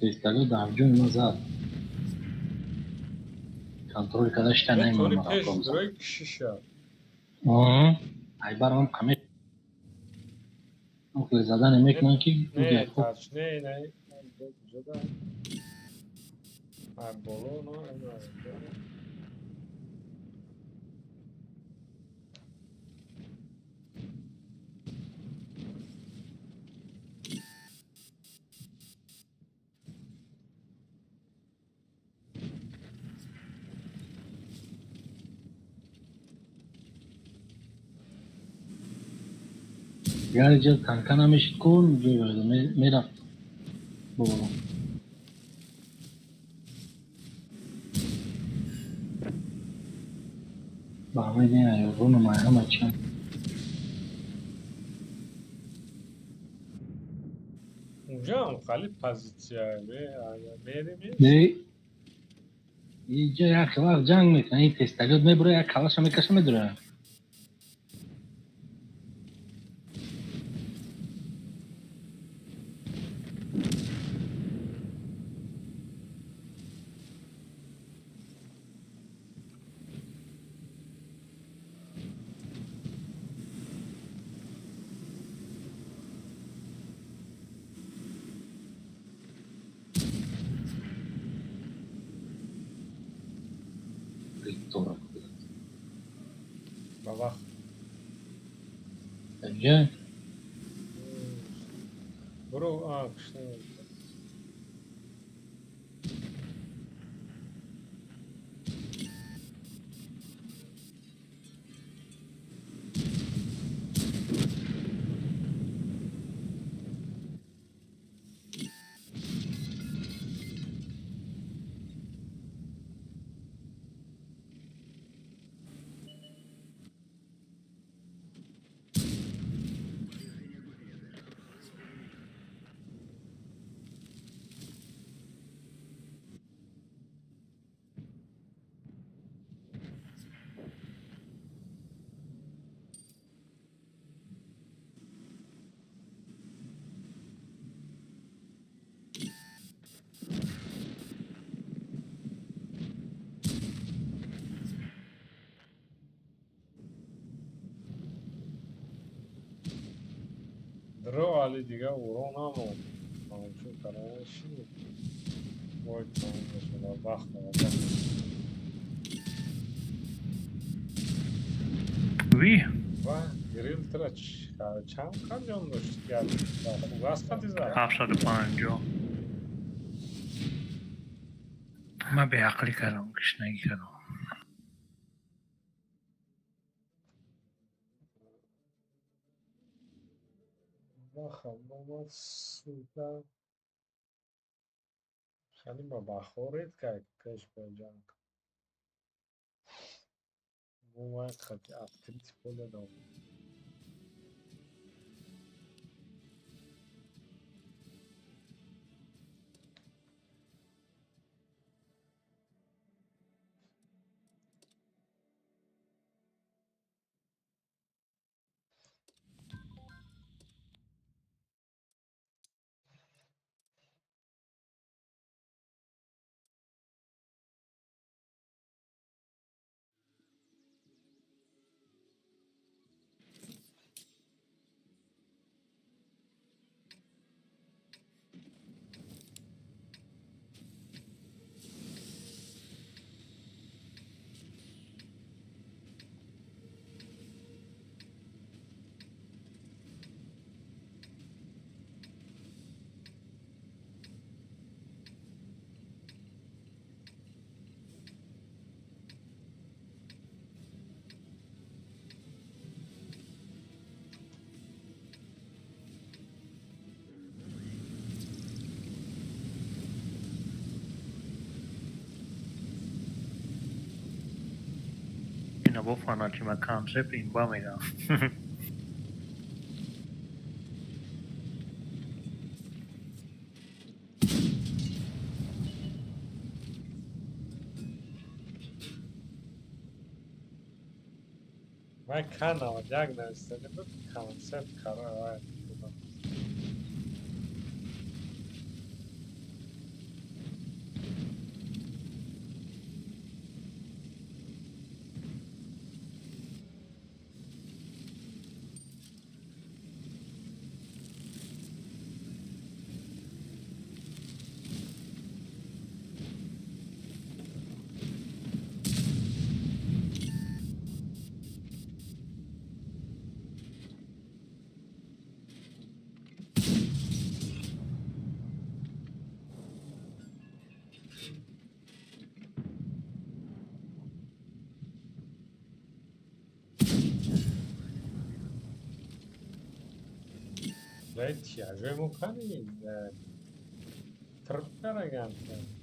H: Testleri daha önce nazar. Kontrol kadar ne
N: Tori
H: var
N: peş
H: aklımıza.
N: duray kişişa.
H: Ay baram kamet. O zaten emek nanki
N: Ne
H: yapıp
N: taç ne. Güzel. Ay bolo no.
H: यार जब कानकाना में कौन जो है मेरा वो बाहर नहीं आया वो ना माया मच्छा
N: Unca khali pozitsiya meri
H: ने ये जो यार खबर जंग में कहीं टेस्ट में बुरा यार खाला समय का समय दुरा
N: Baba.
H: Я
N: Bro, qishloq. Bro, Ali دیگه ورونم چون کارشی وای تمام وقت
L: Oui.
N: و گریل ترا چند کامیون داشت گرد خوبست قدی زد
L: 75 ما به عقلی کلام گشنگی کلام
N: بابا سودا خیلی بابا خورید که کش بجنگ بابا خیلی اکتیویتی بوده دارم
L: اینا با فاناتی من کانسپت این با میدم
N: من کنم یک نستنی بود کانسپت کاره Leid ja, že mu kaní, trpkaragante.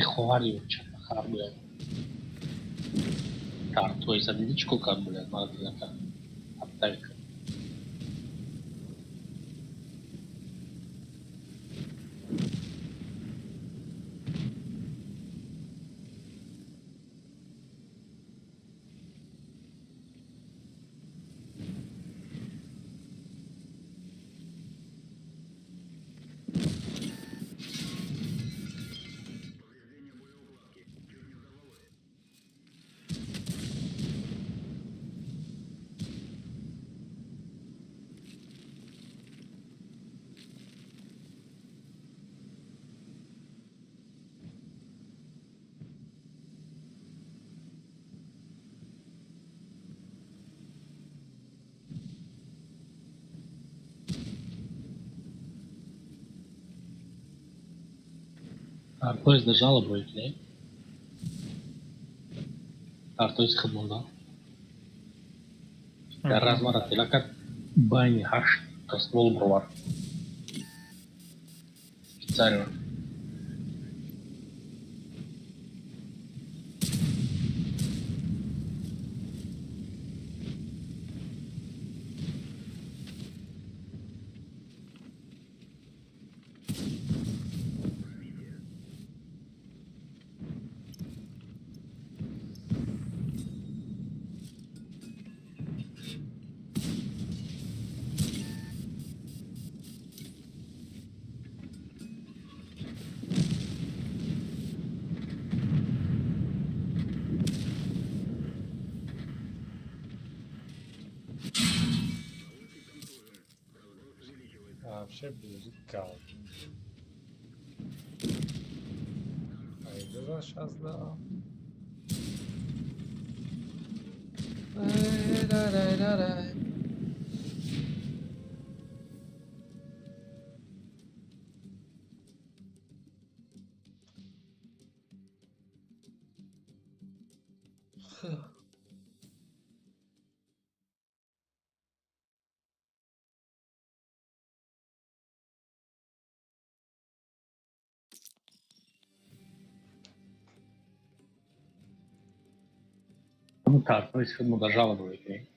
H: خواهری بود چه خراب بود کار توی سر دیدی چیکار کار بود ما دیدم کار حتی Pois da жалобу ne? Artois خدموندا. در размара телакат бани хаш ствол бровар. Специально.
N: вообще близко. Пойду сейчас, да. Ну так, то есть ему дожаловали.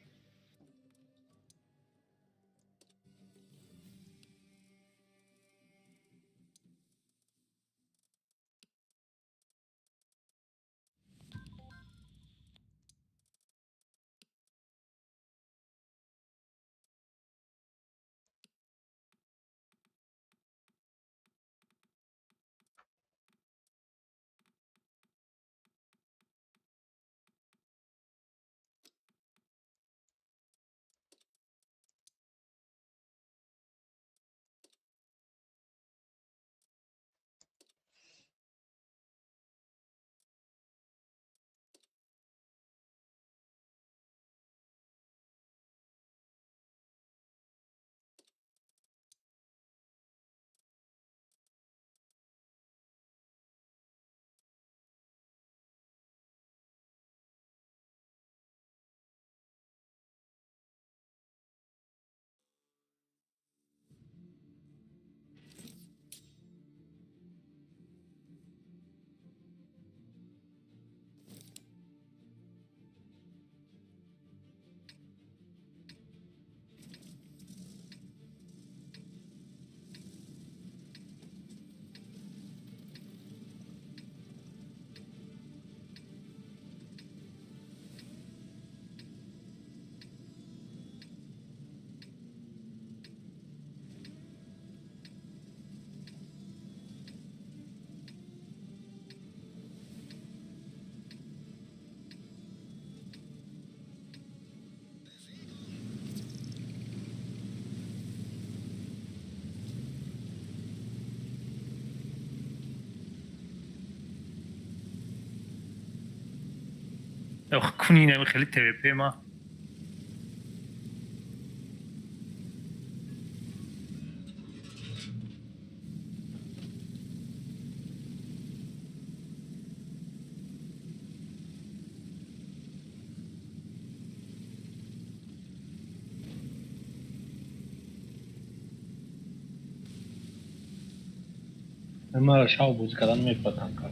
L: کنی نمی خیلی TVP ما
H: ما شاو بوز کردن میپتن کار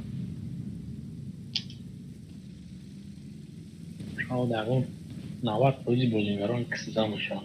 H: دقیقا 90% بازیگران کسیده میشن.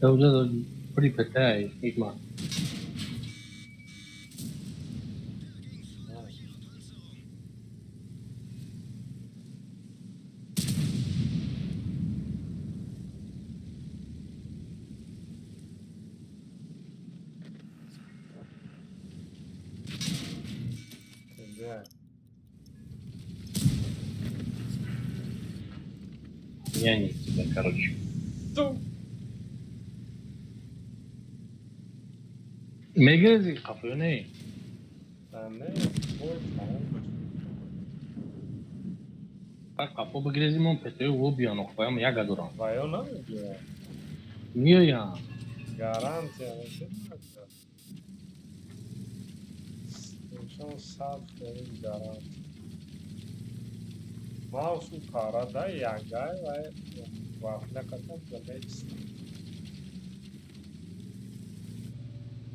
H: Those are pretty pathetic, Igma.
N: Да.
H: Я не тебя, короче. Megezi kapıyor ne?
N: Ben ne? Boy tamam.
H: Bak kapı begrezi mon pető o biano khoyam ya gaduram.
N: Vai ou não, meu?
H: Niye ya?
N: Garante, não sei nada. Deixa um salve aí, garante. Mouse o cara da Yagai vai. Vafla katan também.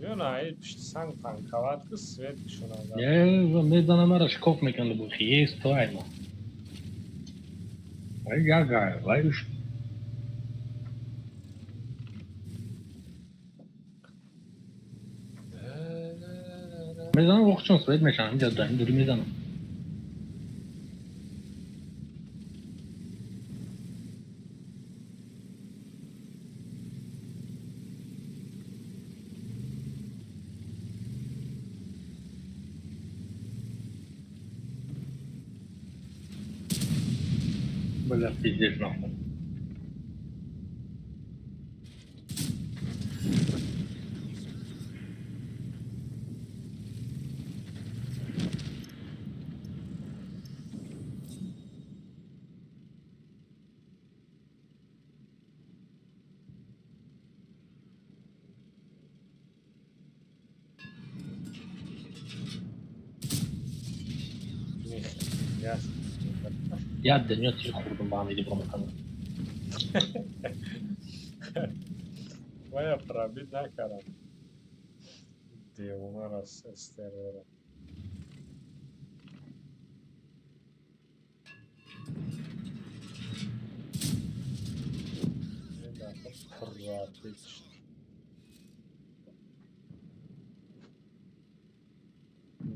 N: Yun ay sen tankavat svet şuna da.
H: Ne meydan mara şkop mekanı bu hiye stoyma. Ay ya gay, vay uş. Meydan okçun svet mekanı jaddan dur meydan. Böyle pizdeş nokta.
N: Yes.
H: Ya deniyor tür kurdum bana dedi bu mekanı.
N: Vai atrapalhar, né, cara? Deu uma rasteira.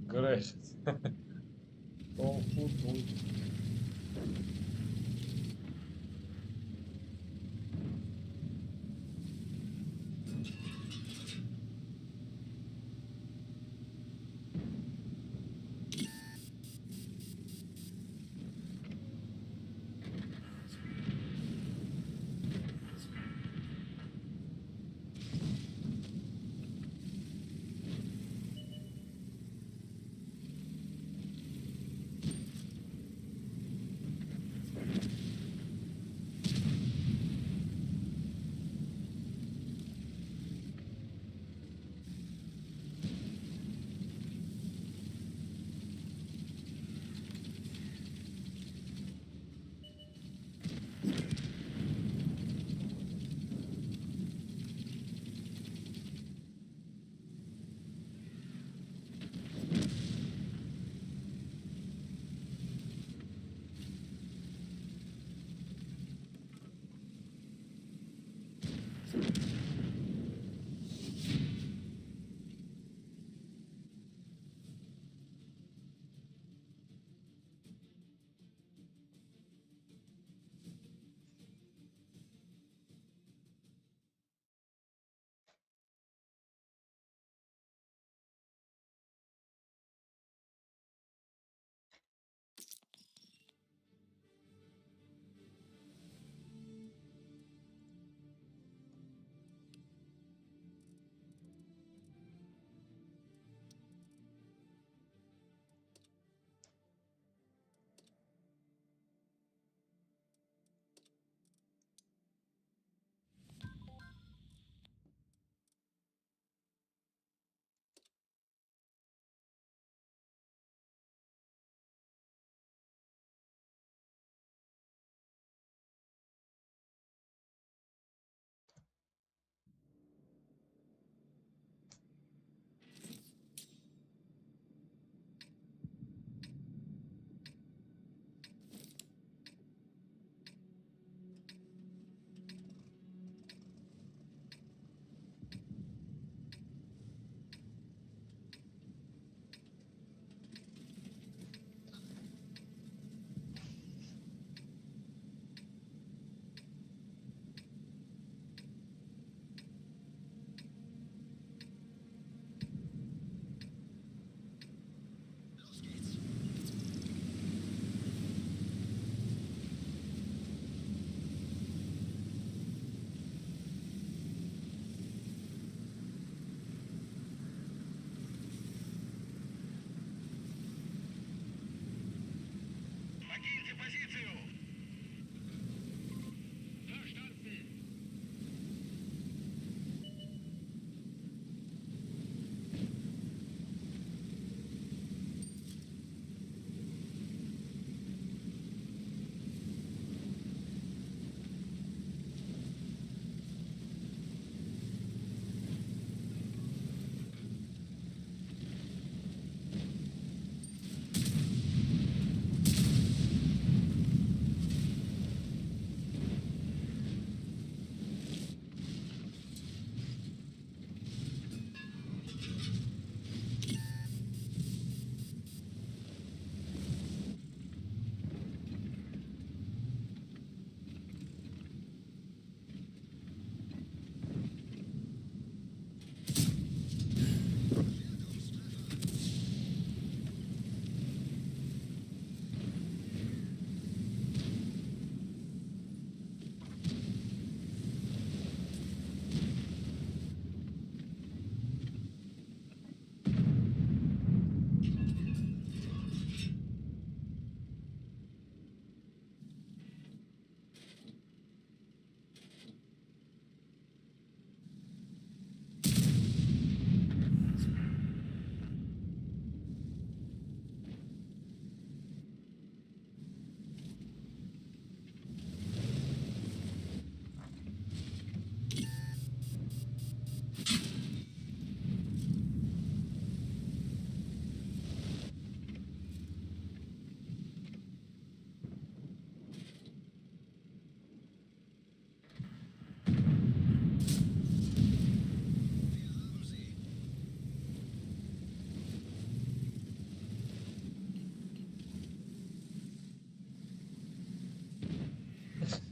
N: Great. Oh, food.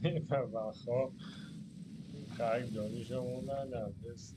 N: خب خیلی جانیشو موندن نبست.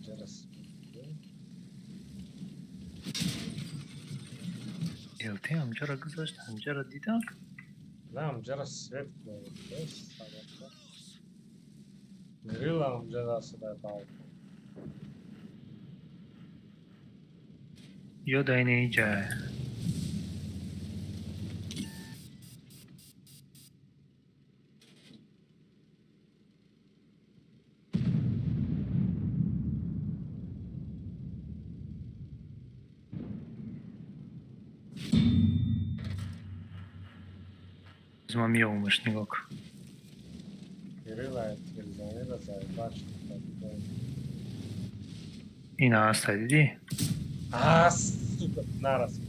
N: جرس
L: التی همجا را گذاشت همجا را دیدم
N: نه همجا را سویت کنید گریل همجا را صدای بالکن
L: یا داینه اینجا ما میامومش نگاه کن
N: گریل های تلزانی را زایباش
L: این هست دیدی؟
N: سوپر نرسید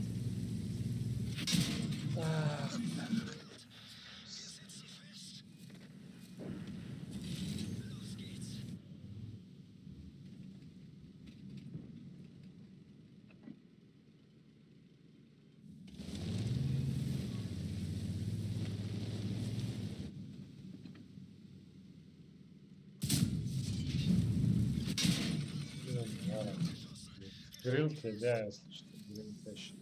N: Грил тебя, если что, грил тащит.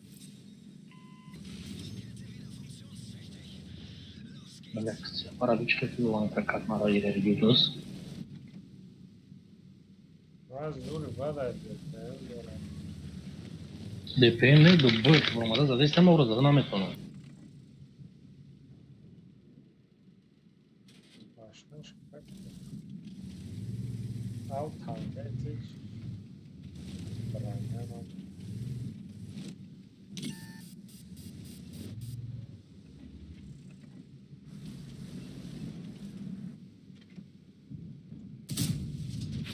H: Лекция. Параличка километра, как надо иleri gidiyoruz.
N: Az dur bana diyor.
H: DPM ne? Dubbo vurmada zaten istemem orada da Ahmet onu.
N: Başka şıkak. Al tanka etik. Bırakmam.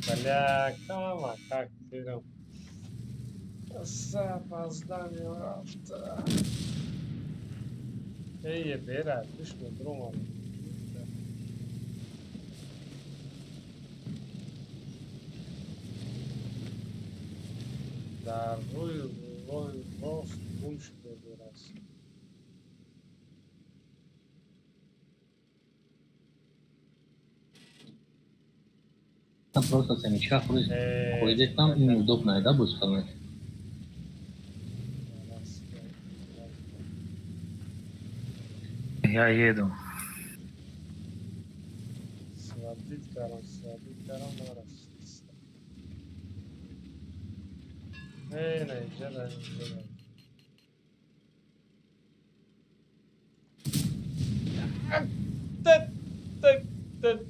N: Бля, кама, как ты там? С опозданием авто. Эй, бера, ты ж мы друма. در روی راه راست گم شده برست.
H: Там просто семечка ходит там и неудобно, да, будет сказать?
L: Я еду.
N: Сводить карам нараст. Не, жена. Тет.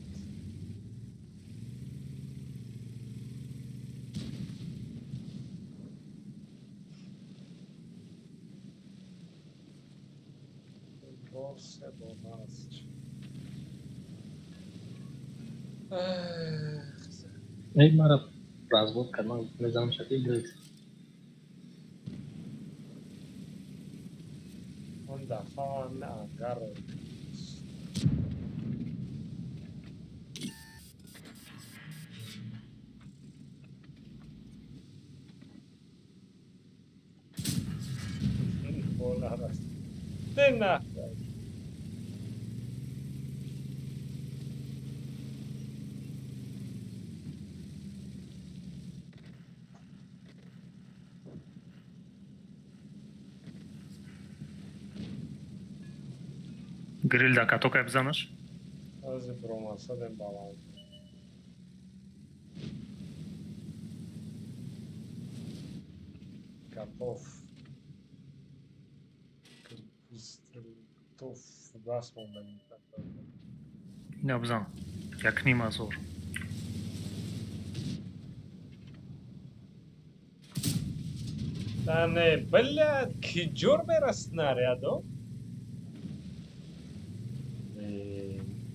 N: Все болмаст.
H: Эй, Мара, развод канал, не знаю, что ты делаешь.
N: اون دفعه هم انگر رو بالا رست نه
L: Гриль да катока бзанаш?
N: از بروماسا دم بالان Готов. Готов. Бас момент.
L: Не бзан. Як нима зор.
N: Да не, блядь, киджур бераст наряду?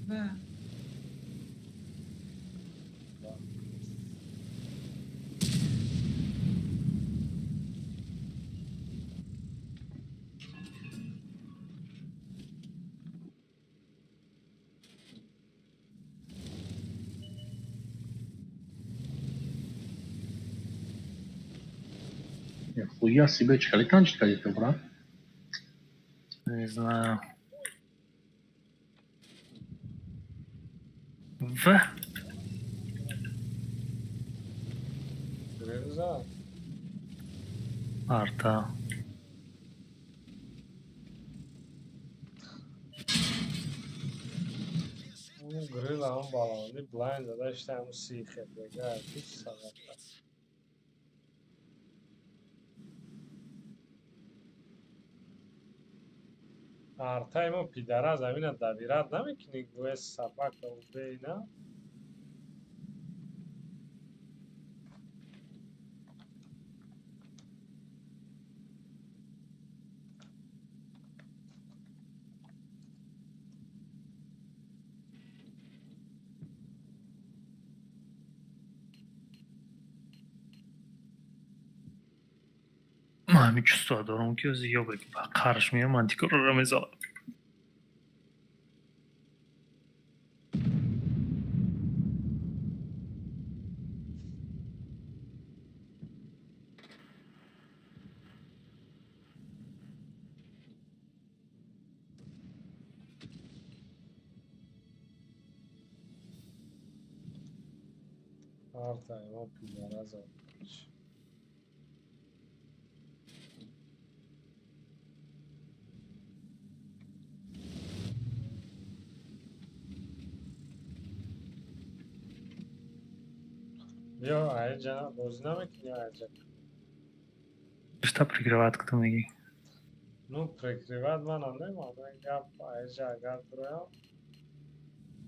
G: Да.
H: Хуя себе, чекаликанчик какой-то, брат.
L: Не знаю. В.
N: Грыза.
L: Арта.
N: اون گریل هم بالانی بلایند داشته همون سیخه بگه پیش ساقت ارتای ما پیدره زمین دویرت نمیکنی گوه سبک و بینا
L: Маме чувство дором кёз ёбрик ба қарш миям антикорро мезалам.
N: ارتای ما پیدره زمین бия айҷа бозӣ намекунӣ айҷа
L: Что прикрывает, кто миги?
N: ну прикриват манам немам гап айҷа агар дуроям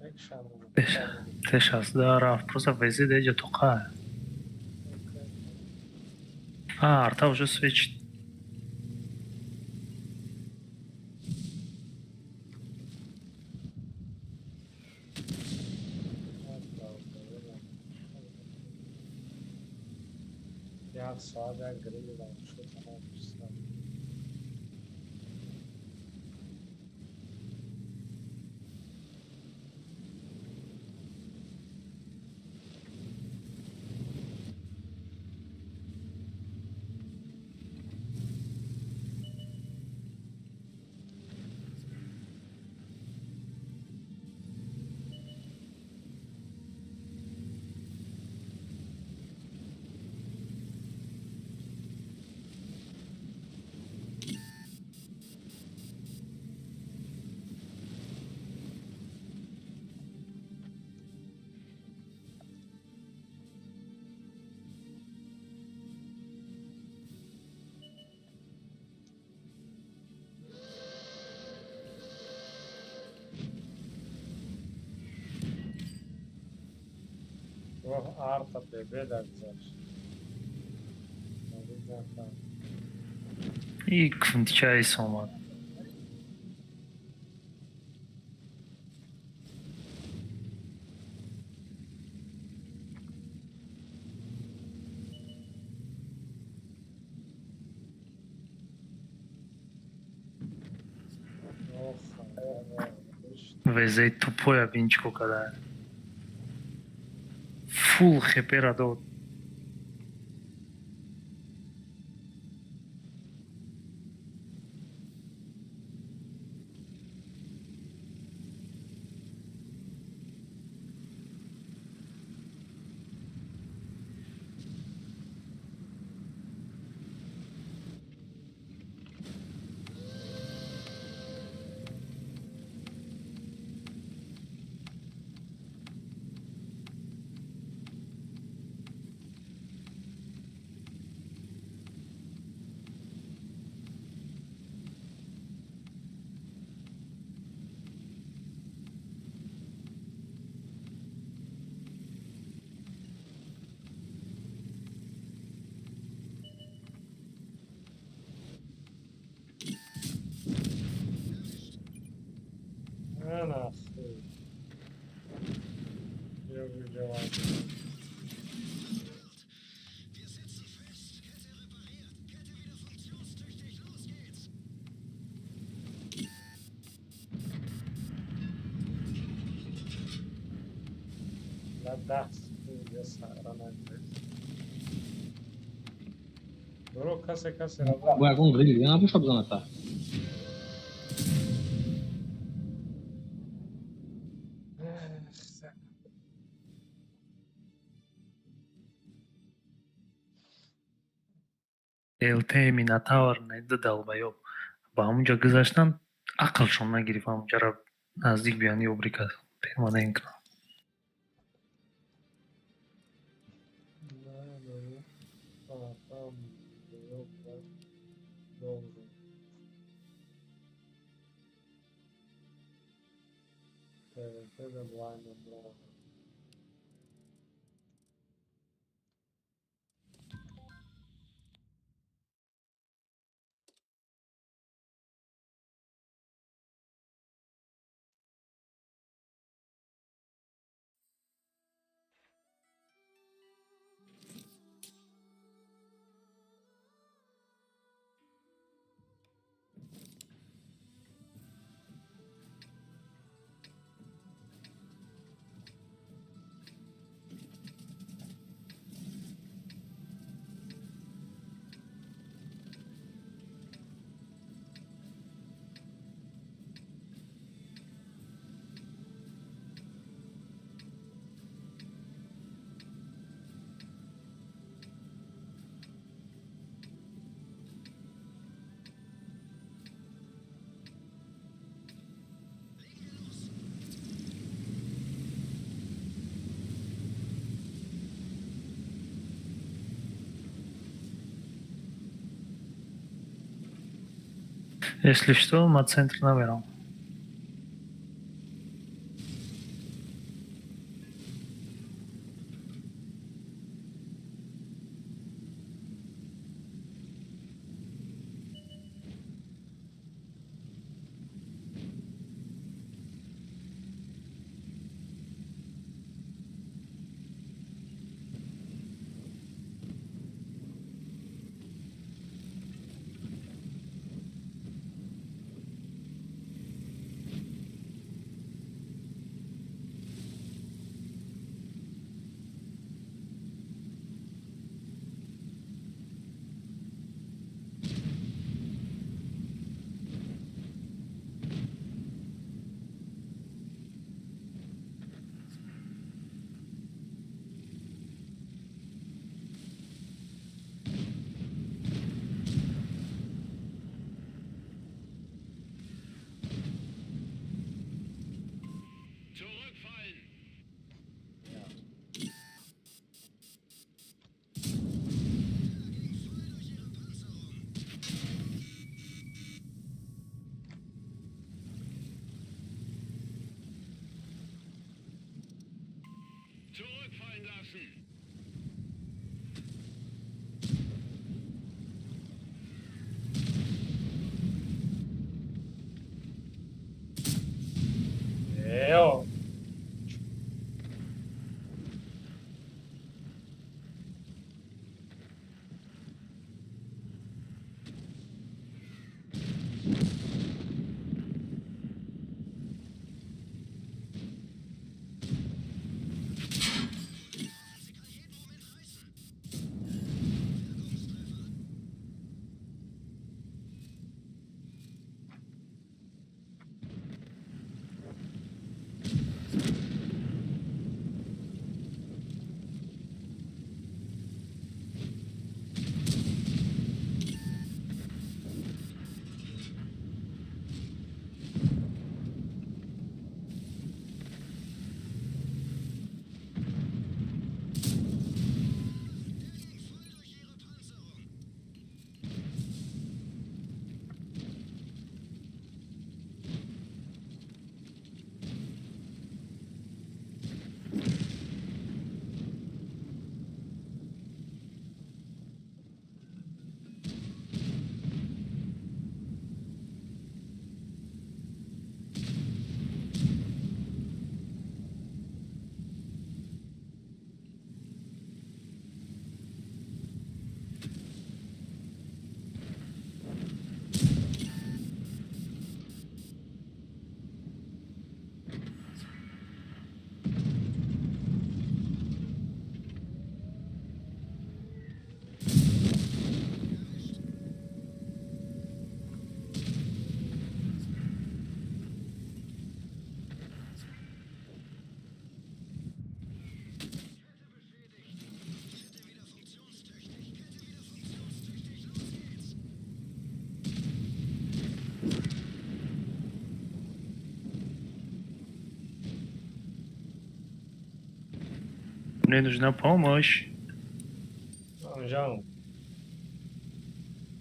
N: мекушанам
L: Ты сейчас да, Раф, просто вези деже тока. А, арта уже свечит.
N: як соат як грили дамошо тамом шуд арта бебе дагзашт.
L: И квинтчайс омад. Везей тупой обинчику когда. Фул хепера дод.
N: Нахуй. Я выделал. Да, я сарана. Bro, kase razda.
H: Bu acum vredi, n-a avut și zona ta.
L: ЛТ Минотавр найди долбоёб. Ба ҳамунҷо гузаштан ақлшон нагирифт ҳамунҷоро наздик биёни обрика перманент. Если что, на центр наберем. Мне нужна помощь.
N: Жан,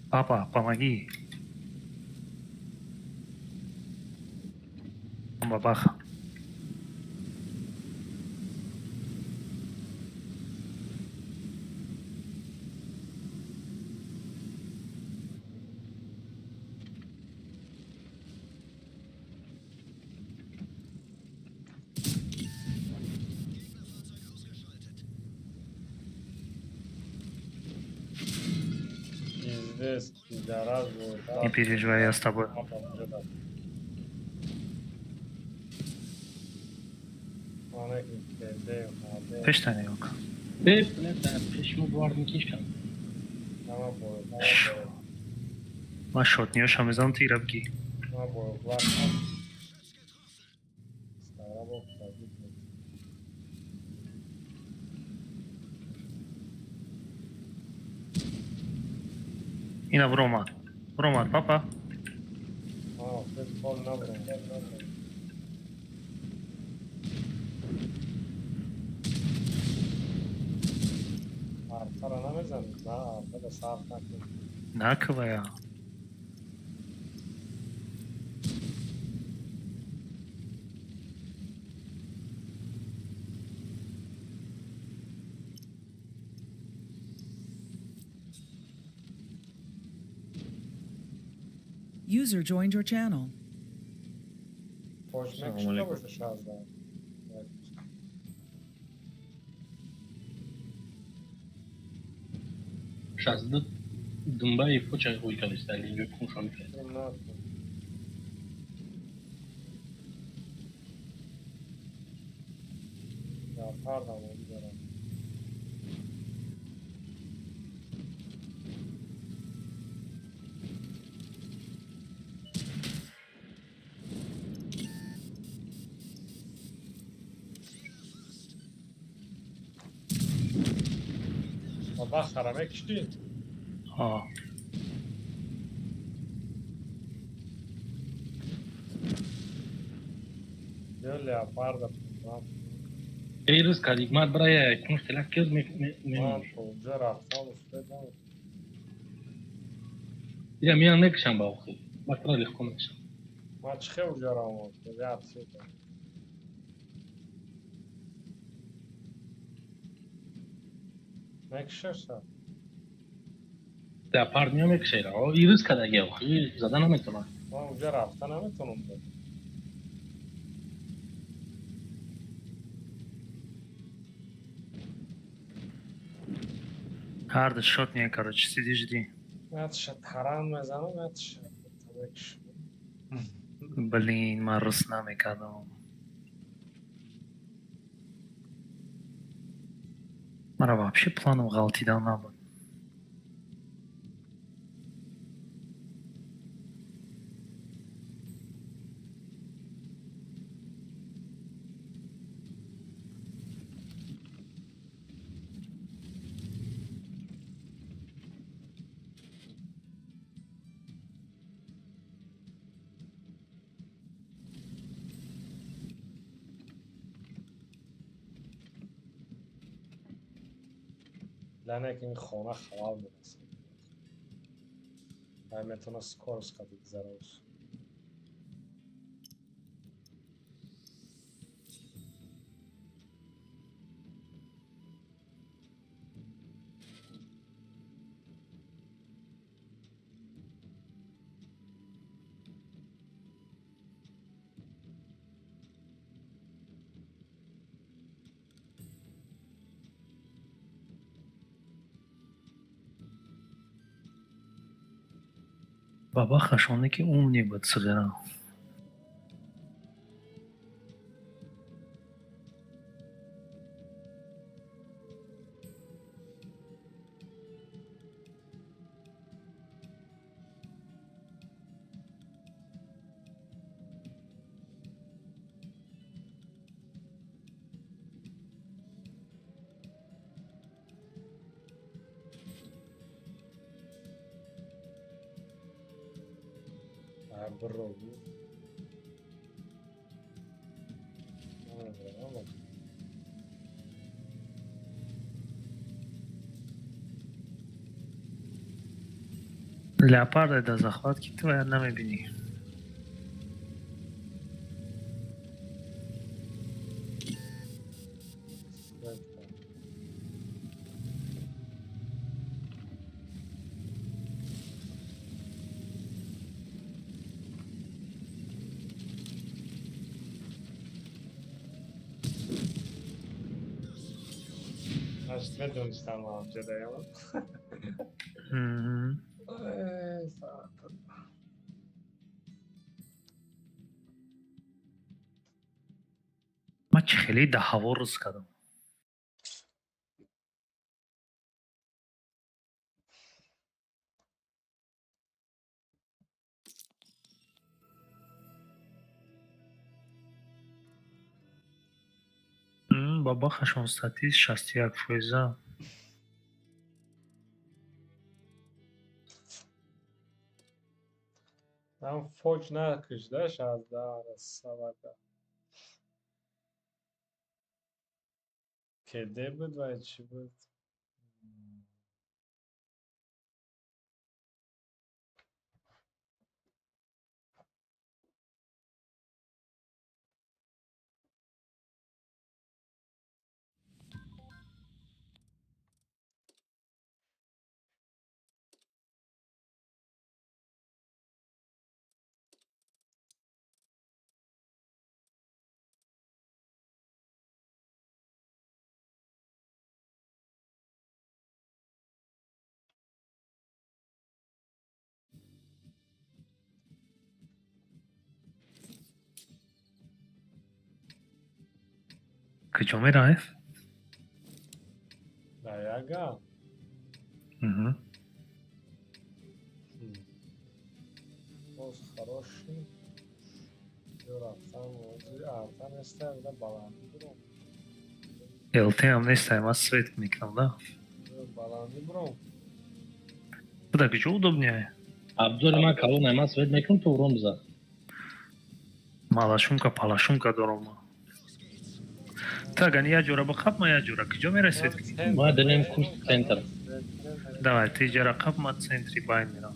L: Папа, помоги. Бабаха.
N: здесь пидорас будет.
L: Не переживай, я с тобой. Beş tane yok. ما شد نیاش همیزان تیرم گی اینا برومات پاپا نکویا
G: User joined your channel.
H: Şazdı Dumbai foça uykalistali yok konuşan ki.
N: Ya pardon. Bak haramek işte.
L: ها
N: Böyle yapar da.
H: Eyrız kadik mat buraya konuştular kız mı?
N: Cerrah sağ olsun.
H: Ya miyan ne kışan bağlı? Baktılar ilk konuşan.
N: Maç xev cerrah oldu. Ya süper. Ne kışırsa?
H: Ya pardon ne kışayla? O eyrız kadar gel. Zaten ama tamam.
N: Tamam cerrah sana mı tanımdı?
L: Harda shot не, короче, сиди жди.
N: Я ще таран мезанم, я ще табекш.
L: Блин, Марус намекадом. Мара вообще планом галтидан набуд.
N: لعنه که این خانه خراب میرسه و میتونه سکورس که بگذروش
L: بابا خشونه که اون نبود صغیرا
N: برو
L: Леопарда до захватки твоя намебини.
N: Значит, ведомством вам задаем.
L: Maç خیلی دهورز کردم. بابا خشون ستیز 61 فویزه.
N: Там фоч накыш, да, сейчас, да, рассавата. Кеде бы два чего?
L: کجا رفت؟
N: Даяга. Боз хороший. Юратан, там оставил, да, баланды бром.
L: ЛТ هم نیستم از سویت میکنم да?
N: Баланды бром.
L: Куда, где удобнее?
H: Абдул ман колонна мас вед мекун ту ромза.
L: Малашумка, палашумка дором. Так, они я джура бахаб, я джура. Где мере свет?
H: Ма дадем курс центр.
L: Давай, ты джара кап, ма центри байн мирам.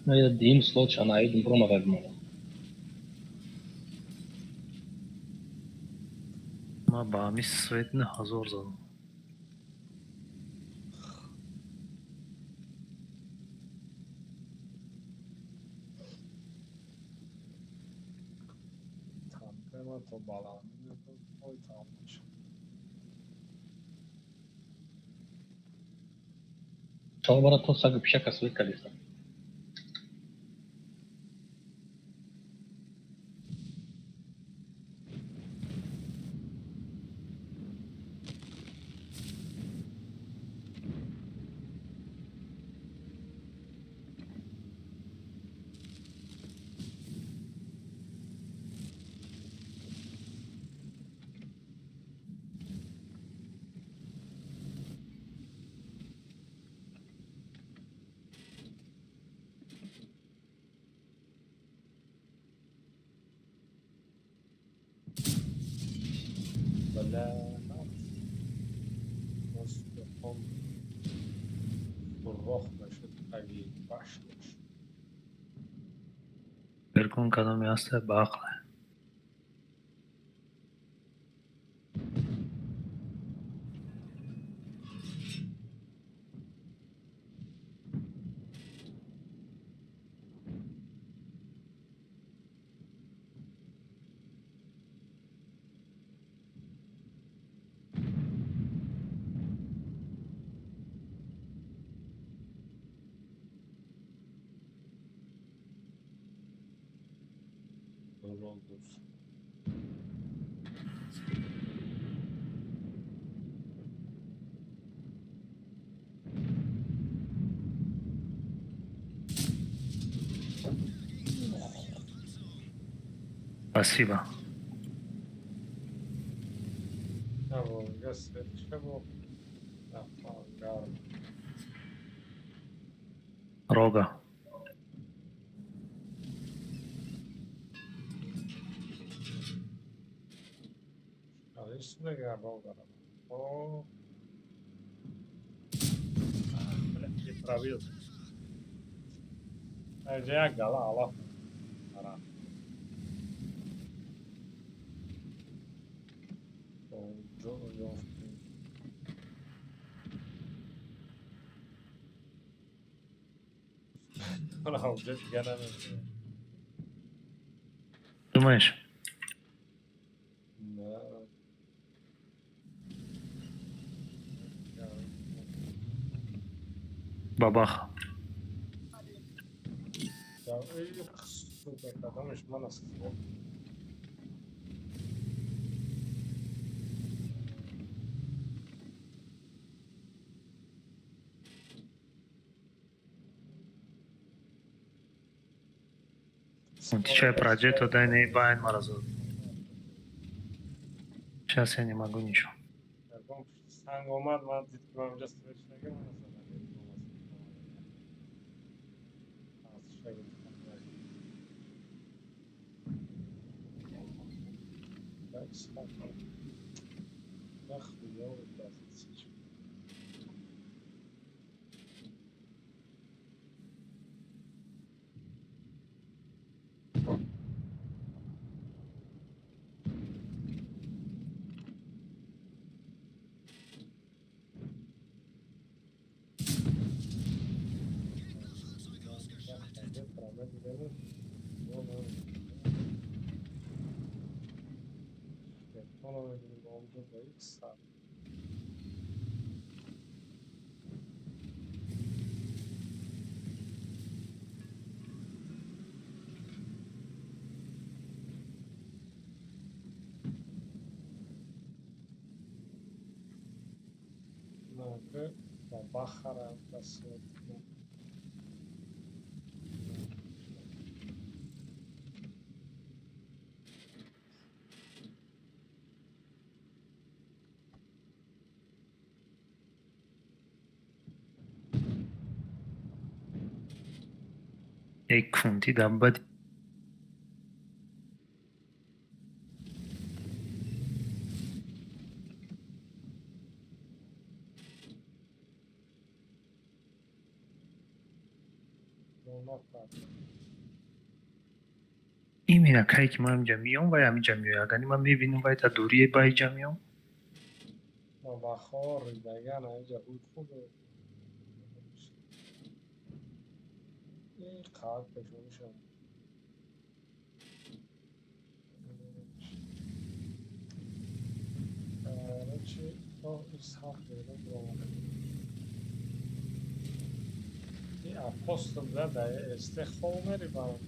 H: Ну я дим слот она идем промо возьму.
L: Ма ба мис свет не хазор зад.
N: Там то баланды, ой, там.
H: Шалбара то сагы пшака свет колеса.
N: Бля, просто он урох насчет аги башниш.
L: Беркун кадам ясте бахле.
N: Рондус.
L: Спасибо.
N: А вот, свет чего? Ага.
L: Рога.
N: اسم نگه با دارم خب بله پرابیل اینجا یک گلا علا آره جو انا اونجا دیگه نمیشه
L: Думаешь?
N: نه
L: Бабах.
N: Ya iyi süper adammış manası.
L: Чай пройдет, туда не байн морозу. Сейчас я не могу ничего.
N: Sen olmaz mı? Ditmem önce süreçine girmez. Бахара посмотрим.
L: یک فونتی دنبال این کاری که ما اینجا میام و همینجا میام اگر من میبینم باید تا دوری با اینجا میام
N: بخار دیگه نه اینجا بود خوبه این کار پشونشم چی؟ اسحاق بیرون برامونه این اپوستم ده استخواه مری برام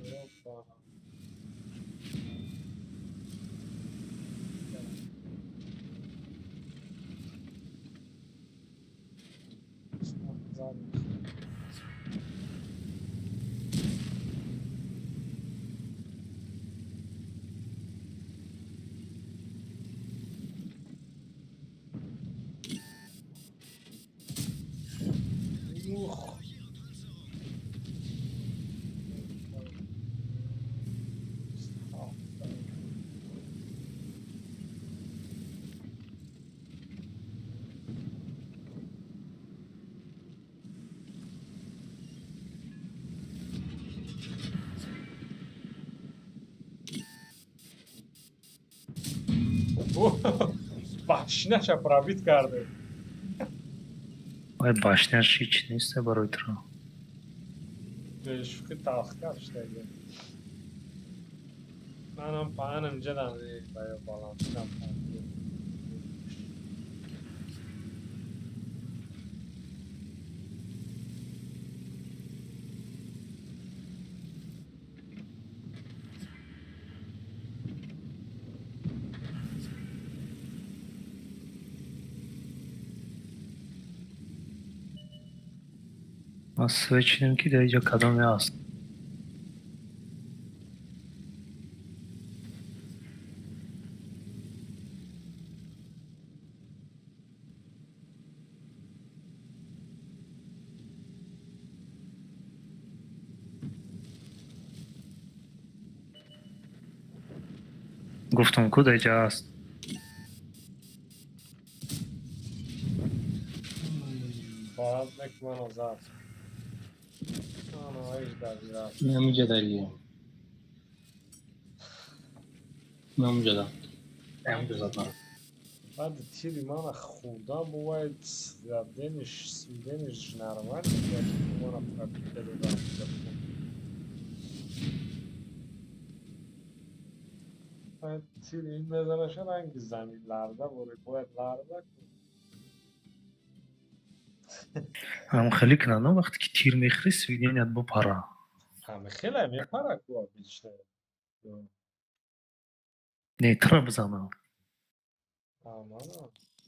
N: Europa. Башня пробит карты.
L: Ой, башня هیچ نیست برای تو.
N: Şu tahta işte. Manam panam cadan bayağı falan.
L: ما سوچیدیم که در اینجا کدامه هست. گفتم کد اینجا هست.
N: باید نک منو زد. آنو ایش در بیرد.
H: نمیجا دلیه. نمیجا دا. نمیجا زدن.
N: بعد تیری من خودم باید سویدنش نرمال که من پرکیده دادم. باید تیری این بزنش رنگ زمین لرده باید لرده
L: هم خیلی کنن وقتی که تیر میخری سویدن یاد بپره.
N: همه خیلی میپره که بیشتر.
L: نه ترا بزنم.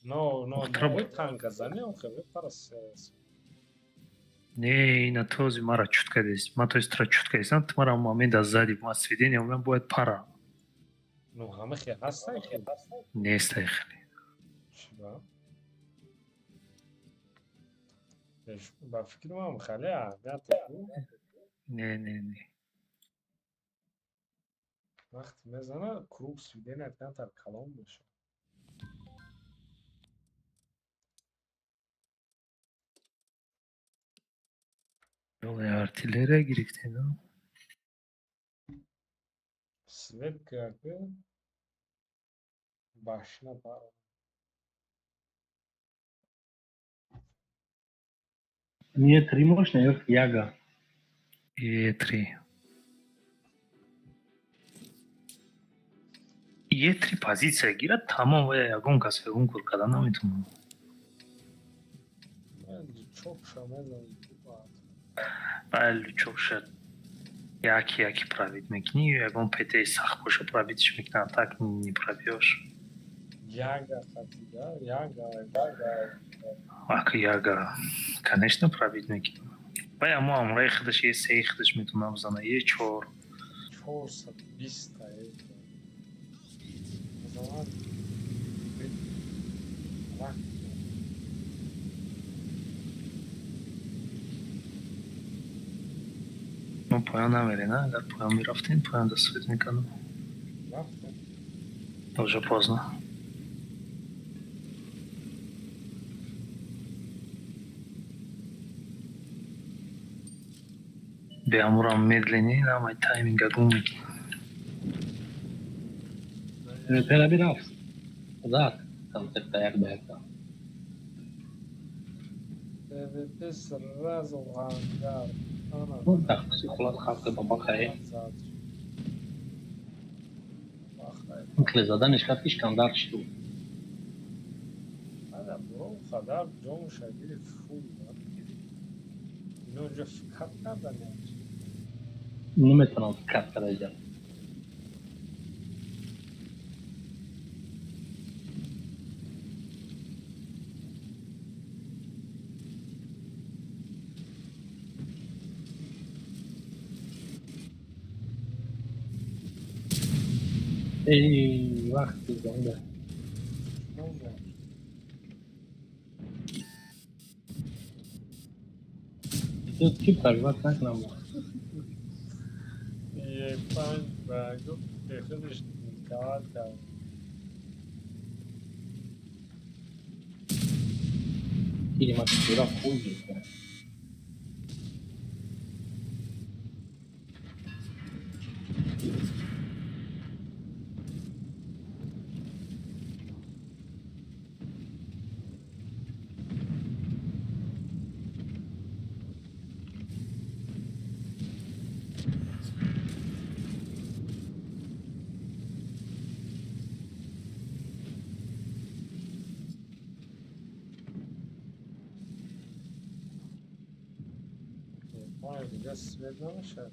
N: نه باید تنگ زنی هم خیلی پرست.
L: نه این توزی مرا چوت کدیست. من توی ترا چوت کدیستم تو مرا مامین از زدی ما سویدن یا من باید پره.
N: نه همه خیلی هستن خیلی.
L: نیست خیلی.
N: چرا؟ با فکر من خیلی اهمیت داره.
L: نه.
N: وقتی میزنه کروب سویدن اتکن تر کلام بشه.
L: یه ارتیلری گرفته نه.
N: Свет какой? Башня пара.
H: Nije 3 moćna, još jaga.
L: Je 3. Je 3 позиция гира, tamam ve yagon kasvegun kurkadan namitunum.
N: Çok şamel
L: Бали çok şer. Яки править мекни, ягон петей сах боша править мекна, так не пробьешь.
N: Яга, да? Яга.
L: Ак яга, конечно, править мекни. Бая мам рейхдаш е сейхдаш метунам зана е чор.
N: Чорса, биста е. Zaman
L: Ну, понял намерен, а? Как понял, мы рафтин, понял, до светника, ну. Уже поздно. Беамурам медленнее, нам и тайминга гумики.
H: Tela bir af. Uzak. Концепт ayak bayakta.
N: PvP сразу в ангар.
H: Ну так, психолог хавка бабахай. Клезадан işkat işkandar çıktı.
N: Hadi bro, kadar John Shagiri full var. Ne önce fikat nereden yapacak?
H: Nimet bana fikat karayacak. Eyvah kızım da.
N: Ne oldu?
H: Тут кипар var так нам.
N: Ебать, багу, приходишь никогда.
H: Или максимум хуй.
N: Ой, где свет намешает?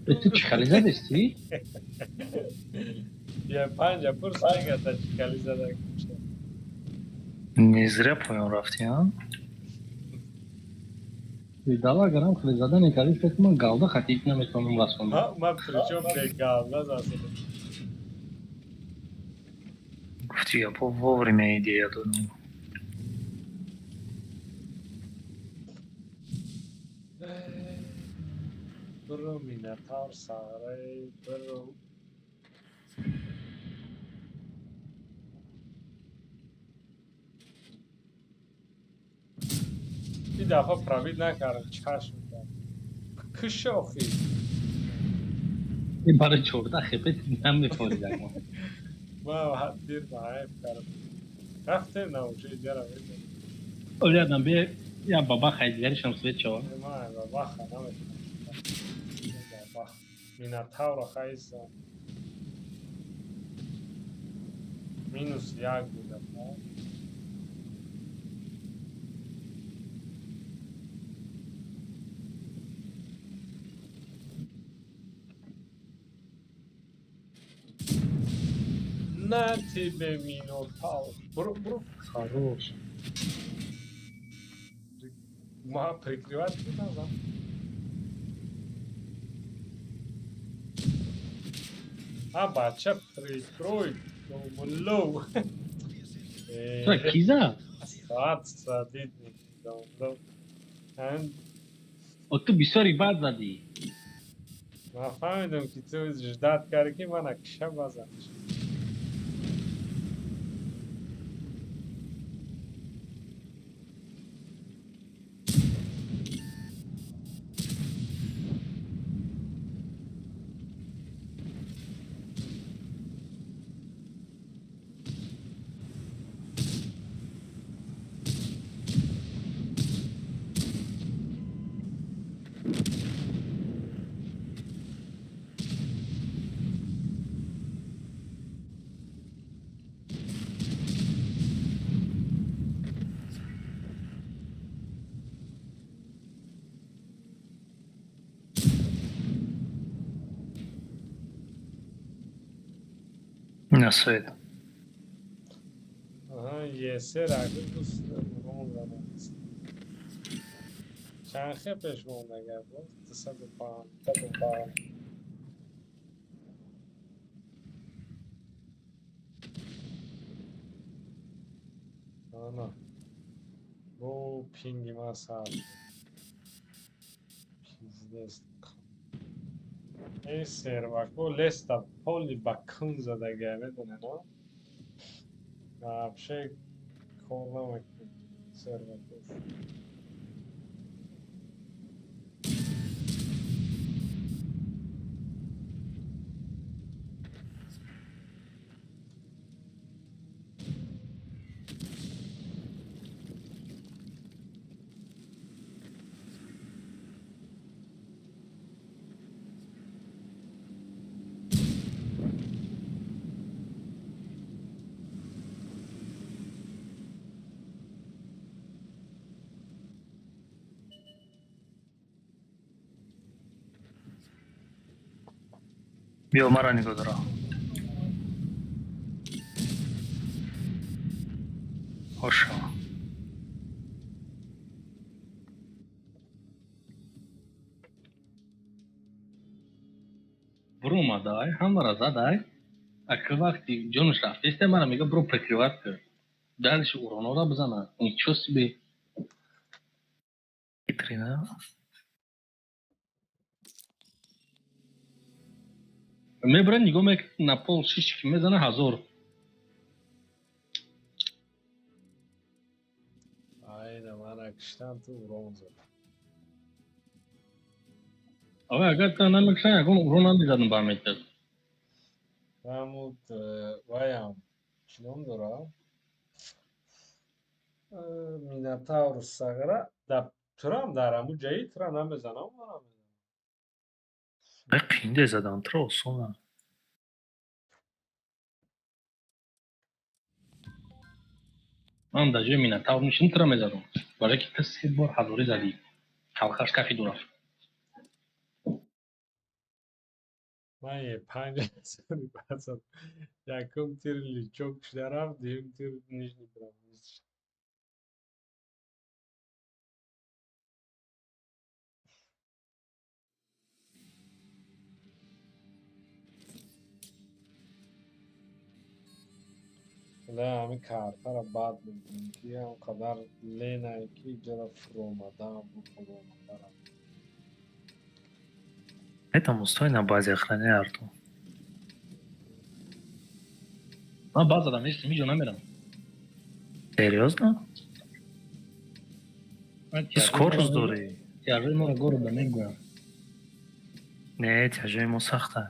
H: Ты чхализа дести?
N: Я панча, пусть сайга та чхализа да куча.
L: Не зря понял рафти, а?
H: Видала, грам хлезада некали, фекр man галда хатик наметонам расонам.
N: ها من پرچم بگم نزد
L: Гуфти, я вовремя идея думаю.
N: برو مینتار ساره برو این دفعه پراوید نکردم چشم کرد کش آخی
H: این برای چورده خیپت نمیفوری ما.
N: ما حد دیر معایب کردم رفته نوشه جرم
H: اولی آدم به یا بابا خیلیگری شمسویت چوا
N: ما بابا خانم بابا مینتار رو خیستم مینوس یک بودم نه تی به مینوتار برو
H: خروش
N: ما прикрывать не надо. А бача прикрой, лоу.
H: تو کیزا
N: ساعت ساعتی دام.
H: او تو بسیاری بد زدی
N: ما فهمیدم که تو جدت کردی که من اکشم بازم.
L: На свет.
N: آها یه سر اگه دوست دارم چند خیلی پیش مونده اگر بود تصدفان آنا بو پینگی ما سال پیزدست این سر بکو لستا پولی بکن زده گه بدونه نه بشه کلا مکن سر بکو
L: بیا مرا نگاه دارم. خوش
H: برو اومدای همه را زدای اکه وقتی جونش رفته است مرا میگه برو پکریوت کرد دلش اورانا را بزنه این چوست بی
L: хитрый, да?
H: میبره نگاه میکنه نپول شیش که میزنه 1000
N: aynen من اکشتم تو برونز
H: آقا اگر تا نمیکشن اگه اورانا میزدن با میتد
N: همون وایم چنم دارم میناتاور ساغرا دا ترام دارم و جایی ترام نمیزنم
L: قینده زدن تروسونه.
H: من در جای مینتاور میشین ترا میزدم برای که کسی بار 1000 زدی حلقش کفی دو رفت
N: من یه 5 بازم یکم تیر لیچوکش دارم دیم تیر نیش نمیدارم لا همین کارتا را بعد میدونیم که همقدر لینه که اینجا فرو اومده هم فرو اومده.
L: Это мустой на базе охраняй арту.
H: من باز دادم نیست اینجا نمیرم.
L: Серьезно?
H: من
L: И скорость داری.
H: تیاجوی ما رو گورو نمیگویم.
L: نه تیاجوی ما سخته.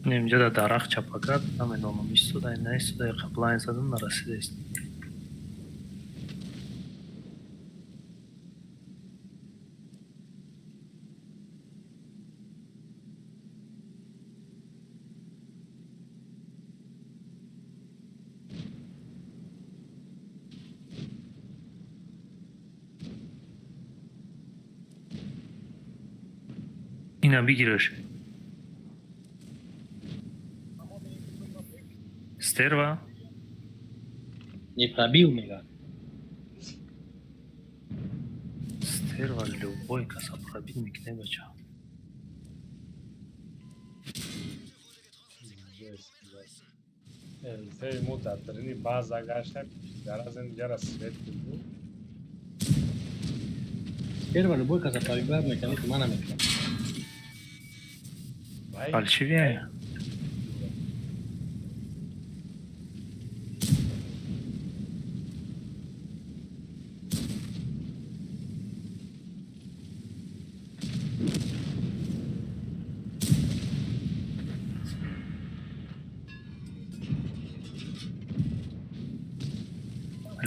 L: اینجا در درخت چپاکت همین نامو میستوده این نیستوده قبلا زدن نرسیده است. اینا بگیرش. Стерва.
H: Не пробил меня.
L: Стерва любой косопробитник не бача.
N: الفه متعطرینی باز گشته در از اینجا را سویت بود.
H: Первый любой косопробивает механик мана механик.
L: Фальшивее.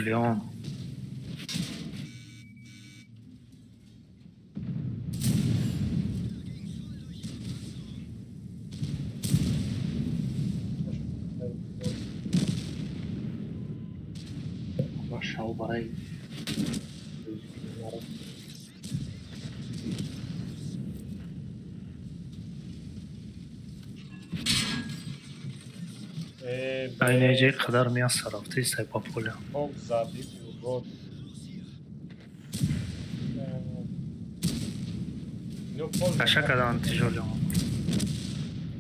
L: Леон.
H: Пошел барай.
L: Aynı kadar mı yaz taraftaysa popüler.
N: Çok zaten bu.
L: Kaşa kadar tijolum.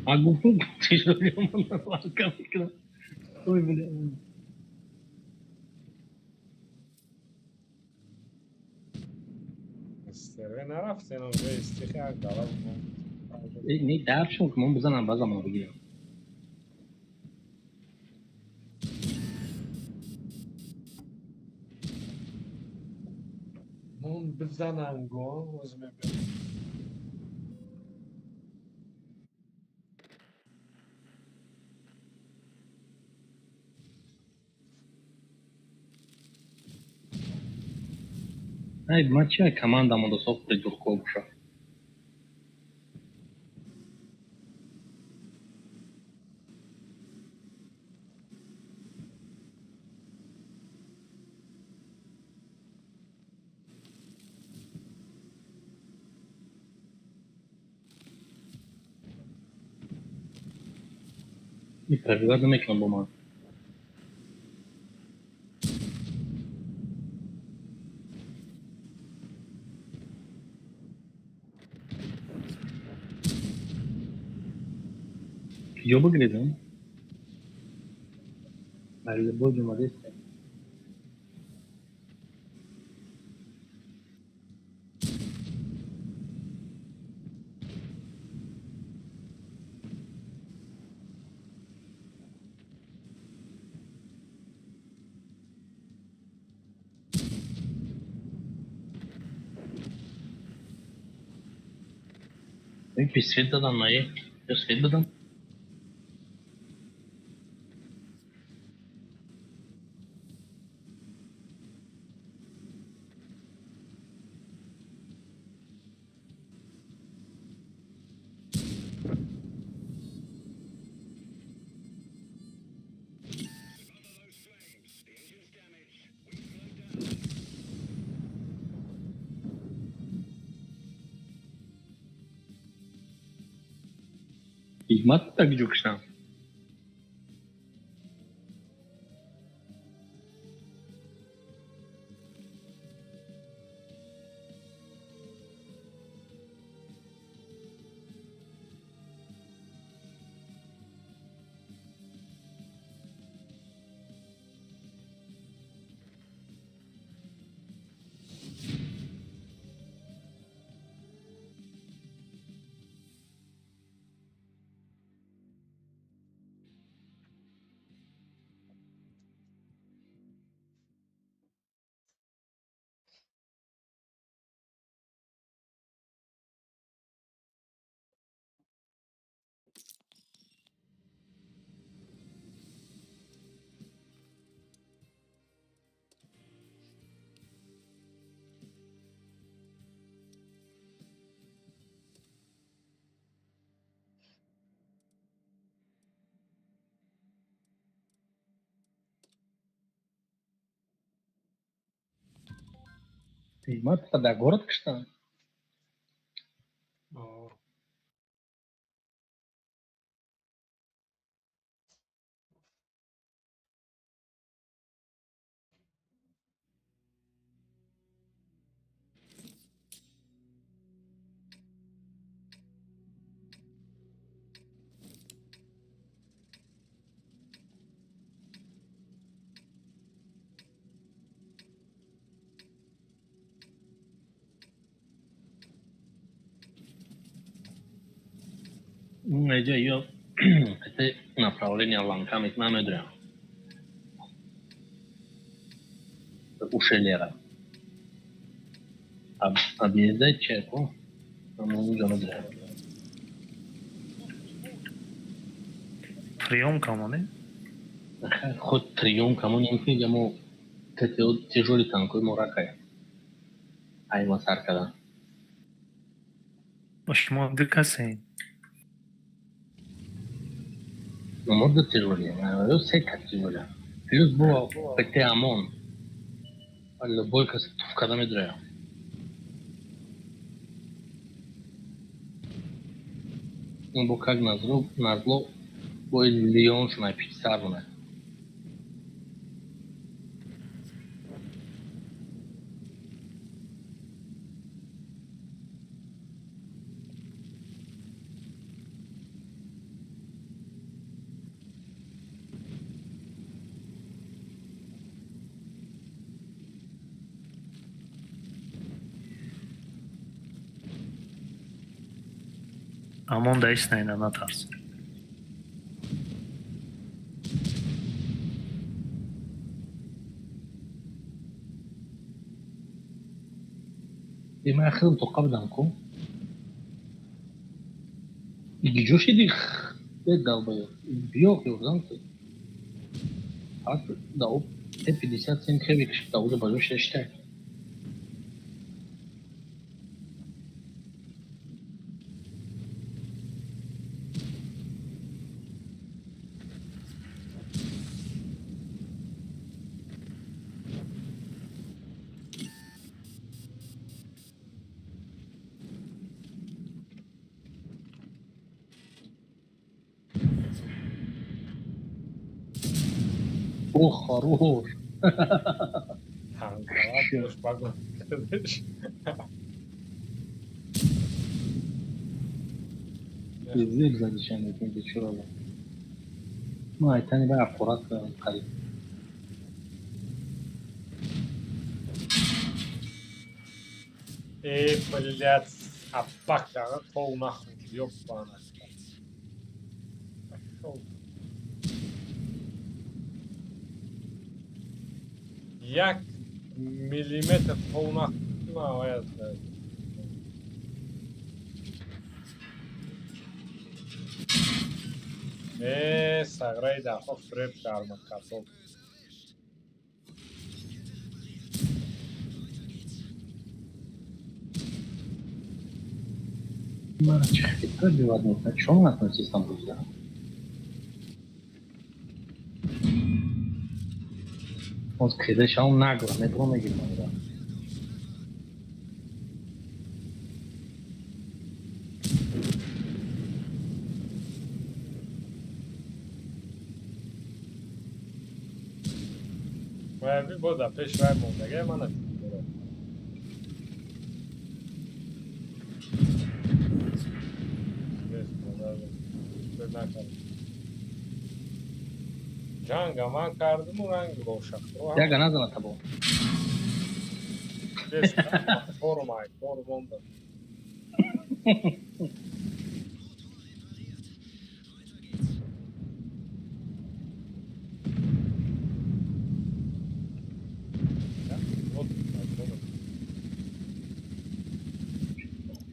H: Agufun tijolum var kanka. Oy bile.
N: استره نرفتن اونجا استیخی اقدالم
H: نه درشون که من بزنم بازم رو بگیرم.
N: من بزنم گوه وزمه برم.
H: Ай, мачай команда мудосов придурков уже. И пробивать на экран бумагу. Yo выглядел. А любой взаимодействие. یک سفید دادم مایه یا سفید بدم Hikmat tak jukştan. Hikmat pada город кышта. Найдя ее, это направление ланками к нам идря. У Шеллера. Объездать чайку, нам нужно идря.
L: Прием кому, не?
H: Хоть прием кому не фига, ему тяжелый танковый муракай. Айма саркада.
L: شما دکسین
H: Намного тяжелее, но все как тяжелее. Плюс было ПТ ОМОН. Любой в кадаме драя. Ну, бо как назло, бо Лион шна писарна.
L: Амон да иснайна на тарс.
H: بما خدمت قبلكم يجي جوش يديخ يدال بيوك يوزنك حتى داو 50 سنت خبيك داو ده بجوش اشتاك Ох, хорош.
N: Танковать погон.
H: Пиздец задешение, ты чё? Ну, это не бая аккуратно, кари.
N: Блядь, опака, пол нахуй, ёбана. Як миллиметр пол нахуй, это. саграи дафо фреб карма картоп.
H: Мальчик, кто бивадный? А что у нас на систем будет? Он скидывал нагло, не помогли нам, да.
N: Вай бода пеш вай мондага мана. Ҷанга ман кардиму ранг рошад.
H: Я назад на тобой.
N: Формай, формонда.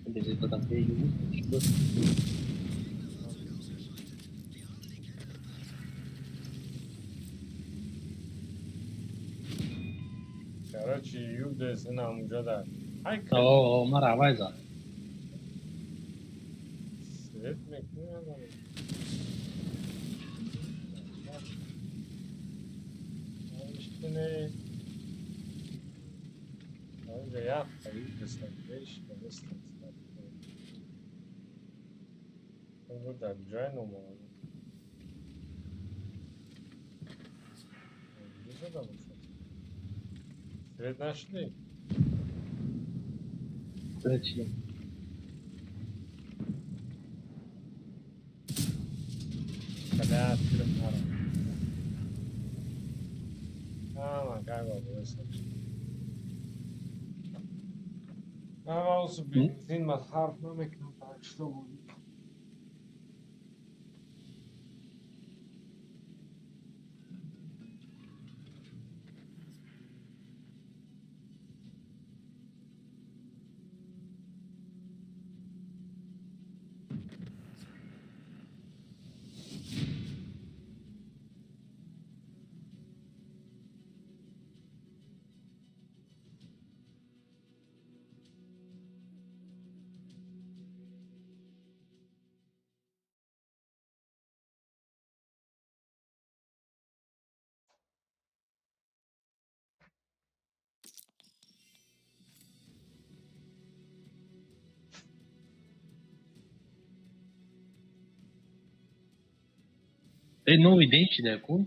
H: Без этого там перейдем.
N: Короче, юбдес на мужада. Ай,
H: О, маравайза.
N: свет мекнена. İşte önce yap, yubbes beş, burada join olmalı. Güzel olmuş. Свет нашли.
H: Зачем?
N: Когда открыт народ. Как бы просто. Also benzin met hard nam ik nog daar gestoken.
H: Новый день, чедаку.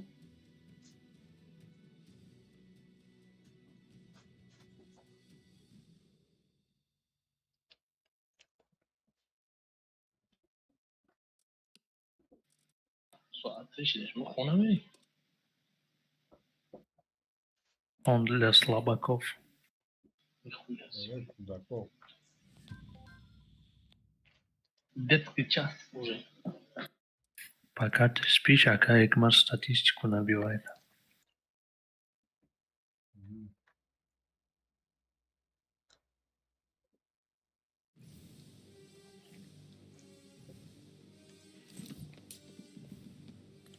H: ساعت شدش ما خونه می.
L: Он для слабаков.
H: Детский час уже.
L: Пока ты спишь, а Экмар статистику набивает.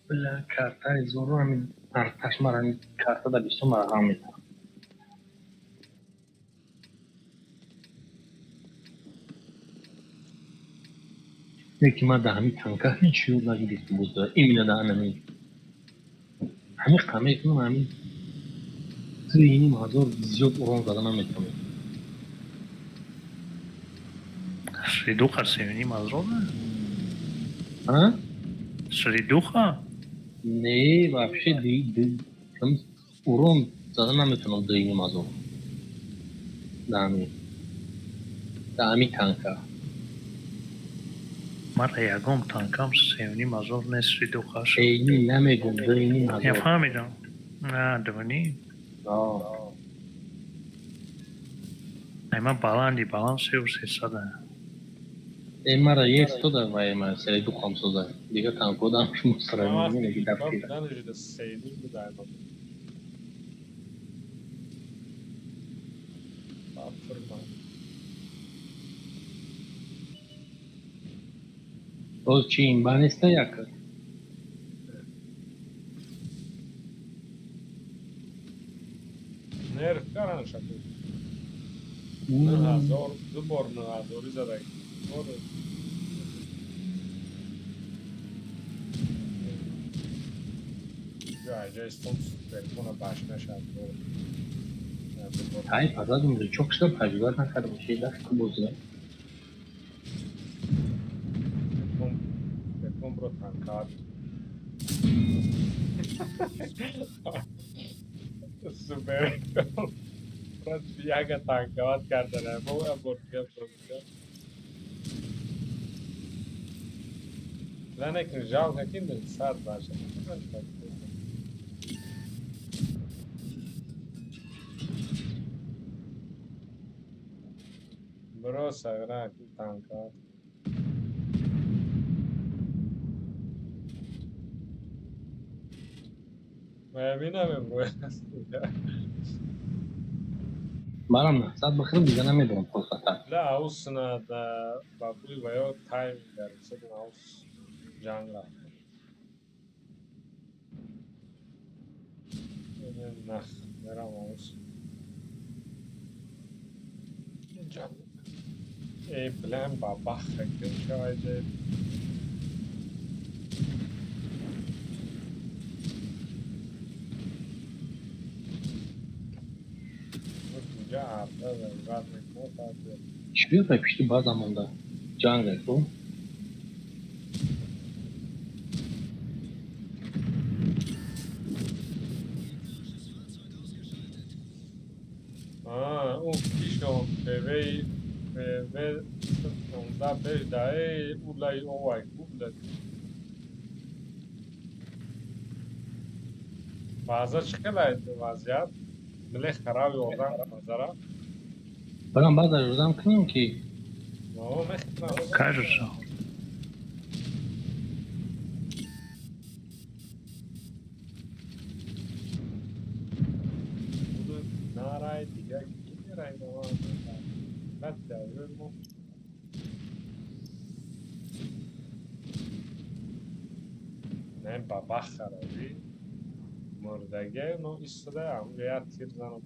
H: بله کارتای زورو همین ارتش مرا کارتا دا بیشتر مرا هم میده. یکی ما دا همین تنکا هیچ یود نگیدیست بوده. این دا همین. همین قمه کنم همین. توی اینی مازور زیاد اوران زدن هم میتونه.
L: Средуха севни мазрона?
H: А?
L: Средуха?
H: Не, вообще там урон زدن نمیتونم до اینی مازور. دا همین تنکا.
L: مرا یکم تانکم سیونی مازور نیست سریدوخا شد.
H: اینی نمیگم دو اینی مازور.
L: یا فهمیدم. نه دوانی. ایما بالان سیو سیساده.
H: ایما را یه ستو دا وای ما سریدوخام سوزه. دیگه تانکو دامش مسترمی نگی دفتیره.
N: Danıcı da seydi bu da yapalım. Aferin.
H: روز چی این بانسته یک
N: دو بار نهزاری زده Acayip telefona başına şartlı.
H: Hayır pazarımızda çok kısa paycılar bakarım şeyler bozuyor.
N: Telefon bro tanka. Süper. Biraz biyaga tankavat kardeler. Bu abortga program. Lanekin жалко кинден сад başa. Bro sagran tanka. میبینم امروز
H: منم صد بخیر دیگه نمیدونم فرصتا
N: لا اوسنا دا باقوی ویو تایم در سدن اوس جنگ را نخ برام اوس جنگ ای بلن بابا خکر شاید
H: Şuraya pişti bazı zamanda jungle bu.
N: اون پیشو به onda 5 dae ulay ovay kubla bazı çıkılaydı vaziyat bile خراب oradan pazara
H: Ben bazı rozdam کنیم ki
N: no
L: Кажется.
N: naray diye gidiyor ama hatta ölüm nem baba خرابی مردگه نو ایستاده هم یا تیر زنم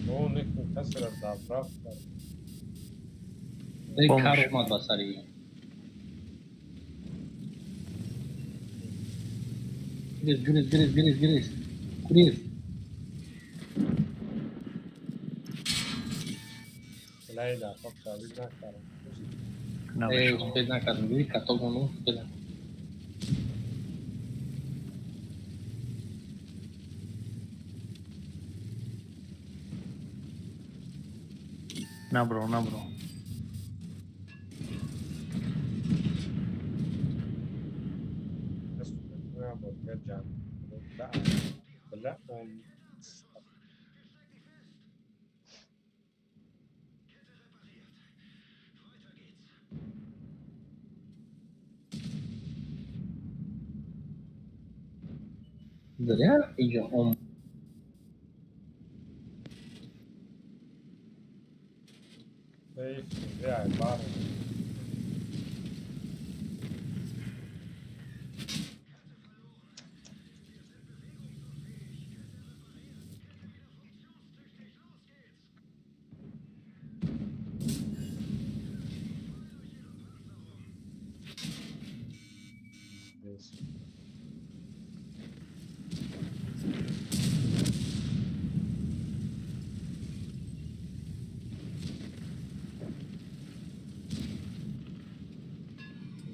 N: او نکن کسر دابراف کرد
H: یک کار اومد بسری گریز
N: Leyla çok tabii nakaram.
H: Usted نکردم دیدی کتاب اونو بدم
L: نه برو نه برو
N: Ne bu gerçekten? La on
H: دریا اینجا اون
N: ya var.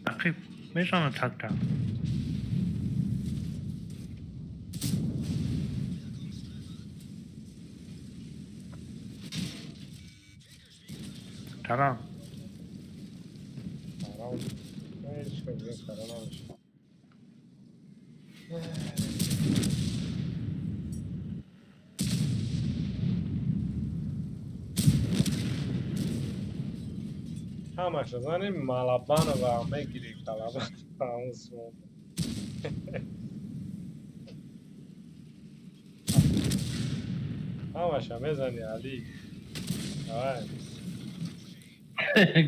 L: عقیب میزنه تک تک تران
N: Param. Ne iş yapıyor param همش از این مالابان و میگیری کلابان فرانس همش میزنی علی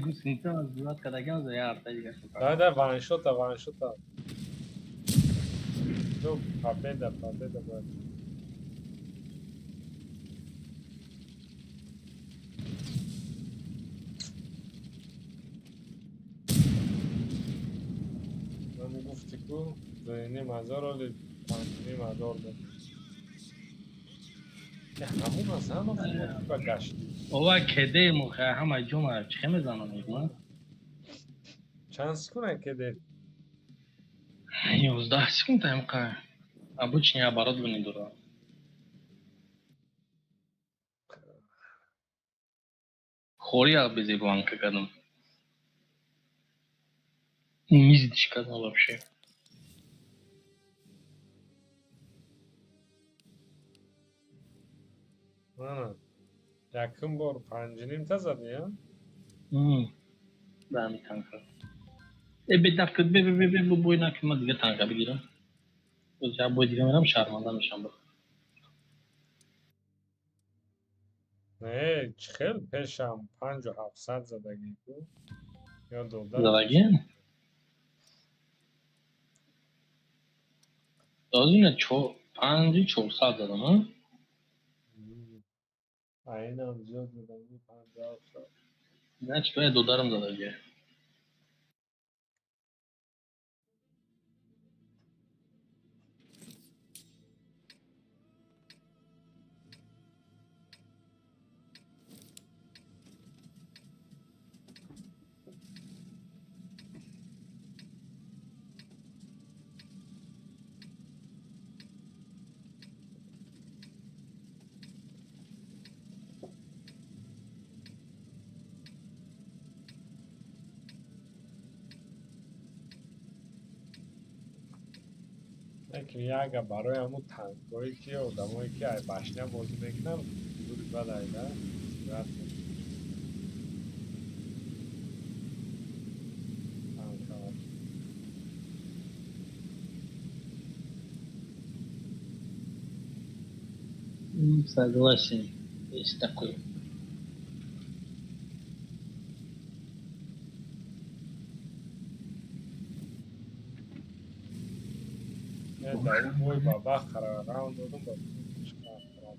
H: گوسفندان از دولت کداگان زیاد دیگه
N: ده وانشوتا Ну, победа, брат. من گفتی کو دوینیم هزار ولی 5,500 داد. نه همون از همه خوب و گشتی.
H: اوه کده مخه همه جمعه چه میزنم ایگمان؟
N: چند سکونه که ده؟
H: 11 секунд МК. Обычное оборудование дурак. Хория без игланка гадом. Миздичка вообще.
N: Yakın bor 5,5 ta zadi ya.
H: Да, не танка. Bir dakika bu boyun hakkında diye tanka bilirim. Ya bu diyemedim şarmandan nişan bak.
N: Ne, çıkıl peşam 5,700 zadagi ku. Ya dolar.
H: Zadagi? Dozine çok 5,400 zadım ha.
N: Aynen ziyad zadagi 5,700.
H: Ne çıkıyor dolarım zadagi.
N: Lekin yaga برای همون تنگایی که آدمایی که از بشنه بازی میکنن دوری بد ایده رد
H: Согласен. Есть такой.
N: نه در اون بوی بابا خراب راون دادم با خراب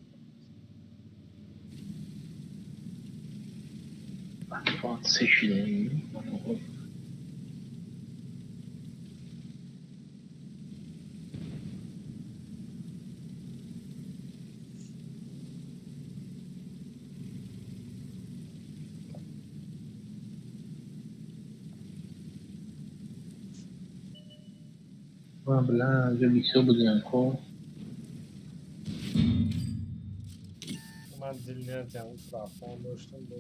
H: Бля, я все буду янко.
N: من دل نیت همون رفتن داشتم با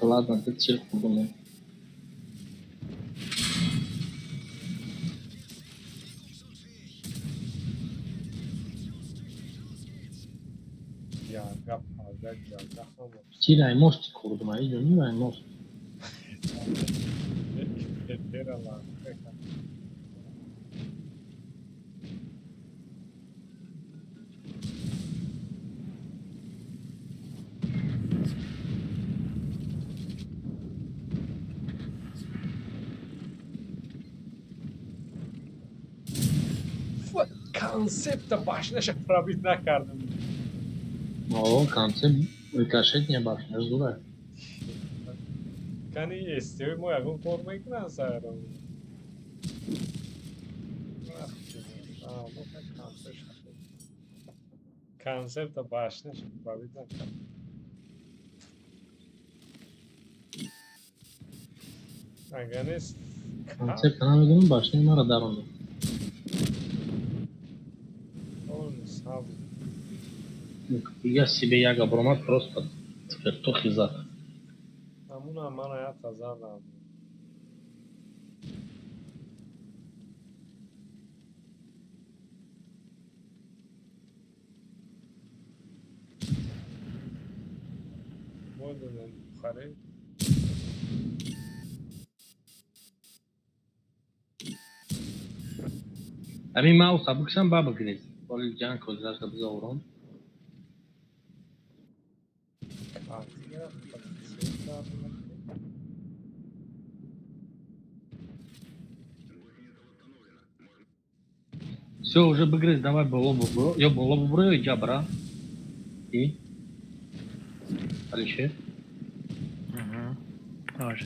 H: Ладно, ты цирк подумай.
N: یانگا پازد یانگا همون
H: Сирай мост курдум, а идем, не мост.
N: Теперь она концепта башняша пробить накардым.
H: О, концепт выкашать не башня, ждura.
N: Кани истеой мой агон кор мекнан сайрам. Концепта башняша пробить накардым. Аганес
H: Концепт она видим башня мара дарон.
N: он сам
H: Я себе яга бромат просто спиртох и зад.
N: همون من حیات زدم مدن خرید
H: همین ماوس بکشم بابا گریز ولی جان کوزاش بزورم Все, уже быгрыз, давай было бро. Я было бро, я бра. И? Алишер?
L: آره.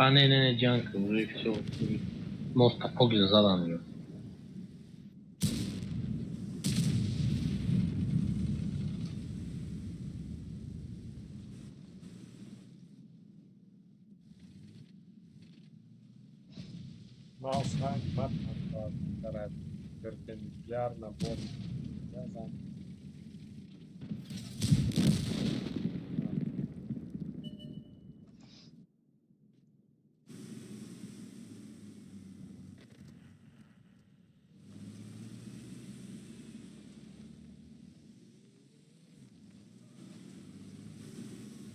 H: А, не, Джанка, уже все. Мост Апогли задан ее.
N: Маус hangi matematik taraf perpendicular na bot. Yazan.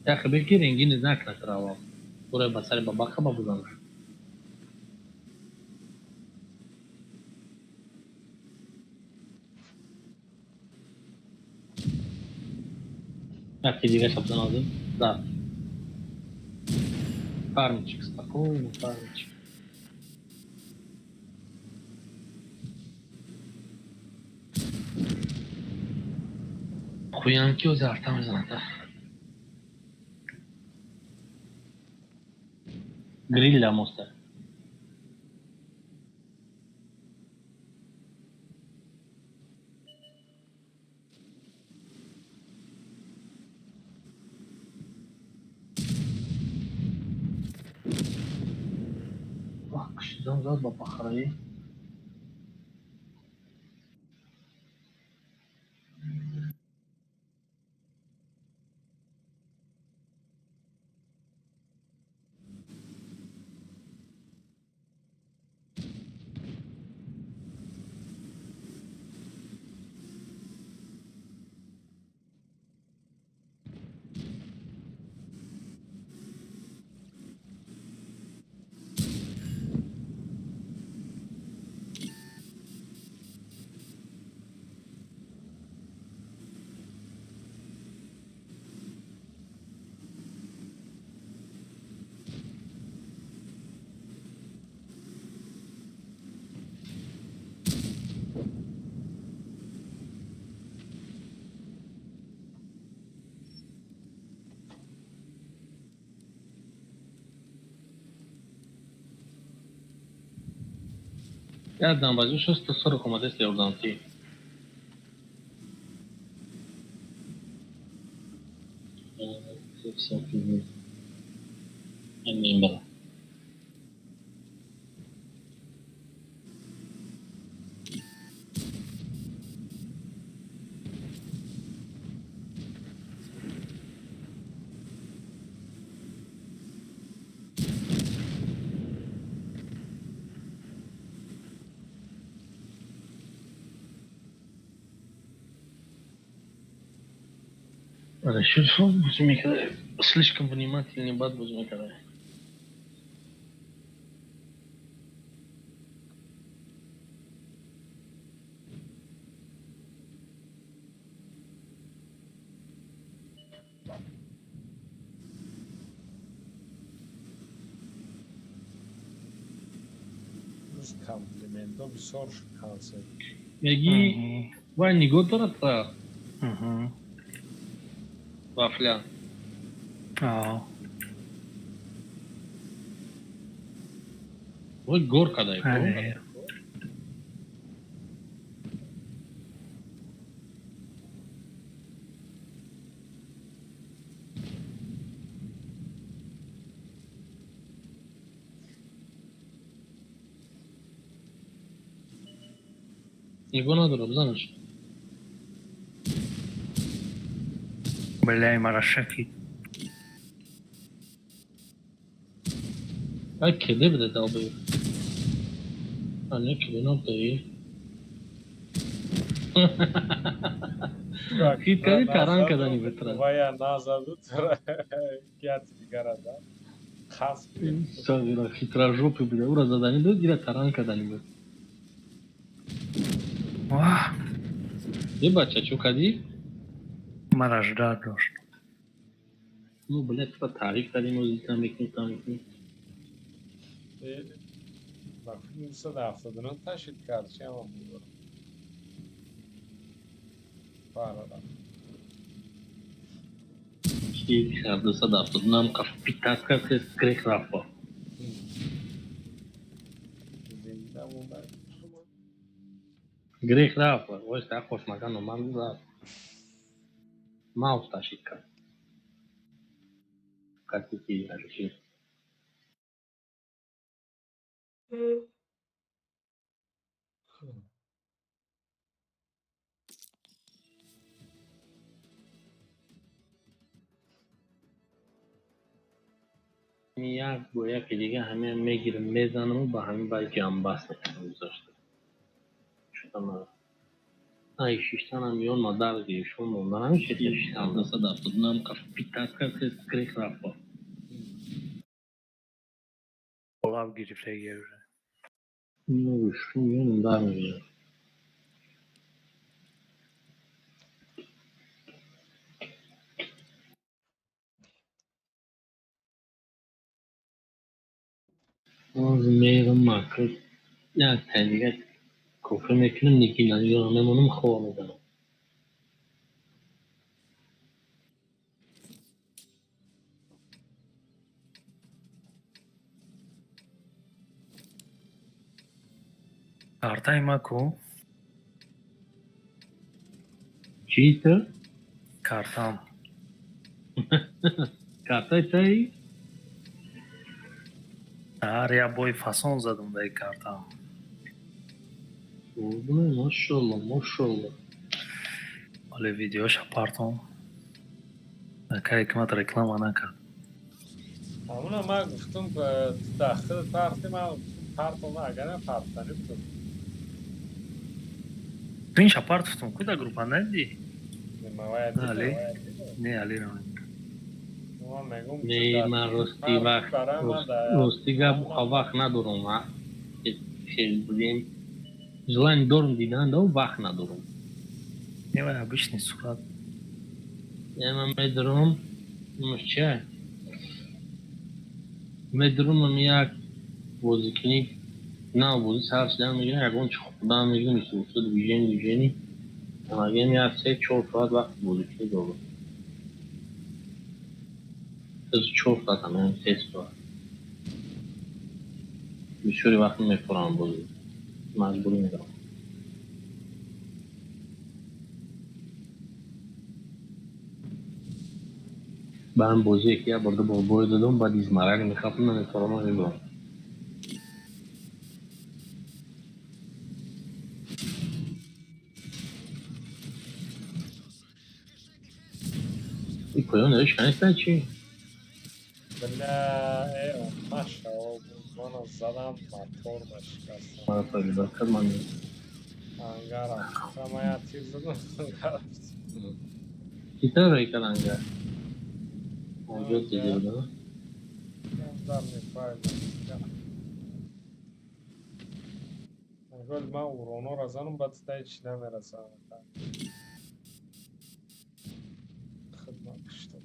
H: يا اخي بالكير انجيني ذاك ترى ورا بسالي بابا خبا بزنش Как иди гаш обзанадın? Да. Фармчик, спокойно, фармчик. Хуянки o'zi avtomizda. Grilla mosta. Qishdan zor baba xaray. Я дам базу 140 модес Леорданти. Все фигня. Амимбра. Расчет фон, слишком внимательный бат будем когда.
N: Plus complemento bir source concept.
H: Яги, Вань, готова? Вафля. Вот горка дай.
L: آره.
H: Его надо, знаешь.
L: Бля, марашаки.
H: ای کلی بده دابه آنه کلی نبده خیلی کلی تران کدنی بتره
N: Твоя назаду, гят дигарада. Хас.
H: ساگیرا خیترا جوپی بده او را زدنی بود دیره تران کدنی بود
L: Вах,
H: یه بچه چو کدی؟
L: маражда дош.
H: نو بله تفا تعریف کردیم و زیتم میکنی
N: Bak, 1970'ın taşıt karşı ama bu. Parada.
H: کی خرده صد افتاد نام کف پیتاز کرد که گریخ رفا
N: Zinde bunlar.
H: گریخ رفا وایست ها خوش مکان نمان رفت ماوس تاشید کرد کتی کی هرشی یک با یکی دیگه همه میگیرم میزنم و با همین باید جنبست کنم گذاشته شدم ای شیشتن هم میون مادر دیشون موندن همین شکل شیشتن دسته دفتادن هم کف پیتاز کرد که گریخ رفا
L: Olav girip de gelir.
H: اینو شو میون در میگیرم از میرم مکرد یک تنیگه کفر میکنم نیکی ندیگه همونم خواه میدنم
L: Kartay Maku,
H: چی تو؟
L: kartam.
H: کارتای چایی؟
L: Arya boy fason zadım da kartam.
H: ماشالله ماشالله
L: Ale video şapartam. Naka hikmet reklama naka.
N: Ama ma guftum daxil parti ma partona agana partani butum.
L: Bin şapart tutum. Kuda grupa neydi?
N: Mavayat.
L: Ali. Ne Ali ne?
N: Ma megum.
H: نه من راستی وقت راستی گب وقت ندارم خیلی بودیم زلانی دارم دیدن دو وقت ندارم
L: Ne var обычный surat.
H: یعنی من میدارم چه میدارم من یک بازی کنی نه بازی سر شدن میگه اگه چه خدا میگه میشه افتاد ویژنی اما اگه یک سه چهار ساعت وقت بازی کنی دارم از چهار ساعت همه سه ساعت بسیاری وقت میخورم بازی مجبوری میدارم من بازی یکی برده با بای دادم بعد از مرگ میخوام نمیخورم نمیبرم این پایان نوش کنیستن چی؟
N: Bella maşa o bana zadam motor başkası.
H: من پیدا کرد من
N: Angara. Samaya tizdim.
H: کتاب رای کلنگه اونجا دیده بودم
N: Dar ne fayda. Gol ma urono razanım batı içine merasam. Xidmat işte.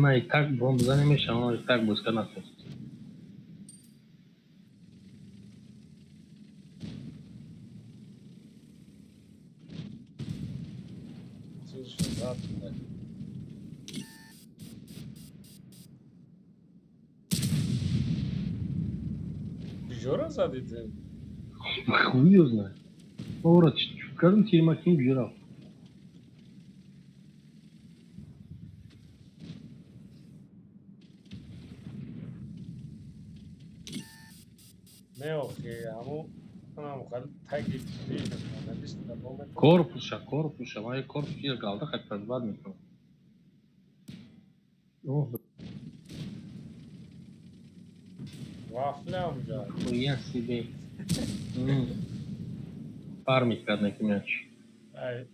H: من یک تک بام بزنیم میشه اما یک تک بزکر نکنست
N: Bijora zadidi.
H: خوبی از نه اورا چی کردم تیر مکین بیرا
N: Ne okuyor ama کنم خیلی تگی
H: корпуша май корпус ир галда хат бад мекунам
N: وافل اونجا
H: хуя себе фармить кард на мяч
N: ای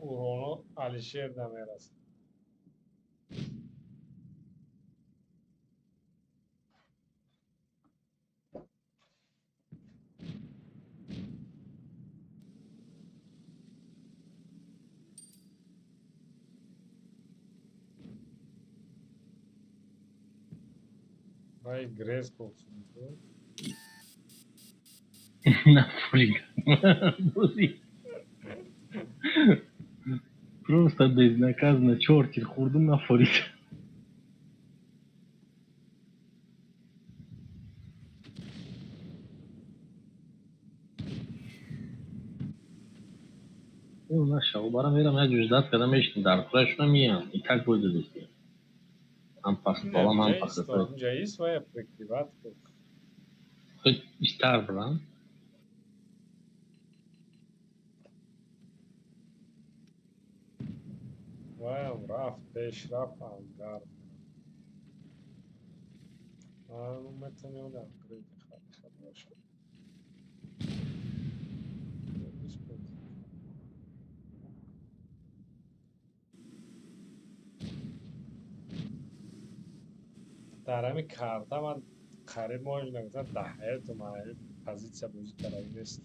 N: اورونو علیشیر نمیرسه ای گریز بولsun
H: Нафиг. Просто безнаказанно чертик хурду нафорит. Ну, наша, убара мерам я ждать, когда мечтам дар курашна мия. И так будет здесь. Ам пастола, ам пастола.
N: اونجا ایست و یا پرکتیبات کن
H: Хоть и стар, брат.
N: و رفت پیش رفت انگار اون متنی اون گرید خواهد باشد در همین کارتا من قریب možda za da eto ma pozicija buzi terorist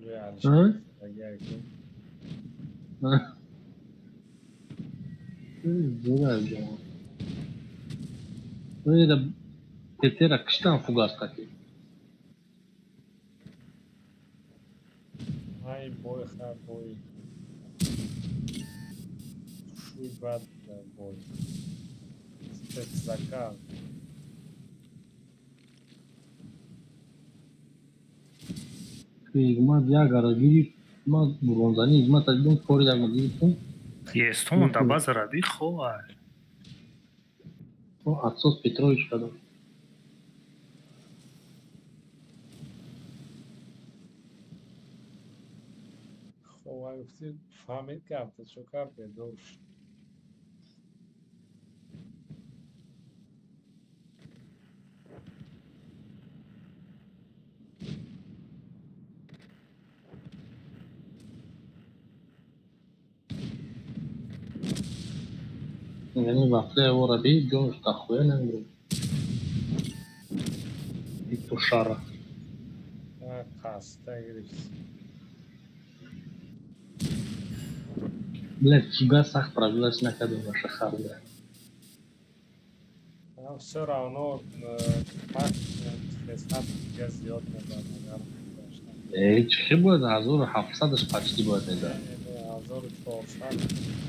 N: reališ da je
H: Güzel ya. Böyle de Peter akıştan fugas katıyor.
N: ay boy har boy shuy bad boy spet zakal
H: Игма диагара гири ма бронзани игма тадин фори дагма диритун.
L: Естон да базаради хоа.
H: О Атсос Петрович кадам.
N: خب گفتی فهمید که هفته چکار پیدا شد
H: Yani vafle ora bi Jones takhwe nangro. Itu shara.
N: خسته گرفت
H: Блядь, тебя сах правилась на каду ваша харда.
N: все равно так хесат я зиёд медам
H: Эй, чхи будет 1700 почти будет да.
N: 1400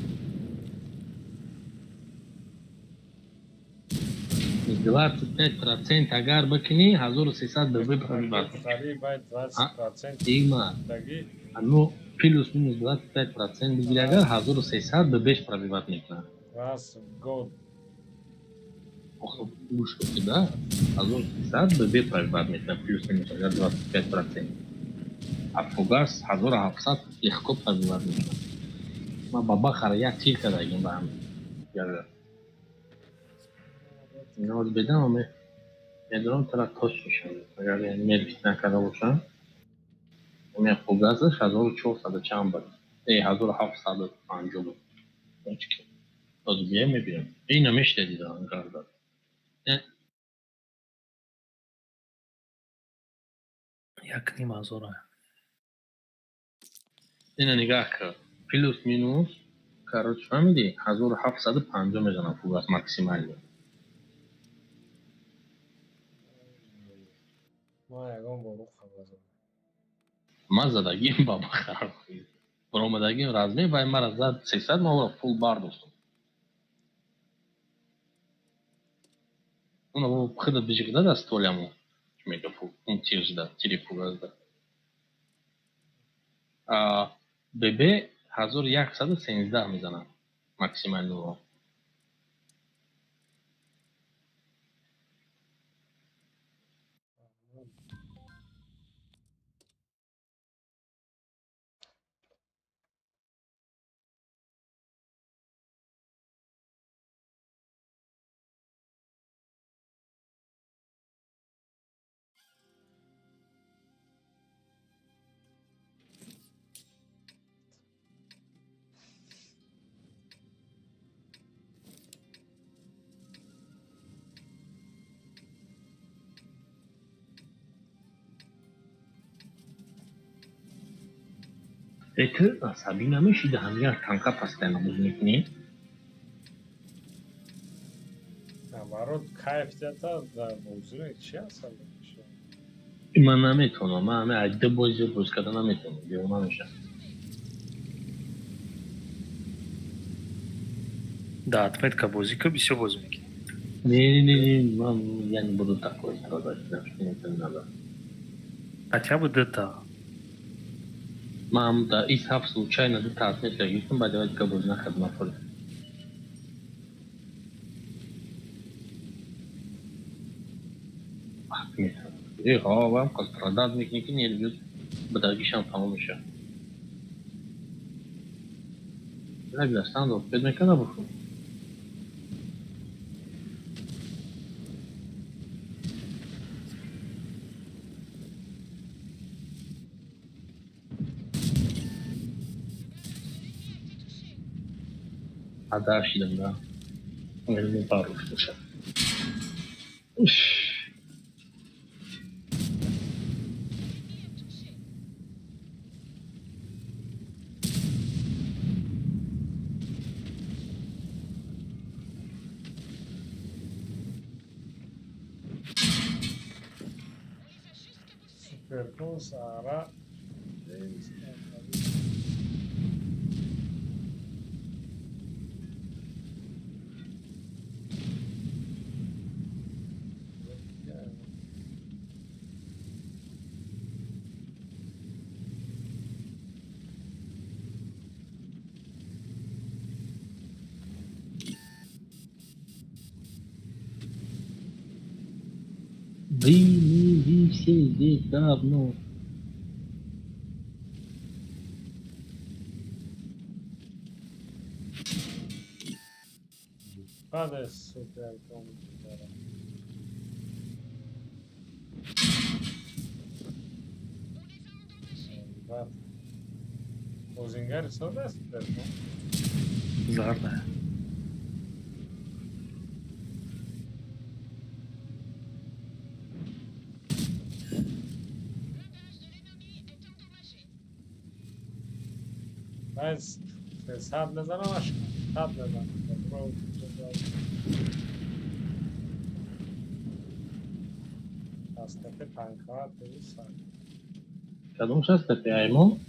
H: 25% агар бакини 1300 бebe правилась.
N: قریب 20%
H: Игма.
N: таги
H: Ну, плюс-минус 25% бигири агар 1300 бебеш пробивать мекунад.
N: раз в год
H: Уж у тебя 1300 бебе пробивать мекунад плюс-минус агар 25%. А фугас 1700 легко пробивать мекунад. Ма баба хара як тир кардагим ба ҳам. Ну, вот беда мы медрон тара точ мешам. Агар медвид накарда бошам, у меня фугасаш 1400 чанд буд. 1750 буд. Очки. Озбия мебинам. Ина мештади да ангарда.
L: Як нима зора.
H: Ина нигах кар. Плюс-минус, короче, фамиди 1750 мезанам фугас максимально.
N: ما یگان برو خبر
H: Ма задагим баба хараб. Бромадагим разме вай мара зад 300 ма фул бар достум. Уна бо хыда бижигда да столяму. Мега фул тиржда, тирифугазда. А бебе 1113 мезанам максимально. Это особенно мы щида хамия танка постоянно возникнет.
N: наоборот, кайф-то да, музыка сейчас.
H: من نمیتونم من همه عده بازی روز کردن نمیتونم بیرون نمیشم
L: Да, отметка бозика би все возьмет.
H: не من я не буду такой страдать что не надо
L: Хотя бы ДТА.
H: من да из хаб случайно ДТА отметил юстом бадавать кабуз на хадмафур вам как продадник никто не любит бадагишам tamam еще я для стану бедный когда буху а дальше да не пару слушай
N: Суперкол, Сара.
H: вы все здесь давно
N: Hadi Superkol. Узингер, что да, Суперкол?
L: Зарная.
N: Mas, حد نزنم عشق حد نزنم دستت پنکات بریسن
H: کدوم شسته پیایمون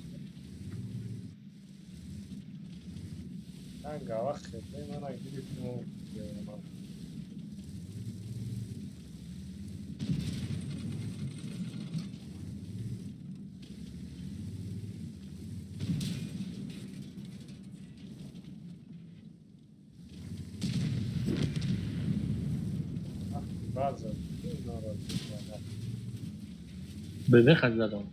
N: من گواه خیلی من اگه بیتونم بیارم بعضا ناراضی کنم
H: به خط زدم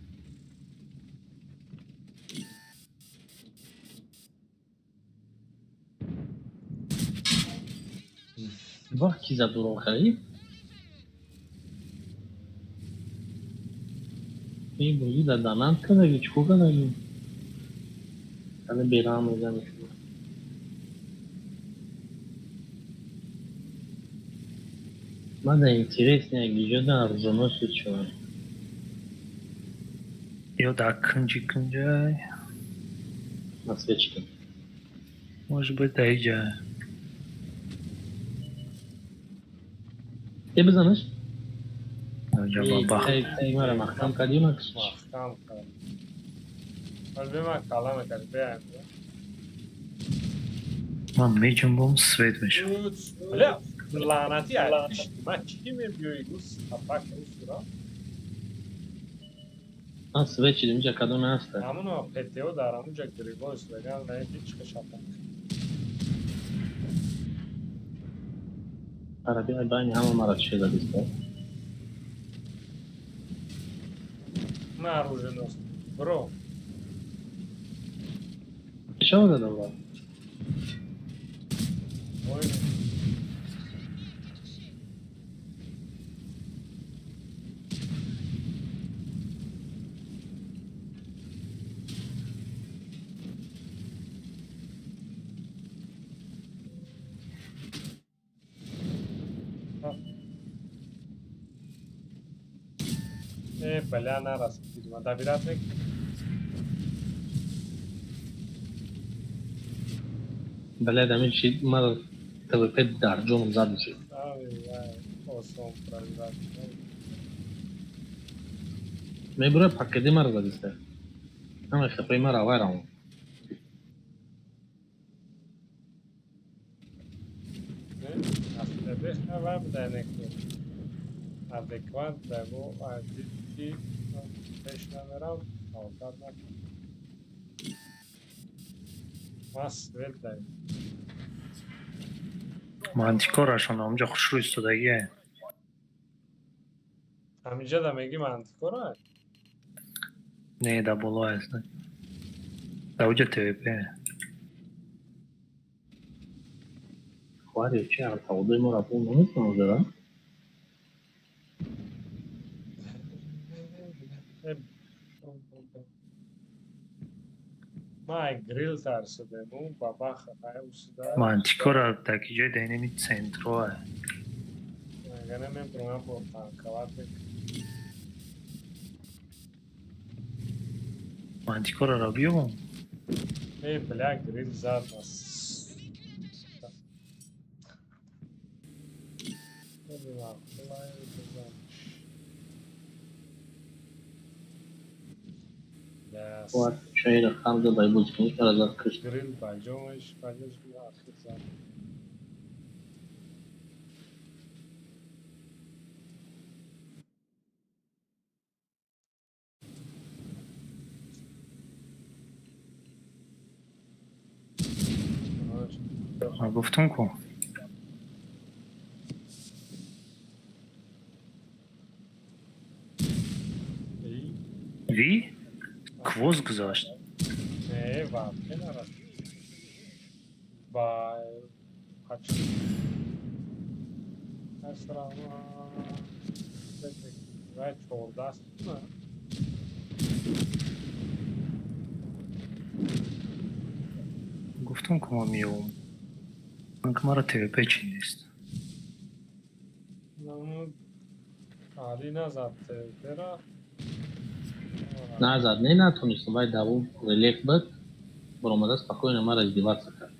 H: وقت کی زد رو خرید این بودی در دانم کنه چکو کنه کنه بیرام میزنه Надо интереснее, где да, заносит что.
L: Yo da Кынжай.
H: На свечке.
L: Может быть, Дайджай.
H: Ты бы заносишь?
L: Я бабах.
H: Эй, Мара, махтам кадимак.
N: مختم کنم ولی به من کلامه کرد بیایم
L: Man میجم بوم سوید میشه.
N: بله لعنتی هستش من چی میبیوی گوز تپک گوز را
H: من свечи اینجا کدوم هست
N: همونو پتیو دارم اونجا گریبوز بگم نه هیچ کشاپن
H: عربی بانی همه مرا شده دیسته
N: نه оружие نوست برو
H: چه داده بود
N: بله نه راست دیدم دبیرات میکنم
H: بلد همین چی ما توپه در جون زد میشه
N: آسان پرایوت
H: میبره پکیدی مرا زدیسته همه خفه مرا وایرم
N: Hasta deixava بدنك adecvat de bu activity peşlemeram aldatmak mas verdi.
L: мантикорашон ҳамҷо хушрӯй истодагие.
N: همینجا da میگی منطقه
L: Не, да боло аст. Да уҷа ТВП.
H: خواری چه هم تعودای ما را پول نمیتونم اونجا
N: ما گریل ترسیده مون بابا خدای اوسیده
L: Мантикора таки ҷои денеми центроа.
N: مگه نمیتونم با تانکوات
L: Мантикораро биёбам.
N: бля грил зад нас
H: خوار چه را خام دو بای بوز کنی کرا زد کشت
N: گریل بجامش بجاش بیا آخر زد
L: گفتم کو. وی квоз гузошт.
N: واقعا نرد با هچ اسرا و 14 است
L: گفتم که ما میام. من که مرا ТВП چی نیست.
N: عالی نزد برا
H: نه زد نه نتونست باید داو ریلیف بد برآمده спокойно ما را издеваться کرد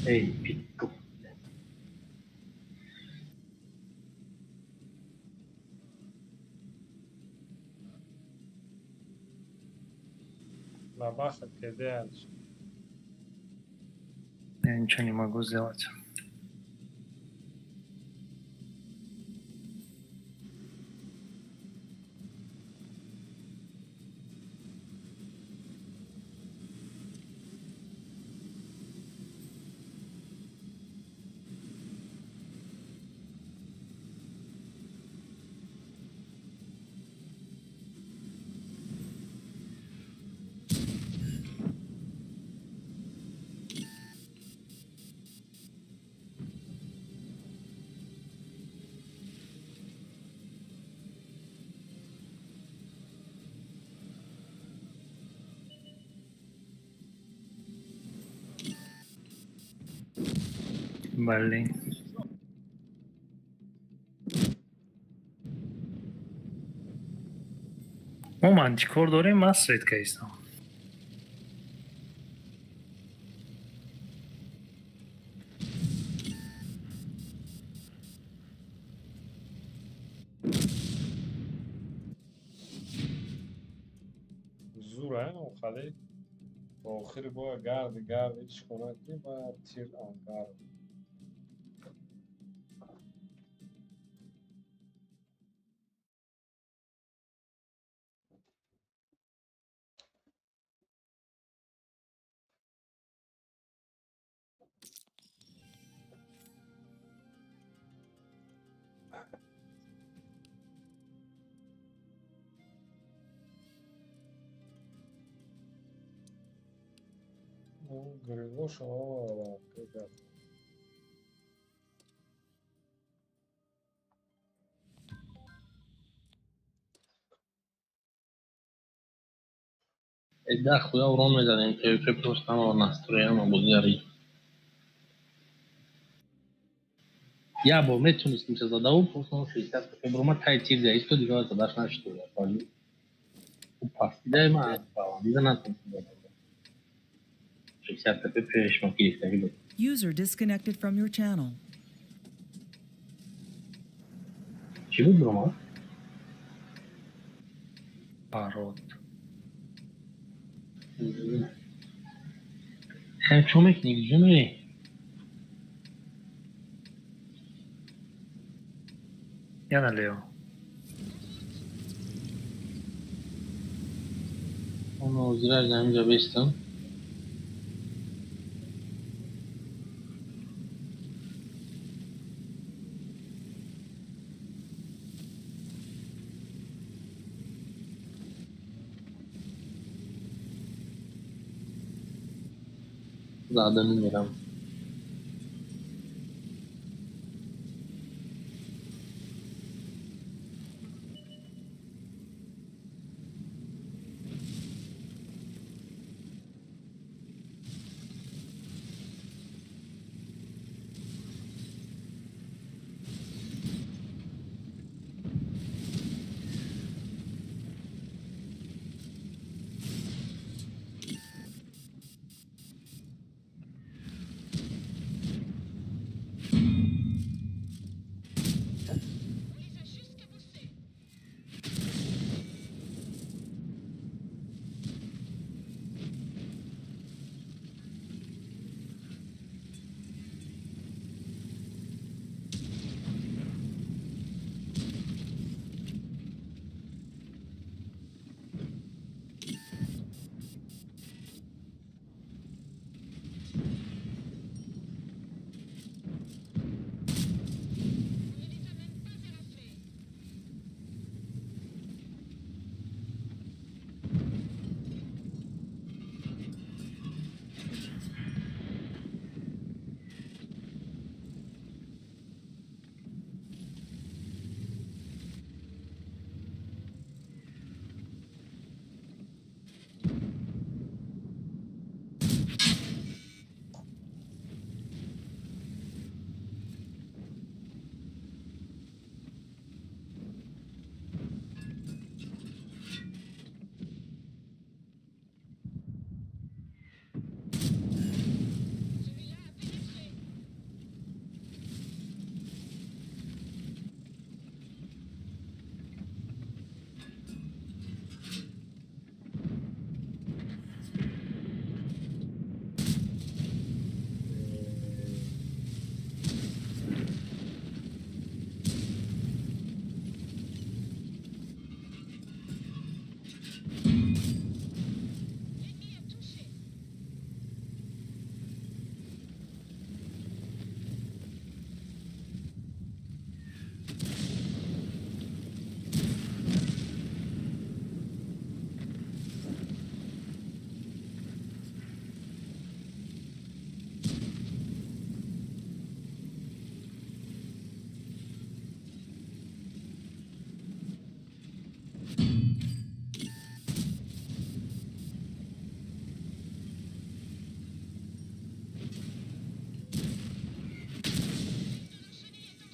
H: ای پیتو
N: бабаха кидает
L: Я ничего не могу сделать. Блин. ما منتیکور داریم من سوید که ایستم.
N: زوره نه خالی با آخری با گرد ایچ کنه و تیر آنگارد گریگو شما
H: Да, хуя урон میزنیم که просто ما настроение بگذاری. Я бы метунистим се задал, просто 60 феврума тай тир да исто дига задаш на что я пали. Упасти да има права, дига на том. 60 pp шмаки стагило.
G: User disconnected from your channel.
H: Чи буд рома?
L: Барот.
H: Хем чомек ник жуме.
L: Я налево.
H: Оно зря замжа бестам. ज़्यादा नहीं मेरा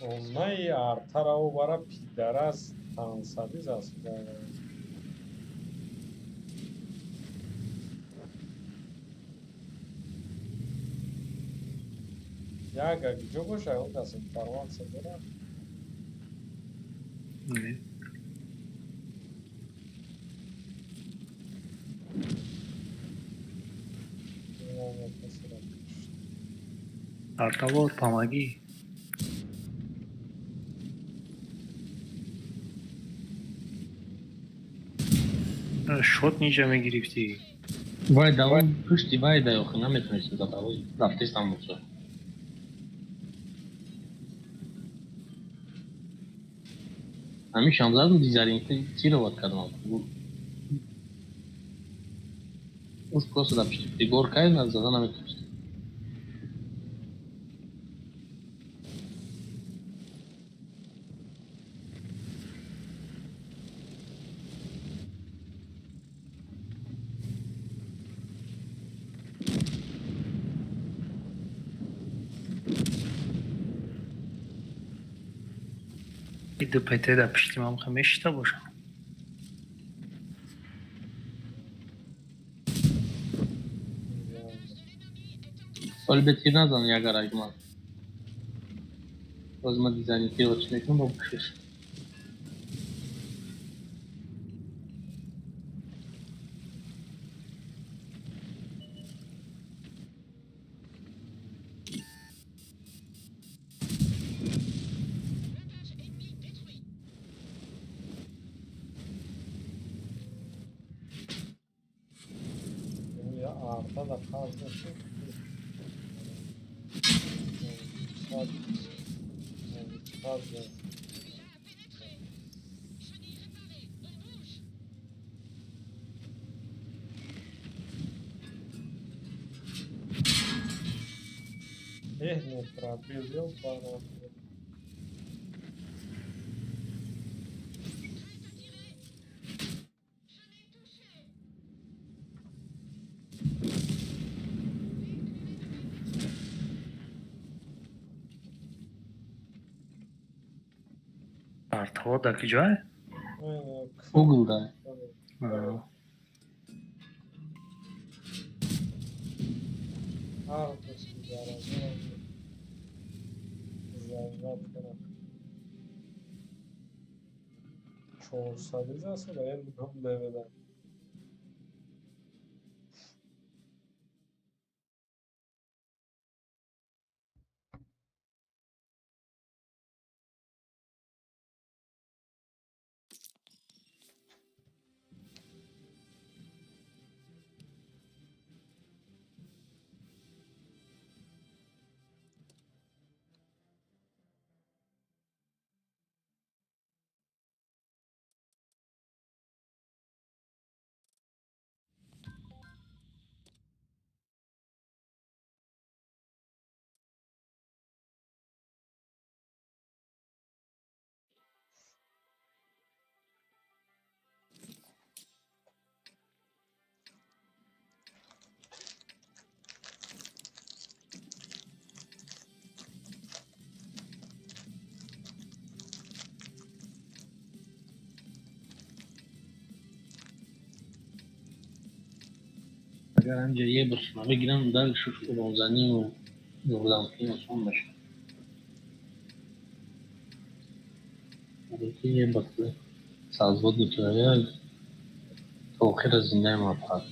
N: Онай артарау бара пидарас тансабиз аст. Яга где боша у нас информация была?
L: Не. Артавот, помоги. Шот ниже мегирифти.
H: Вай, давай, пушти, вай, да, охна метунистим задавай. Да, ты сам мусор. Ами шамзадым дизайнинг тироват кардам. Может, просто, допустим, пригорка нас за нами.
L: ИДПТ да пиштимам мешита бошам.
H: Elbette نزن یا گرگ من باز ما دیزنی که وچ میکنم با بکشش
N: Ya arta da fazlası. Fazla. Не пробил пара.
L: Артова да киҷое?
H: Google'da.
N: Arkası zararlı. Zaynat kadar. Çoğu sadece da en büyük deveden.
H: اگر هم جایه برسونه بگیرم در شوش روزنی و نورلانکی و سون بشه که یه بطله سازود نتویه توخیر زنده ما پاد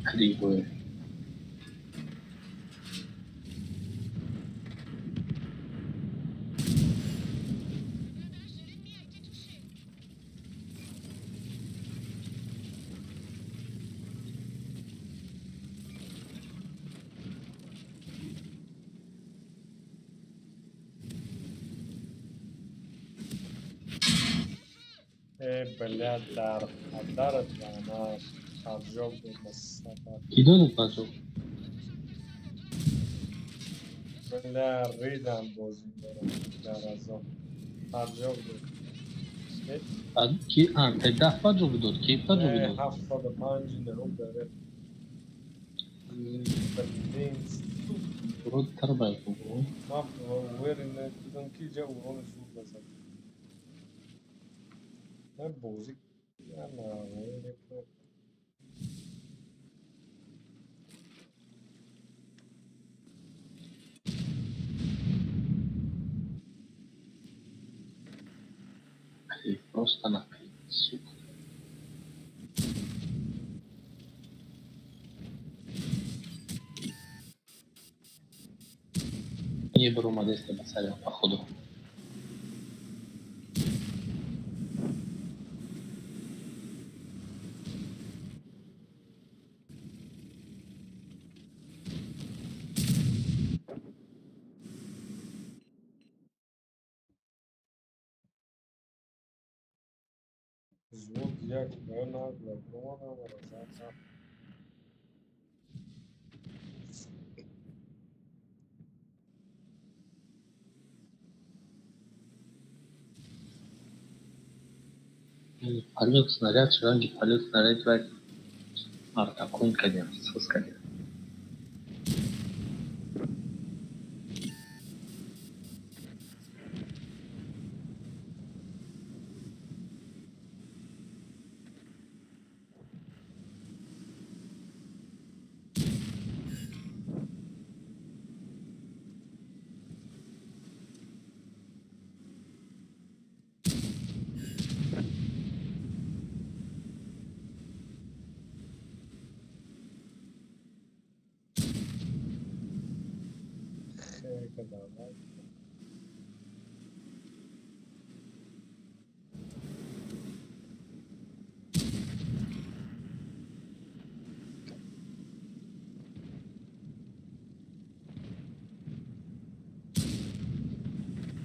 H: кривое.
N: Блядь, дарит она поджог собак.
H: Ки додад баъзо?
N: Бля, ридам бозим даразо. Поджог
H: Ки те 10 баъзо дод? Ки баъзо дод?
N: 75 нерум дاره.
H: Рудтар байку.
N: ما ويرن دیدم کی جا اون زود بزن نه بازی نه
H: Просто нахуй, сука. Не беру Модеста Басарева, походу.
N: звук як вона главного раза
H: Полет снаряд, шранги, полет снаряд, вайт. Артакун, конечно, скорее.
N: давай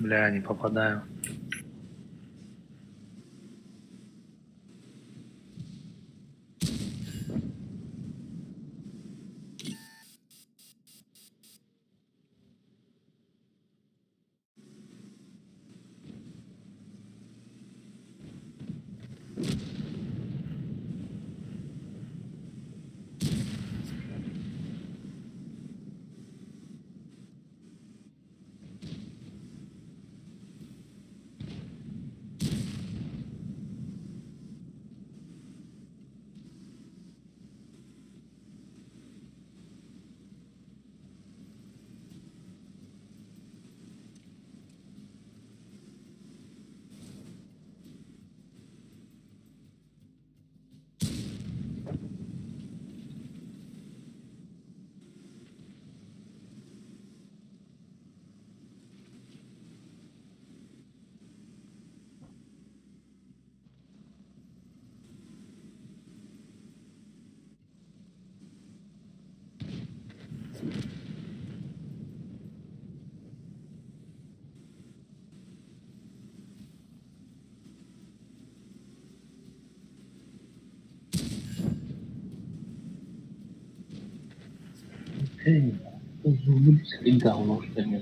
L: Бля, не попадаю.
H: Эй, зубы говно, что ли?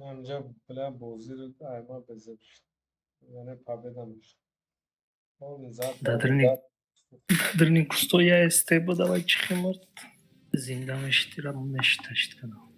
N: من اینجا بلا بازی رو ایما بذارش یعنی победа میشه اون زد
L: Дрни кустоя е с теб, давай чихимарт. Зиндан штирам нешташткана.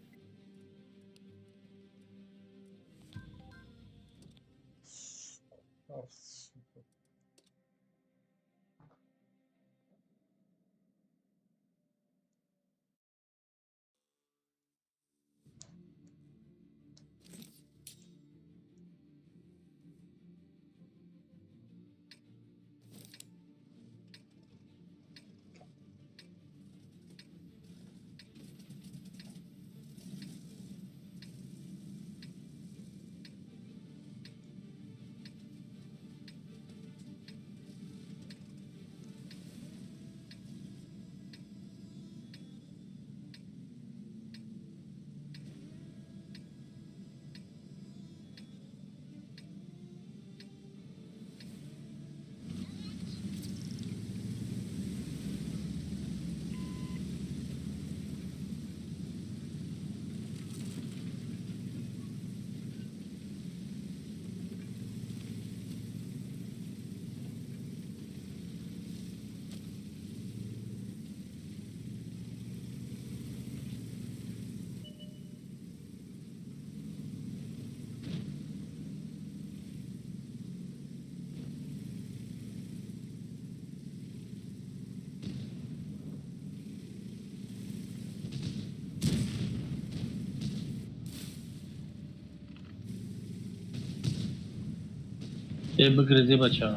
H: ये बकरे बचा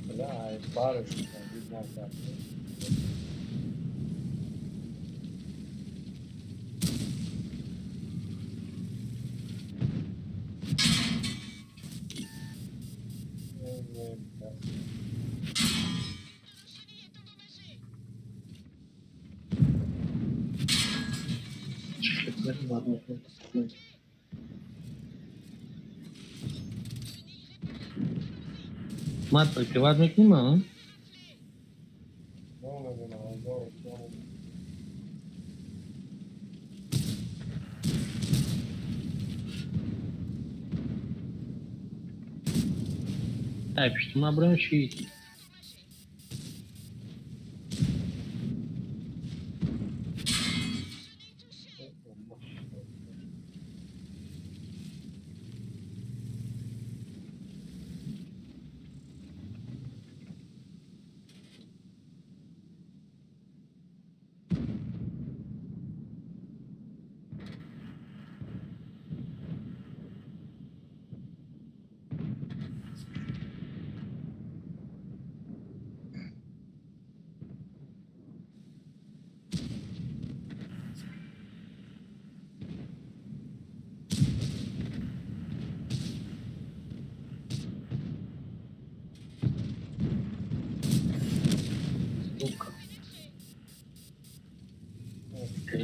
N: بلا بارش دید نکرد
H: मत прикрывать к ним, а? Так, что мы обращаемся?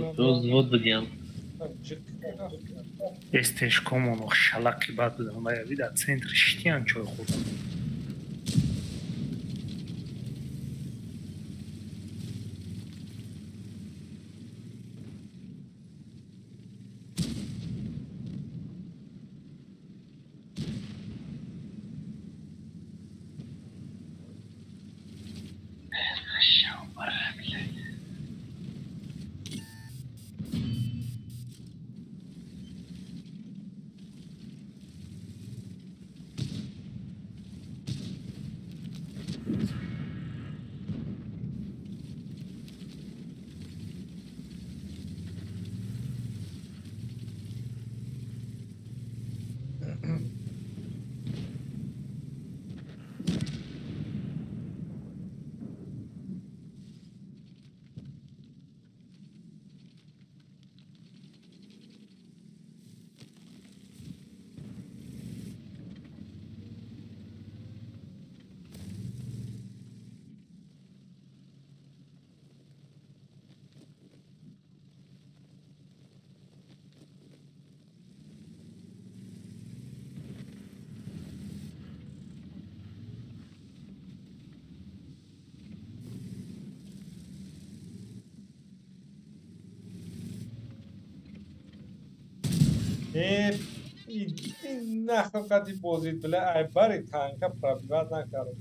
H: Вот будем.
L: Эстеш комонох шалақи бад будам ва вида центр штиан чой хурдам.
N: نه فقط بازید بله ای باری تانکا پرابیوات نکردم.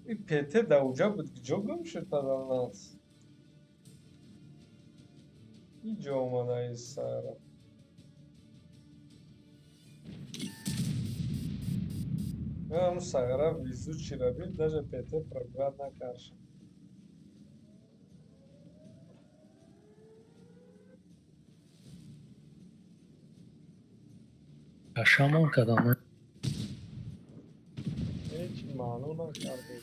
N: این پته در اونجا بود که جا گم شد پدرنات اینجا اومده این سهره همون سهره ویزو چی را بید داشت پته پرگوات نکرش
L: شامون کدامه
N: هیچ معلوم نکرده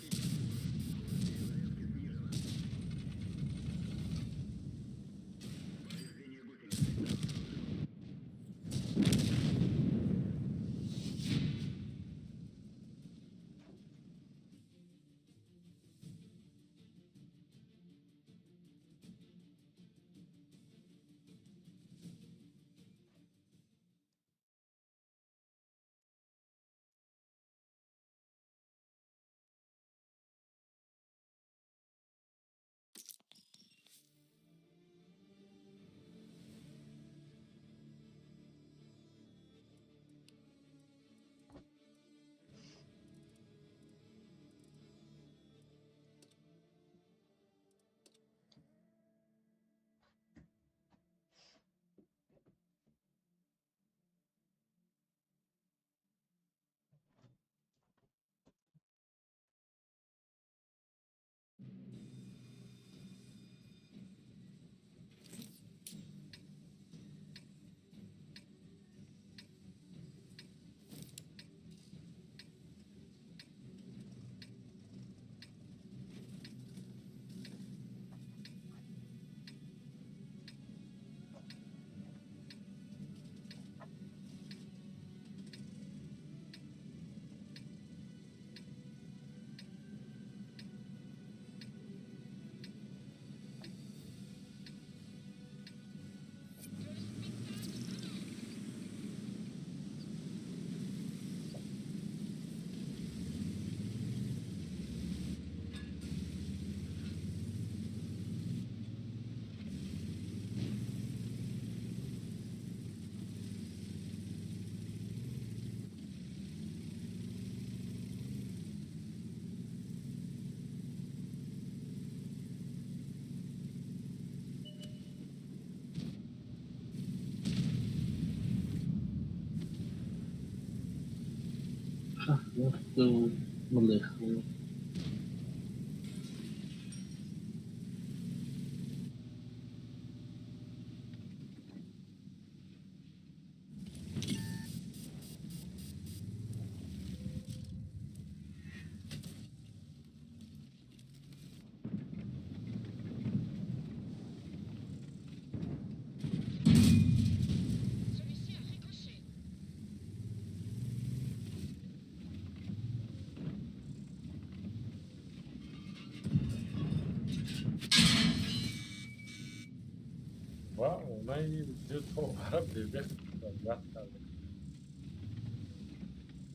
N: و اونایی دو تا برای ببین پرگوات کرده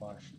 N: باش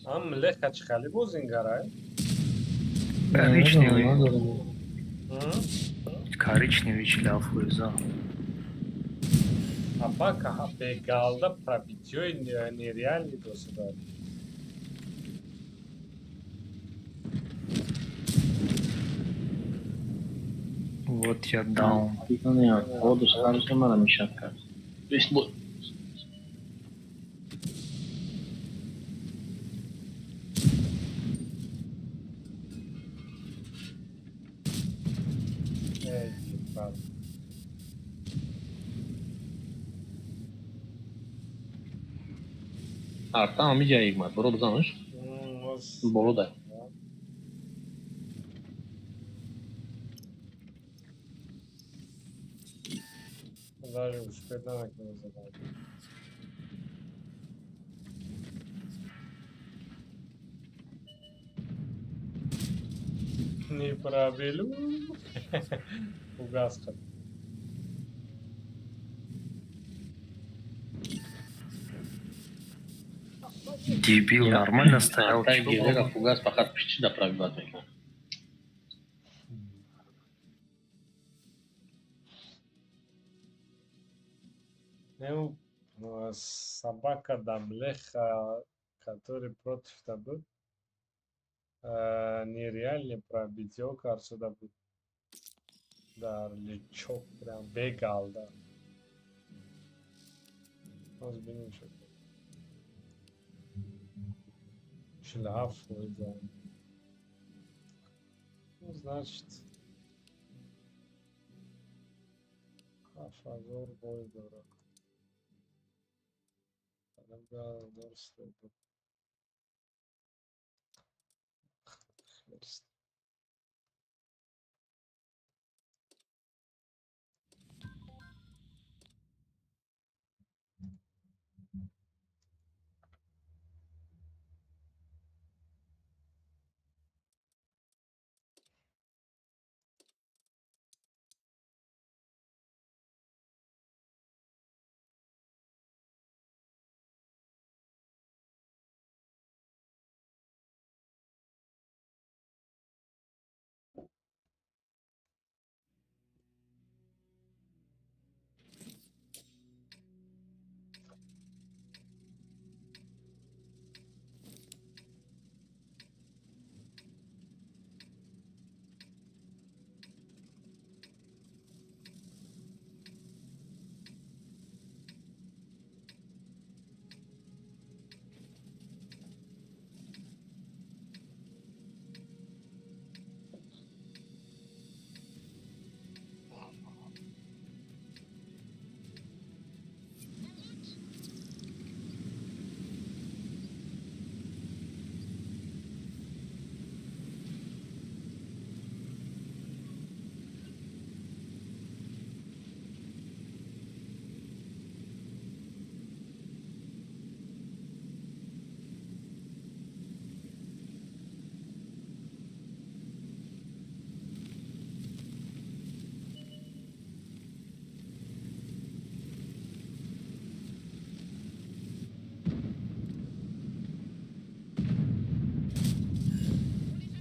N: Am lehka çıkalı bu zingarayı.
L: Коричневый.
N: Hı?
L: Коричневый шляфу за.
N: А пока бегалда пробитье нереальный государь.
L: Вот я дал.
H: Воду сразу снимала мешатка. То есть вот.
N: Ey, süper.
H: Tamam bir cahil var. Bro danış. Bolu da.
N: Даже успеть на задать. Не пробелю. Угас.
L: Дебил, нормально стоял.
H: Тай
L: чё?
H: гелера фугас пахат пичи да прагбатник.
N: Ну, собака Дамлеха, который против тобой, нереально пробить его, кажется, да будет. Да, лечок прям бегал, да. Разбинишь. Шляф, да. Ну, значит, Хафазор бой дорог. Тогда дорство.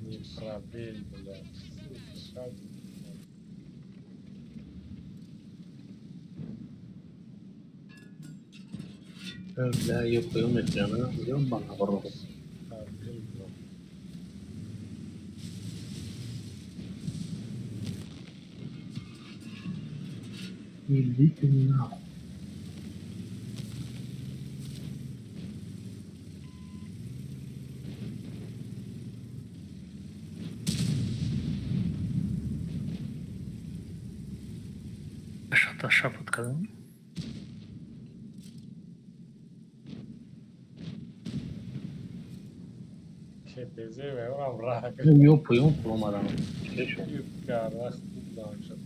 N: Не пробель, блядь.
H: La yo puedo meter una yo van a borrar. Идите нахуй.
L: Шапотка, да?
N: Kepeze ve ona bırak.
H: Yo puedo plomar.
N: Yukarıda kullanmışlar.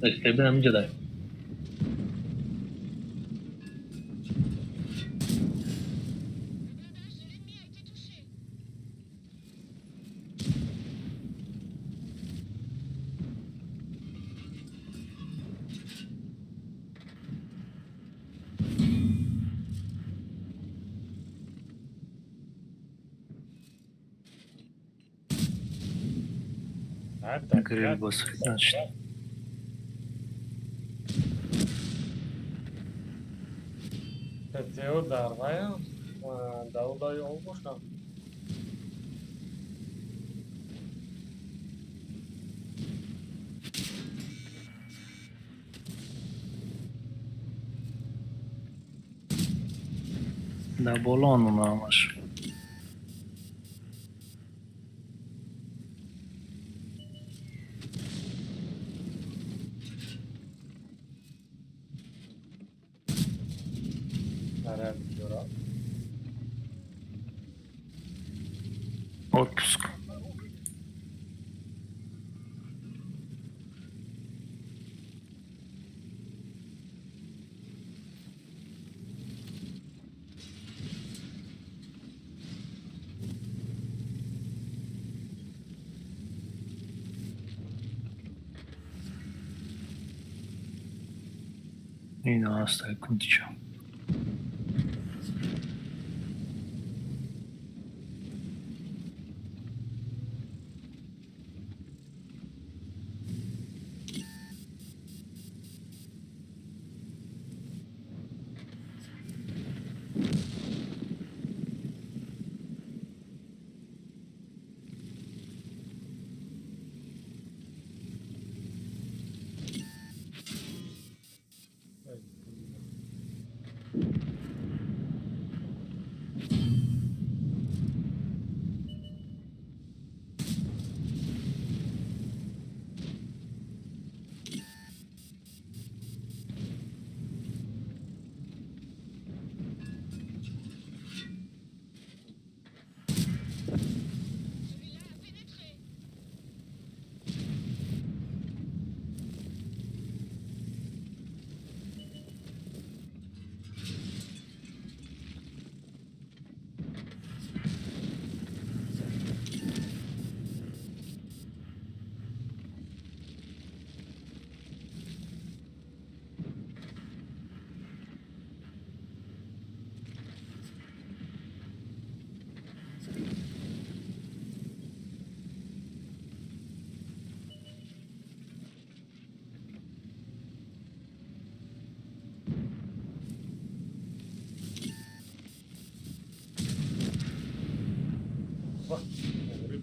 H: استیبل همینجا داره.
L: Гриль басрид, значит.
N: Teo darvaya. Davulda olmuş lan.
L: Да, болон унамаш.
N: Nereye gidiyor abi?
L: Отпуск. И на оставь кунтича.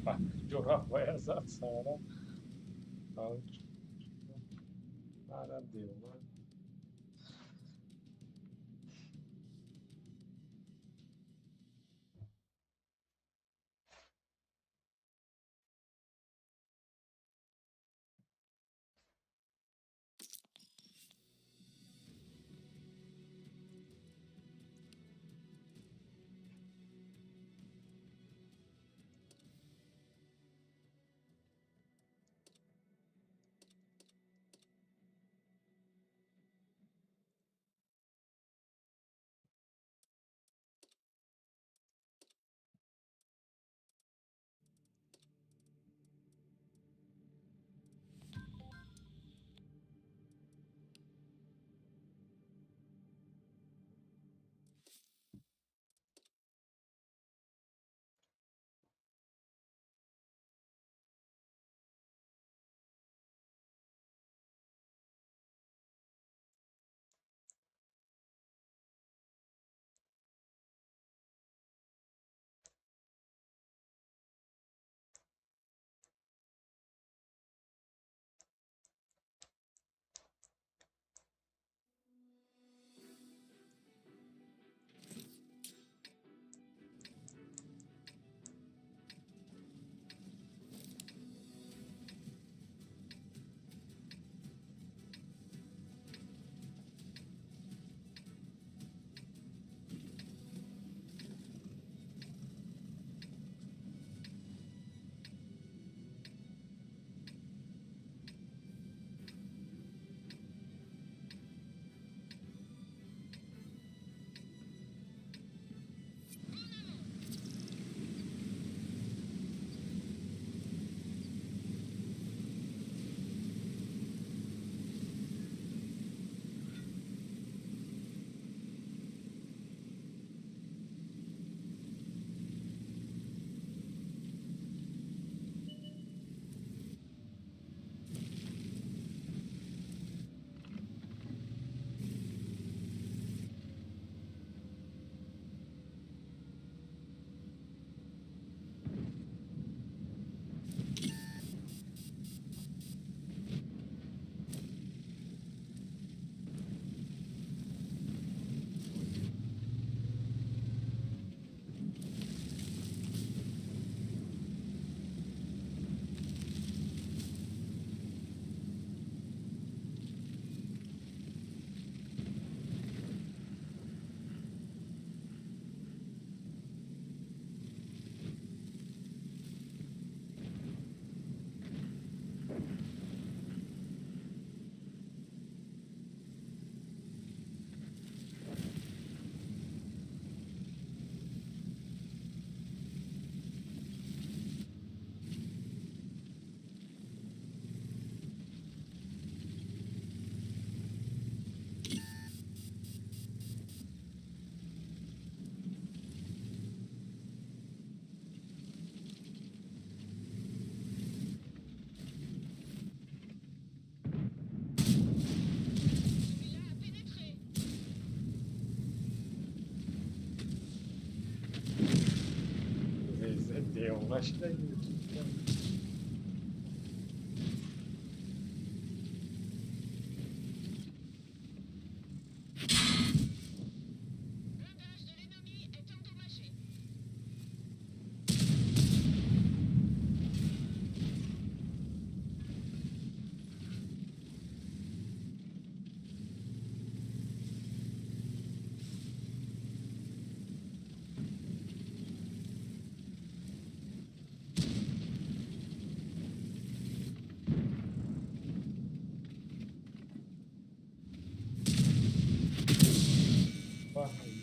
N: Bak, coğrafyaya zatsana. Nereden diyorlar? машина едет.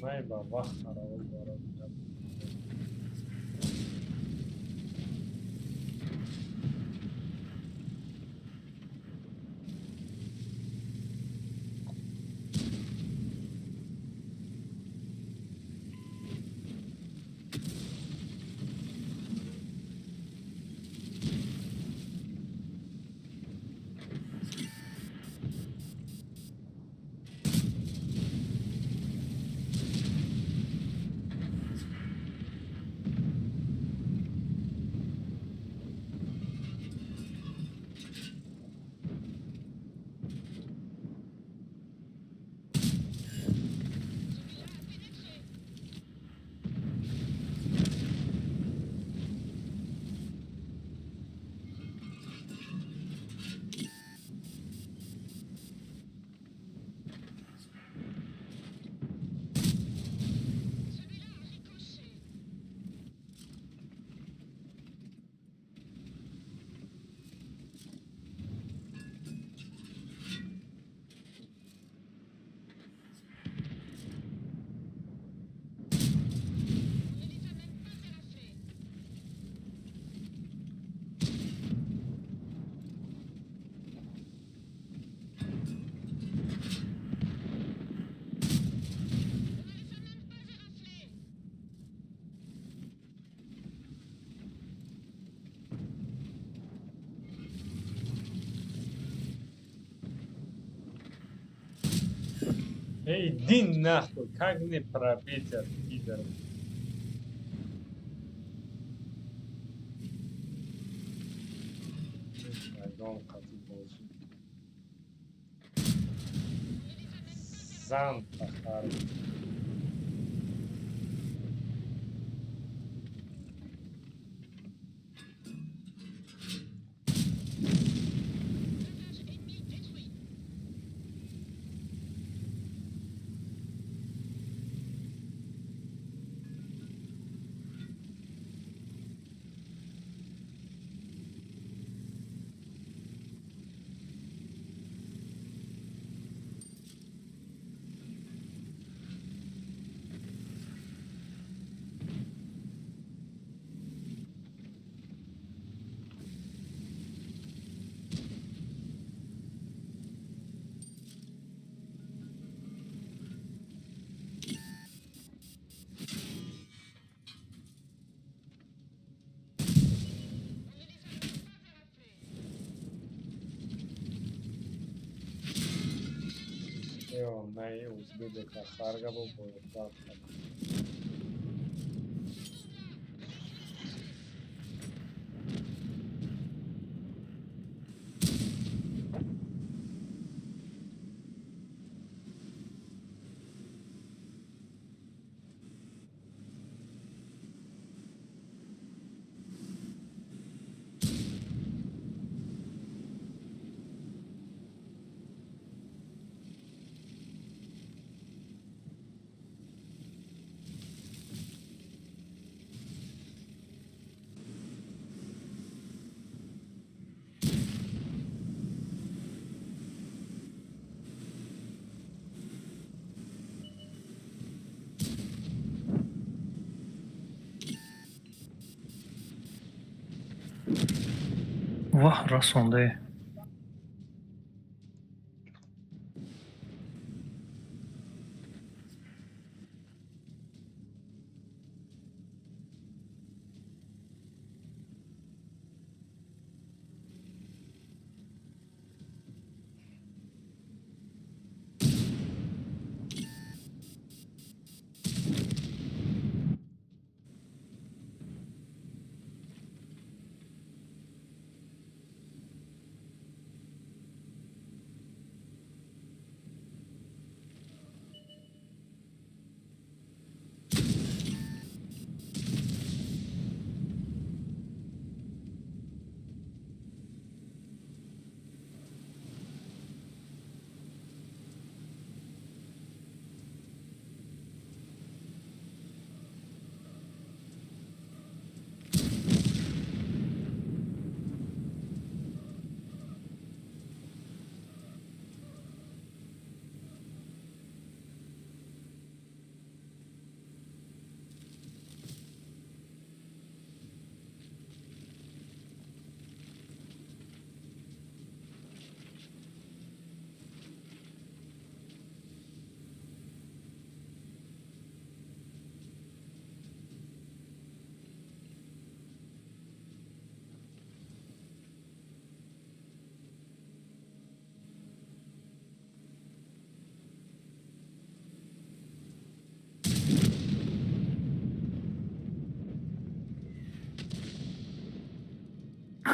N: Vay baba, araba. Иди нахуй, как не пробить от пидор. Гонка тут должен. Санта Харви. Evo, ne uzbide ka hargabo boju.
L: Vah, rasonda.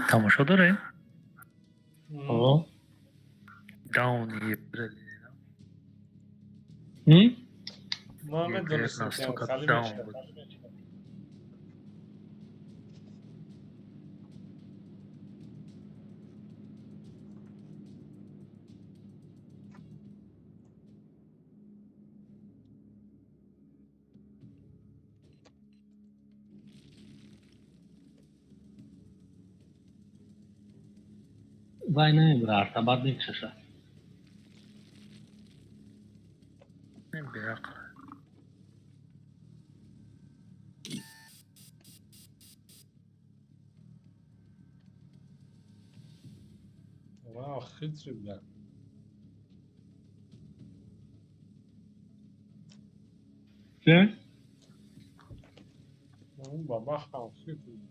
L: тамошо дاره؟
H: آه.
L: داون
H: هم؟
N: ما میدونستیم که خالی
L: داون
N: میشه.
L: بود.
H: وای نمیبره ارتباط میکشه.
L: بیاق
N: واو خیلی بودن.
H: چه؟
N: اون بابا خیلی بود.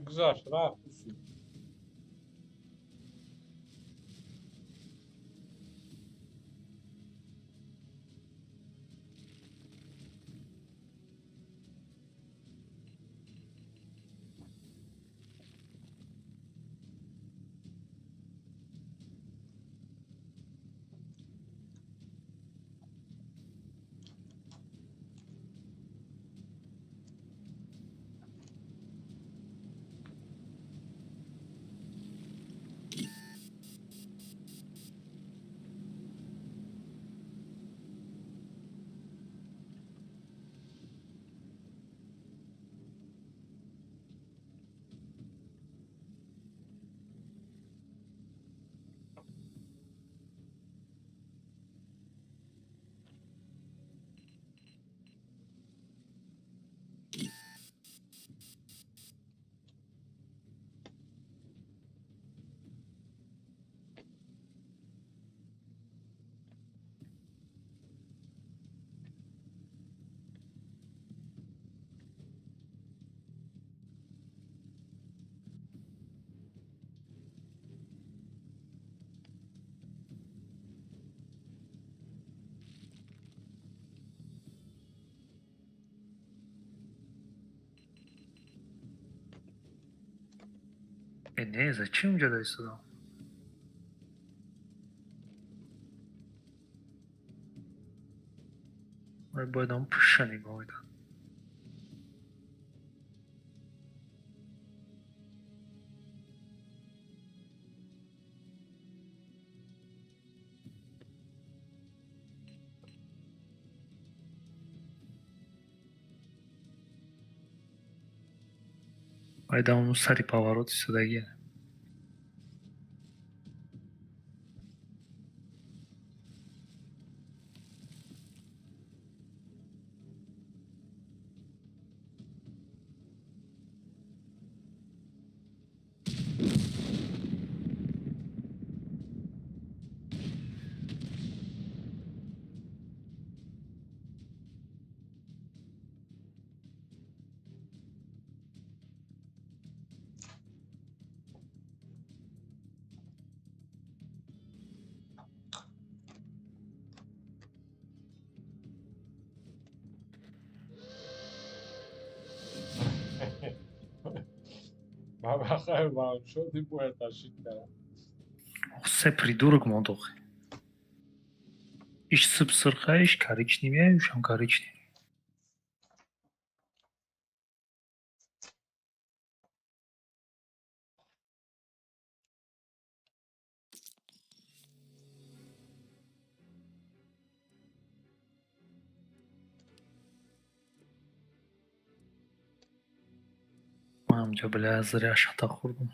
N: گذاشت رفت.
L: نه зачем اونجا دایستادم؟ باید اون پوش نگاه میدم. باید اون سری پاورات ایستادگیه.
N: бахай ваншот и будет ошибка.
L: Все придурок молодой. Иш сыпсырха, иш коричневее, ишам коричневее. Мамча, бля, зря шата хурдум.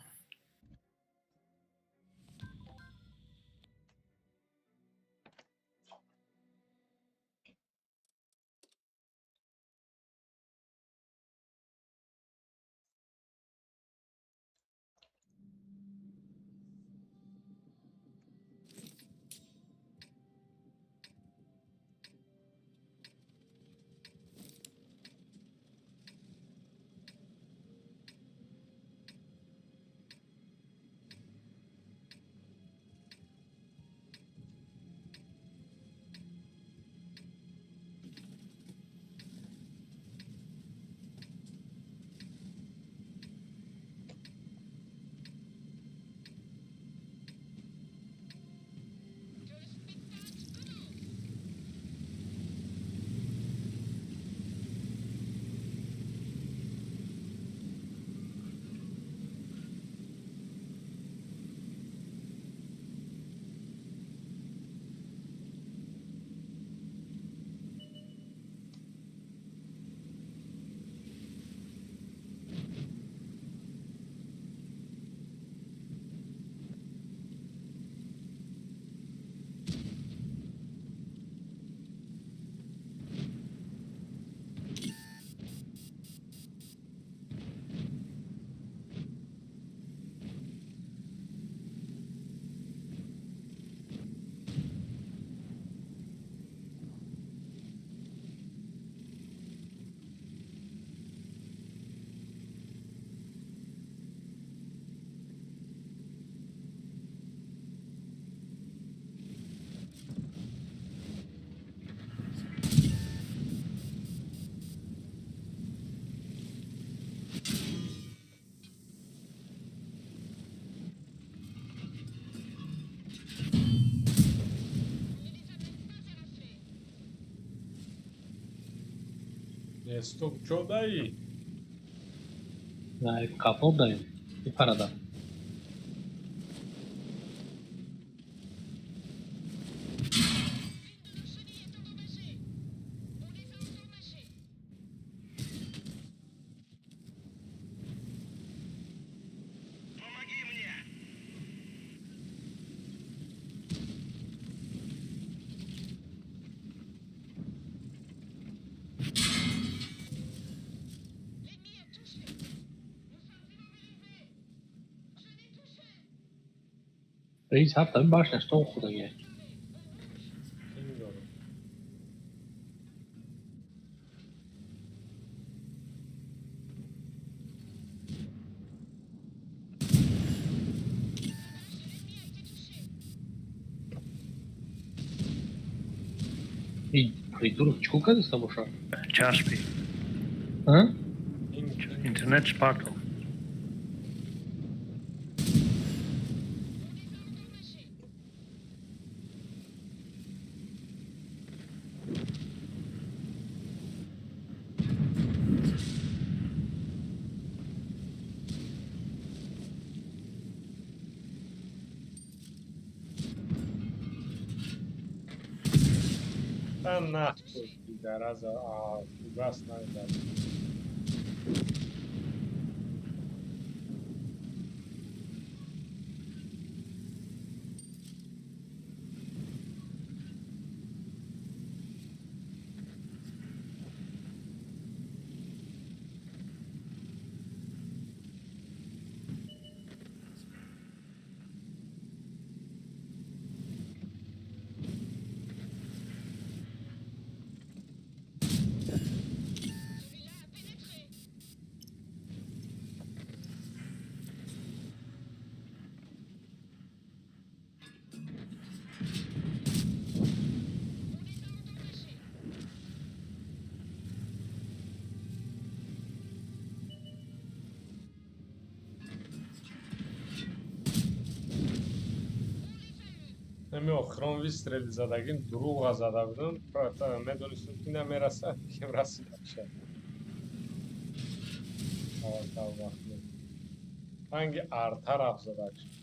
N: Стук, что дай?
H: Да, капал даю. И парада. Рейс, там башня, что худо есть? И придурок, чука за собой шаг?
L: Чашпи.
H: А?
L: Интернет шпакал.
N: Да нахуй, пидораза, ужасная, да. نمی آخران ویسترلی زدگین دروغ زده بودم پراتا میدونستم که نمیرسه که رسیده بشه تا وقتی هنگی ارتر زده بشه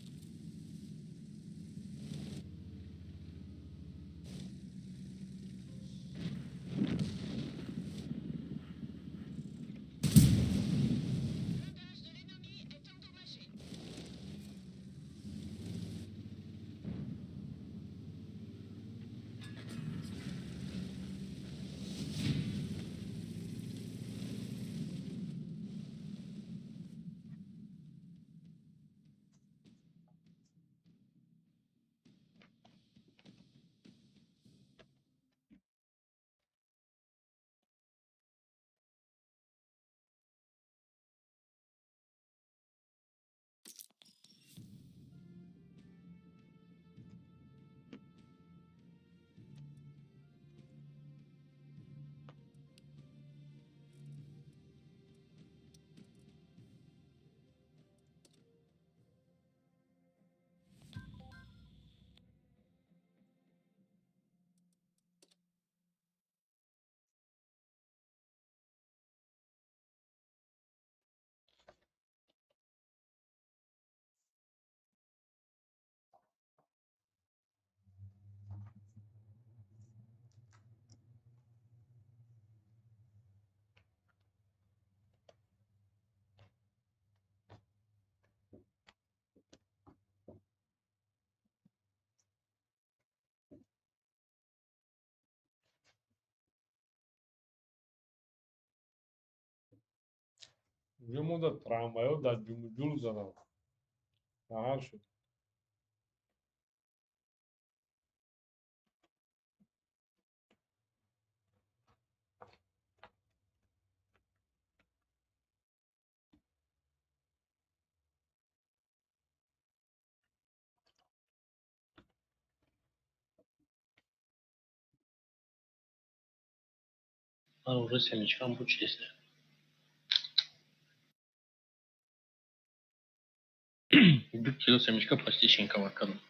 N: جمعو تراموایو در جمعو زدم نهار شد
H: من уже семечкам почистил. 1 kilo семечка почти шинковать kadın.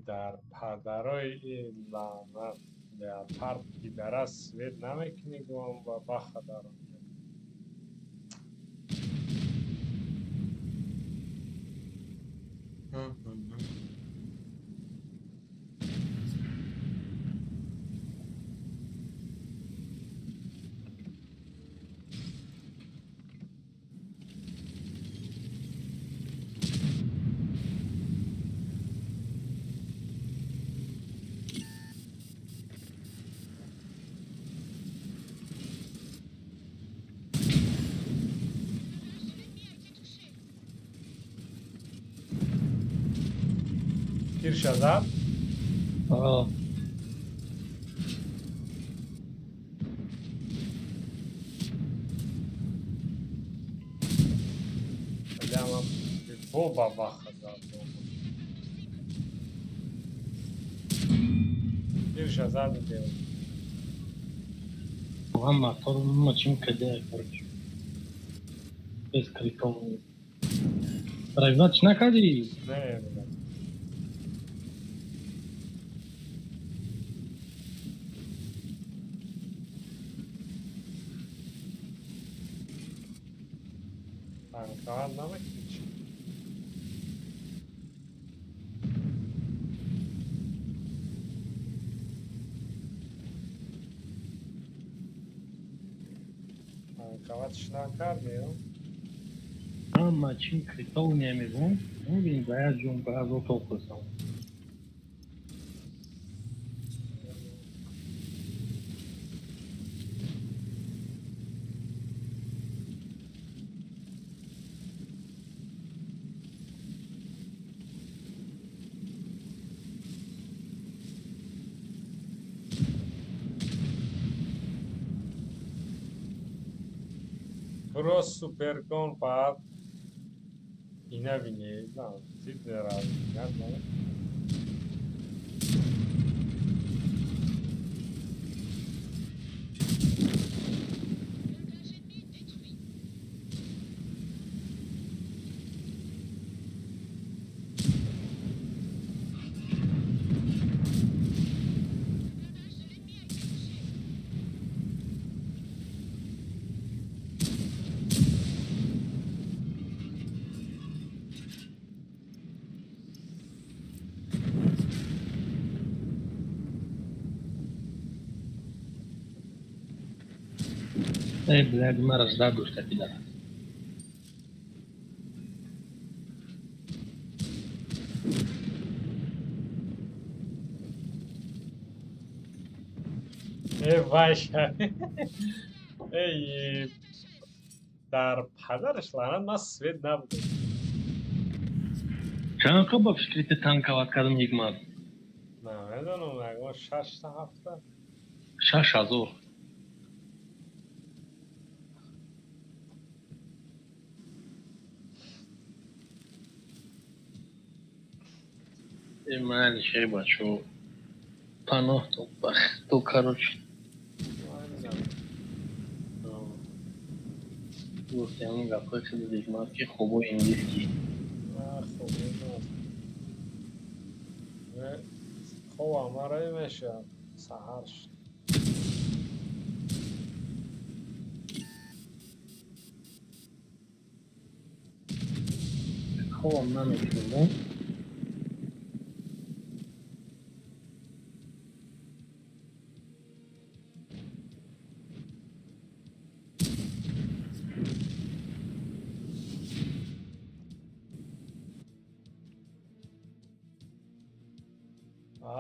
N: дар падарои ин лаънат леопард пидара свет намекунӣ гуам ва баха даром. تیر شد؟ ولی هم با بخت تیر شد دیگه
H: Muhammad, todo mundo tinha que ter, porque escrito private na casa de
N: نه تنکان نمکنی چی تنکواتش نکردیم
H: Ama tinha que ter o nome, vamos vir vai de caso outro opção.
N: کروس سوپر کن بعد اینا بینی نه تیر دراز نه
H: بلاد ما رزداد وش كده.
N: ای وای ای در پدرش لعنت ما سوید نبوده
H: چند با فکریت تانکوات کردم یک ماه
N: نه میدونم اگه 6 تا 7
H: شش هزار من شی بچو پناه تو بخت تو کاروش گفتی همون گفت شده دیگه که خوب و انگلیسی
N: نه خوبی نه خوب همه میشه سهرش
H: خوب هم نمیکنم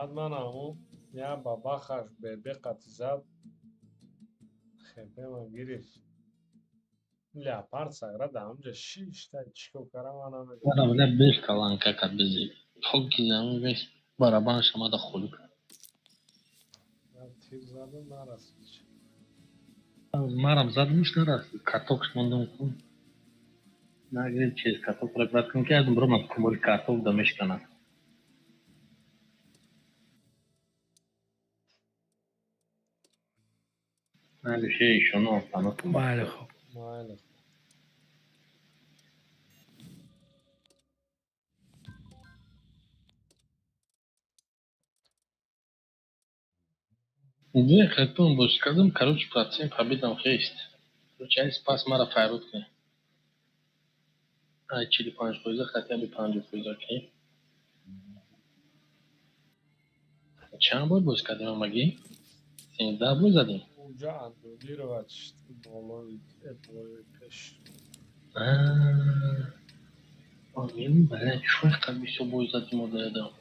N: بعد من همون یه بابا خش به دقت زد خیلی من گیریش لپارد سگره در همجا 6 تا چیکو کرم من همه
H: Ana bile 5 kalan kaka bizi. Çok güzel ve baraban şamada xuluk.
N: تیر زدم نرسید
H: Maram zadmış neresi? Kartok şmondum kun. Nagir çiz kartok bırakın ki adım broma kumul kartok demiş kana. Nagir şey şunu tanıtım.
L: بله خب
N: ماله
H: Не, хотел бы сказать, короче, процент победам есть. Короче, если пас мара файрут кне. А 4-5 бойза, хотя бы 5 бойза, окей? Чанд бой бойз кадем маги? Сен 10 бой задим?
N: اونجا اندونی رو بچشت بالای بالای پش
H: Мин, блядь, что я как бы все будет задим до этого?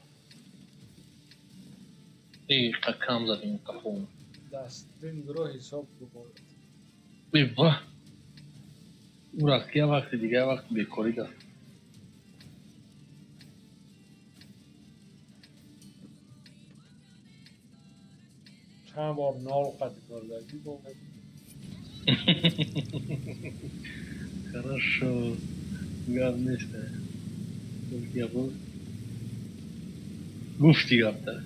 H: И как кам задим капон.
N: دستین رو حساب بکنید
H: Ибо. Урак, я вахты, дига вахты бекори да.
N: چند بار نال قطع کردگی بکنید
H: Хорошо. Говнista. Я был. Гуфти гапта.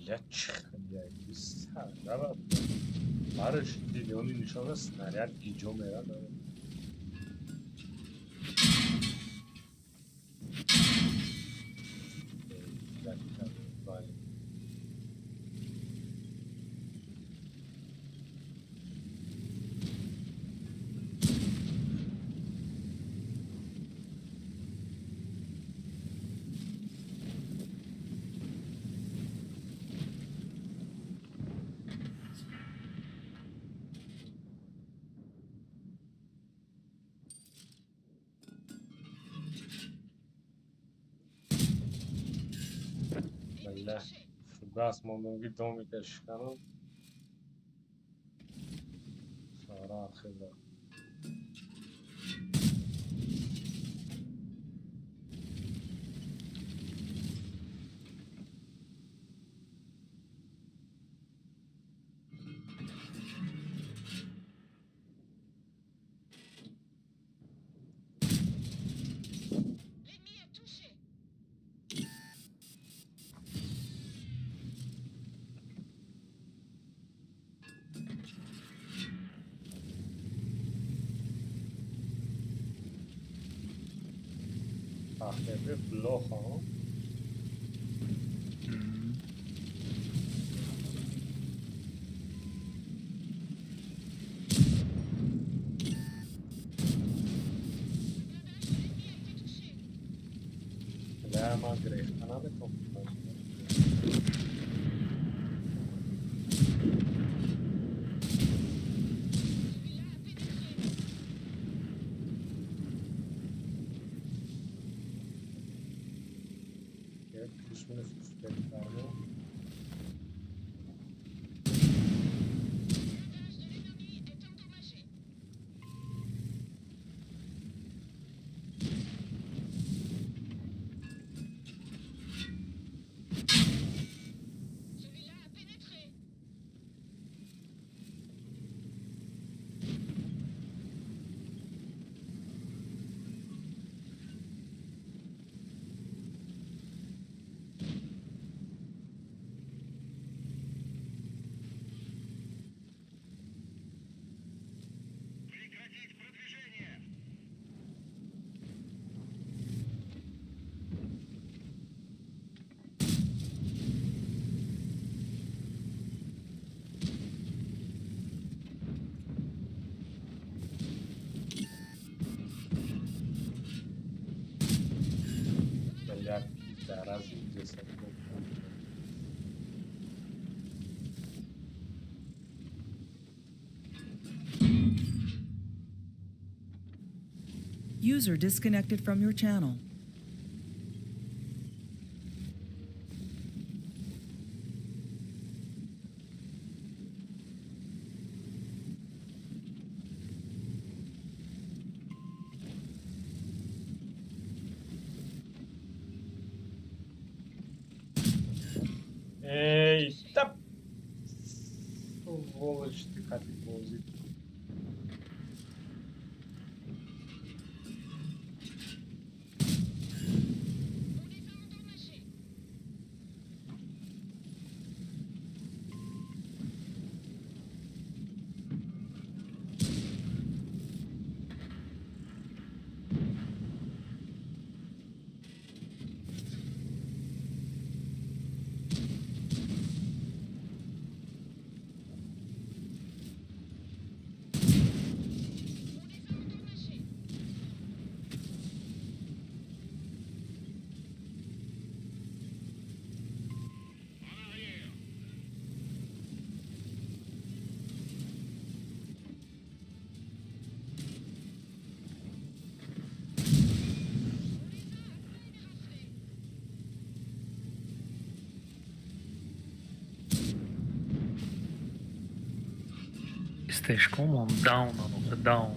N: Блядь, чхляй, сара. Барыш, зеленый ничего, снаряд, идем, я да. Бля, фугас монунги доми кашканам. Сара ахеда. Ахеда плохо, а? Бля, магрей, она не помнит. Plus minus 5 pardon.
G: User disconnected from your channel.
N: Eita! Сволочь ты, как ты ползит.
L: Stejkom on down, on down.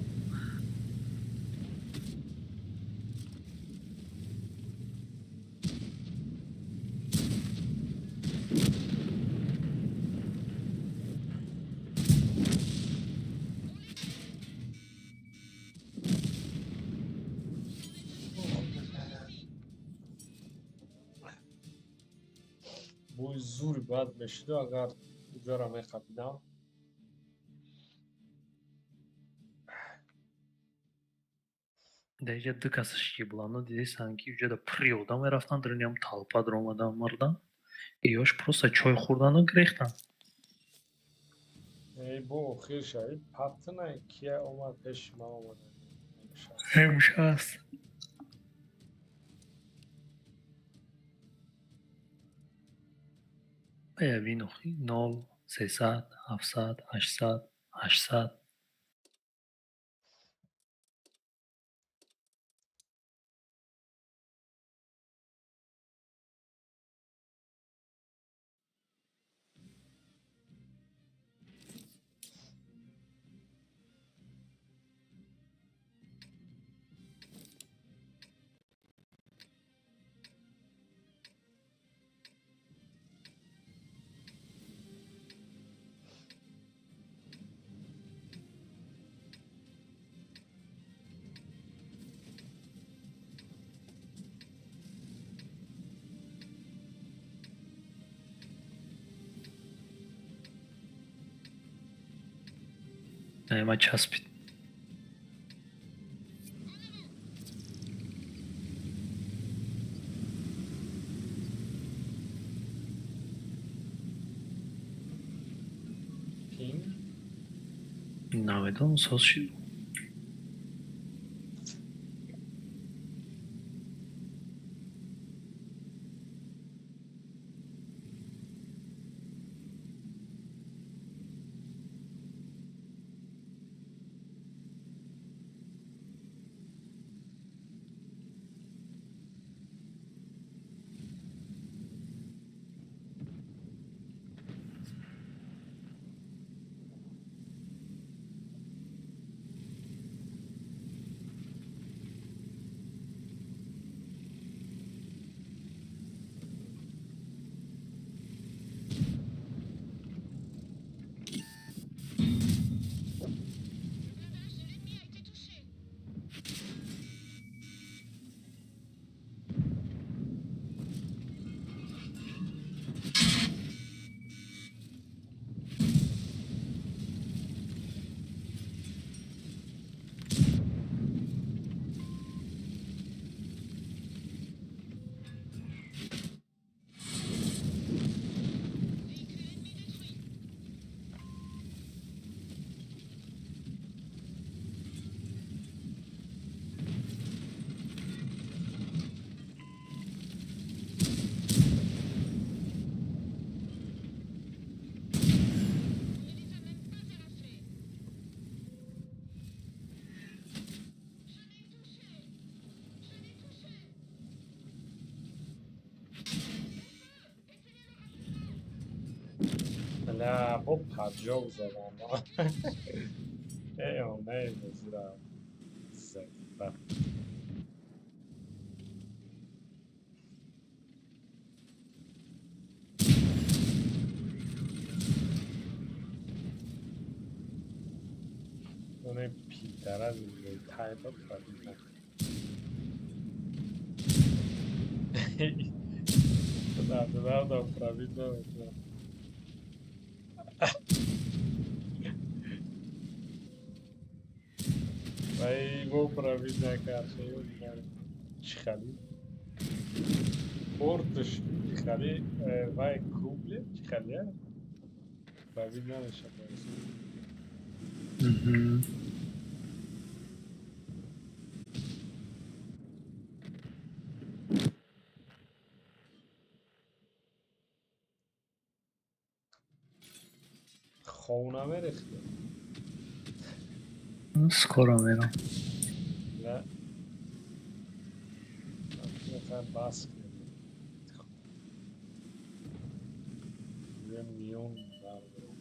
N: بوی زوری باید بشید و اگر اونجا را میخوابیدم
L: Да я дыкасыш еблано, здесь санки уже да приодам и рафтан дрыням толпа дромадан мардан. И ёж просто чой хурдану грехтан.
N: ای بو خیش ای پتنه کیه اومد پیش ما اومده
L: Хемшас. Я вину 0, 300, 700, 800, 800. Нема час бит.
N: پینگ
L: Наведом сошил.
N: نه با پرجاو زدم نه بزرم زد اونه پیتره دیگه تایبا پرابیده دردم پرابیده Vai, vou para a vida, cara. Tchikali. Porto Tchikali. Vai, Kuble. Tchikali. Para a vida, deixa eu ver. خونم ریخته.
L: skoro میرم.
N: نه. مثلا باس کنیم. یه میون بردارم.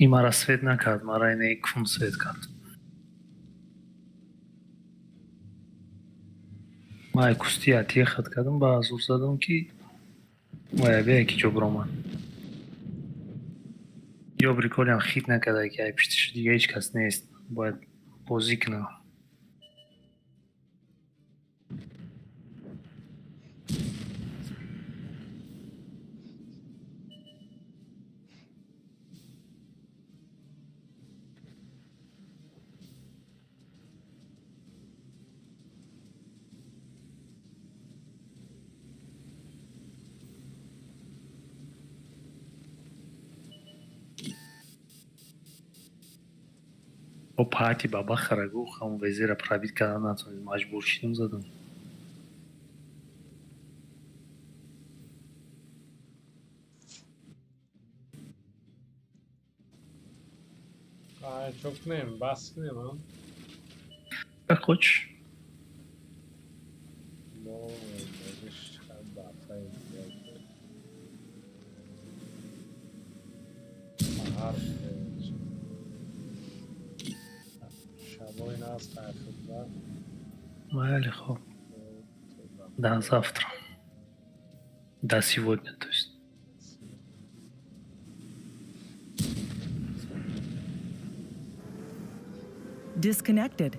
L: Има рассвет накард, мара ин екфум свет кард. Май кусти атие хат кардам, ба азур задам ки вая бия ки ҷоброман. Ё бриколиам хит накарда ки ай пиштиш дига ҳеҷ кас нест. Бояд бозӣ кунам. با پاتی بابا خرگو خم وزیر پرابیت کردن نتونید مجبور شدیم زدم.
N: Çok neyim? Baskı neyim ha?
L: Koç.
N: Шабой нас кайфует, да?
L: Вали хоп. До завтра. До сегодня, то есть.
G: Disconnected.